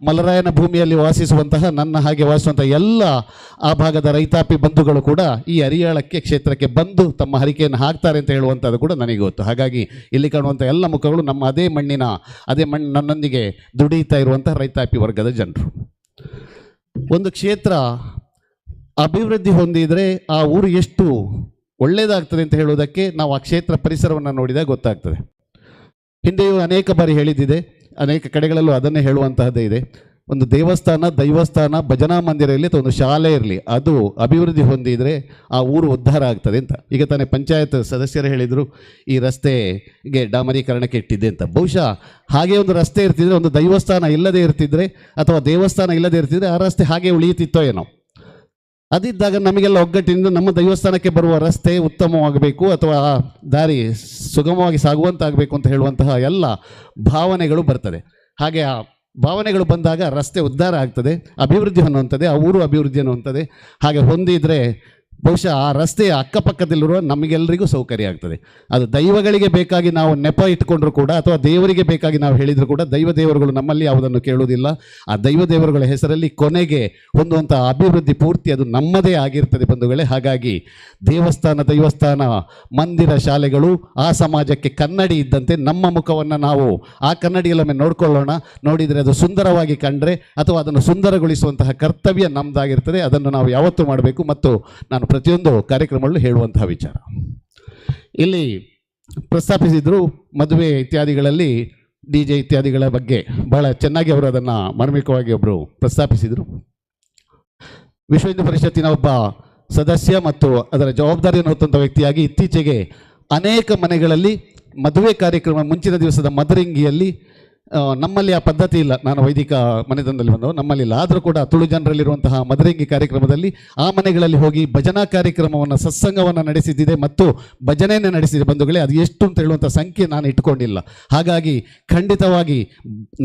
ಮಲರಾಯನ ಭೂಮಿಯಲ್ಲಿ ವಾಸಿಸುವಂತಹ ನನ್ನ ಹಾಗೆ ವಾಸಿಸುವಂತಹ ಎಲ್ಲ ಆ ಭಾಗದ ರೈತಾಪಿ ಬಂಧುಗಳು ಕೂಡ ಈ ಅರಿಯಾಳಕ್ಕೆ ಕ್ಷೇತ್ರಕ್ಕೆ ಬಂದು ತಮ್ಮ ಹರಿಕೆಯನ್ನು ಹಾಕ್ತಾರೆ ಅಂತ ಹೇಳುವಂಥದ್ದು ಕೂಡ ನನಗೆ ಗೊತ್ತು. ಹಾಗಾಗಿ ಇಲ್ಲಿ ಕಾಣುವಂಥ ಎಲ್ಲ ಮುಖಗಳು ನಮ್ಮ ಅದೇ ಮಣ್ಣು ನನ್ನೊಂದಿಗೆ ದುಡಿಯುತ್ತಾ ಇರುವಂತಹ ರೈತಾಪಿ ವರ್ಗದ ಜನರು. ಒಂದು ಕ್ಷೇತ್ರ ಅಭಿವೃದ್ಧಿ ಹೊಂದಿದರೆ ಆ ಊರು ಎಷ್ಟು ಒಳ್ಳೆಯದಾಗ್ತದೆ ಅಂತ ಹೇಳುವುದಕ್ಕೆ ನಾವು ಆ ಕ್ಷೇತ್ರ ಪರಿಸರವನ್ನು ನೋಡಿದಾಗ ಗೊತ್ತಾಗ್ತದೆ. ಹಿಂದೆಯೂ ಅನೇಕ ಬಾರಿ ಹೇಳಿದ್ದಿದೆ, ಅನೇಕ ಕಡೆಗಳಲ್ಲೂ ಅದನ್ನೇ ಹೇಳುವಂತಹದ್ದೇ ಇದೆ. ಒಂದು ದೇವಸ್ಥಾನ, ದೈವಸ್ಥಾನ, ಭಜನಾ ಮಂದಿರ ಇರಲಿ ಅಥವಾ ಒಂದು ಶಾಲೆ ಇರಲಿ, ಅದು ಅಭಿವೃದ್ಧಿ ಹೊಂದಿದರೆ ಆ ಊರು ಉದ್ಧಾರ ಆಗ್ತದೆ ಅಂತ. ಈಗ ತಾನೇ ಪಂಚಾಯತ್ ಸದಸ್ಯರು ಹೇಳಿದರು ಈ ರಸ್ತೆಗೆ ಡಾಮರೀಕರಣಕ್ಕೆ ಇಟ್ಟಿದ್ದೆ ಅಂತ. ಬಹುಶಃ ಹಾಗೆ ಒಂದು ರಸ್ತೆ ಇರ್ತಿದ್ರೆ, ಒಂದು ದೈವಸ್ಥಾನ ಇಲ್ಲದೆ ಇರ್ತಿದ್ರೆ ಅಥವಾ ದೇವಸ್ಥಾನ ಇಲ್ಲದೆ ಇರ್ತಿದ್ರೆ ಆ ರಸ್ತೆ ಹಾಗೆ ಉಳಿಯುತ್ತಿತ್ತೋ ಏನೋ. ಅದಿದ್ದಾಗ ನಮಗೆಲ್ಲ ಒಗ್ಗಟ್ಟಿನಿಂದ ನಮ್ಮ ದೇವಸ್ಥಾನಕ್ಕೆ ಬರುವ ರಸ್ತೆ ಉತ್ತಮವಾಗಬೇಕು ಅಥವಾ ದಾರಿ ಸುಗಮವಾಗಿ ಸಾಗುವಂತಾಗಬೇಕು ಅಂತ ಹೇಳುವಂತಹ ಎಲ್ಲ ಭಾವನೆಗಳು ಬರ್ತದೆ. ಹಾಗೆ ಆ ಭಾವನೆಗಳು ಬಂದಾಗ ರಸ್ತೆ ಉದ್ಧಾರ ಆಗ್ತದೆ, ಅಭಿವೃದ್ಧಿ ಅನ್ನುವಂಥದ್ದೇ, ಆ ಊರು ಅಭಿವೃದ್ಧಿ ಅನ್ನುವಂಥದ್ದೇ. ಹಾಗೆ ಹೊಂದಿದರೆ ಬಹುಶಃ ಆ ರಸ್ತೆಯ ಅಕ್ಕಪಕ್ಕದಲ್ಲಿರುವ ನಮಗೆಲ್ಲರಿಗೂ ಸೌಕರ್ಯ ಆಗ್ತದೆ. ಅದು ದೈವಗಳಿಗೆ ಬೇಕಾಗಿ ನಾವು ನೆಪ ಇಟ್ಕೊಂಡ್ರೂ ಕೂಡ ಅಥವಾ ದೇವರಿಗೆ ಬೇಕಾಗಿ ನಾವು ಹೇಳಿದರೂ ಕೂಡ ದೇವರುಗಳು ನಮ್ಮಲ್ಲಿ ಯಾವುದನ್ನು ಕೇಳುವುದಿಲ್ಲ. ಆ ದೇವರುಗಳ ಹೆಸರಲ್ಲಿ ಕೊನೆಗೆ ಹೊಂದುವಂಥ ಅಭಿವೃದ್ಧಿ ಪೂರ್ತಿ ಅದು ನಮ್ಮದೇ ಆಗಿರ್ತದೆ ಬಂಧುಗಳೇ. ಹಾಗಾಗಿ ದೈವಸ್ಥಾನ, ಮಂದಿರ, ಶಾಲೆಗಳು ಆ ಸಮಾಜಕ್ಕೆ ಕನ್ನಡಿ ಇದ್ದಂತೆ. ನಮ್ಮ ಮುಖವನ್ನು ನಾವು ಆ ಕನ್ನಡಿಯಲ್ಲೊಮ್ಮೆ ನೋಡ್ಕೊಳ್ಳೋಣ. ನೋಡಿದರೆ ಅದು ಸುಂದರವಾಗಿ ಕಂಡ್ರೆ ಅಥವಾ ಅದನ್ನು ಸುಂದರಗೊಳಿಸುವಂತಹ ಕರ್ತವ್ಯ ನಮ್ಮದಾಗಿರ್ತದೆ. ಅದನ್ನು ನಾವು ಯಾವತ್ತೂ ಮಾಡಬೇಕು. ಮತ್ತು ನಾನು ಪ್ರತಿಯೊಂದು ಕಾರ್ಯಕ್ರಮಗಳು ಹೇಳುವಂತಹ ವಿಚಾರ ಇಲ್ಲಿ ಪ್ರಸ್ತಾಪಿಸಿದ್ರು. ಮದುವೆ ಇತ್ಯಾದಿಗಳಲ್ಲಿ DJ ಇತ್ಯಾದಿಗಳ ಬಗ್ಗೆ ಬಹಳ ಚೆನ್ನಾಗಿ ಅವರು ಅದನ್ನು ಮಾರ್ಮಿಕವಾಗಿ ಒಬ್ಬರು ಪ್ರಸ್ತಾಪಿಸಿದರು. ವಿಶ್ವ ಹಿಂದೂ ಪರಿಷತ್ತಿನ ಒಬ್ಬ ಸದಸ್ಯ ಮತ್ತು ಅದರ ಜವಾಬ್ದಾರಿಯನ್ನು ಹೊತ್ತಂಥ ವ್ಯಕ್ತಿಯಾಗಿ ಇತ್ತೀಚೆಗೆ ಅನೇಕ ಮನೆಗಳಲ್ಲಿ ಮದುವೆ ಕಾರ್ಯಕ್ರಮ ಮುಂಚಿನ ದಿವಸದ ಮದರಿಂಗಿಯಲ್ಲಿ ನಮ್ಮಲ್ಲಿ ಆ ಪದ್ಧತಿ ಇಲ್ಲ. ನಾನು ವೈದಿಕ ಮನೆತನದಲ್ಲಿ ಬಂದವ, ನಮ್ಮಲ್ಲಿಲ್ಲ. ಆದರೂ ಕೂಡ ತುಳು ಜನರಲ್ಲಿರುವಂತಹ ಮದರಂಗಿ ಕಾರ್ಯಕ್ರಮದಲ್ಲಿ ಆ ಮನೆಗಳಲ್ಲಿ ಹೋಗಿ ಭಜನಾ ಕಾರ್ಯಕ್ರಮವನ್ನು, ಸತ್ಸಂಗವನ್ನು ನಡೆಸಿದ್ದಿದೆ ಮತ್ತು ಭಜನೆಯನ್ನು ನಡೆಸಿದೆ ಬಂಧುಗಳೇ. ಅದು ಎಷ್ಟು ಅಂತ ಹೇಳುವಂಥ ಸಂಖ್ಯೆ ನಾನು ಇಟ್ಕೊಂಡಿಲ್ಲ. ಹಾಗಾಗಿ ಖಂಡಿತವಾಗಿ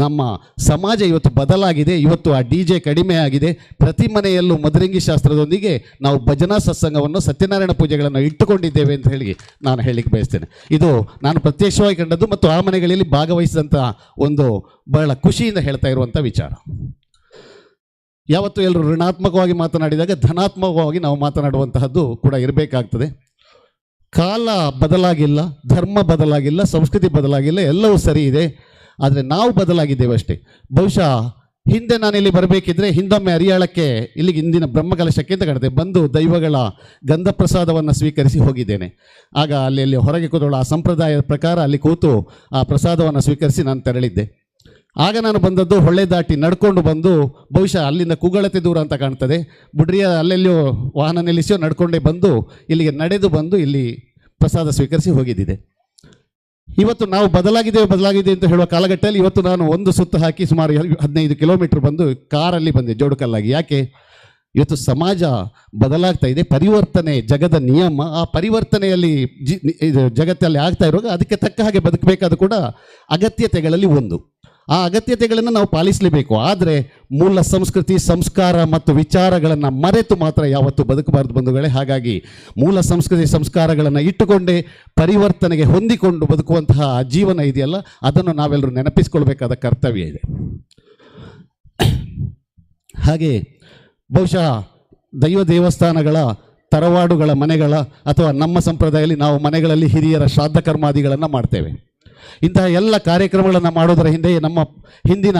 ನಮ್ಮ ಸಮಾಜ ಇವತ್ತು ಬದಲಾಗಿದೆ. ಇವತ್ತು ಆ DJ ಕಡಿಮೆ ಆಗಿದೆ. ಪ್ರತಿ ಮನೆಯಲ್ಲೂ ಮದರಂಗಿ ಶಾಸ್ತ್ರದೊಂದಿಗೆ ನಾವು ಭಜನಾ ಸತ್ಸಂಗವನ್ನು, ಸತ್ಯನಾರಾಯಣ ಪೂಜೆಗಳನ್ನು ಇಟ್ಟುಕೊಂಡಿದ್ದೇವೆ ಅಂತ ಹೇಳಿ ನಾನು ಹೇಳಲಿಕ್ಕೆ ಬಯಸ್ತೇನೆ. ಇದು ನಾನು ಪ್ರತ್ಯಕ್ಷವಾಗಿ ಕಂಡದ್ದು ಮತ್ತು ಆ ಮನೆಗಳಲ್ಲಿ ಭಾಗವಹಿಸಿದಂಥ ಒಂದು ಬಹಳ ಖುಷಿಯಿಂದ ಹೇಳ್ತಾ ಇರುವಂಥ ವಿಚಾರ. ಯಾವತ್ತು ಎಲ್ಲರೂ ಋಣಾತ್ಮಕವಾಗಿ ಮಾತನಾಡಿದಾಗ ಧನಾತ್ಮಕವಾಗಿ ನಾವು ಮಾತನಾಡುವಂತಹದ್ದು ಕೂಡ ಇರಬೇಕಾಗ್ತದೆ. ಕಾಲ ಬದಲಾಗಿಲ್ಲ, ಧರ್ಮ ಬದಲಾಗಿಲ್ಲ, ಸಂಸ್ಕೃತಿ ಬದಲಾಗಿಲ್ಲ, ಎಲ್ಲವೂ ಸರಿ ಇದೆ. ಆದರೆ ನಾವು ಬದಲಾಗಿದ್ದೇವೆ ಅಷ್ಟೇ. ಬಹುಶಃ ಹಿಂದೆ ನಾನು ಇಲ್ಲಿ ಬರಬೇಕಿದ್ರೆ ಹಿಂದೊಮ್ಮೆ ಅರಿಯಾಳಕ್ಕೆ, ಇಲ್ಲಿಗೆ ಇಂದಿನ ಬ್ರಹ್ಮಕಲಶಕ್ಕೆ ಅಂತ ಕಡಿದೆ ಬಂದು ದೈವಗಳ ಗಂಧ ಪ್ರಸಾದವನ್ನು ಸ್ವೀಕರಿಸಿ ಹೋಗಿದ್ದೇನೆ. ಆಗ ಅಲ್ಲಿ ಹೊರಗೆ ಕೂತೋಳು ಆ ಸಂಪ್ರದಾಯದ ಪ್ರಕಾರ ಅಲ್ಲಿ ಕೂತು ಆ ಪ್ರಸಾದವನ್ನು ಸ್ವೀಕರಿಸಿ ನಾನು ತೆರಳಿದ್ದೆ. ಆಗ ನಾನು ಬಂದದ್ದು ಹೊಳೆ ದಾಟಿ ನಡ್ಕೊಂಡು ಬಂದು, ಬಹುಶಃ ಅಲ್ಲಿಂದ ಕೂಗಳತೆ ದೂರ ಅಂತ ಕಾಣ್ತದೆ, ಬುಡ್ರಿಯ ಅಲ್ಲೆಲ್ಲೋ ವಾಹನ ನಿಲ್ಲಿಸೋ ನಡ್ಕೊಂಡೇ ಬಂದು ಇಲ್ಲಿಗೆ ನಡೆದು ಬಂದು ಇಲ್ಲಿ ಪ್ರಸಾದ ಸ್ವೀಕರಿಸಿ ಹೋಗಿದ್ದಿದೆ. ಇವತ್ತು ನಾವು ಬದಲಾಗಿದೆ ಅಂತ ಹೇಳುವ ಕಾಲಘಟ್ಟದಲ್ಲಿ ಇವತ್ತು ನಾನು ಒಂದು ಸುತ್ತು ಹಾಕಿ ಸುಮಾರು 15 ಕಿಲೋಮೀಟರ್ ಬಂದು ಕಾರಲ್ಲಿ ಬಂದೆ ಜೋಡುಕಲ್ಲಾಗಿ. ಯಾಕೆ? ಇವತ್ತು ಸಮಾಜ ಬದಲಾಗ್ತಾ ಇದೆ. ಪರಿವರ್ತನೆ ಜಗದ ನಿಯಮ. ಆ ಪರಿವರ್ತನೆಯಲ್ಲಿ ಜಗತ್ತಲ್ಲಿ ಆಗ್ತಾ ಇರುವಾಗ ಅದಕ್ಕೆ ತಕ್ಕ ಹಾಗೆ ಬದುಕಬೇಕಾದ ಕೂಡ ಅಗತ್ಯತೆಗಳಲ್ಲಿ ಒಂದು. ಆ ಅಗತ್ಯತೆಗಳನ್ನು ನಾವು ಪಾಲಿಸಲೇಬೇಕು. ಆದರೆ ಮೂಲ ಸಂಸ್ಕೃತಿ, ಸಂಸ್ಕಾರ ಮತ್ತು ವಿಚಾರಗಳನ್ನು ಮರೆತು ಮಾತ್ರ ಯಾವತ್ತೂ ಬದುಕಬಾರದು ಬಂಧುಗಳೇ. ಹಾಗಾಗಿ ಮೂಲ ಸಂಸ್ಕೃತಿ, ಸಂಸ್ಕಾರಗಳನ್ನು ಇಟ್ಟುಕೊಂಡೇ ಪರಿವರ್ತನೆಗೆ ಹೊಂದಿಕೊಂಡು ಬದುಕುವಂತಹ ಜೀವನ ಇದೆಯಲ್ಲ, ಅದನ್ನು ನಾವೆಲ್ಲರೂ ನೆನಪಿಸಿಕೊಳ್ಬೇಕಾದ ಕರ್ತವ್ಯ ಇದೆ. ಹಾಗೆ ಬಹುಶಃ ದೇವಸ್ಥಾನಗಳ, ತರವಾಡುಗಳ ಮನೆಗಳ ಅಥವಾ ನಮ್ಮ ಸಂಪ್ರದಾಯದಲ್ಲಿ ನಾವು ಮನೆಗಳಲ್ಲಿ ಹಿರಿಯರ ಶ್ರಾದ್ದ ಕರ್ಮಾದಿಗಳನ್ನು ಮಾಡ್ತೇವೆ. ಇಂತಹ ಎಲ್ಲ ಕಾರ್ಯಕ್ರಮಗಳನ್ನು ಮಾಡೋದರ ಹಿಂದೆ ನಮ್ಮ ಹಿಂದಿನ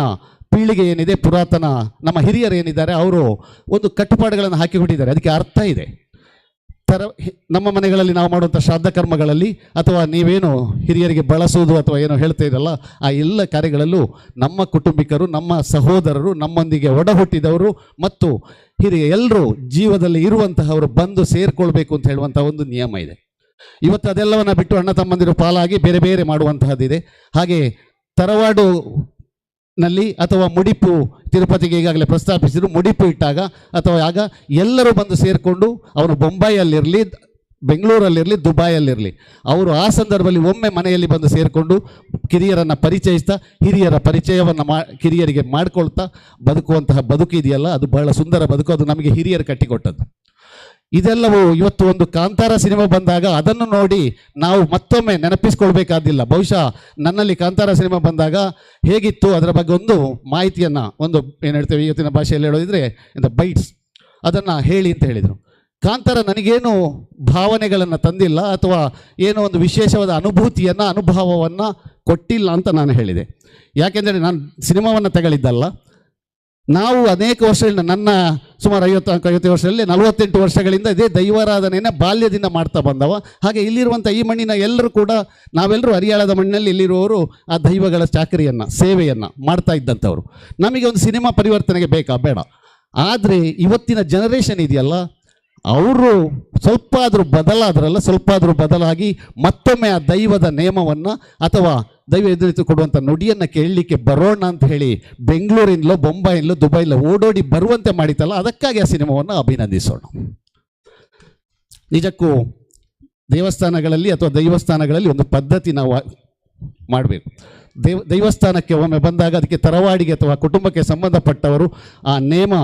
ಪೀಳಿಗೆ ಏನಿದೆ, ಪುರಾತನ ನಮ್ಮ ಹಿರಿಯರು ಏನಿದ್ದಾರೆ, ಅವರು ಒಂದು ಕಟ್ಟುಪಾಡುಗಳನ್ನು ಹಾಕಿಕೊಟ್ಟಿದ್ದಾರೆ. ಅದಕ್ಕೆ ಅರ್ಥ ಇದೆ. ನಮ್ಮ ಮನೆಗಳಲ್ಲಿ ನಾವು ಮಾಡುವಂಥ ಶ್ರಾದ್ದ ಕರ್ಮಗಳಲ್ಲಿ ಅಥವಾ ನೀವೇನು ಹಿರಿಯರಿಗೆ ಬಳಸೋದು ಅಥವಾ ಏನೋ ಹೇಳ್ತಾ ಇರಲ್ಲ, ಆ ಎಲ್ಲ ಕಾರ್ಯಗಳಲ್ಲೂ ನಮ್ಮ ಕುಟುಂಬಿಕರು, ನಮ್ಮ ಸಹೋದರರು, ನಮ್ಮೊಂದಿಗೆ ಒಡ ಹುಟ್ಟಿದವರು ಮತ್ತು ಹಿರಿಯ ಎಲ್ಲರೂ ಜೀವದಲ್ಲಿ ಇರುವಂತಹವರು ಬಂದು ಸೇರಿಕೊಳ್ಬೇಕು ಅಂತ ಹೇಳುವಂಥ ಒಂದು ನಿಯಮ ಇದೆ. ಇವತ್ತು ಅದೆಲ್ಲವನ್ನು ಬಿಟ್ಟು ಅಣ್ಣ ತಮ್ಮಂದಿರು ಪಾಲಾಗಿ ಬೇರೆ ಬೇರೆ ಮಾಡುವಂತಹದ್ದಿದೆ. ಹಾಗೆ ತರವಾಡು ನಲ್ಲಿ ಅಥವಾ ಮುಡಿಪು, ತಿರುಪತಿಗೆ ಈಗಾಗಲೇ ಪ್ರಸ್ತಾಪಿಸಿದ್ರು, ಮುಡಿಪು ಇಟ್ಟಾಗ ಅಥವಾ ಆಗ ಎಲ್ಲರೂ ಬಂದು ಸೇರಿಕೊಂಡು, ಅವನು ಬೊಂಬಾಯಿಯಲ್ಲಿರಲಿ, ಬೆಂಗಳೂರಲ್ಲಿರಲಿ, ದುಬಾಯಲ್ಲಿರಲಿ, ಅವರು ಆ ಸಂದರ್ಭದಲ್ಲಿ ಒಮ್ಮೆ ಮನೆಯಲ್ಲಿ ಬಂದು ಸೇರಿಕೊಂಡು ಕಿರಿಯರನ್ನು ಪರಿಚಯಿಸ್ತಾ, ಹಿರಿಯರ ಪರಿಚಯವನ್ನು ಕಿರಿಯರಿಗೆ ಮಾಡಿಕೊಳ್ತಾ ಬದುಕುವಂತಹ ಬದುಕು ಇದೆಯಲ್ಲ, ಅದು ಬಹಳ ಸುಂದರ ಬದುಕು. ಅದು ನಮಗೆ ಹಿರಿಯರು ಕಟ್ಟಿಕೊಟ್ಟದ್ದು. ಇದೆಲ್ಲವೂ ಇವತ್ತು ಒಂದು ಕಾಂತಾರ ಸಿನಿಮಾ ಬಂದಾಗ ಅದನ್ನು ನೋಡಿ ನಾವು ಮತ್ತೊಮ್ಮೆ ನೆನಪಿಸ್ಕೊಳ್ಬೇಕಾದಿಲ್ಲ. ಬಹುಶಃ ನನ್ನಲ್ಲಿ ಕಾಂತಾರ ಸಿನಿಮಾ ಬಂದಾಗ ಹೇಗಿತ್ತು ಅದರ ಬಗ್ಗೆ ಒಂದು ಮಾಹಿತಿಯನ್ನು, ಒಂದು ಏನು ಹೇಳ್ತೇವೆ ಇವತ್ತಿನ ಭಾಷೆಯಲ್ಲಿ ಹೇಳೋದಿದ್ರೆ ಬೈಟ್ಸ್, ಅದನ್ನು ಹೇಳಿ ಅಂತ ಹೇಳಿದರು. ಕಾಂತಾರ ನನಗೇನು ಭಾವನೆಗಳನ್ನು ತಂದಿಲ್ಲ ಅಥವಾ ಏನೋ ಒಂದು ವಿಶೇಷವಾದ ಅನುಭವವನ್ನು ಕೊಟ್ಟಿಲ್ಲ ಅಂತ ನಾನು ಹೇಳಿದೆ. ಯಾಕೆಂದರೆ ನಾನು ಸಿನಿಮಾವನ್ನು ತಗೊಳ್ಳಿದ್ದಲ್ಲ, ನಾವು ಅನೇಕ ವರ್ಷಗಳಿಂದ, ನನ್ನ ಸುಮಾರು 50 ವರ್ಷದಲ್ಲಿ 48 ವರ್ಷಗಳಿಂದ ಇದೇ ದೈವಾರಾಧನೆಯನ್ನು ಬಾಲ್ಯದಿಂದ ಮಾಡ್ತಾ ಬಂದವ. ಹಾಗೆ ಇಲ್ಲಿರುವಂಥ ಈ ಮಣ್ಣಿನ ಎಲ್ಲರೂ ಕೂಡ, ನಾವೆಲ್ಲರೂ ಹರಿಯಾಳದ ಮಣ್ಣಿನಲ್ಲಿ ಇಲ್ಲಿರುವವರು ಆ ದೈವಗಳ ಚಾಕರಿಯನ್ನು, ಸೇವೆಯನ್ನು ಮಾಡ್ತಾ ಇದ್ದಂಥವ್ರು. ನಮಗೆ ಒಂದು ಸಿನಿಮಾ ಪರಿವರ್ತನೆಗೆ ಬೇಕಾ? ಬೇಡ. ಆದರೆ ಇವತ್ತಿನ ಜನರೇಷನ್ ಇದೆಯಲ್ಲ, ಅವರು ಸ್ವಲ್ಪ ಆದರೂ ಬದಲಾಗಿ ಮತ್ತೊಮ್ಮೆ ಆ ದೈವದ ನೇಮವನ್ನು ಅಥವಾ ದೈವ ಎದುರಿತು ಕೊಡುವಂಥ ನುಡಿಯನ್ನು ಕೇಳಲಿಕ್ಕೆ ಬರೋಣ ಅಂತ ಹೇಳಿ ಬೆಂಗಳೂರಿನಲ್ಲೋ ಬೊಂಬಾಯಿನಲ್ಲೋ ದುಬೈಲೋ ಓಡೋಡಿ ಬರುವಂತೆ ಮಾಡಿತಲ್ಲ, ಅದಕ್ಕಾಗಿ ಆ ಸಿನಿಮಾವನ್ನು ಅಭಿನಂದಿಸೋಣ. ನಿಜಕ್ಕೂ ದೇವಸ್ಥಾನಗಳಲ್ಲಿ ಅಥವಾ ದೈವಸ್ಥಾನಗಳಲ್ಲಿ ಒಂದು ಪದ್ಧತಿ ನಾವು ಮಾಡಬೇಕು. ದೈವಸ್ಥಾನಕ್ಕೆ ಒಮ್ಮೆ ಬಂದಾಗ ಅದಕ್ಕೆ ತರವಾಡಿಗೆ ಅಥವಾ ಕುಟುಂಬಕ್ಕೆ ಸಂಬಂಧಪಟ್ಟವರು ಆ ನೇಮ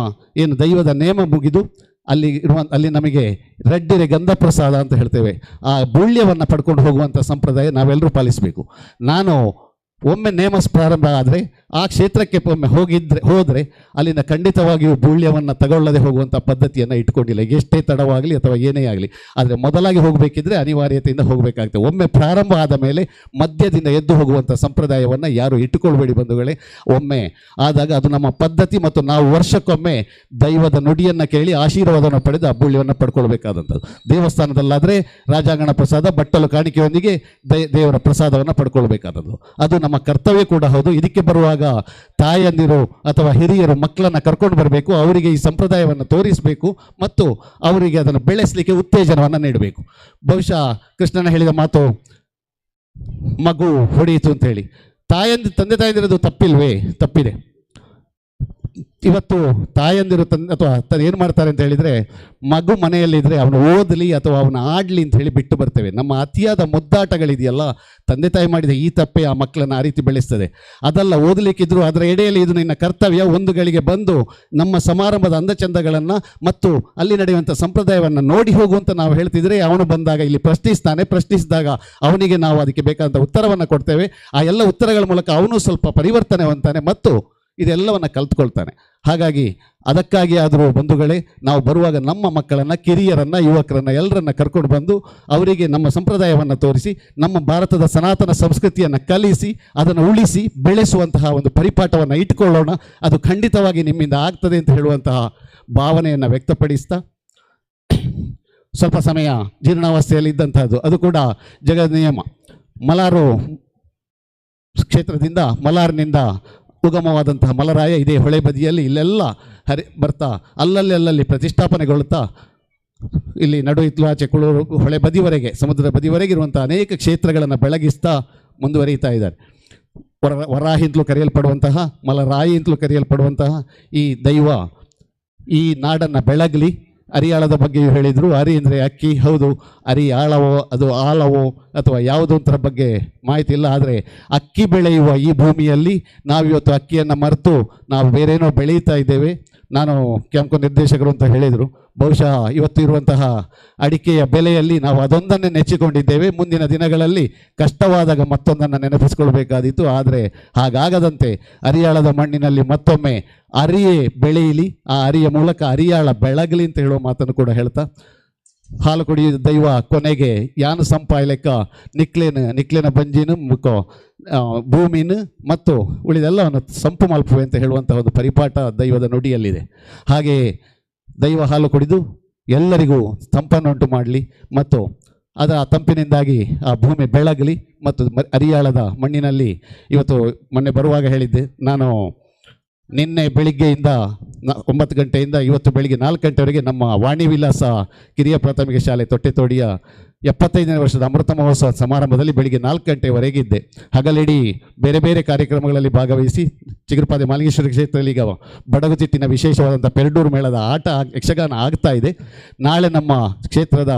ಏನು ದೈವದ ನೇಮ ಮುಗಿದು ಅಲ್ಲಿ ನಮಗೆ ರಡ್ಡಿರೆ ಗಂಧ ಪ್ರಸಾದ ಅಂತ ಹೇಳ್ತೇವೆ, ಆ ಬುಳ್ಯವನ್ನು ಪಡ್ಕೊಂಡು ಹೋಗುವಂಥ ಸಂಪ್ರದಾಯ ನಾವೆಲ್ಲರೂ ಪಾಲಿಸಬೇಕು. ನಾನು ಒಮ್ಮೆ ನೇಮ ಪ್ರಾರಂಭ ಆದರೆ ಆ ಕ್ಷೇತ್ರಕ್ಕೆ ಒಮ್ಮೆ ಹೋದರೆ ಅಲ್ಲಿನ ಖಂಡಿತವಾಗಿಯೂ ಬುಳ್ಯವನ್ನು ತಗೊಳ್ಳದೆ ಹೋಗುವಂಥ ಪದ್ಧತಿಯನ್ನು ಇಟ್ಕೊಂಡಿಲ್ಲ, ಎಷ್ಟೇ ತಡವಾಗಲಿ ಅಥವಾ ಏನೇ ಆಗಲಿ. ಆದರೆ ಮೊದಲಾಗಿ ಹೋಗಬೇಕಿದ್ರೆ ಅನಿವಾರ್ಯತೆಯಿಂದ ಹೋಗಬೇಕಾಗ್ತದೆ. ಒಮ್ಮೆ ಪ್ರಾರಂಭ ಆದ ಮೇಲೆ ಮಧ್ಯದಿಂದ ಎದ್ದು ಹೋಗುವಂಥ ಸಂಪ್ರದಾಯವನ್ನು ಯಾರು ಇಟ್ಟುಕೊಳ್ಬೇಡಿ ಬಂಧುಗಳೇ. ಒಮ್ಮೆ ಆದಾಗ ಅದು ನಮ್ಮ ಪದ್ಧತಿ, ಮತ್ತು ನಾವು ವರ್ಷಕ್ಕೊಮ್ಮೆ ದೈವದ ನುಡಿಯನ್ನು ಕೇಳಿ ಆಶೀರ್ವಾದವನ್ನು ಪಡೆದು ಆ ಬುಳ್ಯವನ್ನು ಪಡ್ಕೊಳ್ಬೇಕಾದಂಥದ್ದು. ದೇವಸ್ಥಾನದಲ್ಲಾದರೆ ರಾಜಾಂಗಣ ಪ್ರಸಾದ, ಬಟ್ಟಲು ಕಾಣಿಕೆಯೊಂದಿಗೆ ದೇವರ ಪ್ರಸಾದವನ್ನು ಪಡ್ಕೊಳ್ಬೇಕಾದದ್ದು. ಅದು ನಮ್ಮ ಕರ್ತವ್ಯ ಕೂಡ ಹೌದು. ಇದಕ್ಕೆ ಬರುವಾಗ ತಾಯಂದಿರು ಅಥವಾ ಹಿರಿಯರು ಮಕ್ಕಳನ್ನು ಕರ್ಕೊಂಡು ಬರಬೇಕು, ಅವರಿಗೆ ಈ ಸಂಪ್ರದಾಯವನ್ನು ತೋರಿಸಬೇಕು ಮತ್ತು ಅವರಿಗೆ ಅದನ್ನು ಬೆಳೆಸಲಿಕ್ಕೆ ಉತ್ತೇಜನವನ್ನು ನೀಡಬೇಕು. ಬಹುಶಃ ಕೃಷ್ಣನ ಹೇಳಿದ ಮಾತು ಮಗು ಹೊಡೆಯಿತು ಅಂತ ಹೇಳಿ, ತಂದೆ ತಾಯಂದಿರದು ತಪ್ಪಿದೆ. ಇವತ್ತು ತಾಯಂದಿರು ಅಥವಾ ಏನು ಮಾಡ್ತಾರೆ ಅಂತ ಹೇಳಿದರೆ, ಮಗು ಮನೆಯಲ್ಲಿದ್ದರೆ ಅವನು ಓದಲಿ ಅಥವಾ ಅವನು ಆಡಲಿ ಅಂತ ಹೇಳಿ ಬಿಟ್ಟು ಬರ್ತೇವೆ. ನಮ್ಮ ಅತಿಯಾದ ಮುದ್ದಾಟಗಳಿದೆಯಲ್ಲ, ತಂದೆ ತಾಯಿ ಮಾಡಿದ ಈ ತಪ್ಪೆ ಆ ಮಕ್ಕಳನ್ನು ಆ ರೀತಿ ಬೆಳೆಸ್ತದೆ. ಅದಲ್ಲ, ಓದಲಿಕ್ಕಿದ್ರು ಅದರ ಎಡೆಯಲ್ಲಿ ಇದು ನಿನ್ನ ಕರ್ತವ್ಯ. ಒಂದು ಗಳಿಗೆ ಬಂದು ನಮ್ಮ ಸಮಾರಂಭದ ಅಂದಚಂದಗಳನ್ನು ಮತ್ತು ಅಲ್ಲಿ ನಡೆಯುವಂಥ ಸಂಪ್ರದಾಯವನ್ನು ನೋಡಿ ಹೋಗುವಂತ ನಾವು ಹೇಳ್ತಿದ್ರೆ, ಅವನು ಬಂದಾಗ ಇಲ್ಲಿ ಪ್ರಶ್ನಿಸಿದಾಗ ಅವನಿಗೆ ನಾವು ಅದಕ್ಕೆ ಬೇಕಾದಂಥ ಉತ್ತರವನ್ನು ಕೊಡ್ತೇವೆ. ಆ ಎಲ್ಲ ಉತ್ತರಗಳ ಮೂಲಕ ಅವನು ಸ್ವಲ್ಪ ಪರಿವರ್ತನೆ ಹೊಂತಾನೆ ಮತ್ತು ಇದೆಲ್ಲವನ್ನು ಕಲ್ತ್ಕೊಳ್ತಾನೆ. ಹಾಗಾಗಿ ಅದಕ್ಕಾಗಿ ಆದರೂ ಬಂಧುಗಳೇ, ನಾವು ಬರುವಾಗ ನಮ್ಮ ಮಕ್ಕಳನ್ನು, ಕಿರಿಯರನ್ನು, ಯುವಕರನ್ನು ಎಲ್ಲರನ್ನ ಕರ್ಕೊಂಡು ಬಂದು ಅವರಿಗೆ ನಮ್ಮ ಸಂಪ್ರದಾಯವನ್ನು ತೋರಿಸಿ, ನಮ್ಮ ಭಾರತದ ಸನಾತನ ಸಂಸ್ಕೃತಿಯನ್ನು ಕಲಿಸಿ, ಅದನ್ನು ಉಳಿಸಿ ಬೆಳೆಸುವಂತಹ ಒಂದು ಪರಿಪಾಠವನ್ನು ಇಟ್ಕೊಳ್ಳೋಣ. ಅದು ಖಂಡಿತವಾಗಿ ನಿಮ್ಮಿಂದ ಆಗ್ತದೆ ಅಂತ ಹೇಳುವಂತಹ ಭಾವನೆಯನ್ನು ವ್ಯಕ್ತಪಡಿಸ್ತಾ, ಸ್ವಲ್ಪ ಸಮಯ ಜೀರ್ಣಾವಸ್ಥೆಯಲ್ಲಿ ಇದ್ದಂತಹದ್ದು, ಅದು ಕೂಡ ಜಗದ ನಿಯಮ. ಮಲಾರು ಕ್ಷೇತ್ರದಿಂದ, ಮಲಾರ್ನಿಂದ ಉಗಮವಾದಂತಹ ಮಲರಾಯ ಇದೇ ಹೊಳೆ ಬದಿಯಲ್ಲಿ ಇಲ್ಲೆಲ್ಲ ಬರ್ತಾ ಅಲ್ಲಲ್ಲಿ ಪ್ರತಿಷ್ಠಾಪನೆಗೊಳ್ಳುತ್ತಾ ಇಲ್ಲಿ ನಡು ಇತ್ಲು ಆಚೆ ಕುಳೂರು ಹೊಳೆ ಬದಿವರೆಗೆ, ಸಮುದ್ರ ಬದಿವರೆಗೆ ಇರುವಂಥ ಅನೇಕ ಕ್ಷೇತ್ರಗಳನ್ನು ಬೆಳಗಿಸ್ತಾ ಮುಂದುವರಿತಾ ಇದ್ದಾರೆ. ವರಾಹಿ ಅಂತಲೂ ಕರೆಯಲ್ಪಡುವಂತಹ, ಮಲರಾಯಿ ಅಂತಲೂ ಕರೆಯಲ್ಪಡುವಂತಹ ಈ ದೈವ ಈ ನಾಡನ್ನು ಬೆಳಗಲಿ. ಅರಿಯಾಳದ ಬಗ್ಗೆಯೂ ಹೇಳಿದರು. ಅರಿ ಅಂದರೆ ಅಕ್ಕಿ, ಹೌದು. ಅರಿ ಆಳವೋ ಅದು ಆಲವೋ ಅಥವಾ ಯಾವುದೋ ಒಂಥರ ಬಗ್ಗೆ ಮಾಹಿತಿ ಇಲ್ಲ. ಆದರೆ ಅಕ್ಕಿ ಬೆಳೆಯುವ ಈ ಭೂಮಿಯಲ್ಲಿ ನಾವಿವತ್ತು ಅಕ್ಕಿಯನ್ನು ಮರೆತು ನಾವು ಬೇರೇನೋ ಬೆಳೀತಾ ಇದ್ದೇವೆ. ನಾನು ಕ್ಯಾಂಪ್ಕೋ ನಿರ್ದೇಶಕರು ಅಂತ ಹೇಳಿದರು. ಬಹುಶಃ ಇವತ್ತು ಇರುವಂತಹ ಅಡಿಕೆಯ ಬೆಲೆಯಲ್ಲಿ ನಾವು ಅದೊಂದನ್ನೇ ನೆಚ್ಚಿಕೊಂಡಿದ್ದೇವೆ. ಮುಂದಿನ ದಿನಗಳಲ್ಲಿ ಕಷ್ಟವಾದಾಗ ಮತ್ತೊಂದನ್ನು ನೆನಪಿಸ್ಕೊಳ್ಬೇಕಾದೀತು. ಆದರೆ ಹಾಗಾಗದಂತೆ ಅರಿಯಾಳದ ಮಣ್ಣಿನಲ್ಲಿ ಮತ್ತೊಮ್ಮೆ ಅರಿಯೇ ಬೆಳೆಯಲಿ, ಆ ಅರಿಯ ಮೂಲಕ ಅರಿಯಾಳ ಬೆಳಗಲಿ ಅಂತ ಹೇಳುವ ಮಾತನ್ನು ಕೂಡ ಹೇಳ್ತಾ, ಹಾಲು ಕುಡಿಯುವ ದೈವ ಕೊನೆಗೆ ಯಾನು ಸಂಪಾಯಲೆಕ್ಕ ನಿಕ್ಲೇನ ಬಂಜಿನ ಮುಖ ಭೂಮಿನ ಮತ್ತು ಉಳಿದೆಲ್ಲವನ್ನು ಸಂಪು ಮಲ್ಪುವೆ ಅಂತ ಹೇಳುವಂತಹ ಒಂದು ಪರಿಪಾಠ ದೈವದ ನುಡಿಯಲ್ಲಿದೆ. ಹಾಗೆಯೇ ದೈವ ಹಾಲು ಕುಡಿದು ಎಲ್ಲರಿಗೂ ತಂಪನ್ನುಂಟು ಮಾಡಲಿ ಮತ್ತು ಅದರ ತಂಪಿನಿಂದಾಗಿ ಆ ಭೂಮಿ ಬೆಳಗಲಿ. ಮತ್ತು ಅರಿಯಾಳದ ಮಣ್ಣಿನಲ್ಲಿ ಇವತ್ತು ಮೊನ್ನೆ ಬರುವಾಗ ಹೇಳಿದ್ದೆ, ನಾನು ನಿನ್ನೆ ಬೆಳಿಗ್ಗೆಯಿಂದ 9 ಗಂಟೆಯಿಂದ ಇವತ್ತು ಬೆಳಿಗ್ಗೆ 4 ಗಂಟೆವರೆಗೆ ನಮ್ಮ ವಾಣಿ ವಿಲಾಸ ಕಿರಿಯ ಪ್ರಾಥಮಿಕ ಶಾಲೆ ತೊಟ್ಟೆತೋಡಿಯ 75ನೇ ವರ್ಷದ ಅಮೃತ ಮಹೋತ್ಸವ ಸಮಾರಂಭದಲ್ಲಿ ಬೆಳಿಗ್ಗೆ 4 ಗಂಟೆವರೆಗಿದ್ದೆ. ಹಗಲಿಡೀ ಬೇರೆ ಬೇರೆ ಕಾರ್ಯಕ್ರಮಗಳಲ್ಲಿ ಭಾಗವಹಿಸಿ ಚಿಗುರುಪಾದೆ ಮಾಲಿಂಗೇಶ್ವರ ಕ್ಷೇತ್ರದಲ್ಲಿ ಈಗ ಬಡಗುತಿಟ್ಟಿನ ವಿಶೇಷವಾದಂಥ ಪೆರಡೂರು ಮೇಳದ ಆಟ ಯಕ್ಷಗಾನ ಆಗ್ತಾ ಇದೆ. ನಾಳೆ ನಮ್ಮ ಕ್ಷೇತ್ರದ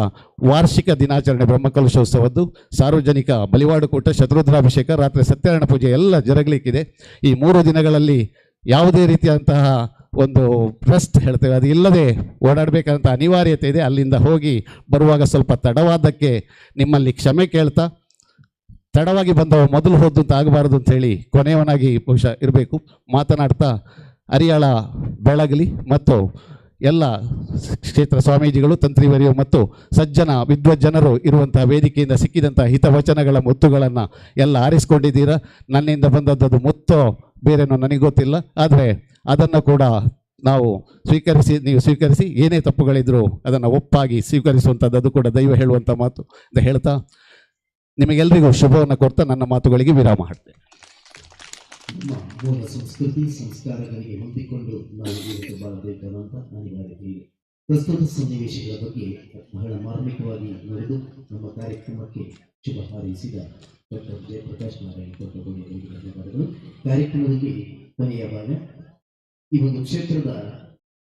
ವಾರ್ಷಿಕ ದಿನಾಚರಣೆ ಬ್ರಹ್ಮಕಲಶೋತ್ಸವದ್ದು, ಸಾರ್ವಜನಿಕ ಬಲಿವಾಡು ಕೂಟ, ಶತ್ರುದ್ರಾಭಿಷೇಕ, ರಾತ್ರಿ ಸತ್ಯನಾರಾಯಣ ಪೂಜೆ ಎಲ್ಲ ಜರುಗಲಿಕ್ಕಿದೆ. ಈ 3 ದಿನಗಳಲ್ಲಿ ಯಾವುದೇ ರೀತಿಯಾದಂತಹ ಒಂದು ಟ್ರಸ್ಟ್ ಹೇಳ್ತೇವೆ ಅದು ಇಲ್ಲದೆ ಓಡಾಡಬೇಕಂತ ಅನಿವಾರ್ಯತೆ ಇದೆ. ಅಲ್ಲಿಂದ ಹೋಗಿ ಬರುವಾಗ ಸ್ವಲ್ಪ ತಡವಾದಕ್ಕೆ ನಿಮ್ಮಲ್ಲಿ ಕ್ಷಮೆ ಕೇಳ್ತಾ, ತಡವಾಗಿ ಬಂದವ ಮೊದಲು ಹೋದ್ದು ಅಂತ ಆಗಬಾರ್ದು ಅಂಥೇಳಿ ಕೊನೆಯವನಾಗಿ ಬಹುಶಃ ಇರಬೇಕು. ಮಾತನಾಡ್ತಾ ಅರಿಯಾಳ ಬೆಳಗಲಿ ಮತ್ತು ಎಲ್ಲ ಕ್ಷೇತ್ರ ಸ್ವಾಮೀಜಿಗಳು, ತಂತ್ರಿವರಿಯರು ಮತ್ತು ಸಜ್ಜನ ವಿದ್ವಜ್ಜನರು ಇರುವಂತಹ ವೇದಿಕೆಯಿಂದ ಸಿಕ್ಕಿದಂಥ ಹಿತವಚನಗಳ ಮುತ್ತುಗಳನ್ನು ಎಲ್ಲ ಆರಿಸ್ಕೊಂಡಿದ್ದೀರಾ. ನನ್ನಿಂದ ಬಂದದ್ದು ಮುತ್ತೋ ಬೇರೆನೋ ನನಗೆ ಗೊತ್ತಿಲ್ಲ. ಆದರೆ ಅದನ್ನು ಕೂಡ ನಾವು ನೀವು ಸ್ವೀಕರಿಸಿ ಏನೇ ತಪ್ಪುಗಳಿದ್ರೂ ಅದನ್ನು ಒಪ್ಪಾಗಿ ಸ್ವೀಕರಿಸುವಂಥದ್ದು, ಅದು ಕೂಡ ದೈವ ಹೇಳುವಂಥ ಮಾತು ಅಂತ ಹೇಳ್ತಾ ನಿಮಗೆಲ್ಲರಿಗೂ ಶುಭವನ್ನು ಕೊಡ್ತಾ ನನ್ನ ಮಾತುಗಳಿಗೆ ವಿರಾಮ ಹಾಡ್ತೇನೆ. ನಮ್ಮ ಮೂಲ ಸಂಸ್ಕೃತಿ ಸಂಸ್ಕಾರಗಳಿಗೆ ಹೊಂದಿಕೊಂಡು ನಾವು ಇವತ್ತು ಬಾಳಬೇಕನ್ನೋಂಥ ಅನಿವಾರ್ಯತೆ ಇದೆ. ಪ್ರಸ್ತುತ ಸನ್ನಿವೇಶಗಳ ಬಗ್ಗೆ ಬಹಳ ಮಾರ್ಮಿಕವಾಗಿ ನಡೆದು ನಮ್ಮ ಕಾರ್ಯಕ್ರಮಕ್ಕೆ ಶುಭ ಹಾರೈಸಿದ ಡಾಕ್ಟರ್ ಜಯಪ್ರಕಾಶ್ ನಾರಾಯಣ ಅವರಿಗೆ ಧನ್ಯವಾದಗಳು. ಕಾರ್ಯಕ್ರಮದಲ್ಲಿ ಕೊನೆಯ ಭಾಗ ಈ ಒಂದು ಕ್ಷೇತ್ರದ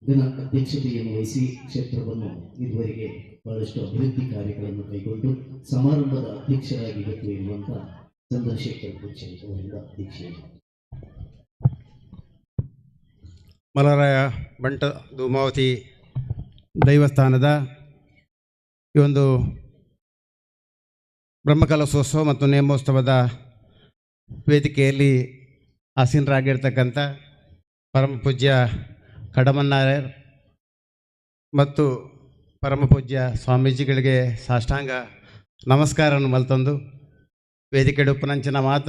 ಜನ ಅಧ್ಯಕ್ಷತೆಯನ್ನು ವಹಿಸಿ ಕ್ಷೇತ್ರವನ್ನು ಇದುವರೆಗೆ ಬಹಳಷ್ಟು ಅಭಿವೃದ್ಧಿ ಕಾರ್ಯಗಳನ್ನು ಕೈಗೊಂಡು ಸಮಾರಂಭದ ಅಧ್ಯಕ್ಷರಾಗಿ ಇವತ್ತು ಇರುವಂತಹ ಚಂದ್ರಶೇಖರ್ ಅವರಿಂದ ಅಧ್ಯಕ್ಷೆ. ಮಲರಾಯ ಬಂಟ ಧೂಮಾವತಿ ದೈವಸ್ಥಾನದ ಈ ಒಂದು ಬ್ರಹ್ಮಕಲಶೋತ್ಸವ ಮತ್ತು ನೇಮೋತ್ಸವದ ವೇದಿಕೆಯಲ್ಲಿ ಆಸೀನರಾಗಿರ್ತಕ್ಕಂಥ ಪರಮ ಪೂಜ್ಯ ಕಡಮನ್ನಾಯರ್ ಮತ್ತು ಪರಮ ಪೂಜ್ಯ ಸ್ವಾಮೀಜಿಗಳಿಗೆ ಸಾಷ್ಟಾಂಗ ನಮಸ್ಕಾರವನ್ನು ಮಲ್ತಂದು ವೇದಿಕೆ ಉಪನಂಚಿನ ಮಾತ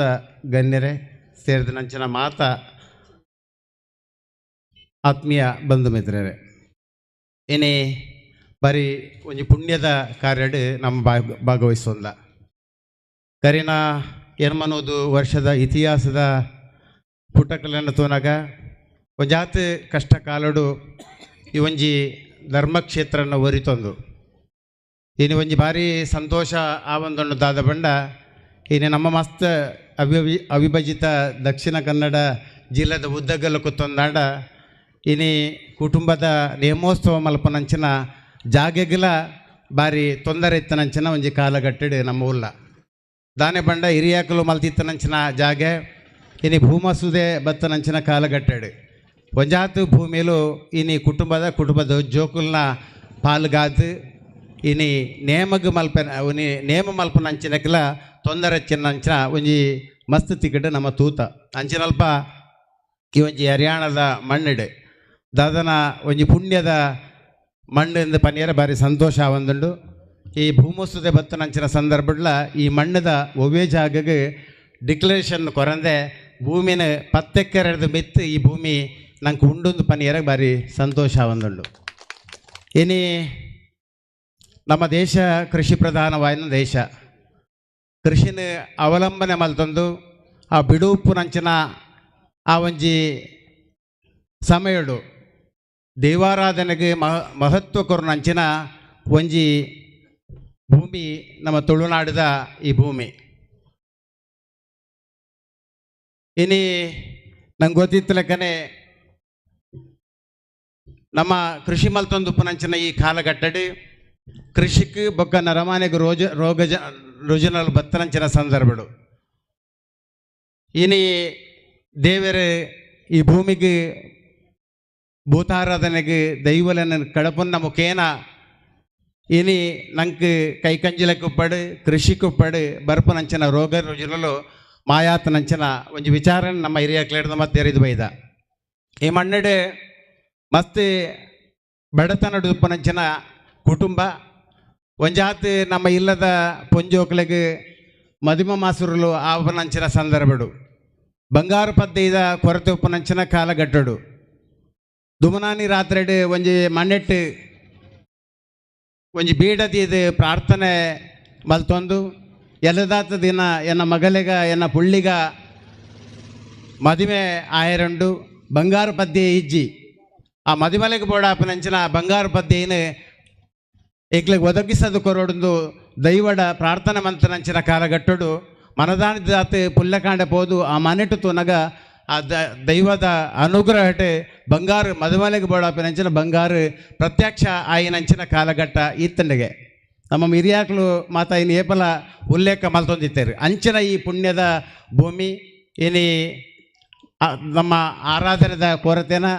ಗಣ್ಯರೇ ಸೇರಿದ ನಂಚಿನ ಮಾತ ಆತ್ಮೀಯ ಬಂಧು ಮಿತ್ರರೇ, ಏನೇ ಬರೀ ಒಂದು ಪುಣ್ಯದ ಕಾರ್ಯಡ್ ನಮ್ಮ ಭಾಗವಹಿಸೋಲ್ಲ ಕರಿನ ಎನ್ಮನೋದು ವರ್ಷದ ಇತಿಹಾಸದ ಪುಟಕಲನ್ನು ತೋನಾಗ ಒಂಜಾತ್ ಕಷ್ಟ ಕಾಲಡು ಈ ಒಂಜಿ ಧರ್ಮಕ್ಷೇತ್ರನ ಒರಿತೊಂದು ಇನ್ನು ಒಂಜಿ ಭಾರಿ ಸಂತೋಷ ಆ ಒಂದೊಂದು ದಾದ ಬಂಡ ಇನ್ನು ನಮ್ಮ ಮಸ್ತ್ ಅವಿಭಜಿತ ದಕ್ಷಿಣ ಕನ್ನಡ ಜಿಲ್ಲೆದ ಉದ್ದಗಲ್ಲು ಕೂತೊಂದಾಂಡ ಇನಿ ಕುಟುಂಬದ ನೇಮೋತ್ಸವ ಮಲ್ಪನಂಚಿನ ಜಾಗೆಗಳ ಭಾರಿ ತೊಂದರೆ ಇತ್ತನಂಚಿನ ಒಂಜಿ ಕಾಲಗಟ್ಟಡು ನಮ್ಮ ಉಲ್ಲ ದಾನೆ ಬಂಡ ಹಿರಿಯಾಕಲು ಮಲ್ತಿತ್ತನಂಚಿನ ಜಾಗೆ ಇನಿ ಭೂಮಸುದೆ ಬತ್ತನಂಚಿನ ಕಾಲಗಟ್ಟಡು ಒಂಜಾತು ಭೂಮಿಯಲು ಇನಿ ಕುಟುಂಬದ ಜೋಕುಲ್ನ ಪಾಲ್ಗಾದು ಇನಿ ನೇಮಗ್ ನೇಮ ಮಲ್ಪನಂಚಿನಕ್ಕೆಲ್ಲ ತೊಂದರೆ ಚಿನ್ನಂಚಿನ ಒಂಜಿ ಮಸ್ತ್ ತಿಕ್ಕಡು ನಮ್ಮ ತೂತ ಅಂಚಿನಲ್ಪ ಈ ಒಂಜಿ ಹರಿಯಾಣದ ಮಣ್ಣಿಡೆ ದಾದನ ಒಂಜಿ ಪುಣ್ಯದ ಮಣ್ಣು ಎಂದು ಪನಿಯರ ಭಾರಿ ಸಂತೋಷ ಆವಂದುಂಡು. ಈ ಭೂಮೋತ್ಸವದ ಬತ್ತನಂಚಿನ ಸಂದರ್ಭಡ್ಲ ಈ ಮಣ್ಣದ ಒವ್ವೇ ಜಾಗಗೆ ಡಿಕ್ಲರೇಷನ್ ಕೊರಂದೆ ಭೂಮಿನ 10 ಎಕರೆ ಮಿತ್ತು ಈ ಭೂಮಿ ನಂಗೆ ಉಂಡೊಂದು ಪನಿಯರ ಭಾರಿ ಸಂತೋಷ ಆವಂದುಂಡು. ಇನಿ ನಮ್ಮ ದೇಶ ಕೃಷಿ ಪ್ರಧಾನವಾದ ದೇಶ, ಕೃಷಿನ ಅವಲಂಬನೆ ಮಲ್ತಂದು ಆ ಬಿಡುಪು ನಂಚಿನ ಆ ಒಂಜಿ ಸಮಯಡು ದೇವಾರಾಧನೆಗೆ ಮಹತ್ವ ಕೊರನಂಚಿನ ಒಂಜಿ ಭೂಮಿ ನಮ್ಮ ತುಳುನಾಡಿದ ಈ ಭೂಮಿ. ಇನಿ ನಂಗೆ ಗೊತ್ತಿತ್ತ ಲೆಕ್ಕನೆ ನಮ್ಮ ಕೃಷಿ ಮಲ್ತೊಂದು ಉಪನಂಚಿನ ಈ ಕಾಲಘಟ್ಟಡಿ ಕೃಷಿಗೆ ಬೊಕ್ಕ ನರಮಾನೆಗೆ ರುಜುನಲ್ ಬತ್ತನಂಚಿನ ಸಂದರ್ಭಡು ಇನಿ ದೇವರೇ ಈ ಭೂಮಿಗೆ ಭೂತಾರಾಧನೆಗೆ ದೈವಲನ ಕಡಪನ್ನ ಮುಖೇನ ಇನಿ ನಂಗೆ ಕೈಕಂಜಲಕ್ಕುಪ್ಪಡು ಕೃಷಿಕ್ಕುಪ್ಪಡು ಬರ್ಪನಂಚಿನ ರೋಗ ರುಜುನಲು ಮಾಯಾತನಂಚಿನ ಒಂಜಿ ವಿಚಾರ ನಮ್ಮ ಹಿರಿಯ ಕ್ಲೇಡ್ದ ಮತ್ತೆ ಎರಿದು ಬೈದ ಈ ಮಣ್ಣಡೆ ಮಸ್ತ್ ಬಡತನಡು ಉಪ್ಪನಂಚಿನ ಕುಟುಂಬ ಒಂಜಾತ್ ನಮ್ಮ ಇಲ್ಲದ ಪೊಂಜೋಕ್ಲೆಗೆ ಮದಿಮ ಮಾಸುರುಲು ಆವನಂಚಿನ ಸಂದರ್ಭಡು ಬಂಗಾರು ಪದ್ದೆಯ ಕೊರತೆ ಉಪ್ಪನಂಚಿನ ಕಾಲಗಟ್ಟಡು ದುಮನಾನಿ ರಾತ್ರೆಡು ಒಂಜಿ ಮಣ್ಣೆಟ್ಟು ಒಂಜಿ ಬೀಡದಿದು ಪ್ರಾರ್ಥನೆ ಮಲ್ತೊಂದು ಎಲ್ಲದಾತ ದಿನ ಎನ್ನ ಮಗಲಿಗ ಎನ್ನ ಪುಳ್ಳಿಗ ಮದುವೆ ಆಯರಂಡು ಬಂಗಾರು ಪದ್ಯ ಇಜ್ಜಿ ಆ ಮದಿಮಲೆಗೆ ಬೋಡಾಪನಂಚಿನ ಬಂಗಾರು ಪದ್ಯನು ಏಕ್ಲಿಗೆ ಒದಗಿಸದು ಕೊರೊಂದು ದೈವಡ ಪ್ರಾರ್ಥನೆ ಮಂತನಂಚಿನ ಕಾಲಗಟ್ಟಡು ಮನದಾನಿದಾತ ಪುಲ್ಲಕಾಂಡ ಪೋದು ಆ ಮನೆಟು ತುನಗ ಆ ದೈವದ ಅನುಗ್ರಹಟೆ ಬಂಗಾರು ಮದುಮಲೆಗೆ ಬೋಡಾಪಿನಂಚಿನ ಬಂಗಾರು ಪ್ರತ್ಯಕ್ಷ ಆಯಿನಂಚಿನ ಕಾಲಘಟ್ಟ ಇತ್ತಂಡೆಗೆ ನಮ್ಮ ಹಿರಿಯಾಕಲು ಮಾತಾ ಇನ್ನು ಏಪಲ ಉಲ್ಲೇಖ ಮಲ್ತೊಂದಿತ್ತೇರು ಅಂಚಿನ ಈ ಪುಣ್ಯದ ಭೂಮಿ ಇನಿ ನಮ್ಮ ಆರಾಧನೆದ ಕೊರತೆನ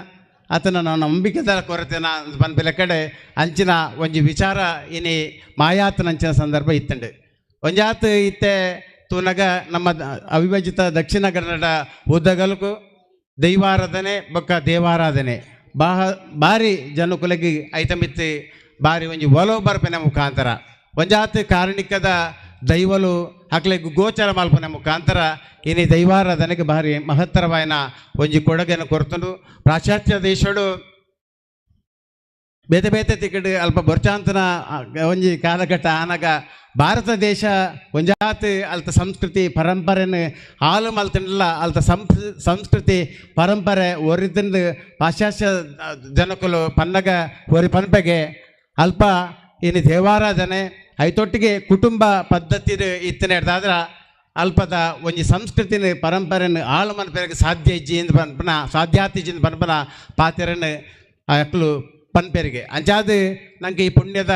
ಆತನ ನಂಬಿಕೆದ ಕೊರತೆನ ಬಂದ ಕಡೆ ಅಂಚಿನ ಒಂಜಿ ವಿಚಾರ ಇನಿ ಮಾಯಾತನಂಚಿನ ಸಂದರ್ಭ ಇತ್ತಂಡೆ ಒಂಜಾತ್ ಇತ್ತೆ ತೂನಗ ನಮ್ಮ ಅವಿಭಜಿತ ದಕ್ಷಿಣ ಕನ್ನಡ ಉದ್ದಗಲಕು ದೈವಾರಾಧನೆ ಬೊಕ್ಕ ದೇವಾರಾಧನೆ ಭಾರಿ ಜನಕುಲಗಿ ಐತಮಿತ್ತು ಭಾರಿ ಒಂಜಿ ಒಲವು ಬರ್ಪೆನ ಮುಖಾಂತರ ಒಂಜಾತ್ ಕಾರಣಿಕದ ದೈವಲು ಹಕ್ಲೆಗ್ ಗೋಚರ ಮಲ್ಪನೆ ಮುಖಾಂತರ ಇನಿ ದೈವಾರಾಧನೆಗೆ ಭಾರಿ ಮಹತ್ತರವಾಯಿನ ಒಂಜಿ ಕೊಡುಗೆಯನ್ನು ಕೊರ್ತುಂಡು. ಪಾಶ್ಚಾತ್ಯ ದೇಶಡು ಬೇತೆ ಬೇತೆ ತಿಕ್ಕಡು ಅಲ್ಪ ಬರ್ಚಾಂತನ ಒಂಜಿ ಕಾಲಘಟ್ಟ ಆನಾಗ ಭಾರತ ದೇಶ ಒಂಜಾತ್ ಅಲ್ತ ಸಂಸ್ಕೃತಿ ಪರಂಪರೆಯನ್ನು ಹಾಲು ಮಲ್ತಿಂಡಲ್ಲ ಅಲ್ತ ಸಂಸ್ಕೃತಿ ಪರಂಪರೆ ಒರಿತಿಂದು ಪಾಶ್ಚಾತ್ಯ ಜನಕುಲು ಪನ್ನಗ ಒರಿ ಪನ್ಪೆಗೆ ಅಲ್ಪ ಇನ್ನು ದೇವಾರಾಧನೆ ಐತೊಟ್ಟಿಗೆ ಕುಟುಂಬ ಪದ್ಧತಿ ಇತ್ತನೆ ಹಿಡ್ದಾದ್ರೆ ಅಲ್ಪದ ಒಂಜಿ ಸಂಸ್ಕೃತಿನ ಪರಂಪರೆಯನ್ನು ಹಾಳು ಮನ್ಪೆಗೆ ಸಾಧ್ಯ ಇಜ್ಜಿಂದ ಪನ್ಪನ ಸಾಧ್ಯಾತಿಜಿಂದ ಪನ್ಪನ ಪಾತೆರನ್ನು ಅಕ್ಲು ಪನ್ಪೆರಿಗೆ ಅಂಚಾದು ನಂಗೆ ಈ ಪುಣ್ಯದ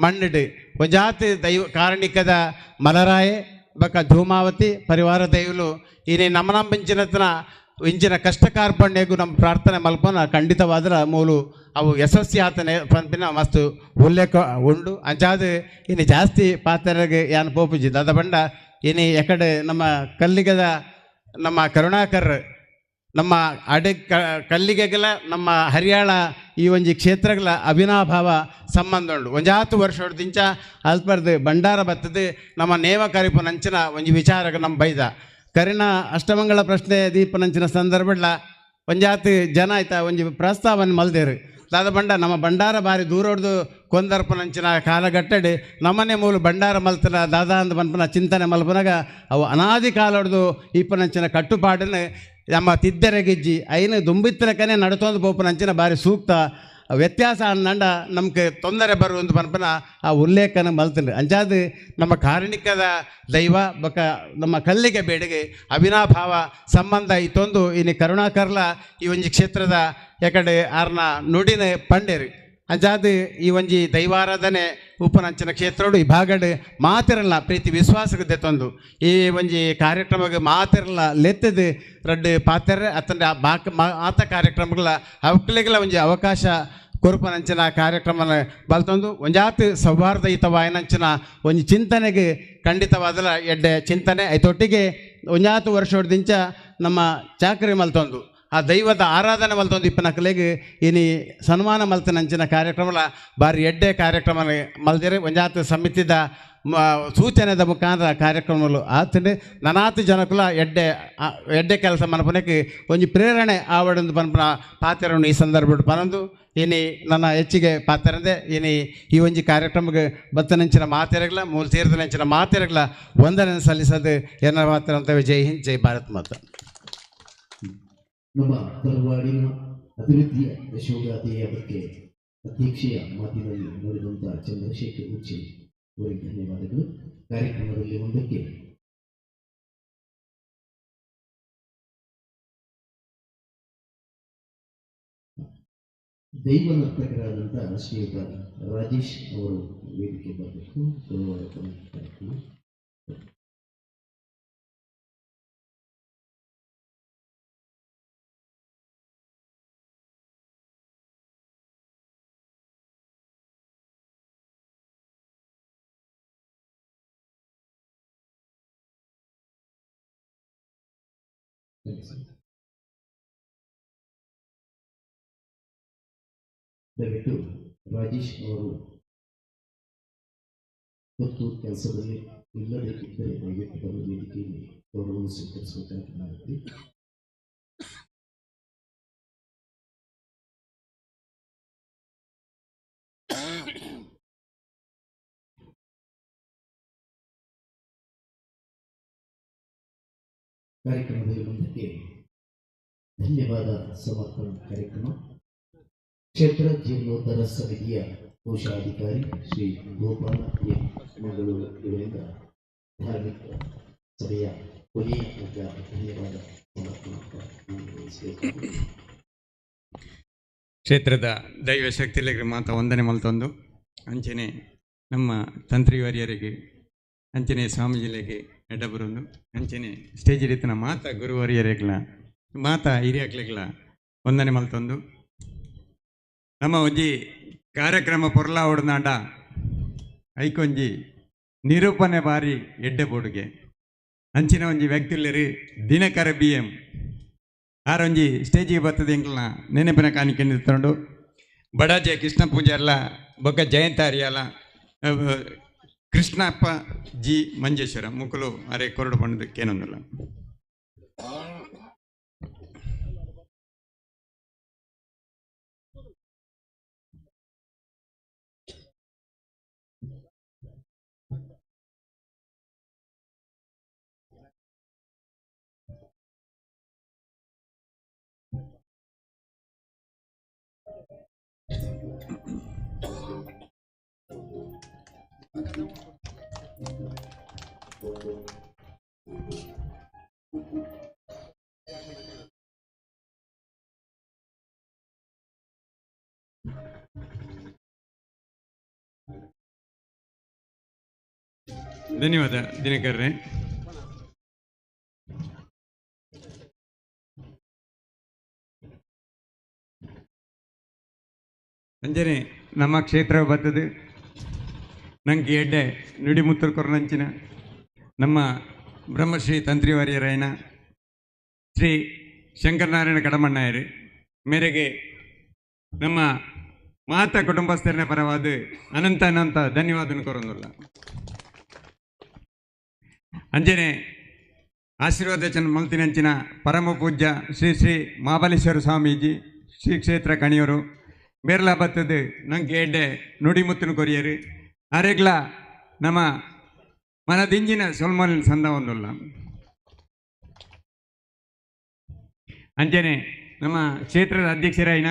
ಮಣ್ಣಿಡು ಒಂಜಾತ್ ದೈವ ಕಾರಣಿಕದ ಮಲರಾಯ ಬಕ ಧೂಮಾವತಿ ಪರಿವಾರ ದೈವಲು ಇನಿ ನಮ್ಮನಂಬಿಂಚಿನತನ ಇಂಚಿನ ಕಷ್ಟ ಕಾರ್ಪಣ್ಯಗೂ ನಮ್ಮ ಪ್ರಾರ್ಥನೆ ಮಲ್ಪನ ಖಂಡಿತವಾದ್ರೆ ಮೂಲು ಅವು ಯಶಸ್ವಿ ಆತನೆ ಪಂಪಿನ ಮಸ್ತು ಉಲ್ಲೇಖ ಉಂಡು ಅಂಚಾದು ಇನ್ನು ಜಾಸ್ತಿ ಪಾತ್ರೆಗೆ ಯಾನ್ ಪೋಪುಜಿ ದಾದ ಬಂಡ ಇನಿ ಎಕಡೆ ನಮ್ಮ ಕಲ್ಲಿಗದ ನಮ್ಮ ಕರುಣಾಕರ್ ನಮ್ಮ ಕಲ್ಲಿಗೆಗಳ ನಮ್ಮ ಹರಿಯಾಳ ಈ ಒಂಜಿ ಕ್ಷೇತ್ರಗಳ ಅವಿನಾಭಾವ ಸಂಬಂಧ ಉಂಡು ಒಂಜಾತು ವರ್ಷ ಹೊಡ್ದಿಂಚ ಅಲ್ಪರ್ದು ಭಂಡಾರ ಬತ್ತದು ನಮ್ಮ ನೇಮ ಕರಿಪುನಂಚಿನ ಒಂಜಿ ವಿಚಾರಗಳು ನಮ್ಮ ಬೈದ ಕರಿನ ಅಷ್ಟಮಂಗಳ ಪ್ರಶ್ನೆ ದೀಪನಂಚಿನ ಸಂದರ್ಭಡ್ಲ ಒಂಜಾತು ಜನ ಆಯ್ತಾ ಒಂಜಿ ಪ್ರಸ್ತಾವನೆ ಮಲ್ದೇರು ದಾದ ಬಂಡ ನಮ್ಮ ಭಂಡಾರ ಬಾರಿ ದೂರ ಹೊಡೆದು ಕೊಂದರ್ಪನಂಚಿನ ಕಾಲಘಟ್ಟಡಿ ನಮ್ಮನೆ ಮೂಲ ಭಂಡಾರ ಮಲ್ತನ ದಾದ ಅಂದ ಪನ್ಪನ ಚಿಂತನೆ ಮಲ್ಪನಾಗ ಅವು ಅನಾದಿ ಕಾಲ ಹೊಡೆದು ಈಪನಂಚಿನ ಕಟ್ಟುಪಾಡನ್ನು ನಮ್ಮ ತಿದ್ದೆರೆಗಿಜ್ಜಿ ಐನು ದುಂಬಿತ್ತರಕನೇ ನಡ್ತೊಂದು ಪೋಪನಂಚಿನ ಬಾರಿ ಸೂಕ್ತ ವ್ಯತ್ಯಾಸ ಅನ್ನಂಡ ನಮ್ಗೆ ತೊಂದರೆ ಬರುವಂತ ಪನ್ಪನ ಆ ಉಲ್ಲೇಖನ ಮಲ್ತಂಡು ಅಂಚಾದು ನಮ್ಮ ಕಾರಣಿಕದ ದೈವ ಬಕ ನಮ್ಮ ಕಲ್ಲಿಗೆ ಬೇಡಿಗೆ ಅವಿನಾಭಾವ ಸಂಬಂಧ ಇತ್ತೊಂದು ಇನ್ನು ಕರುಣಾಕರ್ಲ ಈ ಒಂಜಿ ಕ್ಷೇತ್ರದ ಯಾಕಡೆ ಆರ್ನ ನುಡಿನ ಪಂಡೇರು ಅಂಚಾದು ಈ ಒಂಜಿ ದೈವಾರಾಧನೆ ಉಪನಂಚಿನ ಕ್ಷೇತ್ರಡು ಈ ಭಾಗಡ್ ಮಾತಿರಲ್ಲ ಪ್ರೀತಿ ವಿಶ್ವಾಸಕ್ಕೆ ದೆತ್ತೊಂದು ಈ ಒಂಜಿ ಕಾರ್ಯಕ್ರಮಕ್ಕೆ ಮಾತಿರಲ್ಲ ಲೆತ್ತದು ರಡ್ಡು ಪಾತ್ರೆ ಅತ್ತಂಡ ಆತ ಕಾರ್ಯಕ್ರಮಗಳ ಅವಕ್ಲಿಗಳ ಒಂಜಿ ಅವಕಾಶ ಕೊರುಪನಂಚಿನ ಕಾರ್ಯಕ್ರಮ ಬಲ್ತೊಂದು ಒಂಜಾತ್ ಸೌಹಾರ್ದಯುತವಾಯಿನಂಚಿನ ಒಂಜಿ ಚಿಂತನೆಗೆ ಖಂಡಿತವಾದಲ ಎಡ್ಡೆ ಚಿಂತನೆ ಐತೊಟ್ಟಿಗೆ ಒಂಜಾತು ವರ್ಷ ಹೊಡೆದಿಂಚ ನಮ್ಮ ಚಾಕರಿ ಮಲ್ತೊಂದು ಆ ದೈವದ ಆರಾಧನೆ ಮಲ್ತೊಂದು ಇಪ್ಪನಕಲೆಗೆ ಇನಿ ಸನ್ಮಾನ ಮಲ್ತನಂಚಿನ ಕಾರ್ಯಕ್ರಮಗಳ ಬಾರಿ ಎಡ್ಡೆ ಕಾರ್ಯಕ್ರಮ ಮಲ್ದಿರಿ ಒಂಜಾತು ಸಮಿತಿದ ಸೂಚನೆದ ಮುಖಾಂತರ ಕಾರ್ಯಕ್ರಮಗಳು ಆತಂಡು ನನಾತು ಜನಕುಲ ಎಡ್ಡೆ ಕೆಲಸ ಮನಪನಕ್ಕೆ ಒಂಜಿ ಪ್ರೇರಣೆ ಆವಡೊಂದು ಪನ್ಪನ ಪಾತ್ರವನ್ನು ಈ ಸಂದರ್ಭ ಪನೊಂದು ಇನಿ ನನ್ನ ಹೆಚ್ಚಿಗೆ ಪಾತ್ರಂದೆ ಇನಿ ಈ ಒಂಜಿ ಕಾರ್ಯಕ್ರಮಕ್ಕೆ ಬತ್ತನಂಚಿನ ಮಾತೆರೆಗಳ ಮೂಲ ಸೇರಿದನಂಚಿನ ಮಾತೆರೆಗಳ ವಂದನೆ ಸಲ್ಲಿಸೋದು ಏನ ಪಾತ್ರ ಅಂತ ಜೈ ಹಿಂದ್ ಜೈ ಭಾರತ್ ಮಾತಾ. ನಮ್ಮ ತರವಾಡಿನ ಅಭಿವೃದ್ಧಿಯ ಯಶೋಗಾಥೆಯ ಬಗ್ಗೆ ಅಧ್ಯಕ್ಷೀಯ ಮಾತಿನಲ್ಲಿ ನೋಡಿದಂಥ ಚಂದ್ರಶೇಖರ್ ಉಚ್ಚಿ ಅವರಿಗೆ ಧನ್ಯವಾದಗಳು. ಕಾರ್ಯಕ್ರಮದಲ್ಲಿ ಮುಂದಕ್ಕೆ ದೈವ ನರ್ತಕರಾದಂಥ ಶ್ರೀಯುತ ರಾಜೇಶ್ ಅವರು ವೇದಿಕೆ ಬರಬೇಕು. ಕಾರ್ಯಕ್ರಮ ದಯವಿಟ್ಟು ರಾಜೇಶ್ ಅವರು ಮತ್ತು ಕೆಲಸದಲ್ಲಿ ಇಲ್ಲಬೇಕಿದ್ದರೆ ದಯವಿಟ್ಟು ಬರುವ ವೇದಿಕೆಯಲ್ಲಿ ಗೌರವವನ್ನು ಸ್ವೀಕರಿಸಬೇಕಾಗಿ ಮಾಡ್ತೀವಿ. ಕಾರ್ಯಕ್ರಮದಲ್ಲಿ ಮುಂದಕ್ಕೆ ಧನ್ಯವಾದ ಸಮರ್ಪಣಾ ಕಾರ್ಯಕ್ರಮ ಕ್ಷೇತ್ರ ಜೀರ್ಣೋದ್ಧಾರ ಸಮಿತಿಯ ಕೋಶಾಧಿಕಾರಿ ಶ್ರೀ ಗೋಪಾಲ ಎಂ ಮಂಗಳೂರು ಇವರಿಂದ ಧಾರ್ಮಿಕ ಸಭೆಯ ಕೊನೆಯ ಧನ್ಯವಾದ ಸಮರ್ಪಣಾ ಕ್ಷೇತ್ರದ ದೈವ ಶಕ್ತಿಗಳಿಗೆ ಮಾತಾ ವಂದನೆ ಮಲ್ತೊಂದು ಅಂಚನೆ ನಮ್ಮ ತಂತ್ರಿವರಿಯರಿಗೆ ಅಂಚನೆ ಸ್ವಾಮೀಜಿಗಳಿಗೆ ಎಡ್ಡ ಬರೋದು ಅಂಚನೆ ಸ್ಟೇಜ್ ರೀತಿನ ಮಾತಾ ಗುರುವರಿಯರಿಗಳ ಮಾತಾ ಹಿರಿಯಕ್ಲಿಗಳ ವಂದನೆ ಮಲ್ತೊಂದು ನಮ್ಮ ಒಂಜಿ ಕಾರ್ಯಕ್ರಮ ಪೊರ್ಲ ಹೊಡ್ದಾಂಡ ಐಕೊಂಜಿ ನಿರೂಪಣೆ ಬಾರಿ ಎಡ್ಡೆ ಬೋಡುಗೆ ಅಂಚಿನ ಒಂಜಿ ವ್ಯಕ್ತಿಲ್ಲರಿ ದಿನಕರ BM ಆರೊಂಜಿ ಸ್ಟೇಜಿಗೆ ಬರ್ತದೆ ಎಂಕ್ಲನ ನೆನಪಿನ ಕಾಣಿಕೆ ನಿಂತ್ಕೊಂಡು ಬಡಾಜೆ ಕೃಷ್ಣ ಪೂಜಾರ್ಲ ಬೊಕ್ಕ ಜಯಂತ ಅರಿಯಾಲ ಕೃಷ್ಣಪ್ಪ ಜಿ ಮಂಜೇಶ್ವರ ಮುಕುಲು ಅರೆ ಕೊರಡು ಪಂಡದಕ್ಕೇನೊಂದಿಲ್ಲ. ಧನ್ಯವಾದ ದಿನಕರ್ರೆ. ಅಂಜನೆ ನಮ್ಮ ಕ್ಷೇತ್ರ ಬರ್ತದೆ ನಂಗೆ ಎಡ್ಡೆ ನುಡಿಮುತ್ತರು ಕೊರನಂಚಿನ ನಮ್ಮ ಬ್ರಹ್ಮಶ್ರೀ ತಂತ್ರಿವಾರ್ಯರಾಯನ ಶ್ರೀ ಶಂಕರನಾರಾಯಣ ಕಡಮಣ್ಣಾಯರು ಮೇರೆಗೆ ನಮ್ಮ ಮಾತಾ ಕುಟುಂಬಸ್ಥರನ ಪರವಾದ ಅನಂತ ಧನ್ಯವಾದ ಕೊರೊಂದಿಲ್ಲ. ಅಂಜನೆ ಆಶೀರ್ವಾದ ಚಂದ ಮಲ್ತಿನಂಚಿನ ಪರಮ ಪೂಜ್ಯ ಶ್ರೀ ಶ್ರೀ ಮಹಾಬಲೇಶ್ವರ ಸ್ವಾಮೀಜಿ ಶ್ರೀ ಕ್ಷೇತ್ರ ಕಣಿಯವರು ಮೇರ್ಲಾ ಬತ್ತದು ನಂಗೆ ಎಡ್ಡೆ ನುಡಿಮುತ್ತನ ಕೊರಿಯರು ಅರೆಗ್ಲ ನಮ್ಮ ಮನದಿಂಜಿನ ಸೊಲ್ಮಲ್ ಸಂದ ಒಂದಿಲ್ಲ. ಅಂಜನೆ ನಮ್ಮ ಕ್ಷೇತ್ರದ ಅಧ್ಯಕ್ಷರಾಯಿನ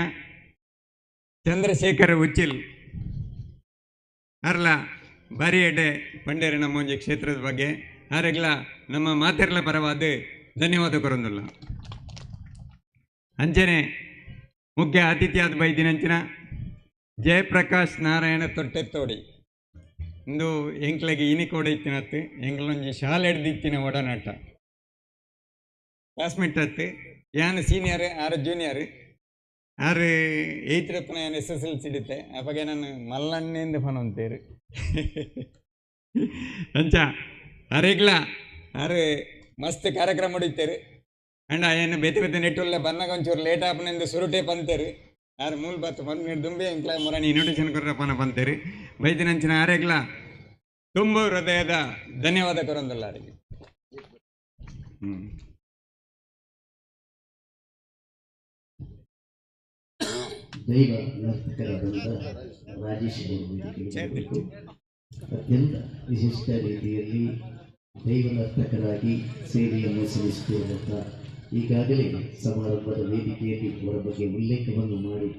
ಚಂದ್ರಶೇಖರ ಉಚ್ಚಿಲ್ ಅರ್ಲ ಬಾರಿ ಎಡ್ಡೆ ಪಂಡೇರ ನಮ್ಮ ಒಂಜಿ ಕ್ಷೇತ್ರದ ಬಗ್ಗೆ ಆರೆಗ್ಲ ನಮ್ಮ ಮಾತೆರ್ಲ ಪರವಾದ ಧನ್ಯವಾದ ಕೊರೊಂದಿಲ್ಲ. ಅಂಚನೆ ಮುಖ್ಯ ಅತಿಥಿಯಾದ ಬೈದಿನಂಚಿನ ಜಯಪ್ರಕಾಶ್ ನಾರಾಯಣ ತೊಟ್ಟೆತ್ತೋಡಿ ಇಂದು ಎಂಕ್ಲೆಗೆ ಇನಿಕೋಡೆ ಇತ್ತಿನತ್ತು ಎಂಗ್ಲೊಂಜಿ ಶಾಲೆ ಹಿಡ್ದಿತ್ತಿನ ಒಡನಾಟ ಕ್ಲಾಸ್ಮೇಟ್ ಹತ್ತು ಯಾನು ಸೀನಿಯರ್ ಆರು ಜೂನಿಯರ್ ಆರು 8th ರಪ್ಪನ ಏನು SSLC ಹಿಡಿತೆ ಅವಾಗ ನಾನು ಮಲ್ಲಣ್ಣೆಂದು ಫೋನ್ ಅಂತೇರು ಅಂಚ ಅರೆಗ್ಲ ಆರು ಮಸ್ತ್ ಕಾರ್ಯಕ್ರಮ ಹೊಡಿತೇರು ಅಂಡ್ ಏನು ಬೇತೆ ಬೇತೆ ನೆಟ್ಟುಲ್ಲ ಬಂದಾಗ ಒಂಚೂರು ಲೇಟ್ ಆಪನೆಂದು ಸುರುಟೆ ಪಂತೇರು ಆರು ಮೂಲ ಬತ್ತು ಬಂದು ದುಂಬೆ ಎಂಕ್ಲ ಮೊರಾನಿ ಇನ್ವಿಟೇಷನ್ ಕೊರ್ರಪ್ಪನ ಪಂತೇರು ಬೈದಿನಂಚಿನ ಆರೆಗ್ಲ ತುಂಬ ಹೃದಯದ ಧನ್ಯವಾದ ಕೊರೊಂದಲ್ಲ ಅವರಿಗೆ. ದೈವ ನರ್ತಕರಾದಂಥ ರಾಜೇಶ್ ಅವರು ಅತ್ಯಂತ ವಿಶಿಷ್ಟ ರೀತಿಯಲ್ಲಿ ದೈವ ನರ್ತಕರಾಗಿ ಸೇವೆಯನ್ನು ಸಲ್ಲಿಸುತ್ತಿರುವಂಥ ಈಗಾಗಲೇ ಸಮಾರಂಭದ ವೇದಿಕೆಯಲ್ಲಿ ಅವರ ಬಗ್ಗೆ ಉಲ್ಲೇಖವನ್ನು ಮಾಡಿ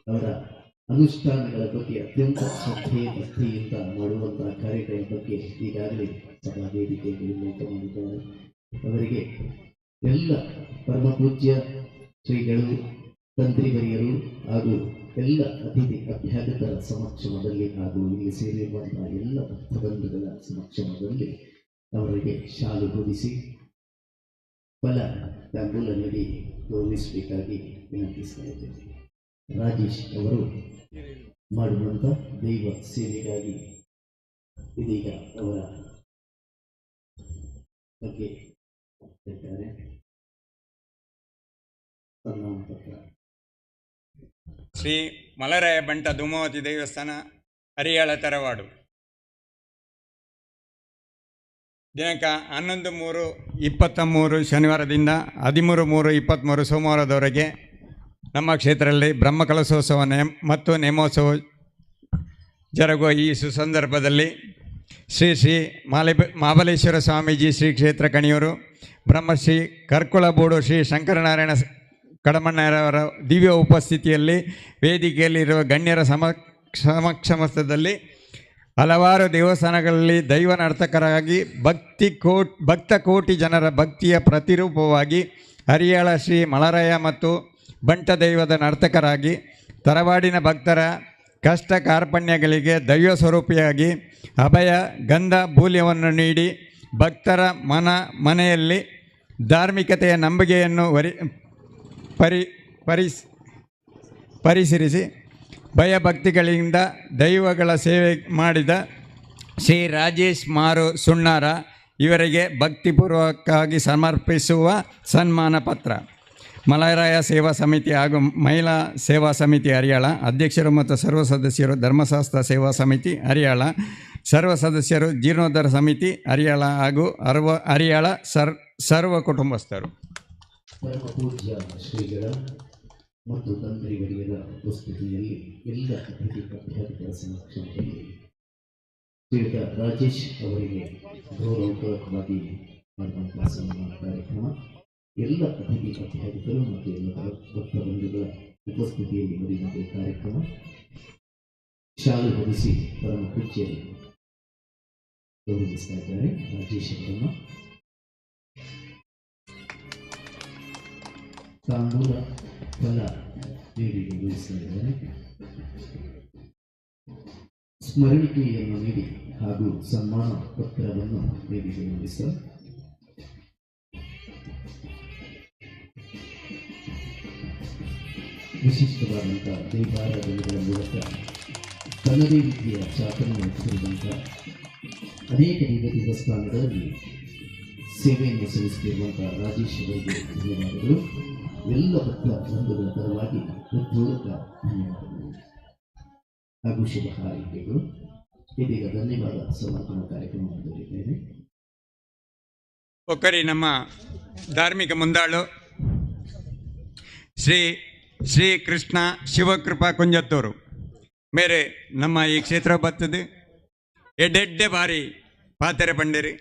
ಅವರ ಅನುಷ್ಠಾನಗಳ ಬಗ್ಗೆ ಅತ್ಯಂತ ಶ್ರದ್ಧೆ ಭಕ್ತಿಯಿಂದ ಮಾಡುವಂತಹ ಕಾರ್ಯಕ್ರಮದ ಬಗ್ಗೆ ಈಗಾಗಲೇ ಸಭಾ ವೇದಿಕೆಯಲ್ಲಿ ಉಲ್ಲೇಖ ಮಾಡಿದ್ದಾರೆ. ಅವರಿಗೆ ಎಲ್ಲ ಪರಮ ಪೂಜ್ಯ ಶ್ರೀಗಳು ತಂತ್ರಿವರಿಯರು ಹಾಗೂ ಎಲ್ಲ ಅತಿಥಿ ಅಭ್ಯಾಗತರ ಸಮಕ್ಷಮದಲ್ಲಿ ಹಾಗೂ ಇಲ್ಲಿ ಸೇರಿರುವಂತಹ ಎಲ್ಲ ಭಕ್ತಬಂಧುಗಳ ಸಮಕ್ಷಮದಲ್ಲಿ ಅವರಿಗೆ ಶಾಲು ಹೊದಿಸಿ ಫಲ ತಾಂಬೂಲ ನೀಡಿ ಗೌರವಿಸಬೇಕಾಗಿ ವಿನಂತಿಸ್ತಾ ಇದ್ದೇನೆ. ರಾಜೇಶ್ ಅವರು ಮಾಡುವಂಥ ದೈವ ಸೇವೆಗಾಗಿ ಇದೀಗ ಅವರ ಬಗ್ಗೆ ಹೇಳ್ತಾರೆ. ಸನ್ಮಾನ ಪತ್ರ. ಶ್ರೀ ಮಲರಾಯ ಬಂಟ ಧೂಮಾವತಿ ದೇವಸ್ಥಾನ ಹರಿಯಾಳ ತರವಾಡು ದಿನಾಂಕ 11/3/23 ಶನಿವಾರದಿಂದ 13/3/23 ಸೋಮವಾರದವರೆಗೆ ನಮ್ಮ ಕ್ಷೇತ್ರದಲ್ಲಿ ಬ್ರಹ್ಮಕಲಶೋತ್ಸವ ಮತ್ತು ನೇಮೋತ್ಸವ ಜರುಗುವ ಈ ಸುಸಂದರ್ಭದಲ್ಲಿ ಶ್ರೀ ಶ್ರೀ ಮಹಾಬಲೇಶ್ವರ ಸ್ವಾಮೀಜಿ ಶ್ರೀ ಕ್ಷೇತ್ರ ಕಣಿಯೂರು ಬ್ರಹ್ಮಶ್ರೀ ಕರ್ಕುಳಬೋಡು ಶ್ರೀ ಶಂಕರನಾರಾಯಣ ಕಡಮಣ್ಣರವರ ದಿವ್ಯ ಉಪಸ್ಥಿತಿಯಲ್ಲಿ ವೇದಿಕೆಯಲ್ಲಿರುವ ಗಣ್ಯರ ಸಮಕ್ಷಮದಲ್ಲಿ ಹಲವಾರು ದೇವಸ್ಥಾನಗಳಲ್ಲಿ ದೈವ ನರ್ತಕರಾಗಿ ಭಕ್ತ ಕೋಟಿ ಜನರ ಭಕ್ತಿಯ ಪ್ರತಿರೂಪವಾಗಿ ಹರಿಯಾಳ ಶ್ರೀ ಮಲರಾಯ ಮತ್ತು ಬಂಟ ದೈವದ ನರ್ತಕರಾಗಿ ತರವಾಡಿನ ಭಕ್ತರ ಕಷ್ಟ ಕಾರ್ಪಣ್ಯಗಳಿಗೆ ದೈವ ಸ್ವರೂಪಿಯಾಗಿ ಅಭಯ ಗಂಧ ಮೂಲ್ಯವನ್ನು ನೀಡಿ ಭಕ್ತರ ಮನೆಯಲ್ಲಿ ಧಾರ್ಮಿಕತೆಯ ನಂಬಿಕೆಯನ್ನು ಪರಿಸರಿಸಿ ಭಯಭಕ್ತಿಗಳಿಂದ ದೈವಗಳ ಸೇವೆ ಮಾಡಿದ ಶ್ರೀ ರಾಜೇಶ್ ಮಾರು ಸುಣ್ಣಾರ ಇವರಿಗೆ ಭಕ್ತಿಪೂರ್ವಕವಾಗಿ ಸಮರ್ಪಿಸುವ ಸನ್ಮಾನ ಪತ್ರ. ಮಲರಾಯ ಸೇವಾ ಸಮಿತಿ ಹಾಗೂ ಮಹಿಳಾ ಸೇವಾ ಸಮಿತಿ ಹರಿಯಾಳ ಅಧ್ಯಕ್ಷರು ಮತ್ತು ಸರ್ವ ಸದಸ್ಯರು ಧರ್ಮಶಾಸ್ತ್ರ ಸೇವಾ ಸಮಿತಿ ಹರಿಯಾಳ ಸರ್ವ ಸದಸ್ಯರು, ಜೀರ್ಣೋದ್ಧಾರ ಸಮಿತಿ ಅರಿಯಾಳ ಹಾಗೂ ಅರಿಯಾಳ ಸರ್ವ ಕುಟುಂಬಸ್ಥರು. ಪರಮ ಪೂಜ್ಯ ಶ್ರೀಗಳ ಮತ್ತು ತಂತ್ರಿಗಳಿಗರ ಉಪಸ್ಥಿತಿಯಲ್ಲಿ ಎಲ್ಲ ಅತಿಥಿ ಅಭ್ಯರ್ಥಿಗಳ ಸಮಕ್ಷಮದಲ್ಲಿ ಶ್ರೀಯುತ ರಾಜೇಶ್ ಅವರಿಗೆ ಗೌರವಪೂರ್ವಕವಾಗಿ ಮಾಡುವಂತಹ ಸನ್ಮಾನ ಕಾರ್ಯಕ್ರಮ ಎಲ್ಲ ಅತಿಥಿ ಅಭ್ಯರ್ಥಿಗಳು ಮತ್ತು ಎಲ್ಲ ಭಕ್ತ ಬಂಧುಗಳ ಉಪಸ್ಥಿತಿಯಲ್ಲಿ ನಡೆಯುವಂತಹ ಕಾರ್ಯಕ್ರಮ. ಶಾಲೆ ಹೊದಿಸಿ ಪರಮ ಪೂಜ್ಯರು ಗೌರವಿಸ್ತಾ ಇದ್ದಾರೆ ರಾಜೇಶ್ ಅವರನ್ನು. ತಾಂಬೂಲ ಫಲ ನೀಡಿ ಗೌರವಿಸ್ತಾ ಇದ್ದಾರೆ. ಸ್ಮರಣಿಕೆಯನ್ನು ನೀಡಿ ಹಾಗೂ ಸನ್ಮಾನ ಪತ್ರವನ್ನು ನೀಡಿ ಗೌರವಿಸ. ವಿಶಿಷ್ಟವಾದಂಥ ದೈವಾರಾಧನೆಗಳ ಮೂಲಕ ತನ್ನದೇ ರೀತಿಯ ಚಾತುರ್ಯ ನಡೆಸಿರುವಂಥ ಅನೇಕ ದೇವಸ್ಥಾನಗಳಲ್ಲಿ ಸೇವೆಯನ್ನು ಸಲ್ಲಿಸುತ್ತಿರುವಂಥ ರಾಜೇಶ್ ಅವರಿಗೆ ಧನ್ಯವಾದಗಳು. ಎಲ್ಲ ಭಕ್ತ ಬಂಧುಗಳ ಪರವಾಗಿ ಹೃತ್ಪೂರ್ವಕ ಧನ್ಯವಾದಗಳು ಹಾಗೂ ಶುಭ ಹಾರೈಕೆಗಳು. ಇದೀಗ ಧನ್ಯವಾದ ಸಮರ್ಪಣಾ ಕಾರ್ಯಕ್ರಮ ಮುಂದುವರಿದ್ದೇನೆ. ಒಕ್ಕರಿ ನಮ್ಮ ಧಾರ್ಮಿಕ ಮುಂದಾಳು ಶ್ರೀ ಕೃಷ್ಣ ಶಿವಕೃಪಾ ಕುಂಜತ್ತೂರು ಮೇರೆ ನಮ್ಮ ಈ ಕ್ಷೇತ್ರ ಬರ್ತದೆ ಎಡ್ಡೆಡ್ಡೆ ಬಾರಿ ಪಾತೆರೆ ಪಂಡೇರಿ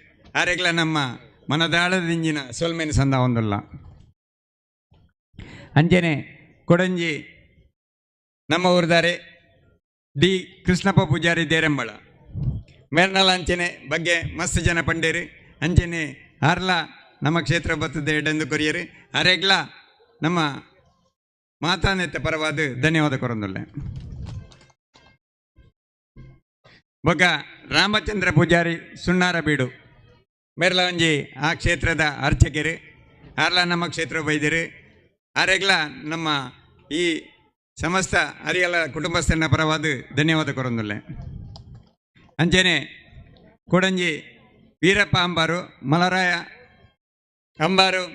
ಆರೆಗ್ಲ ನಮ್ಮ ಮನದಾಳದಿಂಜಿನ ಸೊಲ್ಮೇನ ಸಂದ ಒಂದಲ್ಲ ಅಂಜನೆ ಕೊಡಂಜಿ ನಮ್ಮ ಊರ್ದಾರೆ ಡಿ ಕೃಷ್ಣಪ್ಪ ಪೂಜಾರಿ ದೇರಂಬಳ ಮೇರ್ನಲ ಅಂಚನೆ ಬಗ್ಗೆ ಮಸ್ತ್ ಜನ ಪಂಡೇರಿ ಅಂಚನೆ ಆರ್ಲ ನಮ್ಮ ಕ್ಷೇತ್ರ ಬರ್ತದೆ ಎಡ್ಡೆಂದು ಕೊರಿಯರಿ ಆರೆಗ್ಲ ನಮ್ಮ ಮಾತಾನೆತ್ತ ಪರವಾದ ಧನ್ಯವಾದ ಕೊರೊಂದುಲ್ಲೆ. ಬೊಗ ರಾಮಚಂದ್ರ ಪೂಜಾರಿ ಸುಣ್ಣಾರ ಬೀಡು ಮೇರ್ಲ ಒಂಜಿ ಆ ಕ್ಷೇತ್ರದ ಅರ್ಚಕರು ಆರ್ಲ ನಮ್ಮ ಕ್ಷೇತ್ರ ಬೈದಿರು ಆರೆಗ್ಲ ನಮ್ಮ ಈ ಸಮಸ್ತ ಅರಿಯಲ ಕುಟುಂಬಸ್ಥನ ಪರವಾದ ಧನ್ಯವಾದ ಕೊರೊಂದುಲ್ಲೆ. ಅಂಚನೆ ಕೊಡಂಜಿ ವೀರಪ್ಪ ಅಂಬಾರು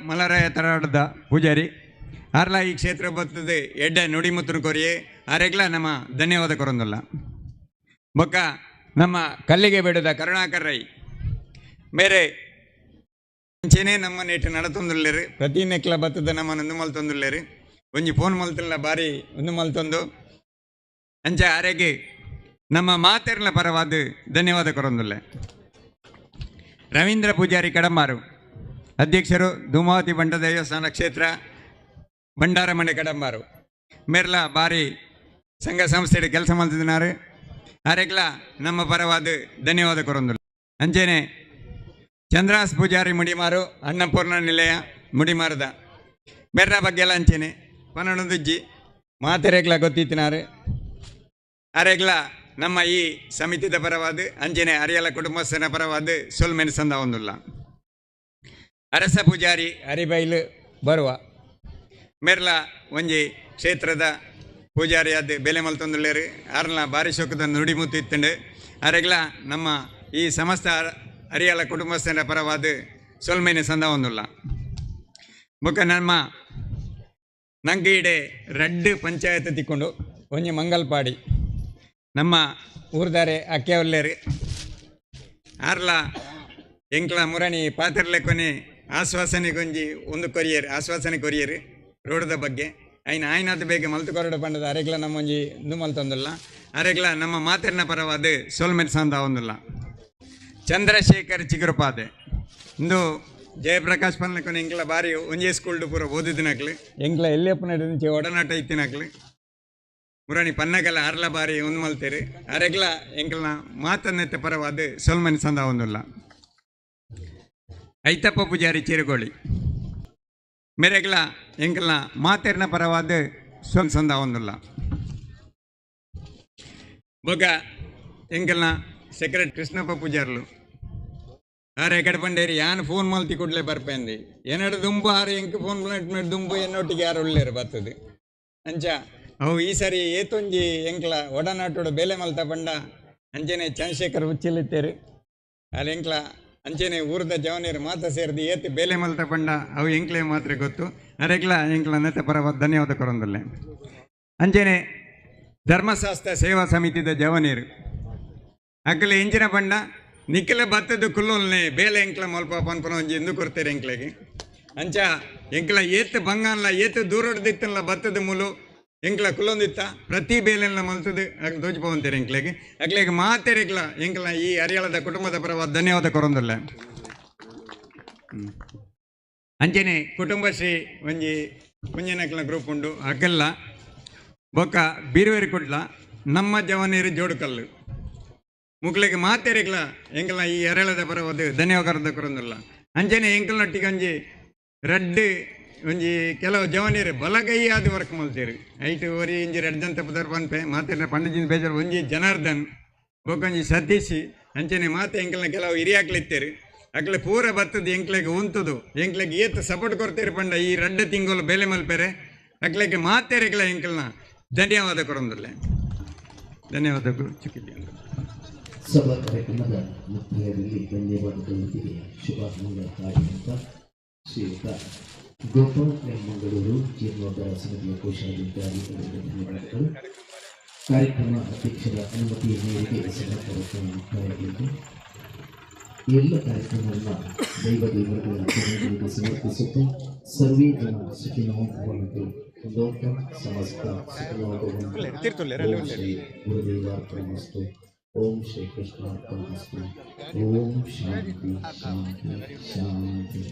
ಮಲರಾಯ ತರಾಡದ ಪೂಜಾರಿ ಆರ್ಲ ಈ ಕ್ಷೇತ್ರ ಬರ್ತದೆ ಎಡ್ಡೆ ನುಡಿಮುತ್ತರು ಕೊರಿಯೆ ಆರೆಗ್ಲ ನಮ್ಮ ಧನ್ಯವಾದ ಕೊರೊಂದುಲ್ಲ. ಬೊಕ್ಕ ನಮ್ಮ ಕಲ್ಲಿಗೆ ಬೇಡದ ಕರುಣಾಕರ್ ರೈ ಬೇರೆ ಅಂಚೆನೇ ನಮ್ಮ ನೆಟ್ಟು ನಡತೊಂದುಲ್ಲೇರು ಪ್ರತಿ ನೆಕ್ಲ ಬತ್ತದ ನಮ್ಮ ಒಂದು ಮಲ್ತೊಂದುಲ್ಲೇರು ಒಂಜಿ ಫೋನ್ ಮಲ್ತಲ್ಲ ಬಾರಿ ಒಂದು ಮಲ್ತೊಂದು ಅಂಚ ಆರೆಗೆ ನಮ್ಮ ಮಾತೆರ್ಲ ಪರವಾದ ಧನ್ಯವಾದ ಕೊರೊಂದುಲ್ಲೆ. ರವೀಂದ್ರ ಪೂಜಾರಿ ಕಡಂಬಾರು ಅಧ್ಯಕ್ಷರು ಧೂಮಾವತಿ ಬಂಟ ದೇವಸ್ಥಾನ ಕ್ಷೇತ್ರ ಬಂಡಾರಮನೆ ಕಡಂಬಾರು ಮೇರ್ಲ ಬಾರಿ ಸಂಘ ಸಂಸ್ಥೆಯ ಕೆಲಸ ಮಾಡ್ತಿದ್ದಾರೆ ಆರೆಗ್ಲ ನಮ್ಮ ಪರವಾದ ಧನ್ಯವಾದ ಕೊರೊಂದುಲ್ಲ. ಅಂಚೆನೆ ಚಂದ್ರಾಸ್ ಪೂಜಾರಿ ಮುಡಿಮಾರು ಅನ್ನಪೂರ್ಣ ನಿಲಯ ಮುಡಿಮಾರದ ಬೇರೆ ಬಗ್ಗೆ ಎಲ್ಲ ಅಂಚೆನೆ ಪನ್ನೊಂದುಜ್ಜಿ ಮಾತೆರೆಗ್ಲ ಗೊತ್ತಿತ್ತಿನಾರು ಆರೆಗ್ಲ ನಮ್ಮ ಈ ಸಮಿತಿದ ಪರವಾದ ಅಂಚೆನೆ ಅರಿಯಲ ಕುಟುಂಬಸ್ಥನ ಪರವಾದ ಸೊಲ್ಮೆನಿಸಂದ ಒಂದುಲ್ಲ. ಅರಸ ಪೂಜಾರಿ ಹರಿಬೈಲು ಬರುವ ಮೇರ್ಲ ಒಂಜಿ ಕ್ಷೇತ್ರದ ಪೂಜಾರಿ ಅದು ಬೆಲೆ ಮಲ್ತೊಂದುಳ್ಳೇರು ಆರ್ಲ ಬಾರಿ ಶೋಕದ ನುಡಿಮುತ್ತು ಇತ್ತಂಡು ಆರೆಗ್ಲ ನಮ್ಮ ಈ ಸಮಸ್ತ ಅರಿಯಲ ಕುಟುಂಬಸ್ಥರ ಪರವಾದ ಸೊಲ್ಮೇನೆ ಸಂದ ಒಂದುಲ್ಲ. ಬೊಕ್ಕ ನಮ್ಮ ನಂಗೆ ಇಡೆ ರಡ್ಡು ಪಂಚಾಯತ್ ತಿಕ್ಕೊಂಡು ಒಂಜಿ ಮಂಗಲ್ಪಾಡಿ ನಮ್ಮ ಊರ್ದಾರೆ ಅಕ್ಕೆ ಒಲ್ಲೇರು ಆರ್ಲ ಎಂಕ್ಲ ಮುರಣಿ ಪಾತ್ರಲೆ ಕೊನೆ ಆಶ್ವಾಸನೆ ಕೊರಿಯರು ರೋಡದ ಬಗ್ಗೆ ಆಯ್ನಾದ ಬೇಗ ಮಲ್ತು ಕೊರಡು ಪಂಡದ ಅರೆಗ್ಲ ನಮ್ಮ ಒಂಜಿ ಇಂದು ಮಲ್ತೊಂದುಲ್ಲ ಅರೆಗ್ಲ ನಮ್ಮ ಮಾತೆರ್ನ ಪರವಾದ ಸೋಲ್ಮೆನ್ ಸಂದ ಒಂದುಲ್ಲ. ಚಂದ್ರಶೇಖರ್ ಚಿಗುರುಪಾದೆ ಇಂದು ಜಯಪ್ರಕಾಶ್ ಪನ್ಲಕೊನೆ ಎಂಕ್ಲ ಬಾರಿ ಒಂಜೇ ಸ್ಕೂಲ್ಡು ಪೂರ ಓದಿದಿನಕ್ಲು ಎಂಕ್ಲ ಎಲ್ಲೆಪ್ಪ ನಡೆದಿಂಚೆ ಒಡನಾಟ ಇತ್ತಿನಕ್ಲು ಮುರಾಣಿ ಪನ್ನಗಲ ಅರ್ಲ ಬಾರಿ ಒಂದು ಮಲ್ತೇರು ಅರೆಗ್ಲ ಎಂಕ್ಲನ ಮಾತನ್ನೆತ್ತ ಪರವಾದ ಸೋಲ್ಮೆನ್ ಸಂದ ಒಂದುಲ್ಲ. ಐತಪ್ಪ ಪೂಜಾರಿ ಚಿರುಗೋಳಿ ಮೇರೆಗ್ಲ ಎಂಕ್ಲನ ಮಾತೆರ್ನ ಪರವಾದ ಸಂದ ಒಂದುಲ್ಲ. ಬೊಗ ಎಂಕ್ಲನ ಸೆಕ್ರೆಟರಿ ಕೃಷ್ಣಪ್ಪ ಪೂಜಾರ್ಲು ಆರೆ ಎಕಡೆ ಪಂಡೇರಿ ಯಾನು ಫೋನ್ ಮಲ್ತಿ ಕೊಡ್ಲೇ ಬರ್ಪೇಂದಿ ಏನಾಡು ದುಂಬು ಆರು ಎಂಕ್ ಫೋನ್ ಮಾಡಿ ದುಂಬು ಎನ್ನೊಟ್ಟಿಗೆ ಯಾರು ಒಳ್ಳೇರು ಬರ್ತದೆ ಅಂಚ ಅವು ಈ ಸರಿ ಏತೊಂಜಿ ಎಂಕ್ಲ ಒಡನಾಟೋಡು ಬೇಲೆ ಮಲ್ತ ಪಂಡ ಅಂಚೆನೆ ಚಂದ್ರಶೇಖರ್ ಹುಚ್ಚಿಲಿತ್ತೇರು ಅಲ್ಲಿ ಎಂಕ್ಲ ಅಂಚೆನೆ ಊರದ ಜವನಿಯರು ಮಾತ ಸೇರಿದು ಏತು ಬೇಲೆ ಮಲ್ತ ಪಂಡ ಅವು ಎಂಕ್ಲೆ ಮಾತ್ರ ಗೊತ್ತು ಅರೆಗ್ಲ ಎಂಕ್ಲ ನೆತ್ತ ಪರವಾದ ಧನ್ಯವಾದ ಕೊರೊಂದುಲ್ಲೆ. ಅಂಚೆನೆ ಧರ್ಮಶಾಸ್ತ್ರ ಸೇವಾ ಸಮಿತಿದ ಜವನಿಯರು ಅಕ್ಕಲೆ ಎಂಚಿನ ಪಂಡ ನಿಕ್ಕಲ ಬತ್ತದ ಕುಲ್ಲೊಲ್ನೆ ಬೇಲೆ ಎಂಕ್ಲ ಮಲ್ಪ ಪನ್ಪನ ಒಂಜಿ ಎಂದು ಕೊಡ್ತಾರೆ ಎಂಕ್ಲೆಗೆ ಅಂಚ ಎಂಕ್ಲ ಏತ್ ಬಂಗಾನ್ಲ ಏತ್ ದೂರಡ್ದಿತ್ತಲ್ಲ ಬತ್ತದ ಮೂಲು ಎಂಕ್ಲ ಕುಲ್ಲೊಂದಿತ್ತ ಪ್ರತಿ ಬೇಲೆಲ್ಲ ಮಲ್ತದು ಅಕ್ ದೋಚಿಪವಂತಾರೆ ಅಕ್ಲೆಗೆ ಮಾತೆರೆಗ್ಲ ಎಂಕ್ಲ ಈ ಹರಿಯಾಳದ ಕುಟುಂಬದ ಪರವಾದ ಧನ್ಯವಾದ ಕೊರೊಂದಲ್ಲ. ಅಂಚನೆ ಕುಟುಂಬಶ್ರೀ ಒಂಜಿ ಕುಂಜನಕ್ಲ ಗ್ರೂಪ್ ಉಂಡು ಅಕ್ಕೆಲ್ಲ ಬೊಕ್ಕ ಬೀರುವೇರಿ ಕುಡ್ಲ ನಮ್ಮ ಜವಾನೇರಿ ಜೋಡುಕಲ್ಲು ಮುಕ್ಲೆಗೆ ಮಾತೆರೆಗ್ಲ ಎಂಕಲ್ನ ಈ ಹರಿಯಾಳದ ಪರವಾದ ಧನ್ಯವಾದ ಕೊರೊಂದಲ್ಲ. ಅಂಚನೆ ಎಂಕಲ್ನೊಟ್ಟಿಗೆ ಒಂಜಿ ರಡ್ಡು ಒಂಜಿ ಕೆಲವು ಜವಾನಿಯರು ಬಲಗೈ ಆದ ವರ್ಕ್ ಮಲ್ತೇರು ಐಟು ಒರಿ ಇಂಜಿ ರೆಡ್ದಂತ ಪದರ್ ಪನ್ಪೆ ಮಾತೆ ಪಂಡಜಿನ ಬೇಜಾರು ಒಂಜಿ ಜನಾರ್ದನ್ ಬೊಕೊಂಜಿ ಸತೀಶ್ ಅಂಚನೆ ಮಾತೆ ಎಂಕಲ್ನ ಕೆಲವು ಹಿರಿಯಾಕ್ಲಿತ್ತೇರು ಅಕ್ಲೆ ಪೂರ ಬತ್ತದ ಎಂಕ್ಲೆಗೆ ಉಂತದು ಎಂಕ್ಲೆಗೆ ಏತ್ ಸಪೋರ್ಟ್ ಕೊಡ್ತೇರು ಪಂಡ ಈ ರಡ್ಡು ತಿಂಗಳು ಬೆಲೆ ಮಲ್ಪೇರೆ ಅಕ್ಲೆಗೆ ಮಾತೆರೆಗ್ಲ ಎಂಕಲ್ನ ಧನ್ಯವಾದ ಕೊರೊಂದಲ್ಲ. ಧನ್ಯವಾದಗಳು ಚಿಕ್ಕಿದ್ದೆ ಸಭಾ ಕಾರ್ಯಕ್ರಮದ ಮುಖ್ಯದಲ್ಲಿ ಧನ್ಯವಾದಗಳೊಂದಿಗೆ ಶುಭಾಶಯ ಹಾಡಿದಂಥ ಶ್ರೀಯುತ ಗೋಪಾಲ್ ಮಂಗಳೂರು ಜೀರ್ಣೋದ್ಧಾರ ಸಮಿತಿಯ ಕೋಶಾಧಿಕಾರಿ ಧನ್ಯವಾದಗಳು. ಕಾರ್ಯಕ್ರಮ ಅಧ್ಯಕ್ಷರ ಅನುಮತಿಯ ಮೇರೆಗೆ ಸಭಾ ಕಾರ್ಯಕ್ರಮ ಮುಕ್ತಾಯಗೊಂಡು ಎಲ್ಲ ಕಾರ್ಯಕ್ರಮವನ್ನು ದೈವಗಳ ಚರಣಗಳಿಗೆ ಸಮರ್ಪಿಸುತ್ತಾ ಸರ್ವೇ ಜನ ಸುಖಿನೋ ಭವಂತು ಲೋಕ ಸಮಸ್ತ ಸುಖಿನೋ ಭವಂತು. ಶ್ರೀ ಗುರುದೇವಾರ್ಪಣಮಸ್ತು. ಓಂ ಶ್ರೀ ಕೃಷ್ಣಾರ್ಪಣಮಸ್ತು. ಓಂ ಶಾಂತಿ ಶಾಂತಿ ಶಾಂತಿ.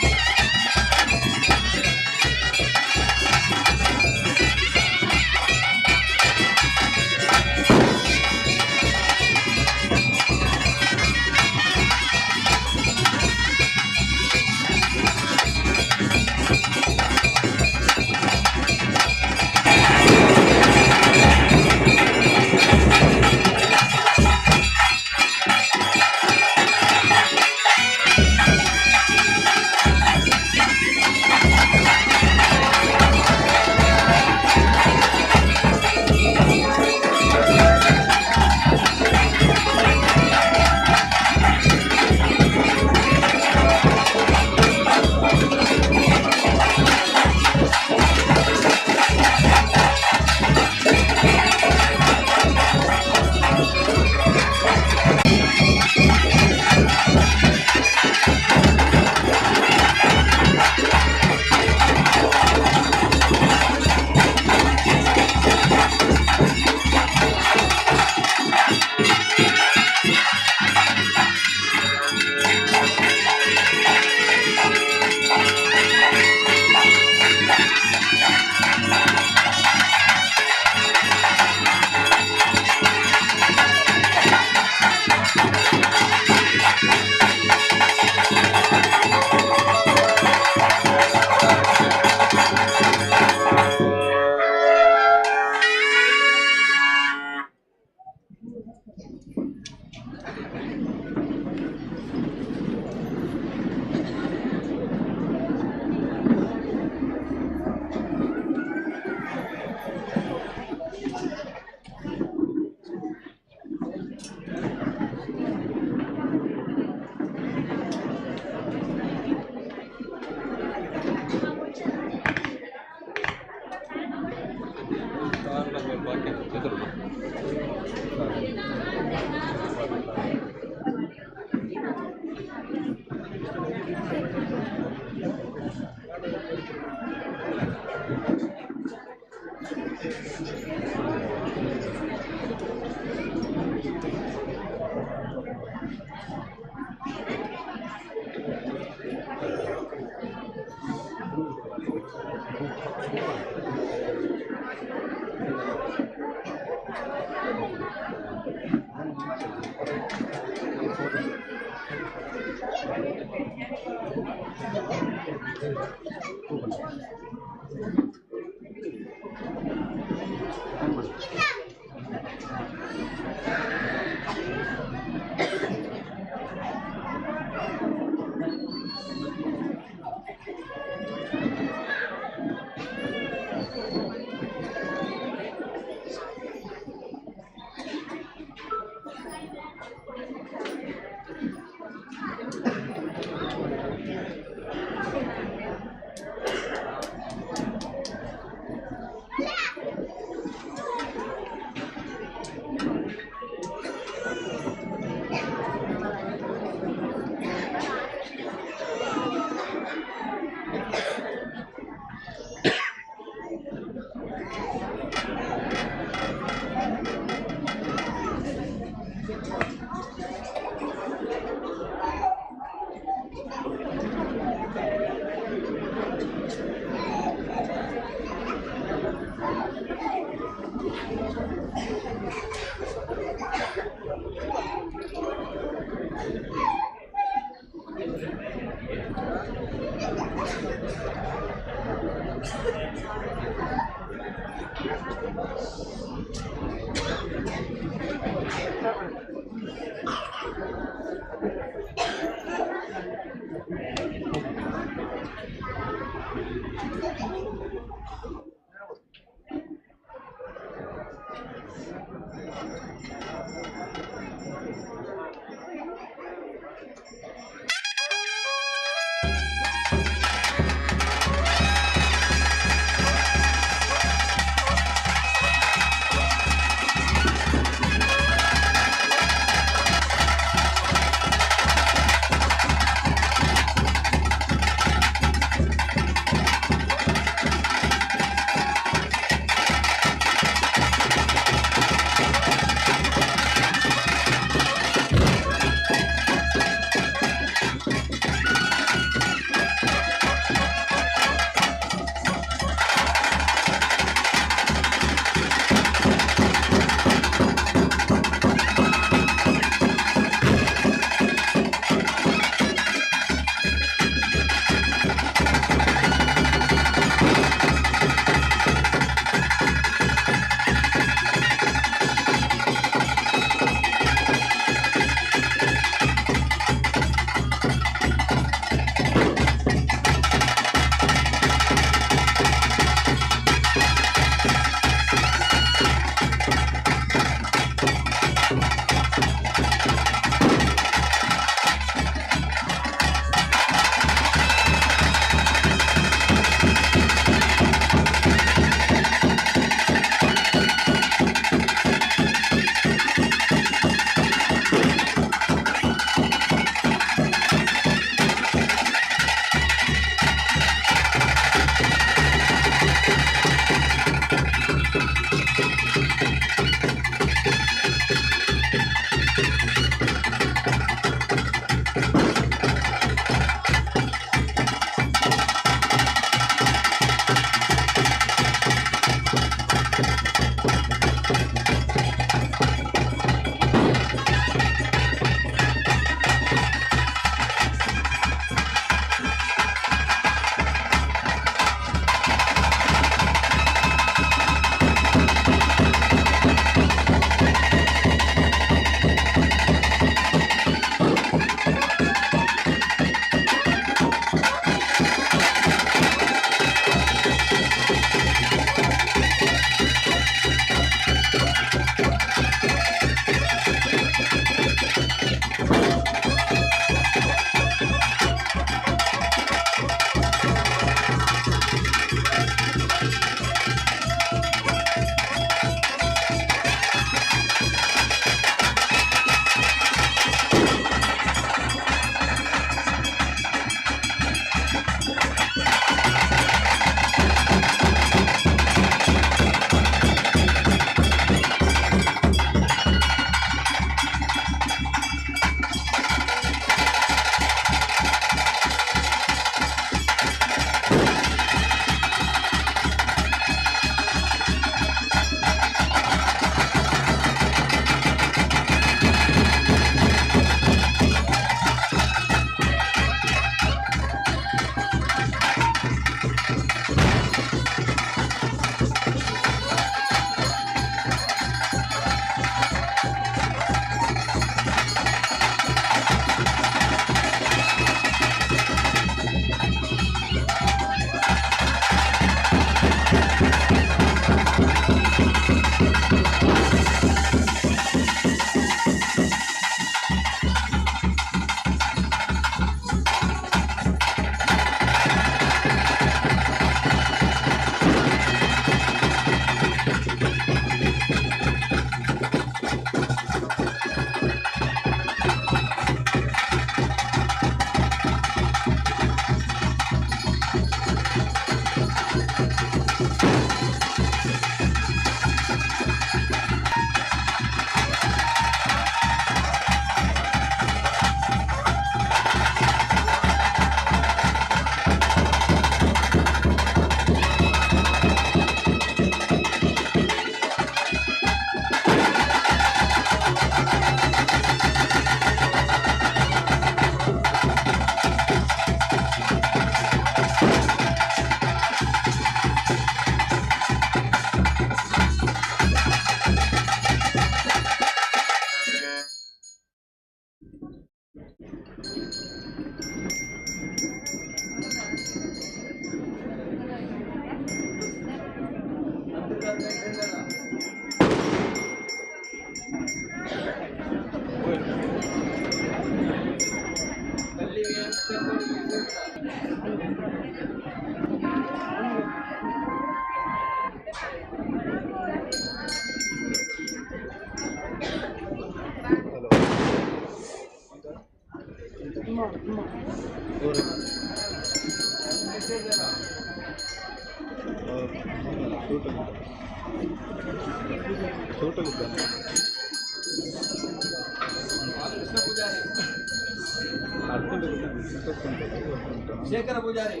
ಶೇಖರ ಪೂಜಾರಿ,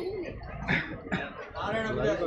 ನಾರಾಯಣ ಪೂಜಾರಿ,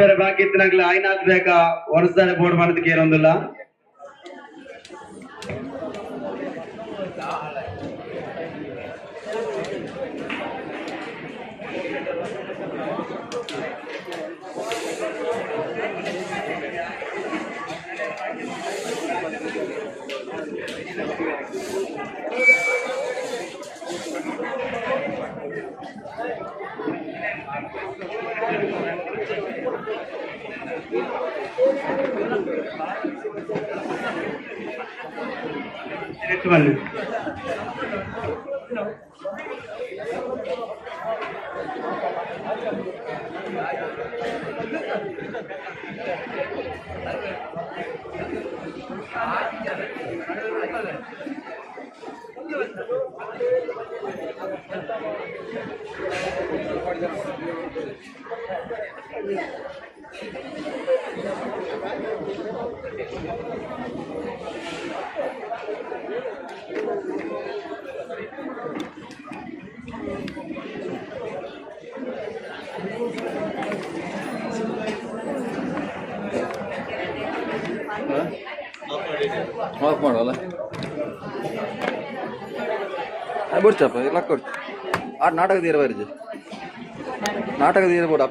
ಬೇರೆ ಬಾಕಿ ಇತ್ತಿನಾಗ್ಲಿ ಐನಾತ್ ಬೇಕಾ ವರ್ಷದಾನೆ ಬೋರ್ಡ್ ಮಾಡೋದಕ್ಕೆ ಏನೊಂದಿಲ್ಲ. ಬನ್ನಿ. ಆಫ್ ಮಾಡುವಲ್ಲ ಬಿಡ್ಸಪ್ಪ ಇಲ್ಲ ಕೊಡ್ತು ಆ ನಾಟಕದ ಇರಬಾರ್ದು ನಾಟಕದ ಇರ್ಬೋದು.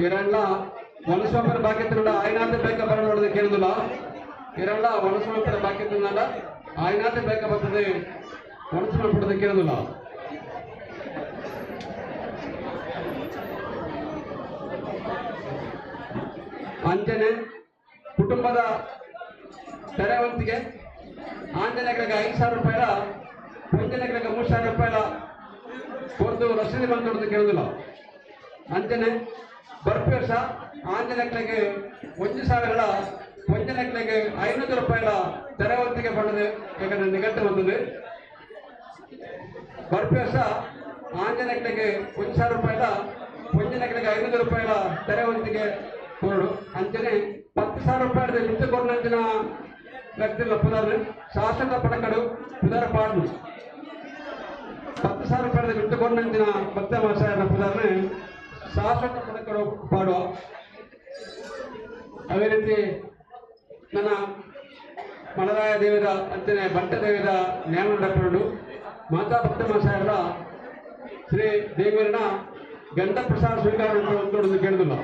ಇವರೆಲ್ಲ ವನಸ್ವಾಮರ ಬಾಕ್ಯತಿನಲ್ಲ ಆಯ್ನಾಥ ಬೇಕ ಬರೋದು ಕೇಳುದಿಲ್ಲ. ಇವರೆಲ್ಲ ವನಸ್ವಾಮರ ಬಾಕ್ಯತಿನಲ್ಲ ಆಯ್ನಾಥ ಬೇಕ ಬರ್ತದೆ ವನಸ್ವಾಮ ಪಡೋದು ಕೇಳುದಿಲ್ಲ. ಅಂಜನೆ ಕುಟುಂಬದ ತೆರೆವಂತಿಗೆ ಆಂಜನೇಯರಿಗೆ 5,000 ರೂಪಾಯಿಲ ಪಂಜನೇಯರಿಗೆ 3,000 ರೂಪಾಯಿಲ ಕೊಡ್ದು ರಸೀದಿ ಬಂದು ಕೇಳುದಿಲ್ಲ. ಅಂಜನೆ ಬರ್ಪೇಶ ಆಂಜನೇಯರಿಗೆ 1,000 ಪಂಜನೇಯರಿಗೆ 500 ರೂಪಾಯಿಲ ತೆರೆವಂತಿಗೆ ಪಡೆದು ಯಾಕಂದ್ರೆ ನಿಗಟ್ಟು ಬಂದது. ಬರ್ಪೇಶ ಆಂಜನೇಯರಿಗೆ 1,000 ರೂಪಾಯಿಲ ಪಂಜನೇಯರಿಗೆ 500 ರೂಪಾಯಿಲ ತೆರೆವಂತಿಗೆ ಕೊರಡು. ಅಂಜನೆ 10,000 ರೂಪಾಯಿ ಮಿತ್ತು ಕೊರನಂಚಿನ ವ್ಯಕ್ತಿಗಳ ಪುನರ್ ಶಾಸಕ ಪಡಕಡು ಪುನರ್ ಪಾಡು 10,000 ರೂಪಾಯಿ ಮಿತ್ತು ಕೊರನಂಚಿನ ಭಕ್ತ ಮಾಸಾಯನ ಪುನರ್ನೆ ಶಾಸಕ ಪಡಕಡು ಪಾಡುವ. ಅದೇ ರೀತಿ ನನ್ನ ಮಲರಾಯ ದೇವರ ಅಂಚನೆ ಬಂಟ ದೇವರ ನ್ಯಾಯ ಡಾಕ್ಟರು ಮಾತಾ ಭಕ್ತ ಮಾಸಾಯರ ಶ್ರೀ ದೇವರನ ಗಂಧ ಪ್ರಸಾದ ಸ್ವೀಕಾರ ನೋಡೋದು ಕೇಳಿದಿಲ್ಲ.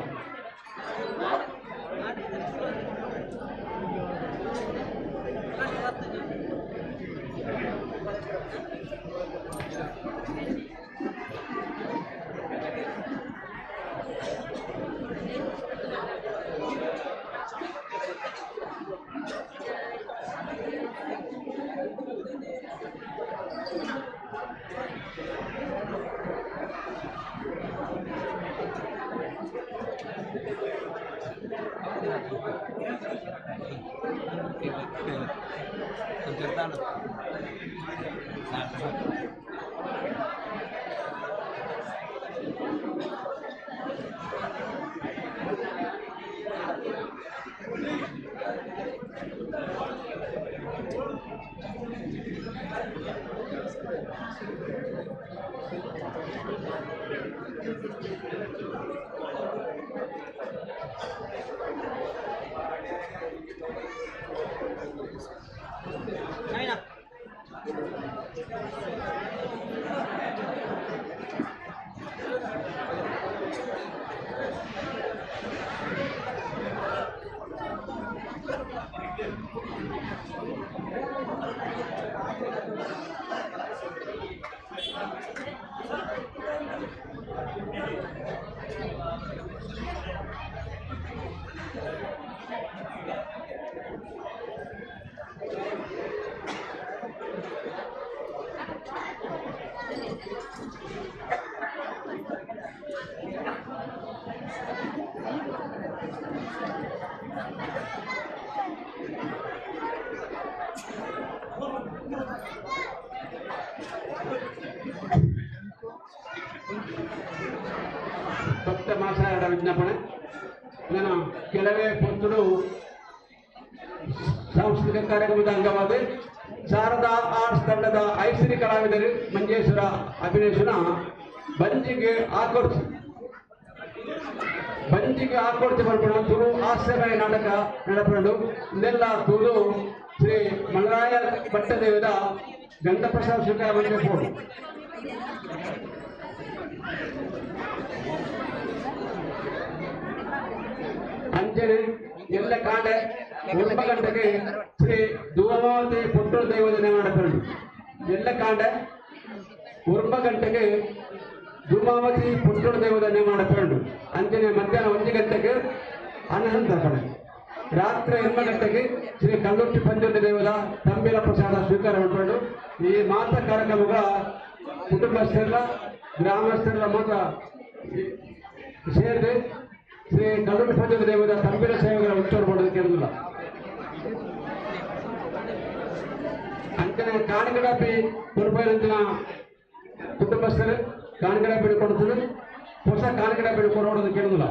ಭಕ್ತ ಮಾಸಾಯರ ವಿಜ್ಞಾಪನೆ ನಾನು ಕೆಲವೇ ಪೊತ್ತುಡು ಸಾಂಸ್ಕೃತಿಕ ಕಾರ್ಯಕ್ರಮದ ಅಂಗವಾಗಿ ಶಾರದಾ ಆರ್ಟ್ಸ್ ತಂಡದ ಐಶ್ವರ್ಯ ಕಲಾವಿದರು ಮಂಜೇಶ್ವರ ಅಭಿನಯಿಸಿನ ಬಂಜಿಗೆ ಆಕರ್ಷಿ ಬರ್ಪಣ ತುಳು ಹಾಸ್ಯಮಯ ನಾಟಕ ನಡಪಡು. ಇದೆಲ್ಲ ತುಳು ಶ್ರೀ ಮಲರಾಯ ಭಟ್ಟದೇವದ ಗಂಧಪ್ರಸಾದ ಸ್ವೀಕಾರ ಮಾಡಬೇಕು. ಅಂಜನೆ ಎಲ್ಲ ಕಾಂಡೆ 9 ಗಂಟೆಗೆ ಶ್ರೀ ಧೂಮವತಿ ಪುಟ್ಟೂರು ದೈವದನೆ ಮಾಡಬಹುದು. ಎಲ್ಲ ಕಾಂಡೆ 9 ಗಂಟೆಗೆ ಧೂಮಾವತಿ ಪುಟ್ಟೂರು ದೈವದನೆ ಮಾಡಬಹುದು. ಅಂಜನೆ ಮಧ್ಯಾಹ್ನ 1 ಗಂಟೆಗೆ ಅನ್ನಸಂತರ್ಪಣೆ. ರಾತ್ರಿ 8 ಗಂಟೆಗೆ ಶ್ರೀ ಕಲ್ಲುಟ್ಟಿ ಪಂಚೋಟಿ ದೇವದ ತಂಬಿಲ ಪ್ರಸಾದ ಸ್ವೀಕಾರ ಮಾಡಬಹುದು. ಈ ಮಾತ ಕಾರ್ಯಕ್ರಮಗಳ ಕುಟುಂಬಸ್ಥರೆಲ್ಲ ಗ್ರಾಮಸ್ಥರೆಲ್ಲ ಮಾತ್ರ ಸೇರಿದೆ ಶ್ರೀ ಕಲ್ಲುಟ್ಟಿ ಪಂಚೋಟಿ ದೇವದ ತಂಬಿಲ ಸೇವೆಗಳ ಉತ್ಸವ ಮಾಡೋದಕ್ಕೆ ಇರುವುದಿಲ್ಲ. ಅಂಚನೆ ಕಾಣಿಗಡಪಿ ಕೊರಪೈರಂಚಿನ ಕುಟುಂಬಸ್ಥರು ಕಾಣಿಗಡ ಬಿಡ್ಕೊಡ್ತದೆ ಹೊಸ ಕಾಣಿಗಡ ಬಿಡ್ಕೊಡೋದು ಕೇಳುದಿಲ್ಲ.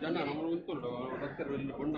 ಜನ ನಮ್ಮ ಉಂಟುಂಟು ಭಕ್ತರಲ್ಲಿ ಕೊಂಡ